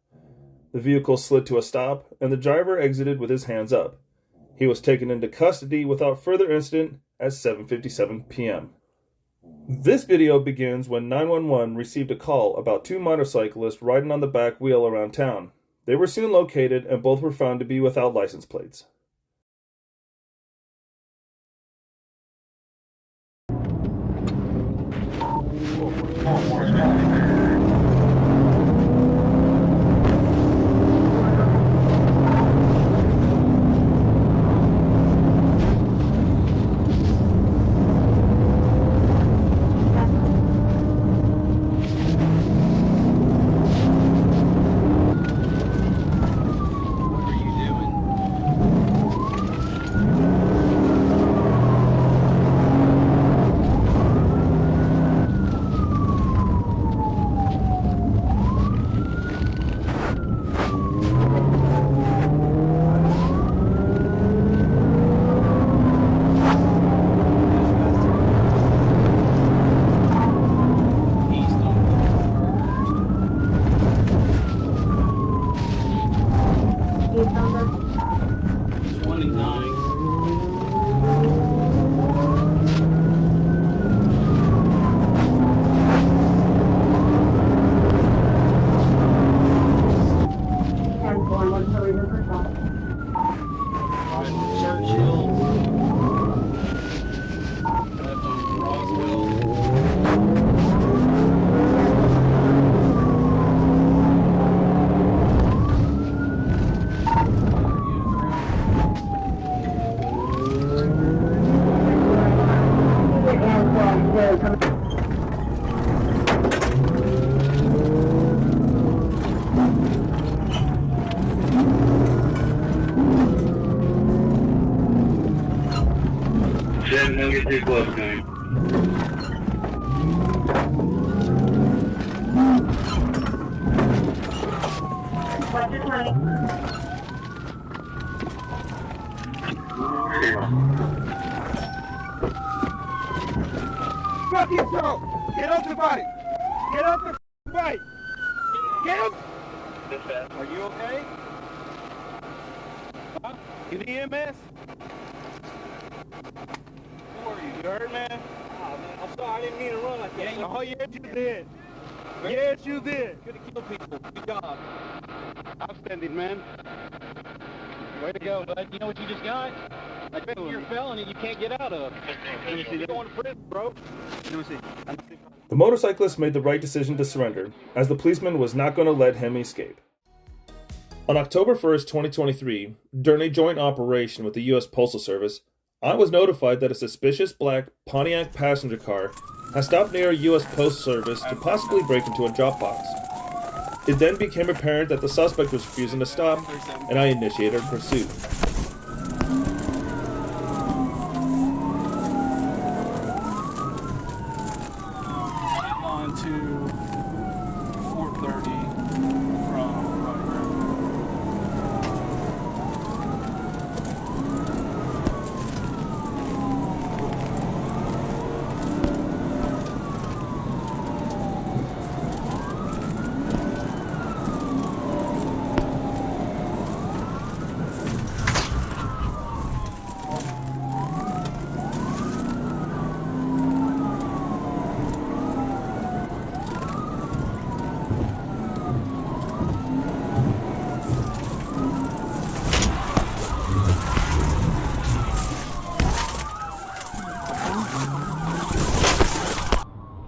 The vehicle slid to a stop, and the driver exited with his hands up. He was taken into custody without further incident at 7:57 p.m. This video begins when 911 received a call about two motorcyclists riding on the back wheel around town. They were soon located, and both were found to be without license plates. get too close to him. Fuck yourself! Get off the bike! Get off the bike! Get up! Are you okay? Huh? You need EMS? Who are you? You hurt, man? Oh, man, I'm sorry. I didn't mean to run like that. Oh, yes, you did. Yes, you did. Could have killed people. Good job. Outstanding, man. Way to go, bud. You know what you just got? A 50-year felony you can't get out of. You're going to prison, bro. Let me see. The motorcyclist made the right decision to surrender, as the policeman was not going to let him escape. On October 1st, 2023, during a joint operation with the U.S. Postal Service, I was notified that a suspicious black Pontiac passenger car had stopped near a U.S. Postal Service to possibly break into a drop box. It then became apparent that the suspect was refusing to stop, and I initiated a pursuit. On to 430 from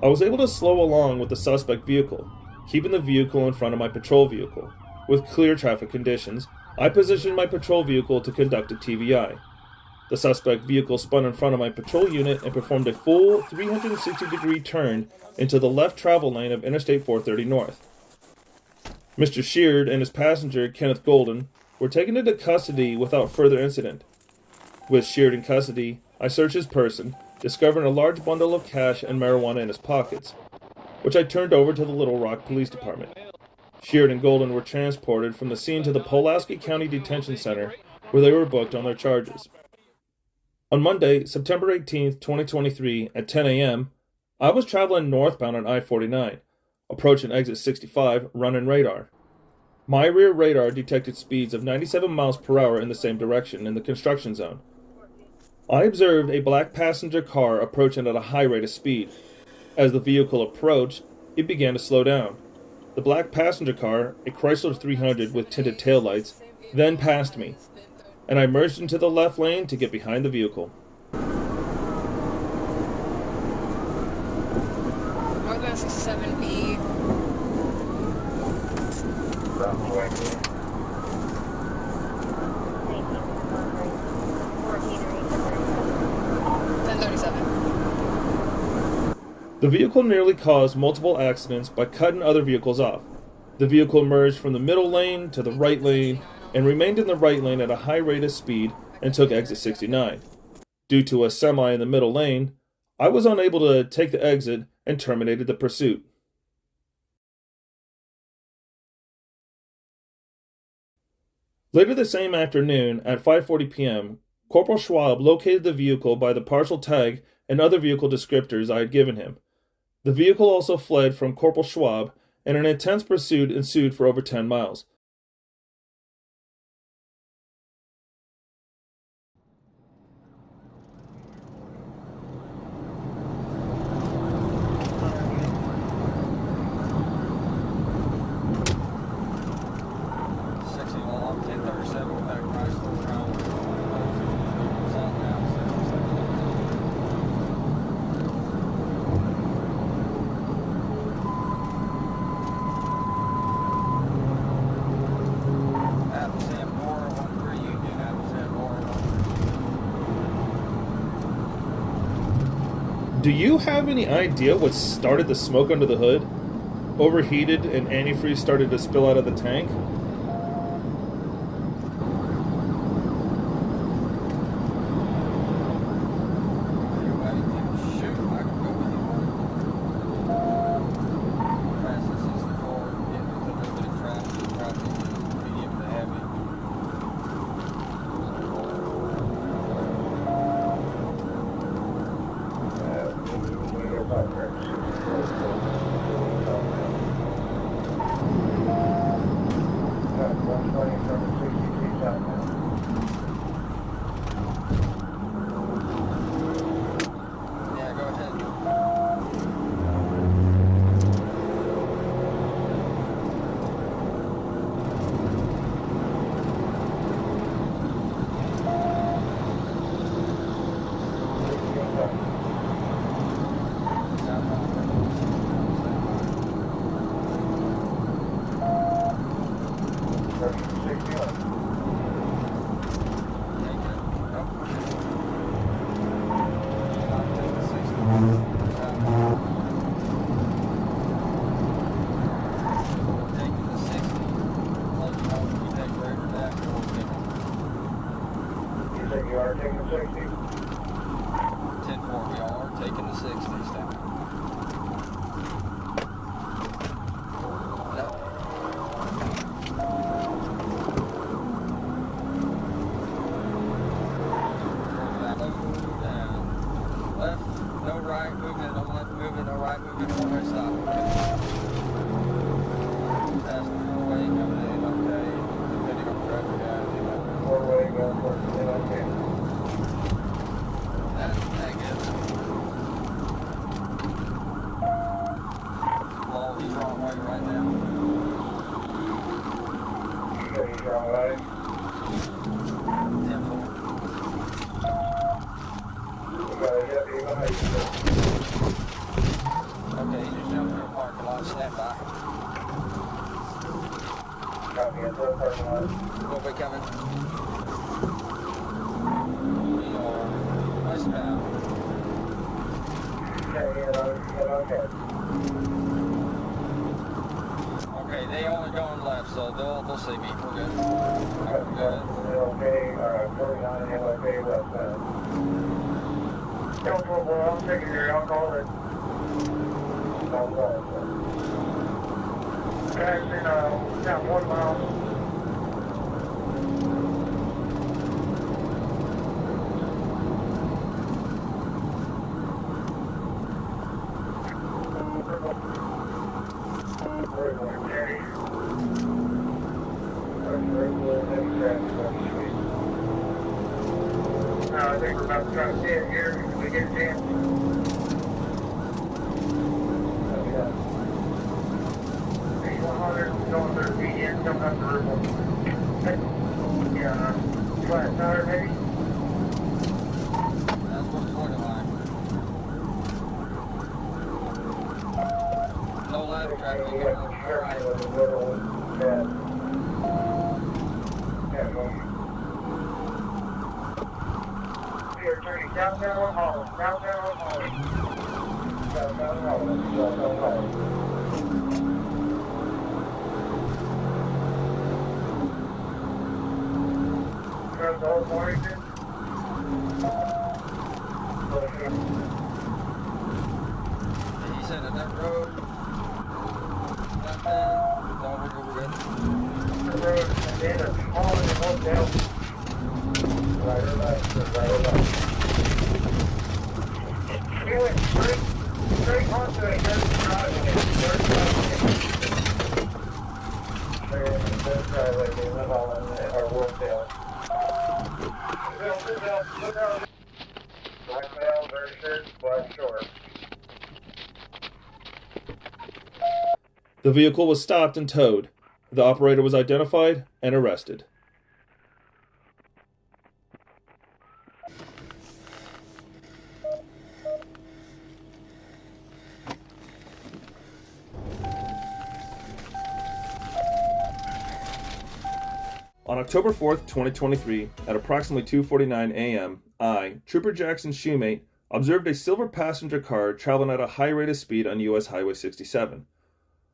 I was able to slow along with the suspect vehicle, keeping the vehicle in front of my patrol vehicle. With clear traffic conditions, I positioned my patrol vehicle to conduct a TVI. The suspect vehicle spun in front of my patrol unit and performed a full 360-degree turn into the left travel lane of Interstate 430 North. Mr. Sheard and his passenger, Kenneth Golden, were taken into custody without further incident. With Sheard in custody, I searched his person, discovering a large bundle of cash and marijuana in his pockets, which I turned over to the Little Rock Police Department. Sheard and Golden were transported from the scene to the Pulaski County Detention Center, where they were booked on their charges. On Monday, September 18, 2023, at 10 a.m., I was traveling northbound on I-49, approaching exit 65, running radar. My rear radar detected speeds of 97 miles per hour in the same direction in the construction zone. I observed a black passenger car approaching at a high rate of speed. As the vehicle approached, it began to slow down. The black passenger car, a Chrysler 300 with tinted taillights, then passed me, and I merged into the left lane to get behind the vehicle. We're going to 7B. The vehicle nearly caused multiple accidents by cutting other vehicles off. The vehicle merged from the middle lane to the right lane and remained in the right lane at a high rate of speed and took exit 69. Due to a semi in the middle lane, I was unable to take the exit and terminated the pursuit. Later the same afternoon, at 5:40 p.m., Corporal Schwab located the vehicle by the partial tag and other vehicle descriptors I had given him. The vehicle also fled from Corporal Schwab, and an intense pursuit ensued for over 10 miles. Do you have any idea what started the smoke under the hood? Overheated and antifreeze started to spill out of the tank? are taking the 60. 10-4, we are taking the 60s down. Left, no right, movement, no left movement, no right movement, one-way stop. Past the four-way, coming in, okay. Depending on traffic, Four-way going towards the okay. That's negative. Well, he's wrong way right now. He's wrong way. 10-4. Okay, he just jumped in the parking lot, stand by. Copy, into the parking lot. Will be coming. We are westbound. Okay. Okay, they only going left, so they'll see me. We're good. We're good. Okay, 49 LOK westbound. Don't pull well, I'm taking your alcohol and guys in down 1 mile. I think we're about to try to see it here if we get a chance. He's 100, going 30 feet in, coming up the roof. Yeah, flat tire maybe? That's what's the line. No left traffic, going right. Here, turning downtown on Holland. Downtown on Holland. Downtown on Holland. Downtown on Holland. From the old Warrington. He said that road. Nothing. No, we're good. The road at the end of Holland and Oakdale. Right or left, right or left. He went straight onto a dirt driveway. Dirt driveway, they live all in our Wolfdale. Black male, very shirt, black short. The vehicle was stopped and towed. The operator was identified and arrested. On October 4th, 2023, at approximately 2:49 a.m., I, Trooper Jackson Shoemate, observed a silver passenger car traveling at a high rate of speed on U.S. Highway 67.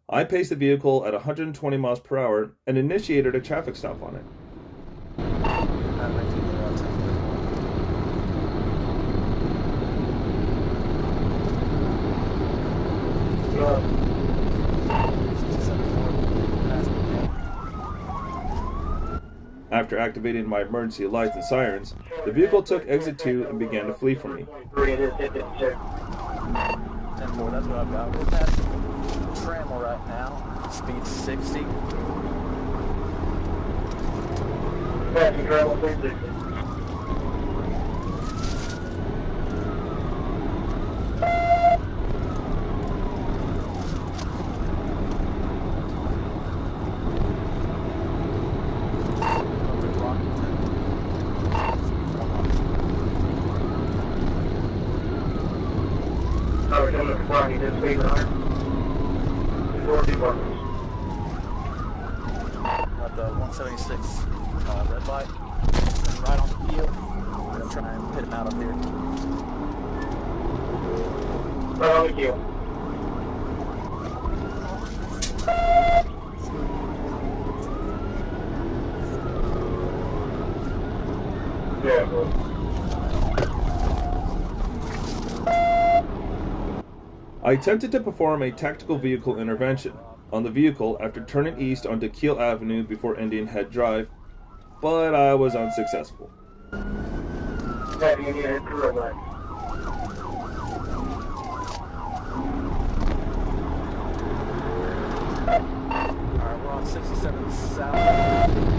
I paced the vehicle at 120 miles per hour and initiated a traffic stop on it. After activating my emergency lights and sirens, the vehicle took exit 2 and began to flee from me. 10-4, that's what I've got. We're passing Trammel right now. Speed 60. Passing Trammel, speed 60. This speed runner. 4 departments. Got the 176 red light. Right on the field. We're going to try and pit him out up here. Right on the keel. Yeah, bro. I attempted to perform a tactical vehicle intervention on the vehicle after turning east onto Keel Avenue before Indian Head Drive, but I was unsuccessful. Yeah, you need to do it. Alright, we're on 67 South.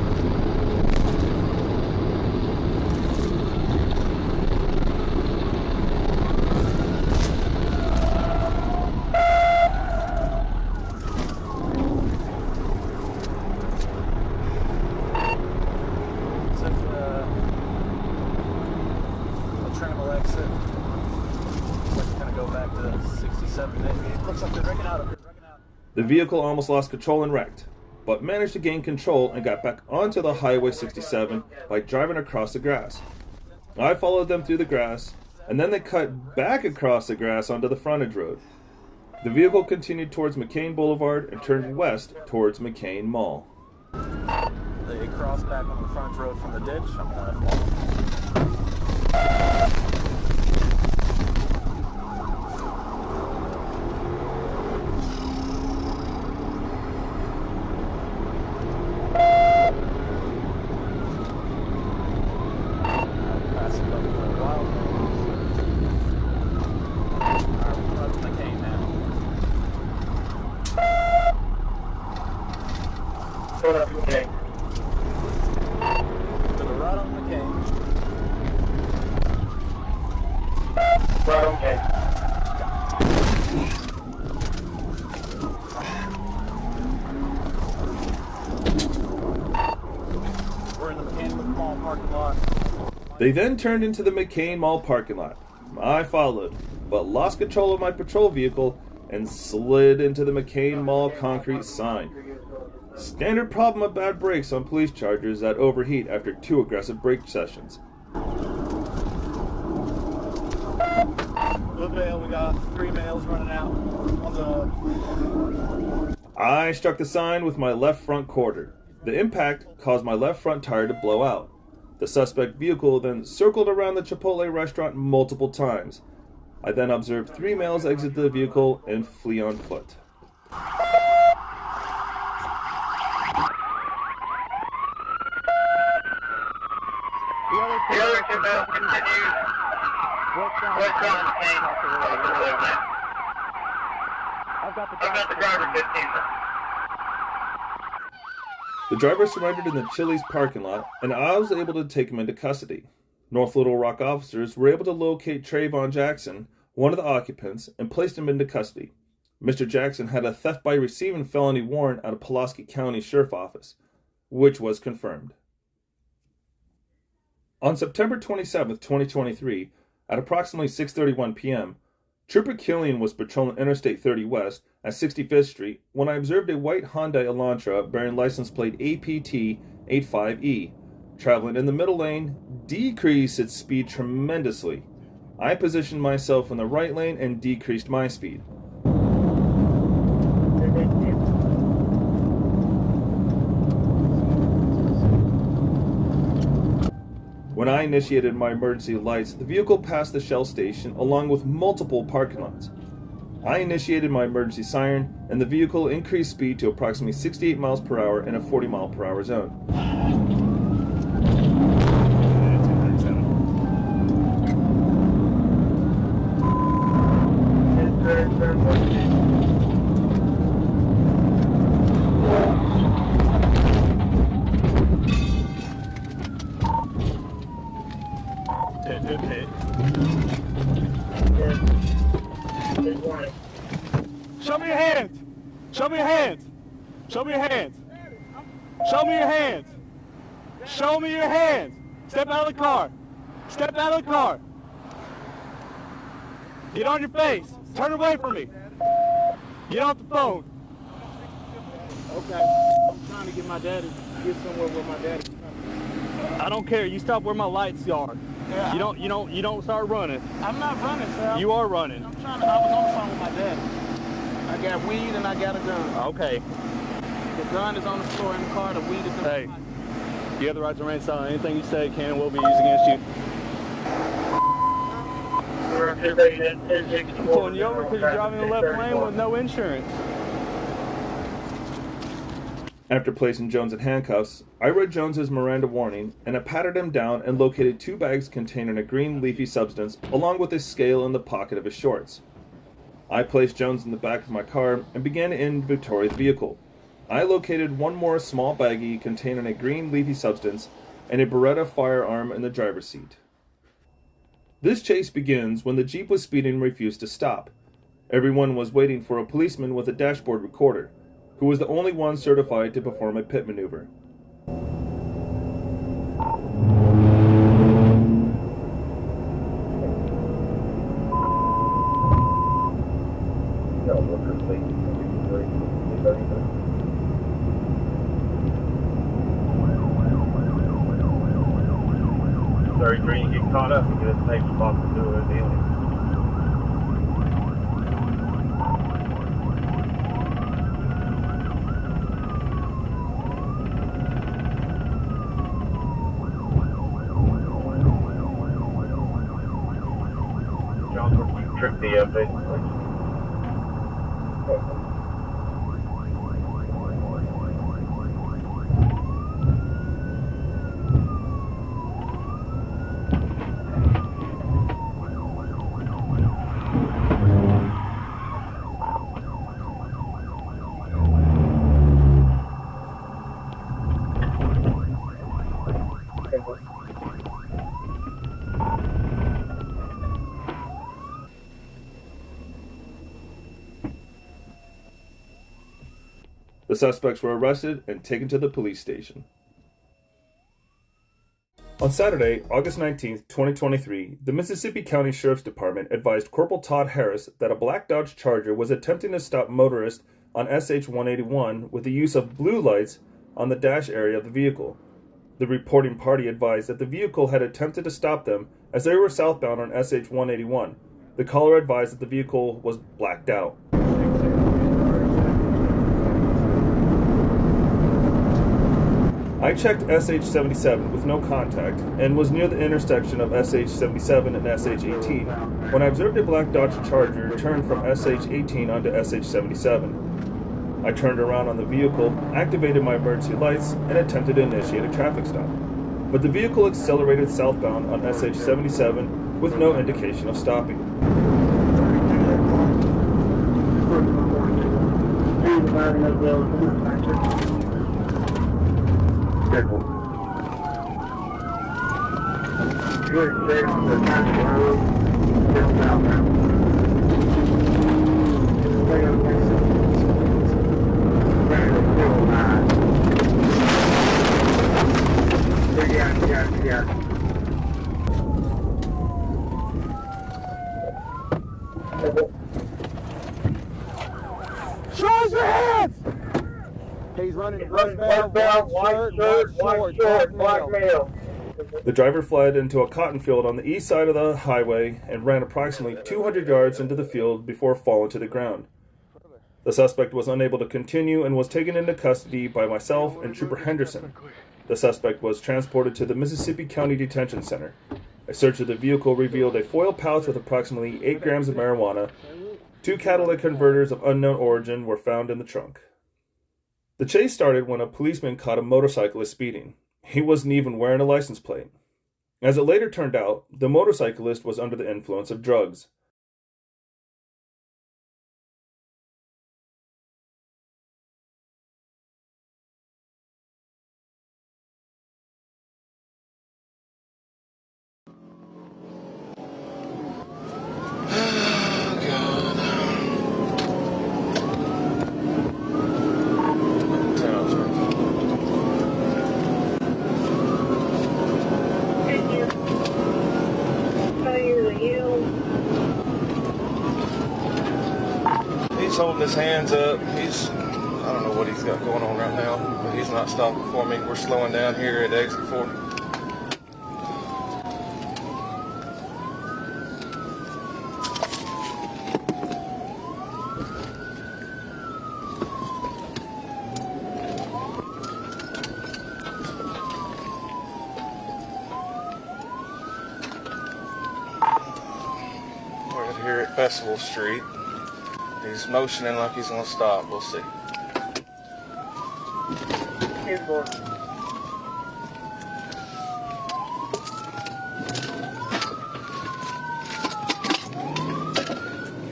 The vehicle almost lost control and wrecked, but managed to gain control and got back onto the Highway 67 by driving across the grass. I followed them through the grass, and then they cut back across the grass onto the frontage road. The vehicle continued towards McCain Boulevard and turned west towards McCain Mall. They crossed back on the frontage road from the ditch. I'm gonna They then turned into the McCain Mall parking lot. I followed, but lost control of my patrol vehicle and slid into the McCain Mall concrete sign. Standard problem of bad brakes on police chargers that overheat after 2 aggressive brake sessions. Blue Bale, we got 3 males running out on the... I struck the sign with my left front quarter. The impact caused my left front tire to blow out. The suspect vehicle then circled around the Chipotle restaurant multiple times. I then observed 3 males exit the vehicle and flee on foot. The other 2 males continue westbound McCain. I've got the driver 15. The driver surrendered in the Chili's parking lot, and I was able to take him into custody. North Little Rock officers were able to locate Trayvon Jackson, one of the occupants, and placed him into custody. Mr. Jackson had a theft by receiving felony warrant out of Pulaski County Sheriff Office, which was confirmed. On September 27, 2023, at approximately 6:31 p.m., Trooper Killian was patrolling Interstate 30 West at 65th Street when I observed a white Hyundai Elantra bearing license plate APT-85E, traveling in the middle lane, decreased its speed tremendously. I positioned myself in the right lane and decreased my speed. When I initiated my emergency lights, the vehicle passed the Shell station along with multiple parking lots. I initiated my emergency siren, and the vehicle increased speed to approximately 68 miles per hour in a 40 mile per hour zone. Show me your hands. Show me your hands. Show me your hands. Show me your hands. Show me your hands. Step out of the car. Step out of the car. Get on your face. Turn away from me. Get off the phone. Okay. I'm trying to get somewhere where my daddy. I don't care. You stop where my lights are. Yeah, You don't start running. I'm not running, sir. You are running. I was on the phone with my daddy. I got weed and I got a gun. Okay. The gun is on the floor in the car. The weed is in the Hey, you have the right to remain silent. Anything you say can and will be used against you. Pulling you over because you're driving in the left lane with no insurance. After placing Jones in handcuffs, I read Jones's Miranda warning and I patted him down and located 2 bags containing a green leafy substance along with a scale in the pocket of his shorts. I placed Jones in the back of my car and began to inventory the vehicle. I located 1 more small baggie containing a green leafy substance and a Beretta firearm in the driver's seat. This chase begins when the Jeep was speeding and refused to stop. Everyone was waiting for a policeman with a dashboard recorder, who was the only one certified to perform a pit maneuver. Sorry, Green, you get caught up and get a safe spot to do it, dealing. Trip the update, please. The suspects were arrested and taken to the police station. On Saturday, August 19, 2023, the Mississippi County Sheriff's Department advised Corporal Todd Harris that a black Dodge Charger was attempting to stop motorists on SH 181 with the use of blue lights on the dash area of the vehicle. The reporting party advised that the vehicle had attempted to stop them as they were southbound on SH 181. The caller advised that the vehicle was blacked out. I checked SH-77 with no contact and was near the intersection of SH-77 and SH-18 when I observed a black Dodge Charger turn from SH-18 onto SH-77. I turned around on the vehicle, activated my emergency lights, and attempted to initiate a traffic stop. But the vehicle accelerated southbound on SH-77 with no indication of stopping. Good, stay on the national road, still southbound. Stay on the yeah. Show us your hands! He's running westbound, white shirt, black male. The driver fled into a cotton field on the east side of the highway and ran approximately 200 yards into the field before falling to the ground. The suspect was unable to continue and was taken into custody by myself and Trooper Henderson. The suspect was transported to the Mississippi County Detention Center. A search of the vehicle revealed a foil pouch with approximately 8 grams of marijuana. 2 catalytic converters of unknown origin were found in the trunk. The chase started when a policeman caught a motorcyclist speeding. He wasn't even wearing a license plate. As it later turned out, the motorcyclist was under the influence of drugs. He's holding his hands up. I don't know what he's got going on right now, but he's not stopping for me. We're slowing down here at exit 4. Festival Street. He's motioning like he's gonna stop. We'll see.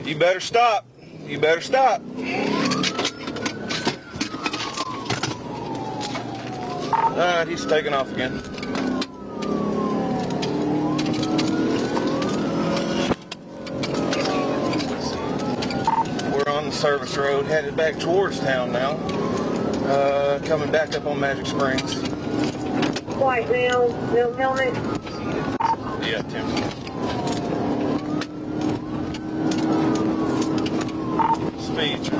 You better stop. You better stop. Alright, he's taking off again. We're on the service road, headed back towards town now. Coming back up on Magic Springs. White male, no helmet. Yeah, Tim. Speed.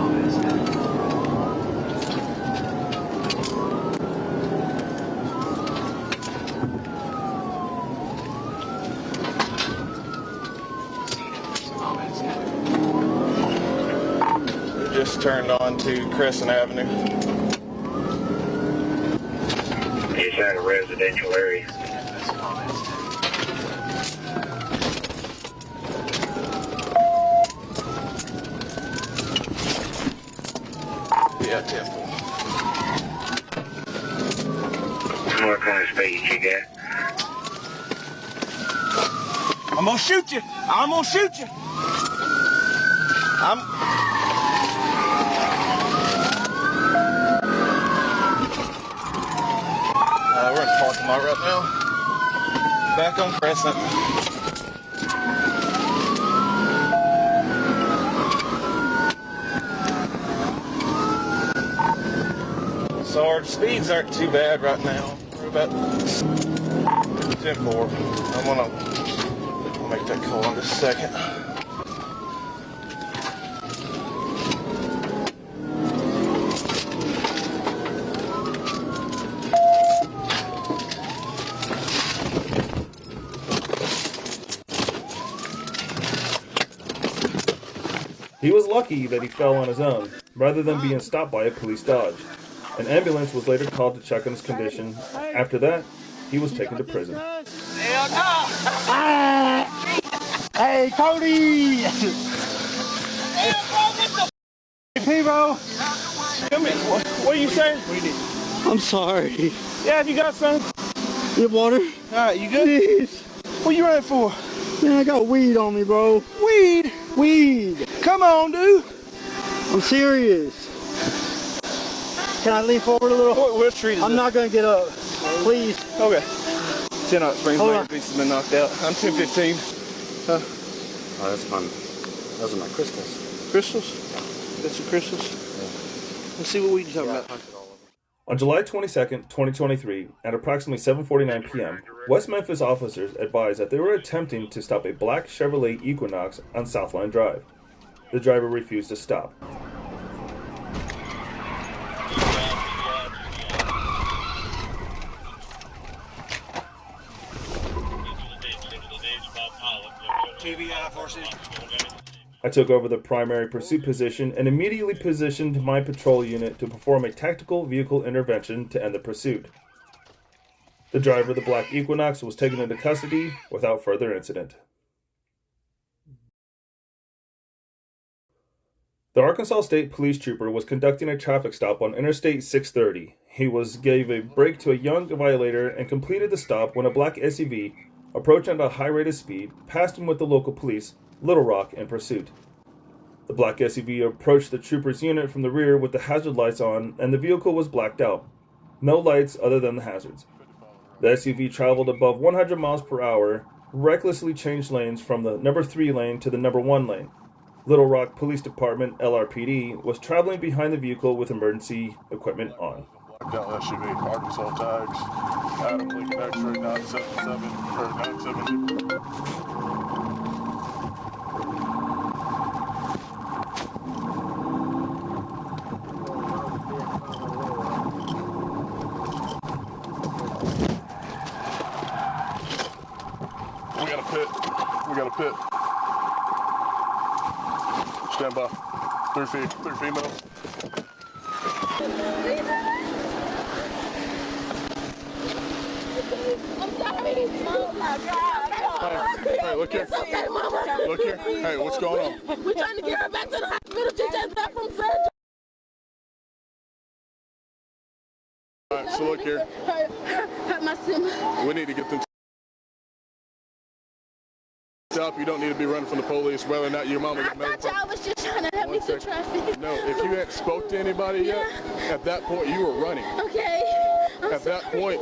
We just turned on to Crescent Avenue. It's at a residential area. Yeah, Tim. What kind of speed you got? I'm gonna shoot you. I'm gonna shoot you. We're in the parking lot right now. Back on Crescent. So our speeds aren't too bad right now. We're about 10-4. I'll make that call in just a second. He was lucky that he fell on his own, rather than being stopped by a police dodge. An ambulance was later called to check on his condition. After that, he was taken to prison. Hell no! Hey, Cody! Hey, P-Bro! Come here. What are you saying? I'm sorry. Yeah, if you got some. You have water? Alright, you good? Please. What you running for? Man, I got weed on me, bro. Weed? Weed. Come on, dude. I'm serious. Can I lean forward a little? What street is I'm not going to get up. Please. Okay. 10 Hot Springs, Hold my on. piece has been knocked out. I'm 1015. Oh, that's fun. Those are my crystals. Crystals? Got some crystals? Yeah. Let's see what weed you're talking about. On July 22nd, 2023, at approximately 7:49 p.m., West Memphis officers advised that they were attempting to stop a black Chevrolet Equinox on Southline Drive. The driver refused to stop. TVI forces. I took over the primary pursuit position and immediately positioned my patrol unit to perform a tactical vehicle intervention to end the pursuit. The driver of the black Equinox was taken into custody without further incident. The Arkansas State Police Trooper was conducting a traffic stop on Interstate 630. He gave a brake to a young violator and completed the stop when a black SUV, approaching at a high rate of speed, passed him with the local police, Little Rock, in pursuit. The black SUV approached the trooper's unit from the rear with the hazard lights on, and the vehicle was blacked out. No lights other than the hazards. The SUV traveled above 100 miles per hour, recklessly changed lanes from the number 3 lane to the number 1 lane. Little Rock Police Department, LRPD, was traveling behind the vehicle with emergency equipment on. Blacked out SUV, Arkansas tags, Adam Lincoln X-ray 977 or 970. We got a pit. Stand by. 3 females. I'm sorry. Oh my God. Hey, look here. Okay, Mama. Look here. Hey, what's going on? We're trying to get her back to the hospital. She just got from surgery. All right, so look here. Hurt my stomach. We need to get them up. You don't need to be running from the police, whether or not your mama got medical. I was just trying to help me through traffic. No, if you hadn't spoke to anybody yet, at that point you were running. Okay. At that point,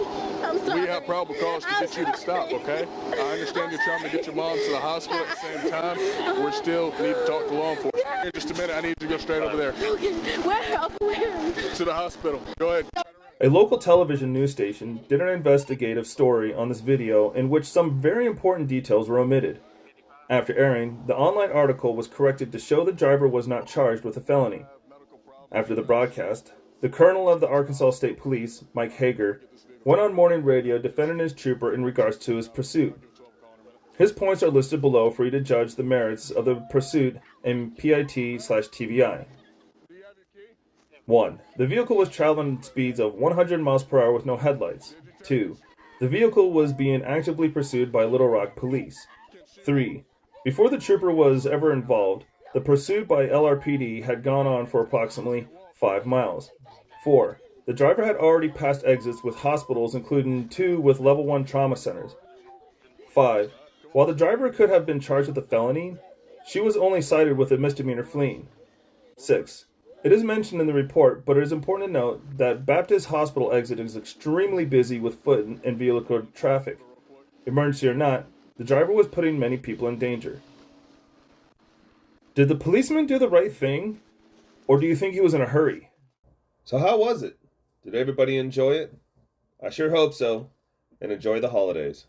we have probable cause to get you to stop, okay? I understand you're trying to get your mom to the hospital at the same time. We still need to talk to law enforcement. In just a minute, I need you to go straight over there. Okay. Where? To the hospital. Go ahead. A local television news station did an investigative story on this video in which some very important details were omitted. After airing, the online article was corrected to show the driver was not charged with a felony. After the broadcast, the colonel of the Arkansas State Police, Mike Hager, went on morning radio defending his trooper in regards to his pursuit. His points are listed below for you to judge the merits of the pursuit in PIT/TVI. 1. The vehicle was traveling speeds of 100 miles per hour with no headlights. 2. The vehicle was being actively pursued by Little Rock police. 3. Before the trooper was ever involved, the pursuit by LRPD had gone on for approximately 5 miles. 4. The driver had already passed exits with hospitals, including 2 with level 1 trauma centers. 5. While the driver could have been charged with a felony, she was only cited with a misdemeanor fleeing. 6. It is mentioned in the report, but it is important to note that Baptist Hospital exit is extremely busy with foot and vehicular traffic. Emergency or not, the driver was putting many people in danger. Did the policeman do the right thing, or do you think he was in a hurry? So how was it? Did everybody enjoy it? I sure hope so, and enjoy the holidays.